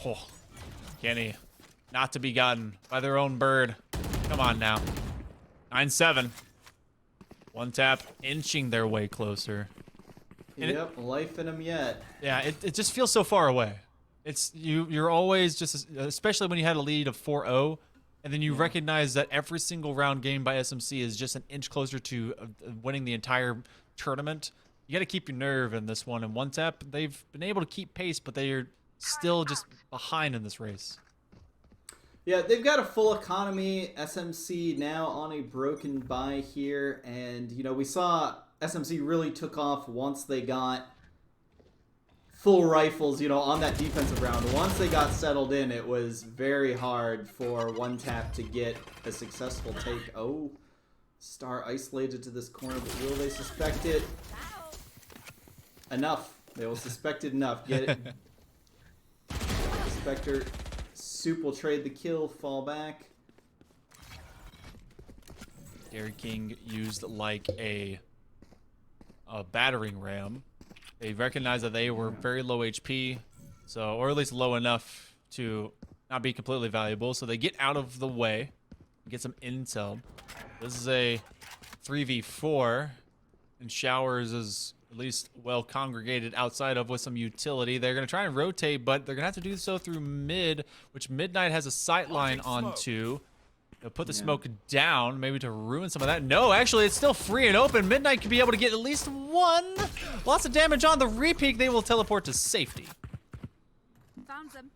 Oh, Kenny. Not to be gotten by their own bird. Come on now. 9-7. One tap, inching their way closer. And yep, life in them yet. Yeah, it just feels so far away. It's you're always just, especially when you had a lead of 4-0, and then you recognize that every single round game by SMC is just an inch closer to winning the entire tournament. You got to keep your nerve in this one. And one tap, they've been able to keep pace, but they are still just behind in this race. Yeah, they've got a full economy. SMC now on a broken buy here. And, you know, we saw SMC really took off once they got full rifles, you know, on that defensive round. Once they got settled in, it was very hard for One Tap to get a successful take. Oh, Star isolated to this corner, but will they suspect it? Enough. They will suspect it enough. Get it. Spectre. Soup will trade the kill, fall back. Dairy King used like a battering ram. They recognized that they were very low HP, so, or at least low enough to not be completely valuable. So they get out of the way, get some intel. This is a 3v4, and Showers is at least well congregated outside of with some utility. They're going to try and rotate, but they're going to have to do so through mid, which Midnight has a sight line onto. They'll put the smoke down, maybe to ruin some of that. No, actually, it's still free and open. Midnight could be able to get at least one. Lots of damage on the repeat. They will teleport to safety. Found them.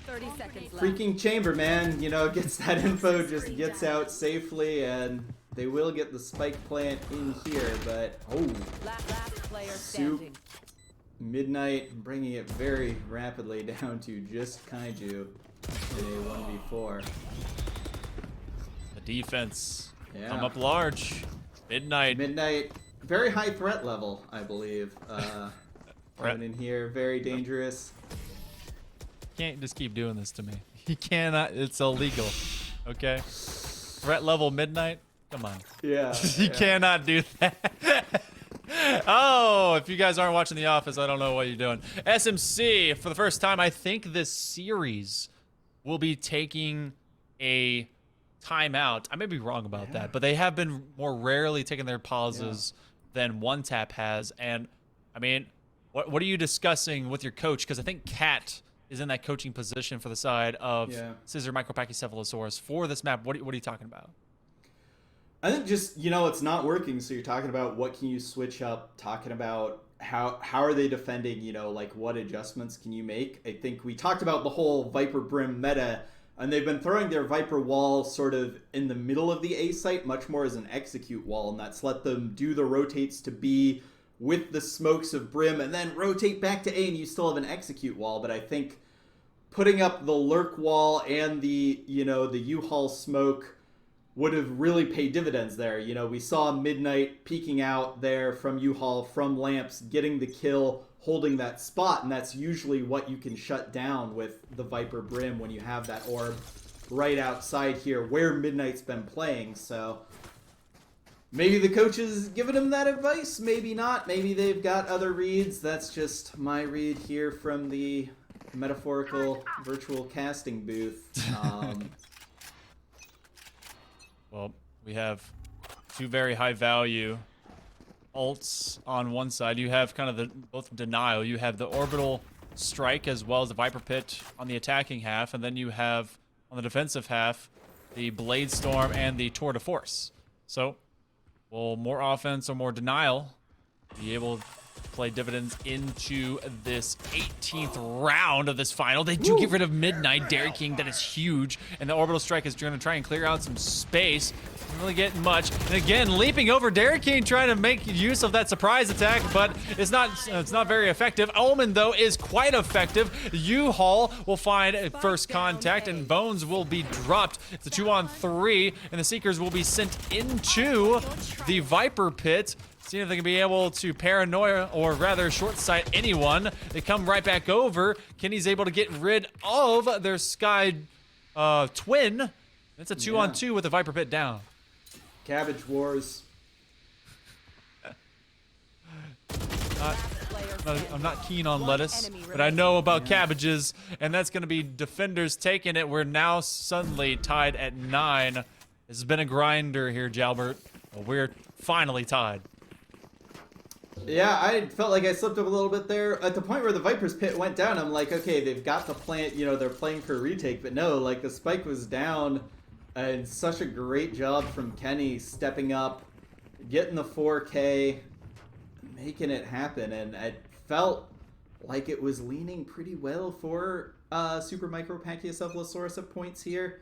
30 seconds left. Freaking chamber, man. You know, gets that info, just gets out safely, and they will get the spike plant in here, but oh, Last player Soup standing. Midnight bringing it very rapidly down to just Kaiju in a 1v4. The defense Yeah. come up large. Midnight. Midnight, very high threat level, I believe. Coming in here, very dangerous. Can't just keep doing this to me. You cannot. It's illegal. Okay. Threat level Midnight. Come on. Yeah. You cannot do that. Oh, if you guys aren't watching The Office, I don't know what you're doing. SMC, for the first time, I think this series will be taking a timeout. I may be wrong about that, but they have been more rarely taking their pauses than One Tap has. And, I mean, what are you discussing with your coach? Because I think Kat is in that coaching position for the side of Scissor Micropachycephalosaurus for this map. What are you talking about? I think just, it's not working, so you're talking about what can you switch up, talking about how are they defending, like what adjustments can you make. I think we talked about the whole Viper Brim meta, and they've been throwing their Viper wall sort of in the middle of the A site, much more as an execute wall, and that's let them do the rotates to B with the smokes of Brim, and then rotate back to A, and you still have an execute wall. But I think putting up the lurk wall and the, the U-Haul smoke would have really paid dividends there. We saw Midnight peeking out there from U-Haul, from Lamps, getting the kill, holding that spot, and that's usually what you can shut down with the Viper Brim when you have that orb right outside here where Midnight's been playing. So maybe the coach is giving him that advice, maybe not. Maybe they've got other reads. That's just my read here from the metaphorical virtual casting booth. Well, we have two very high value ults on one side. You have kind of both denial. You have the orbital strike as well as the Viper Pit on the attacking half, and then you have on the defensive half the Blade Storm and the Tour de Force. So, will more offense or more denial be able to play dividends into this 18th round of this final? They do get rid of Midnight, Dairy King, that is huge, and the orbital strike is going to try and clear out some space. Doesn't really get much, and again, leaping over Dairy King, trying to make use of that surprise attack, but it's not very effective. Omen, though, is quite effective. U-Haul will find first contact, and Bones will be dropped. It's a 2-on-3, and the Seekers will be sent into the Viper Pit. Seeing if they can be able to paranoia, or rather short sight anyone. They come right back over. Kenny's able to get rid of their Sky twin. It's a 2-on-2 with the Viper Pit down. Cabbage Wars. I'm not keen on lettuce, but I know about cabbages, and that's going to be defenders taking it. We're now suddenly tied at 9. This has been a grinder here, Jalbert. We're finally tied. Yeah, I felt like I slipped up a little bit there. At the point where the Viper's Pit went down, I'm like, okay, they've got the plant, they're playing for a retake, but no, like the spike was down, and such a great job from Kenny stepping up, getting the 4K, making it happen, and it felt like it was leaning pretty well for Super Micropachycephalosaurus at points here.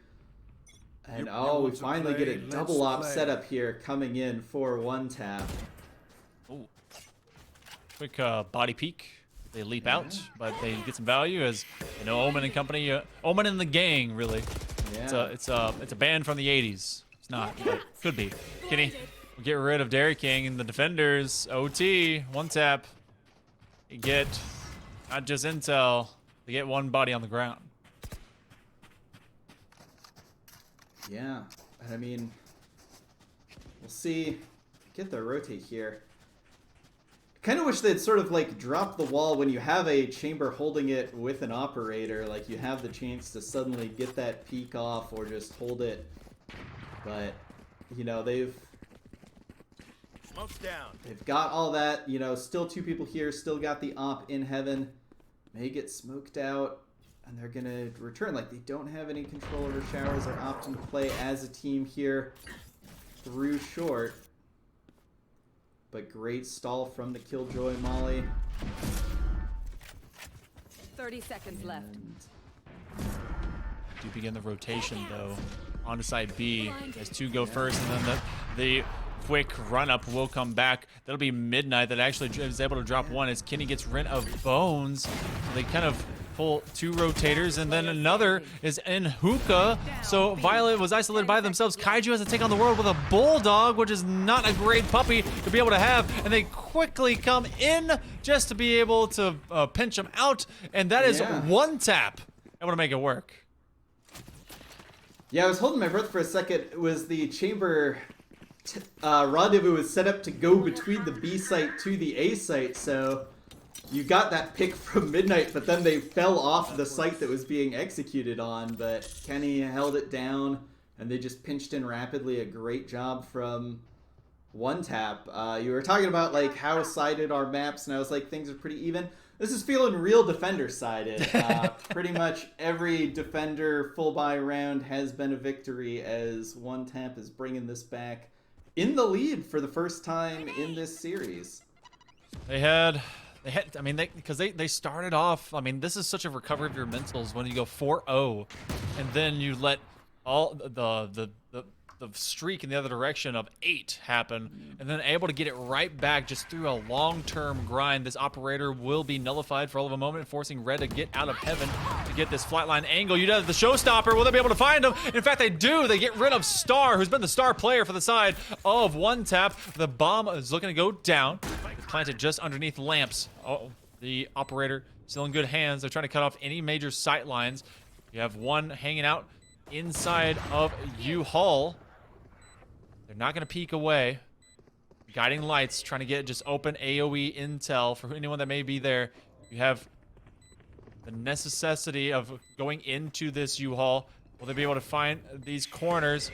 And we finally get a double op setup here coming in for One Tap. Ooh. Quick body peek. They leap out, but they get some value as Omen and company. Omen and the gang, really. Yeah. It's a band from the 80s. It's not, but could be. Kenny will get rid of Dairy King and the defenders. OT, One Tap. You get not just intel. They get one body on the ground. Yeah, and I mean, we'll see. Get the rotate here. Kind of wish they'd sort of like drop the wall when you have a chamber holding it with an operator. Like you have the chance to suddenly get that peek off or just hold it. But they've got all that. Still two people here. Still got the op in heaven. May get smoked out, and they're gonna return. Like they don't have any control over showers. They're opting to play as a team here through short. But great stall from the Killjoy Molly. 30 seconds left. Do begin the rotation though onto side B as two go first, and then the quick run-up will come back. That'll be Midnight that actually is able to drop one as Kenny gets rid of Bones. So they kind of pull 2 rotators, and then another is in Hookah. So Violet was isolated by themselves. Kaiju has to take on the world with a Bulldog, which is not a great puppy to be able to have, and they quickly come in just to be able to pinch him out, and that is one tap. Able to make it work. Yeah, I was holding my breath for a second. It was the chamber rendezvous was set up to go between the B site to the A site, so you got that pick from Midnight, but then they fell off the site that was being executed on. But Kenny held it down, and they just pinched in rapidly. A great job from One Tap. You were talking about like how sided our maps, and I was like, things are pretty even. This is feeling real defender-sided. Pretty much every defender full buy round has been a victory, as One Tap is bringing this back in the lead for the first time in this series. I mean, because they started off, I mean, this is such a recovery of your mentals when you go 4-0, and then you let all the streak in the other direction of 8 happen, and then able to get it right back just through a long-term grind. This operator will be nullified for all of a moment, forcing Red to get out of heaven to get this flatline angle. You know, the showstopper, will they be able to find him? In fact, they do. They get rid of Star, who's been the star player for the side of One Tap. The bomb is looking to go down. It's planted just underneath lamps. Oh, the operator still in good hands. They're trying to cut off any major sight lines. You have one hanging out inside of U-Haul. They're not going to peek away. Guiding lights, trying to get just open AoE intel for anyone that may be there. You have the necessity of going into this U-Haul. Will they be able to find these corners?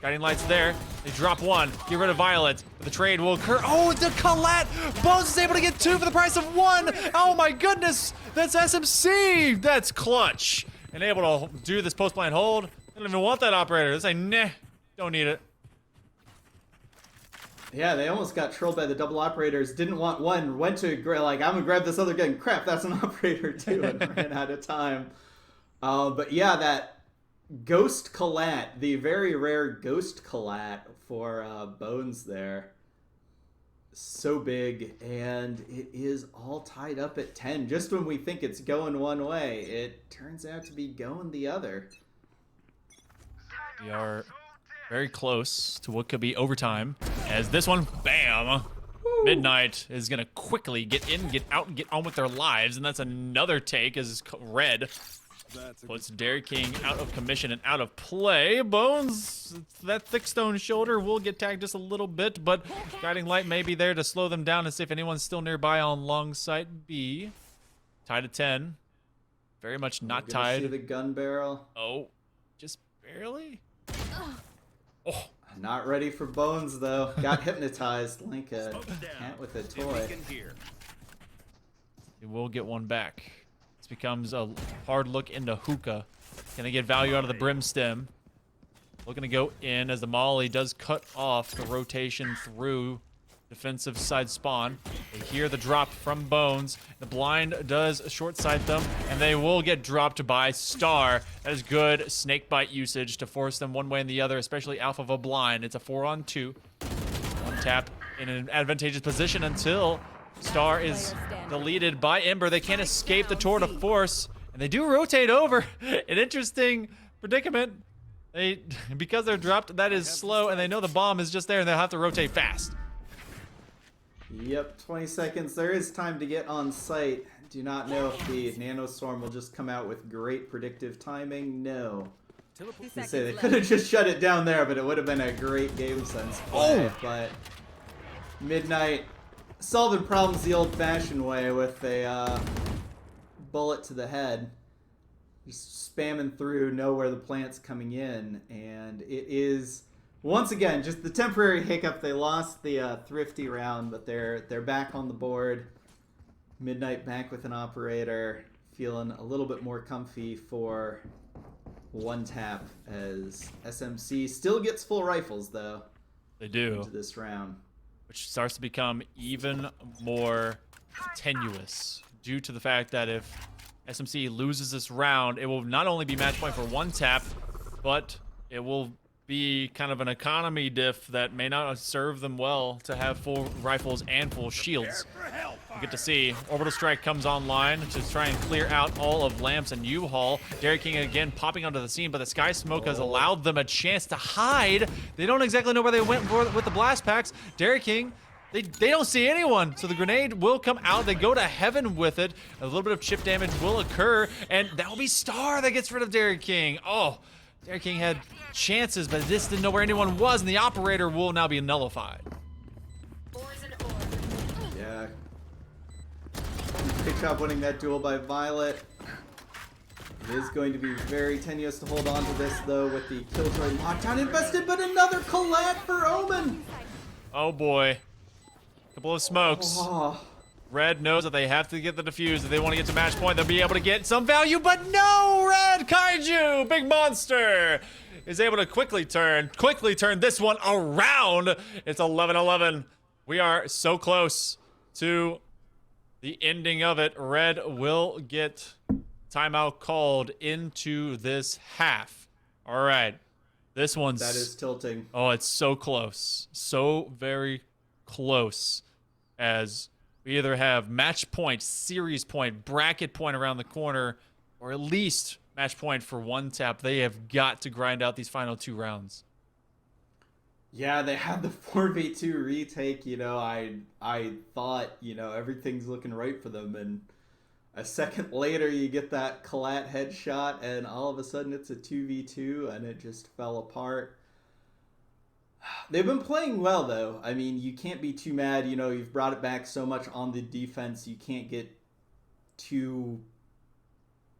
Guiding lights there. They drop one. Get rid of Violet. The trade will occur. Oh, the Colette! Bones is able to get 2 for the price of 1. Oh my goodness! That's SMC! That's clutch. And able to do this post-blind hold. I don't even want that operator. They say, nah, don't need it. Yeah, they almost got trolled by the double operators. Didn't want one. Went to, like, I'm going to grab this other gun. Crap, that's an operator too, and ran out of time. But yeah, that Ghost Collat, the very rare Ghost Collat for Bones there. So big, and it is all tied up at 10. Just when we think it's going one way, it turns out to be going the other. We are very close to what could be overtime, as this one, bam! Woo. Midnight is gonna quickly get in, get out, and get on with their lives, and that's another take as Red puts Dairy King out of commission and out of play. Bones, that thick stone shoulder will get tagged just a little bit, but Guiding Light may be there to slow them down and see if anyone's still nearby on long sight B. Tied at 10. Very much not tied. See the gun barrel. Oh, just barely? Oh. Not ready for Bones, though. Got hypnotized like a cat with a toy. He will get one back. This becomes a hard look into Hookah. Gonna get value out of the Brim Stem. Looking to go in as the Molly does cut off the rotation through defensive side spawn. They hear the drop from Bones. The blind does short sight them, and they will get dropped by Star. That is good snake bite usage to force them one way and the other, especially Alpha of a blind. It's a 4-on-2. One Tap in an advantageous position until Star is deleted by Ember. They can't escape the tour de force, and they do rotate over. An interesting predicament. Because they're dropped, that is slow, and they know the bomb is just there, and they'll have to rotate fast. Yep, 20 seconds. There is time to get on site. Do not know if the Nanostorm will just come out with great predictive timing. No. They say they could have just shut it down there, but it would have been a great game sense play. But Midnight solving problems the old-fashioned way with a bullet to the head. Just spamming through, know where the plant's coming in, and it is... Once again, just the temporary hiccup. They lost the thrifty round, but they're back on the board. Midnight back with an operator, feeling a little bit more comfy for One Tap, as SMC still gets full rifles though. They do. Into this round, which starts to become even more tenuous due to the fact that if SMC loses this round, it will not only be match point for One Tap, but it will be kind of an economy diff that may not serve them well to have full rifles and full shields. You get to see Orbital Strike comes online to try and clear out all of Lamps and U-Haul. Derek King again popping onto the scene, but the Sky Smoke has allowed them a chance to hide. They don't exactly know where they went with the blast packs. Derek King, they don't see anyone, so the grenade will come out. They go to heaven with it. A little bit of chip damage will occur, and that will be Star that gets rid of Derek King. Oh, Derek King had chances, but just didn't know where anyone was, and the operator will now be nullified. Yeah. Great job winning that duel by Violet. It is going to be very tenuous to hold on to this, though, with the Killjoy lockdown invested, but another collat for Omen! Oh boy. Couple of smokes. Oh. Red knows that they have to get the defuse. If they want to get to match point, they'll be able to get some value, but no! Red Kaiju, big monster, is able to quickly turn this one around. It's 11-11. We are so close to the ending of it. Red will get timeout called into this half. All right. This one's... That is tilting. Oh, it's so close. So very close, as we either have match point, series point, bracket point around the corner, or at least match point for one tap. They have got to grind out these final 2 rounds. Yeah, they had the 4v2 retake. You know, I thought, you know, everything's looking right for them, and a second later you get that collat headshot, and all of a sudden it's a 2v2, and it just fell apart. They've been playing well, though. I mean, you can't be too mad. You know, you've brought it back so much on the defense. You can't get too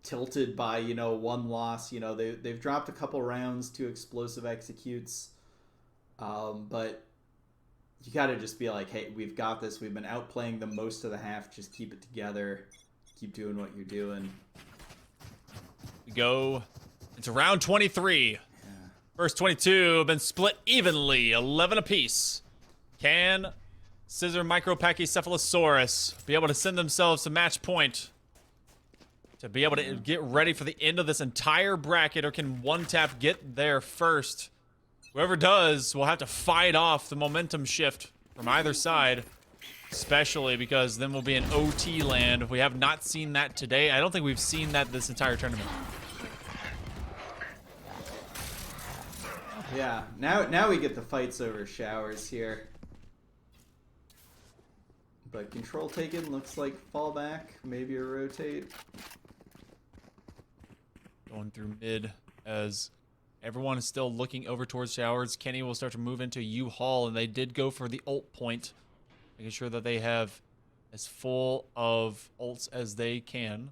tilted by, you know, one loss. You know, they've dropped a couple rounds, 2 explosive executes. But you got to just be like, hey, we've got this. We've been outplaying them most of the half. Just keep it together. Keep doing what you're doing. We go into round 23. First 22 have been split evenly, 11 apiece. Can Scissor Micropachycephalosaurus be able to send themselves to match point to be able to get ready for the end of this entire bracket, or can one tap get there first? Whoever does will have to fight off the momentum shift from either side, especially because then we'll be in OT land. We have not seen that today. I don't think we've seen that this entire tournament. Yeah, now we get the fights over showers here. But control taken, looks like fallback, maybe a rotate. Going through mid as everyone is still looking over towards showers. Kenny will start to move into U-Haul, and they did go for the ult point, making sure that they have as full of ults as they can.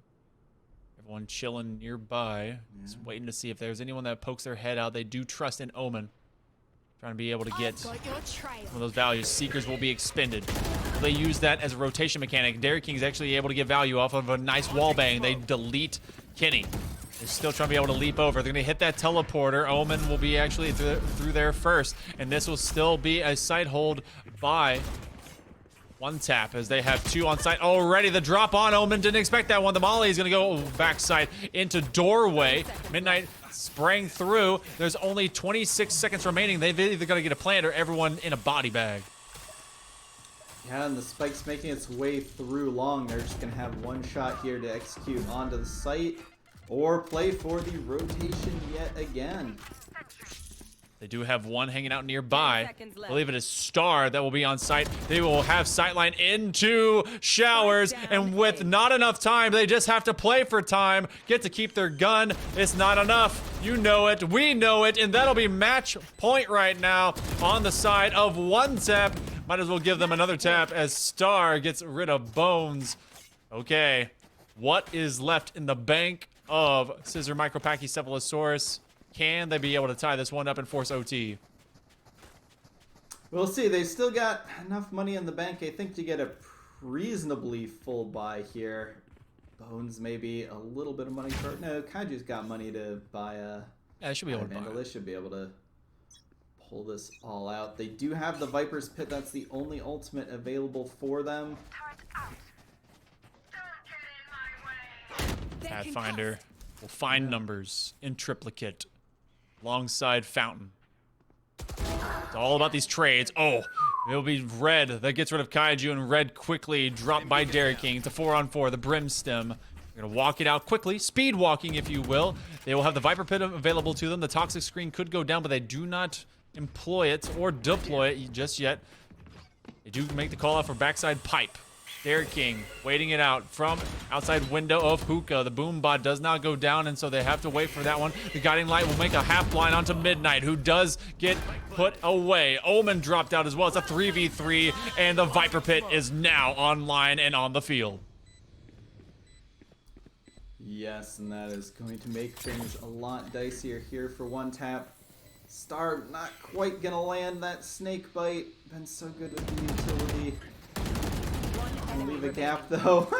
Everyone chilling nearby, just waiting to see if there's anyone that pokes their head out. They do trust in Omen, trying to be able to get some of those values. Seekers will be expended. They use that as a rotation mechanic. Derek King is actually able to get value off of a nice wall bang. They delete Kenny. They're still trying to be able to leap over. They're going to hit that teleporter. Omen will be actually through there first, and this will still be a site hold by one tap, as they have 2 on site already. The drop on Omen, didn't expect that one. The molly is going to go backside into doorway. Midnight sprang through. There's only 26 seconds remaining. They've either got to get a plant or everyone in a body bag. Yeah, and the spike's making its way through long. They're just going to have one shot here to execute onto the site or play for the rotation yet again. They do have one hanging out nearby. I believe it is Star that will be on site. They will have sightline into showers, and with not enough time, they just have to play for time, get to keep their gun. It's not enough. You know it. We know it. And that'll be match point right now on the side of one tap. Might as well give them another tap as Star gets rid of Bones. Okay. What is left in the bank of Scissor Micropachycephalosaurus? Can they be able to tie this one up and force OT? We'll see. They've still got enough money in the bank, I think, to get a reasonably full buy here. Bones maybe a little bit of money short. No, Kaiju's got money to buy a... Yeah, they should be able to buy. They should be able to pull this all out. They do have the Viper's Pit. That's the only ultimate available for them. Pathfinder will find numbers in triplicate alongside Fountain. It's all about these trades. Oh, it'll be Red that gets rid of Kaiju, and Red quickly dropped by Derek King. It's a 4-on-4, the Brimstem. They're gonna walk it out quickly, speed walking if you will. They will have the Viper Pit available to them. The Toxic Screen could go down, but they do not employ it or deploy it just yet. They do make the call out for backside pipe. Derek King waiting it out from outside window of Hookah. The boom bot does not go down, and so they have to wait for that one. The Guiding Light will make a half blind onto Midnight, who does get put away. Omen dropped out as well. It's a 3v3, and the Viper Pit is now online and on the field. Yes, and that is going to make things a lot dicier here for One Tap. Star not quite gonna land that snake bite. Been so good with the utility. Gonna leave a gap though.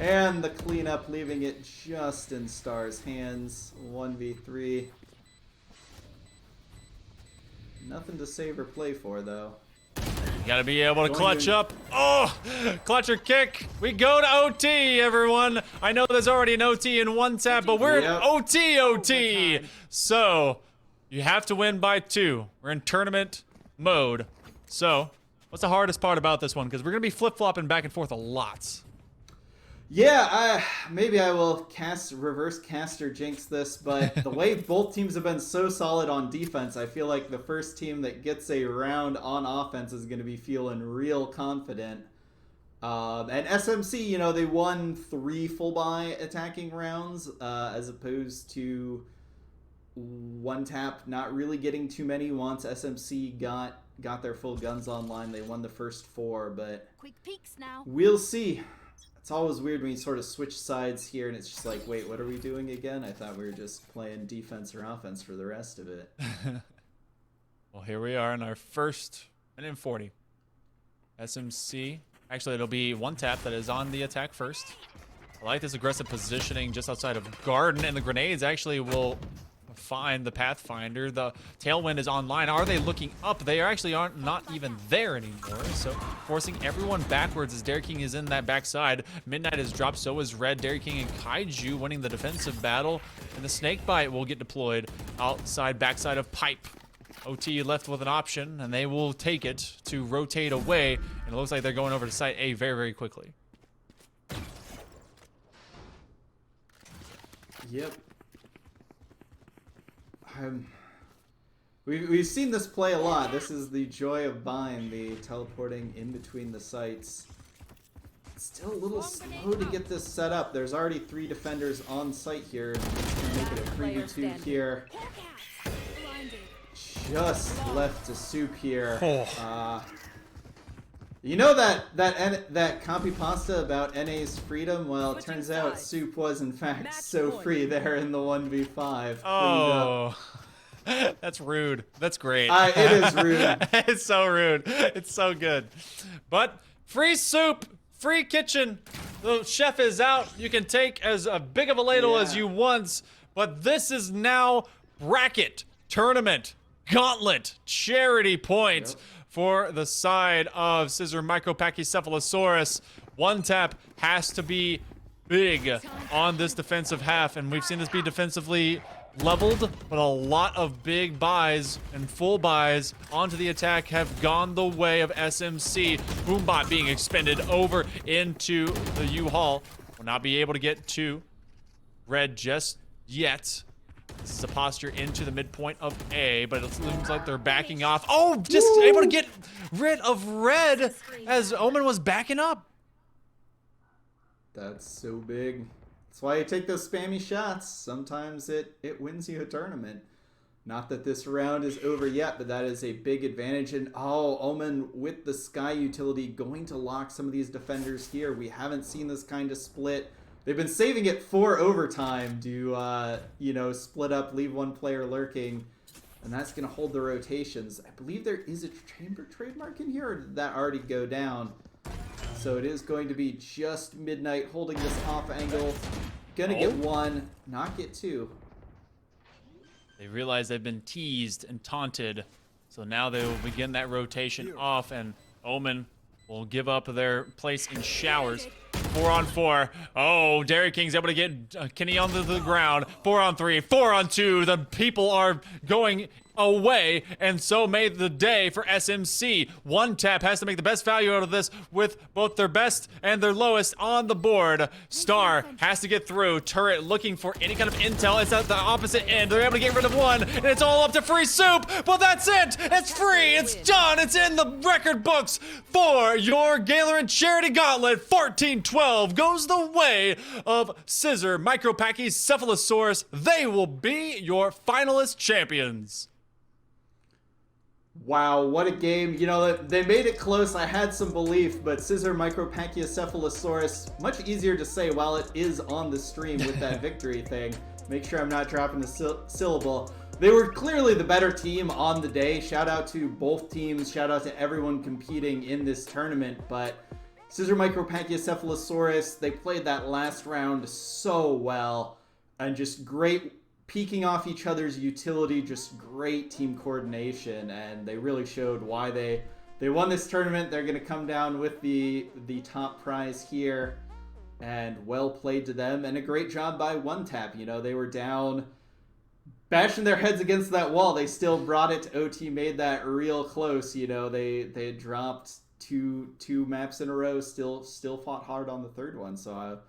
And the cleanup, leaving it just in Star's hands. 1v3. Nothing to save or play for though. You gotta be able to clutch up. Oh, clutch or kick. We go to OT, everyone. I know there's already an OT in One Tap, but we're in OT. So you have to win by 2. We're in tournament mode. So what's the hardest part about this one? Because we're gonna be flip-flopping back and forth a lot. Yeah, maybe I will reverse caster jinx this, but the way both teams have been so solid on defense, I feel like the first team that gets a round on offense is going to be feeling real confident. And SMC, you know, they won 3 full buy attacking rounds, as opposed to One Tap not really getting too many. Once SMC got their full guns online, they won the first 4, but Quick peeks now. we'll see. It's always weird when you sort of switch sides here and it's just like, wait, what are we doing again? I thought we were just playing defense or offense for the rest of it. Well, here we are in our first minute and 40. SMC. Actually, it'll be One Tap that is on the attack first. I like this aggressive positioning just outside of Garden, and the grenades actually will find the Pathfinder. The Tailwind is online. Are they looking up? They actually aren't not even there anymore. So forcing everyone backwards as Derek King is in that backside. Midnight is dropped, so is Red. Derek King and Kaiju winning the defensive battle. And the Snake Bite will get deployed outside backside of Pipe. OT left with an option, and they will take it to rotate away. And it looks like they're going over to site A very, very quickly. Yep. We've seen this play a lot. This is the joy of Bind, the teleporting in between the sites. It's still a little slow to get this set up. There's already 3 defenders on site here. It's going to make it a 3v2 here. Just left to Soup here. You know that copy pasta about NA's freedom? Well, it turns out Soup was in fact so free there in the 1v5. Oh, that's rude. That's great. It is rude. It's so rude. It's so good. But free soup, free kitchen. The chef is out. You can take as big of a ladle as you want. But this is now bracket, tournament, gauntlet, charity point. Yep. For the side of Scissor Micropachycephalosaurus. One Tap has to be big on this defensive half, and we've seen this be defensively leveled, but a lot of big buys and full buys onto the attack have gone the way of SMC. Boombot being expended over into the U-Haul. Will not be able to get to Red just yet. This is a posture into the midpoint of A, but it seems like they're backing off. Oh, just able to get rid of Red as Omen was backing up. That's so big. That's why you take those spammy shots. Sometimes it wins you a tournament. Not that this round is over yet, but that is a big advantage. And oh, Omen with the Sky utility going to lock some of these defenders here. We haven't seen this kind of split. They've been saving it for overtime to, you know, split up, leave one player lurking, and that's going to hold the rotations. I believe there is a chamber trademark in here, or did that already go down? So it is going to be just Midnight holding this off angle. Gonna get 1, not get 2. They realize they've been teased and taunted, so now they will begin that rotation off, and Omen will give up their place in showers. 4-on-4. Oh, Derek King's able to get Kenny onto the ground. 4-on-3, 4-on-2. The people are going away, and so made the day for SMC. One Tap has to make the best value out of this with both their best and their lowest on the board. Star has to get through. Turret looking for any kind of intel. It's at the opposite end. They're able to get rid of one, and it's all up to Free Soup, but that's it. It's free. It's done. It's in the record books for your Gaylorant Charity Gauntlet. 14-12 goes the way of Scissor, Micro Packies, Cephalosaurus. They will be your finalist champions. Wow, what a game. You know, they made it close. I had some belief, but Scissor, Micropachiocephalosaurus, much easier to say while it is on the stream with that victory thing. Make sure I'm not dropping the syllable. They were clearly the better team on the day. Shout out to both teams. Shout out to everyone competing in this tournament. But Scissor, Micropachiocephalosaurus, they played that last round so well. And just great peeking off each other's utility, just great team coordination, and they really showed why they won this tournament. They're going to come down with the top prize here, and well played to them, and a great job by One Tap. You know, they were down, bashing their heads against that wall. They still brought it to OT, made that real close. You know, they had dropped two maps in a row, still fought hard on the third one, so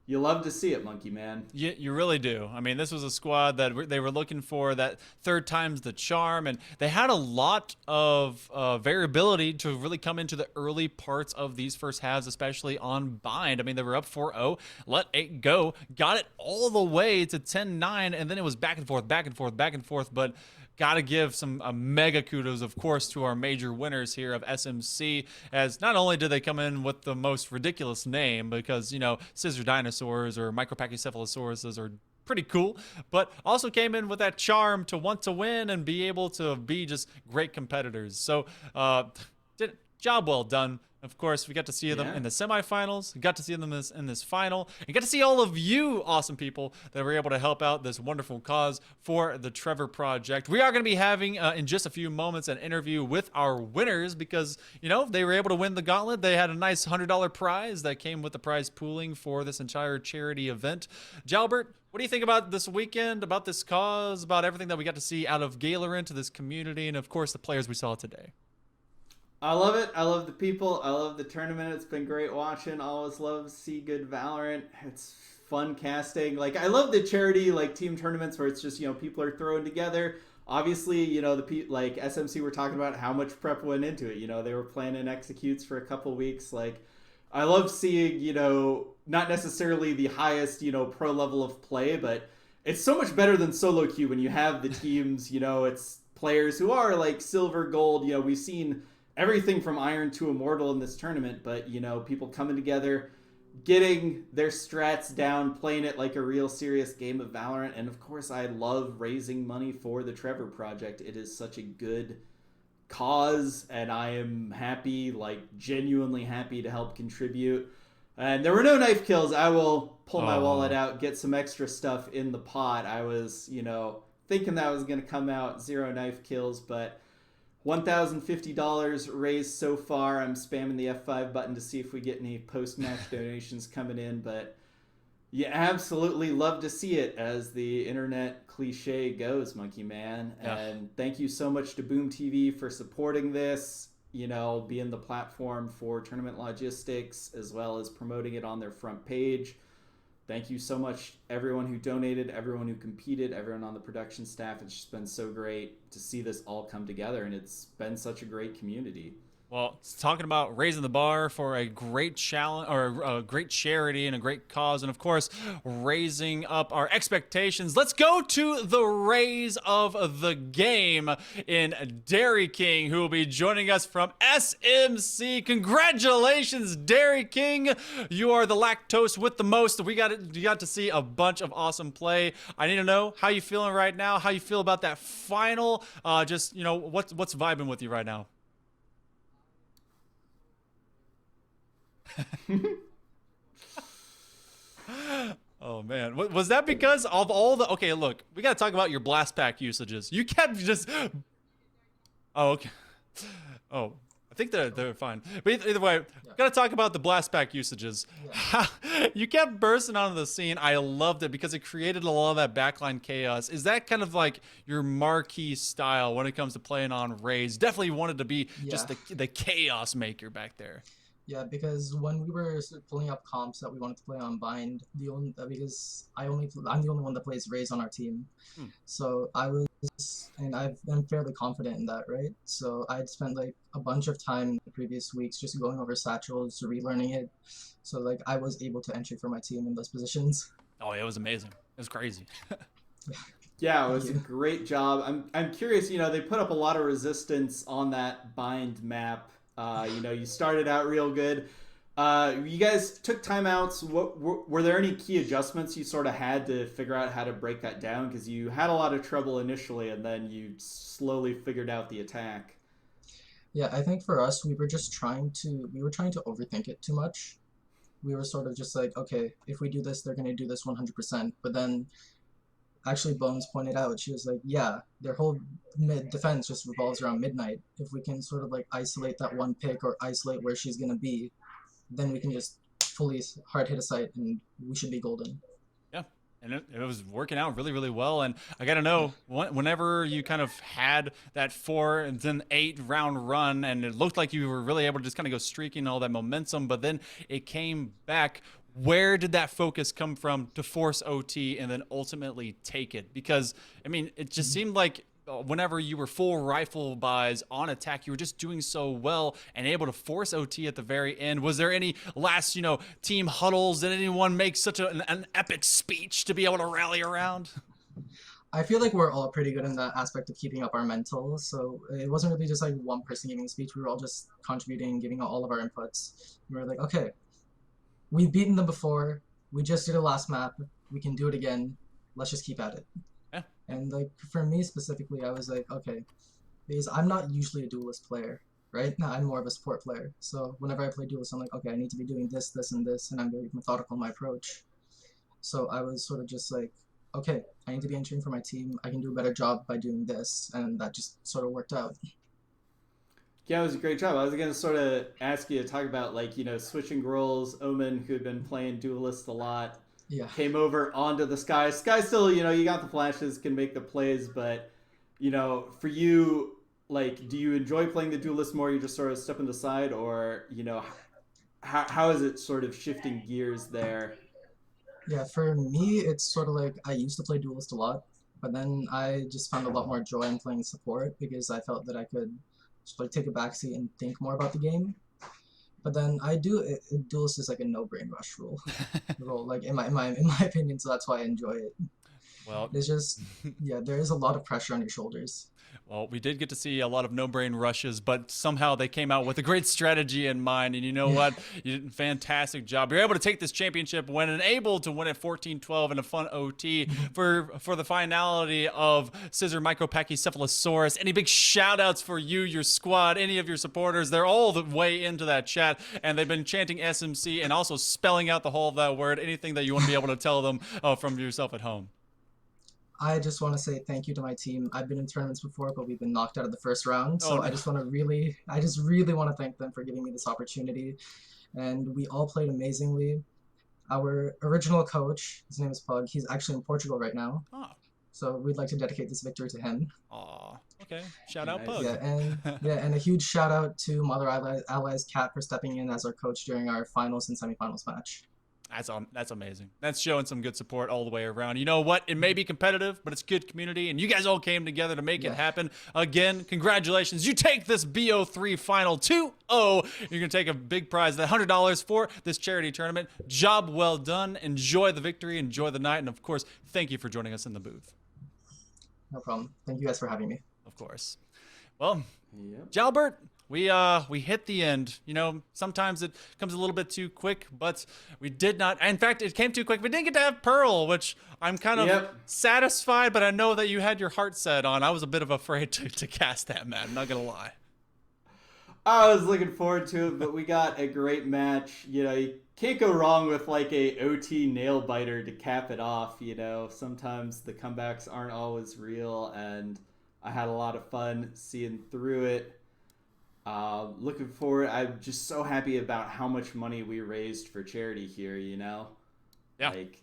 you love to see it, Monkey Man. You really do. I mean, this was a squad that they were looking for that third time's the charm, and they had a lot of variability to really come into the early parts of these first halves, especially on Bind. I mean, they were up 4-0, let 8 go, got it all the way to 10-9, and then it was back and forth, but gotta give some mega kudos, of course, to our major winners here of SMC, as not only did they come in with the most ridiculous name, because, you know, Scissor Dinosaurs or Micropachycephalosauruses are pretty cool, but also came in with that charm to want to win and be able to be just great competitors. So, job well done. Of course, we got to see them in the semifinals. We got to see them in this final. And got to see all of you awesome people that were able to help out this wonderful cause for the Trevor Project. We are going to be having, in just a few moments, an interview with our winners because, you know, they were able to win the Gauntlet. They had a nice $100 prize that came with the prize pooling for this entire charity event. Jalbert, what do you think about this weekend, about this cause, about everything that we got to see out of Gaylorant, this community, and, of course, the players we saw today? I love it. I love the people. I love the tournament. It's been great watching. Always love to see good Valorant. It's fun casting. Like, I love the charity, like, team tournaments where it's just, you know, people are thrown together. Obviously, you know, like SMC were talking about how much prep went into it. You know, they were planning executes for a couple weeks. Like, I love seeing, you know, not necessarily the highest, you know, pro level of play, but it's so much better than solo queue when you have the teams, you know, it's players who are like silver, gold. You know, we've seen everything from Iron to Immortal in this tournament, but, you know, people coming together, getting their strats down, playing it like a real serious game of Valorant. And of course, I love raising money for the Trevor Project. It is such a good cause, and I am happy, like genuinely happy to help contribute. And there were no knife kills. I will pull my wallet out, get some extra stuff in the pot. I was, you know, thinking that was going to come out 0 knife kills, but $1,050 raised so far. I'm spamming the F5 button to see if we get any post-match donations coming in, but you absolutely love to see it, as the internet cliche goes, Monkey Man. Yeah. And thank you so much to Boom TV for supporting this, you know, being the platform for tournament logistics, as well as promoting it on their front page. Thank you so much, everyone who donated, everyone who competed, everyone on the production staff. It's just been so great to see this all come together, and it's been such a great community. Well, it's talking about raising the bar for a great challenge, or a great charity and a great cause, and of course, raising up our expectations. Let's go to the raise of the game in Dairy King, who will be joining us from SMC. Congratulations, Dairy King! You are the lactose with the most. You got to see a bunch of awesome play. I need to know how you feeling right now. How you feel about that final? Just, you know, what's vibing with you right now? Oh man, was that because of all the... Okay, look, we gotta talk about your blast pack usages. You kept just... Oh, okay. Oh, I think they're fine. But either way, gotta talk about the blast pack usages. You kept bursting onto the scene. I loved it because it created a lot of that backline chaos. Is that kind of like your marquee style when it comes to playing on Raze? Definitely wanted to be just the chaos maker back there. Yeah, because when we were pulling up comps that we wanted to play on Bind, because I'm the only one that plays Raze on our team, so I'm fairly confident in that, right? So I'd spent like a bunch of time in the previous weeks just going over satchels, relearning it, so like I was able to entry for my team in those positions. Oh, it was amazing. It was crazy. Yeah, it was a great job. I'm curious, they put up a lot of resistance on that Bind map. You started out real good. You guys took timeouts. Were there any key adjustments you sort of had to figure out how to break that down? Because you had a lot of trouble initially, and then you slowly figured out the attack. Yeah, I think for us, we were trying to overthink it too much. We were sort of just like, okay, if we do this, they're going to do this 100%. But then actually Bones pointed out, she was like, yeah, their whole mid defense just revolves around Midnight. If we can sort of like isolate that one pick or isolate where she's going to be, then we can just fully hard hit a site and we should be golden. Yeah, and it was working out really, really well. And I got to know, whenever you kind of had that 4 and then 8 round run, and it looked like you were really able to just kind of go streaking all that momentum, but then it came back. Where did that focus come from to force OT and then ultimately take it? Because, I mean, it just seemed like whenever you were full rifle buys on attack, you were just doing so well and able to force OT at the very end. Was there any last, team huddles? Did anyone make such an epic speech to be able to rally around? I feel like we're all pretty good in that aspect of keeping up our mental. So it wasn't really just like one person giving a speech. We were all just contributing, giving out all of our inputs. We were like, okay, we've beaten them before. We just did a last map. We can do it again. Let's just keep at it. Yeah. And like for me specifically, I was like, okay, because I'm not usually a duelist player, right? No, I'm more of a support player. So whenever I play duelist, I'm like, okay, I need to be doing this, this, and this, and I'm very methodical in my approach. So I was sort of just like, okay, I need to be entering for my team. I can do a better job by doing this, and that just sort of worked out. Yeah, it was a great job. I was going to sort of ask you to talk about, switching roles. Omen, who had been playing Duelist a lot, came over onto the Sky. Sky still, you got the flashes, can make the plays, but, for you, do you enjoy playing the Duelist more? You just sort of stepping aside, or, how is it sort of shifting gears there? Yeah, for me, it's sort of like I used to play Duelist a lot, but then I just found a lot more joy in playing support because I felt that I could just take a backseat and think more about the game. But then Duelist is like a no-brain rush role, like in my opinion. So that's why I enjoy it. Well, it's just there is a lot of pressure on your shoulders. Well, we did get to see a lot of no-brain rushes, but somehow they came out with a great strategy in mind. And you know what? You did a fantastic job. You're able to take this championship when and able to win at 14-12 in a fun OT for the finality of Scissor Micropachycephalosaurus. Any big shout-outs for you, your squad, any of your supporters? They're all the way into that chat, and they've been chanting SMC and also spelling out the whole of that word. Anything that you want to be able to tell them from yourself at home? I just want to say thank you to my team. I've been in tournaments before, but we've been knocked out of the first round. So I just really want to thank them for giving me this opportunity. And we all played amazingly. Our original coach, his name is Pug, he's actually in Portugal right now. Oh. So we'd like to dedicate this victory to him. Aw, okay. Shout out Pug. Yeah, and a huge shout out to Mother Allies Cat for stepping in as our coach during our finals and semifinals match. That's amazing. That's showing some good support all the way around. You know what? It may be competitive, but it's good community, and you guys all came together to make it happen. Again, congratulations. You take this BO3 final 2-0. You're going to take a big prize, the $100 for this charity tournament. Job well done. Enjoy the victory. Enjoy the night. And, of course, thank you for joining us in the booth. No problem. Thank you guys for having me. Of course. Well, Jalbert, we hit the end. Sometimes it comes a little bit too quick, but we did not. In fact, it came too quick. We didn't get to have Pearl, which I'm kind of satisfied, but I know that you had your heart set on. I was a bit of afraid to cast that, man. I'm not going to lie. I was looking forward to it, but we got a great match. You can't go wrong with a OT nail biter to cap it off. Sometimes the comebacks aren't always real, and I had a lot of fun seeing through it. Looking forward. I'm just so happy about how much money we raised for charity here. Yeah. Like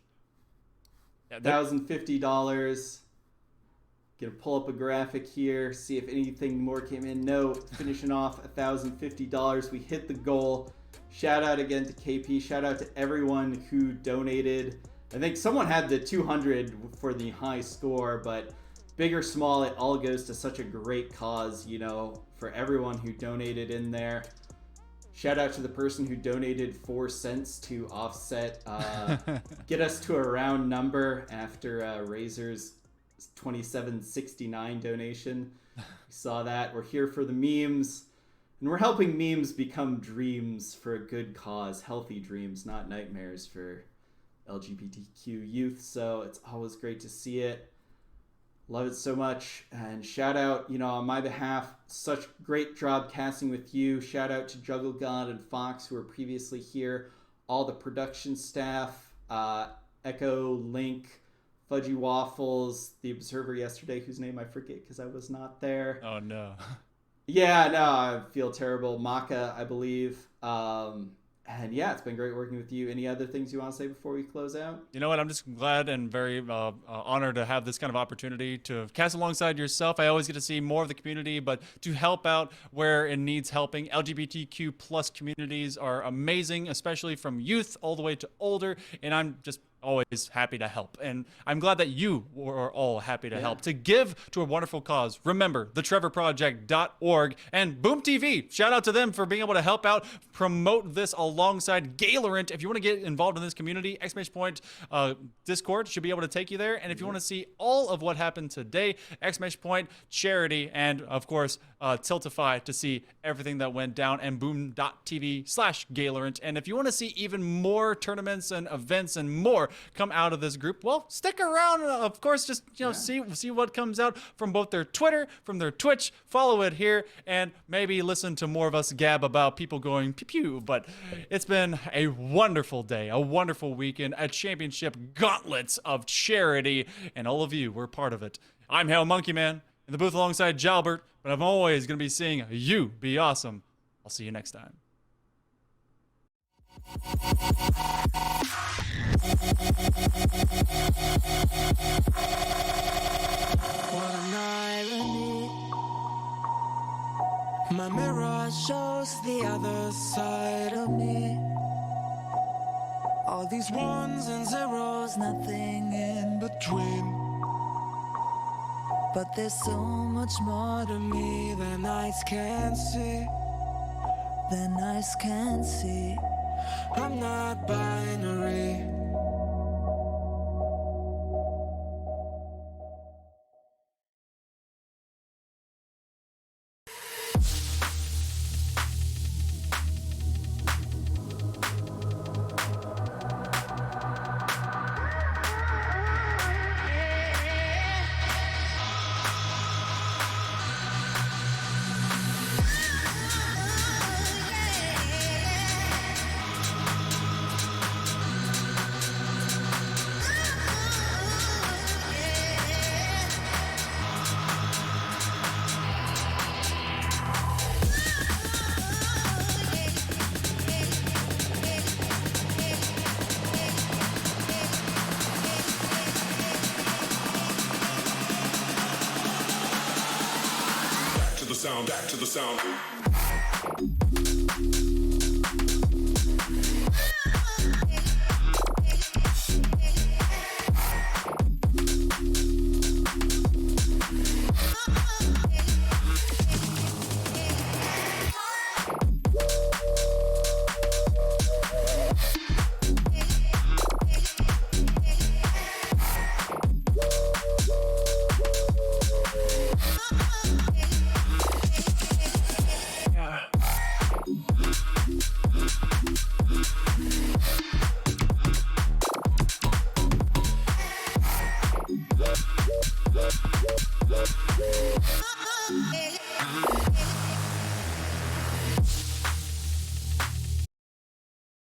Yeah, $1,050. Gonna pull up a graphic here, see if anything more came in. No, finishing off $1,050. We hit the goal. Shout out again to KP. Shout out to everyone who donated. I think someone had the 200 for the high score, but big or small, it all goes to such a great cause, for everyone who donated in there. Shout out to the person who donated 4 cents to offset, get us to a round number after Razor's 2769 donation. We saw that. We're here for the memes, and we're helping memes become dreams for a good cause, healthy dreams, not nightmares for LGBTQ youth. So it's always great to see it. Love it so much. And shout out, on my behalf, such great job casting with you. Shout out to Juggle God and Fox, who were previously here, all the production staff, Echo, Link, Fudgy Waffles, the Observer yesterday, whose name I forget because I was not there. Oh, no. Yeah, no, I feel terrible. Maka, I believe. And yeah, it's been great working with you. Any other things you want to say before we close out? You know what? I'm just glad and very honored to have this kind of opportunity to cast alongside yourself. I always get to see more of the community, but to help out where it needs helping. LGBTQ plus communities are amazing, especially from youth all the way to older. And I'm just always happy to help. And I'm glad that you are all happy to help, to give to a wonderful cause. Remember, thetrevorproject.org and Boom TV. Shout out to them for being able to help out, promote this alongside Gaylorant. If you want to get involved in this community, exclamation point Discord should be able to take you there. And if you want to see all of what happened today, exclamation point charity, and of course, Tiltify to see everything that went down, and boom.tv/Gaylorant. And if you want to see even more tournaments and events and more come out of this group, well, stick around. Of course, just see what comes out from both their Twitter, from their Twitch. Follow it here, and maybe listen to more of us gab about people going pew pew. But it's been a wonderful day, a wonderful weekend, a championship gauntlet of charity, and all of you were part of it. I'm Hail Monkey Man in the booth alongside Jalbert, but I'm always going to be seeing you be awesome. I'll see you next time. What an irony. My mirror shows the other side of me. All these ones and zeros, nothing in between. But there's so much more to me than eyes can see. Than eyes can see. I'm not binary. Back to the sound. Yeah.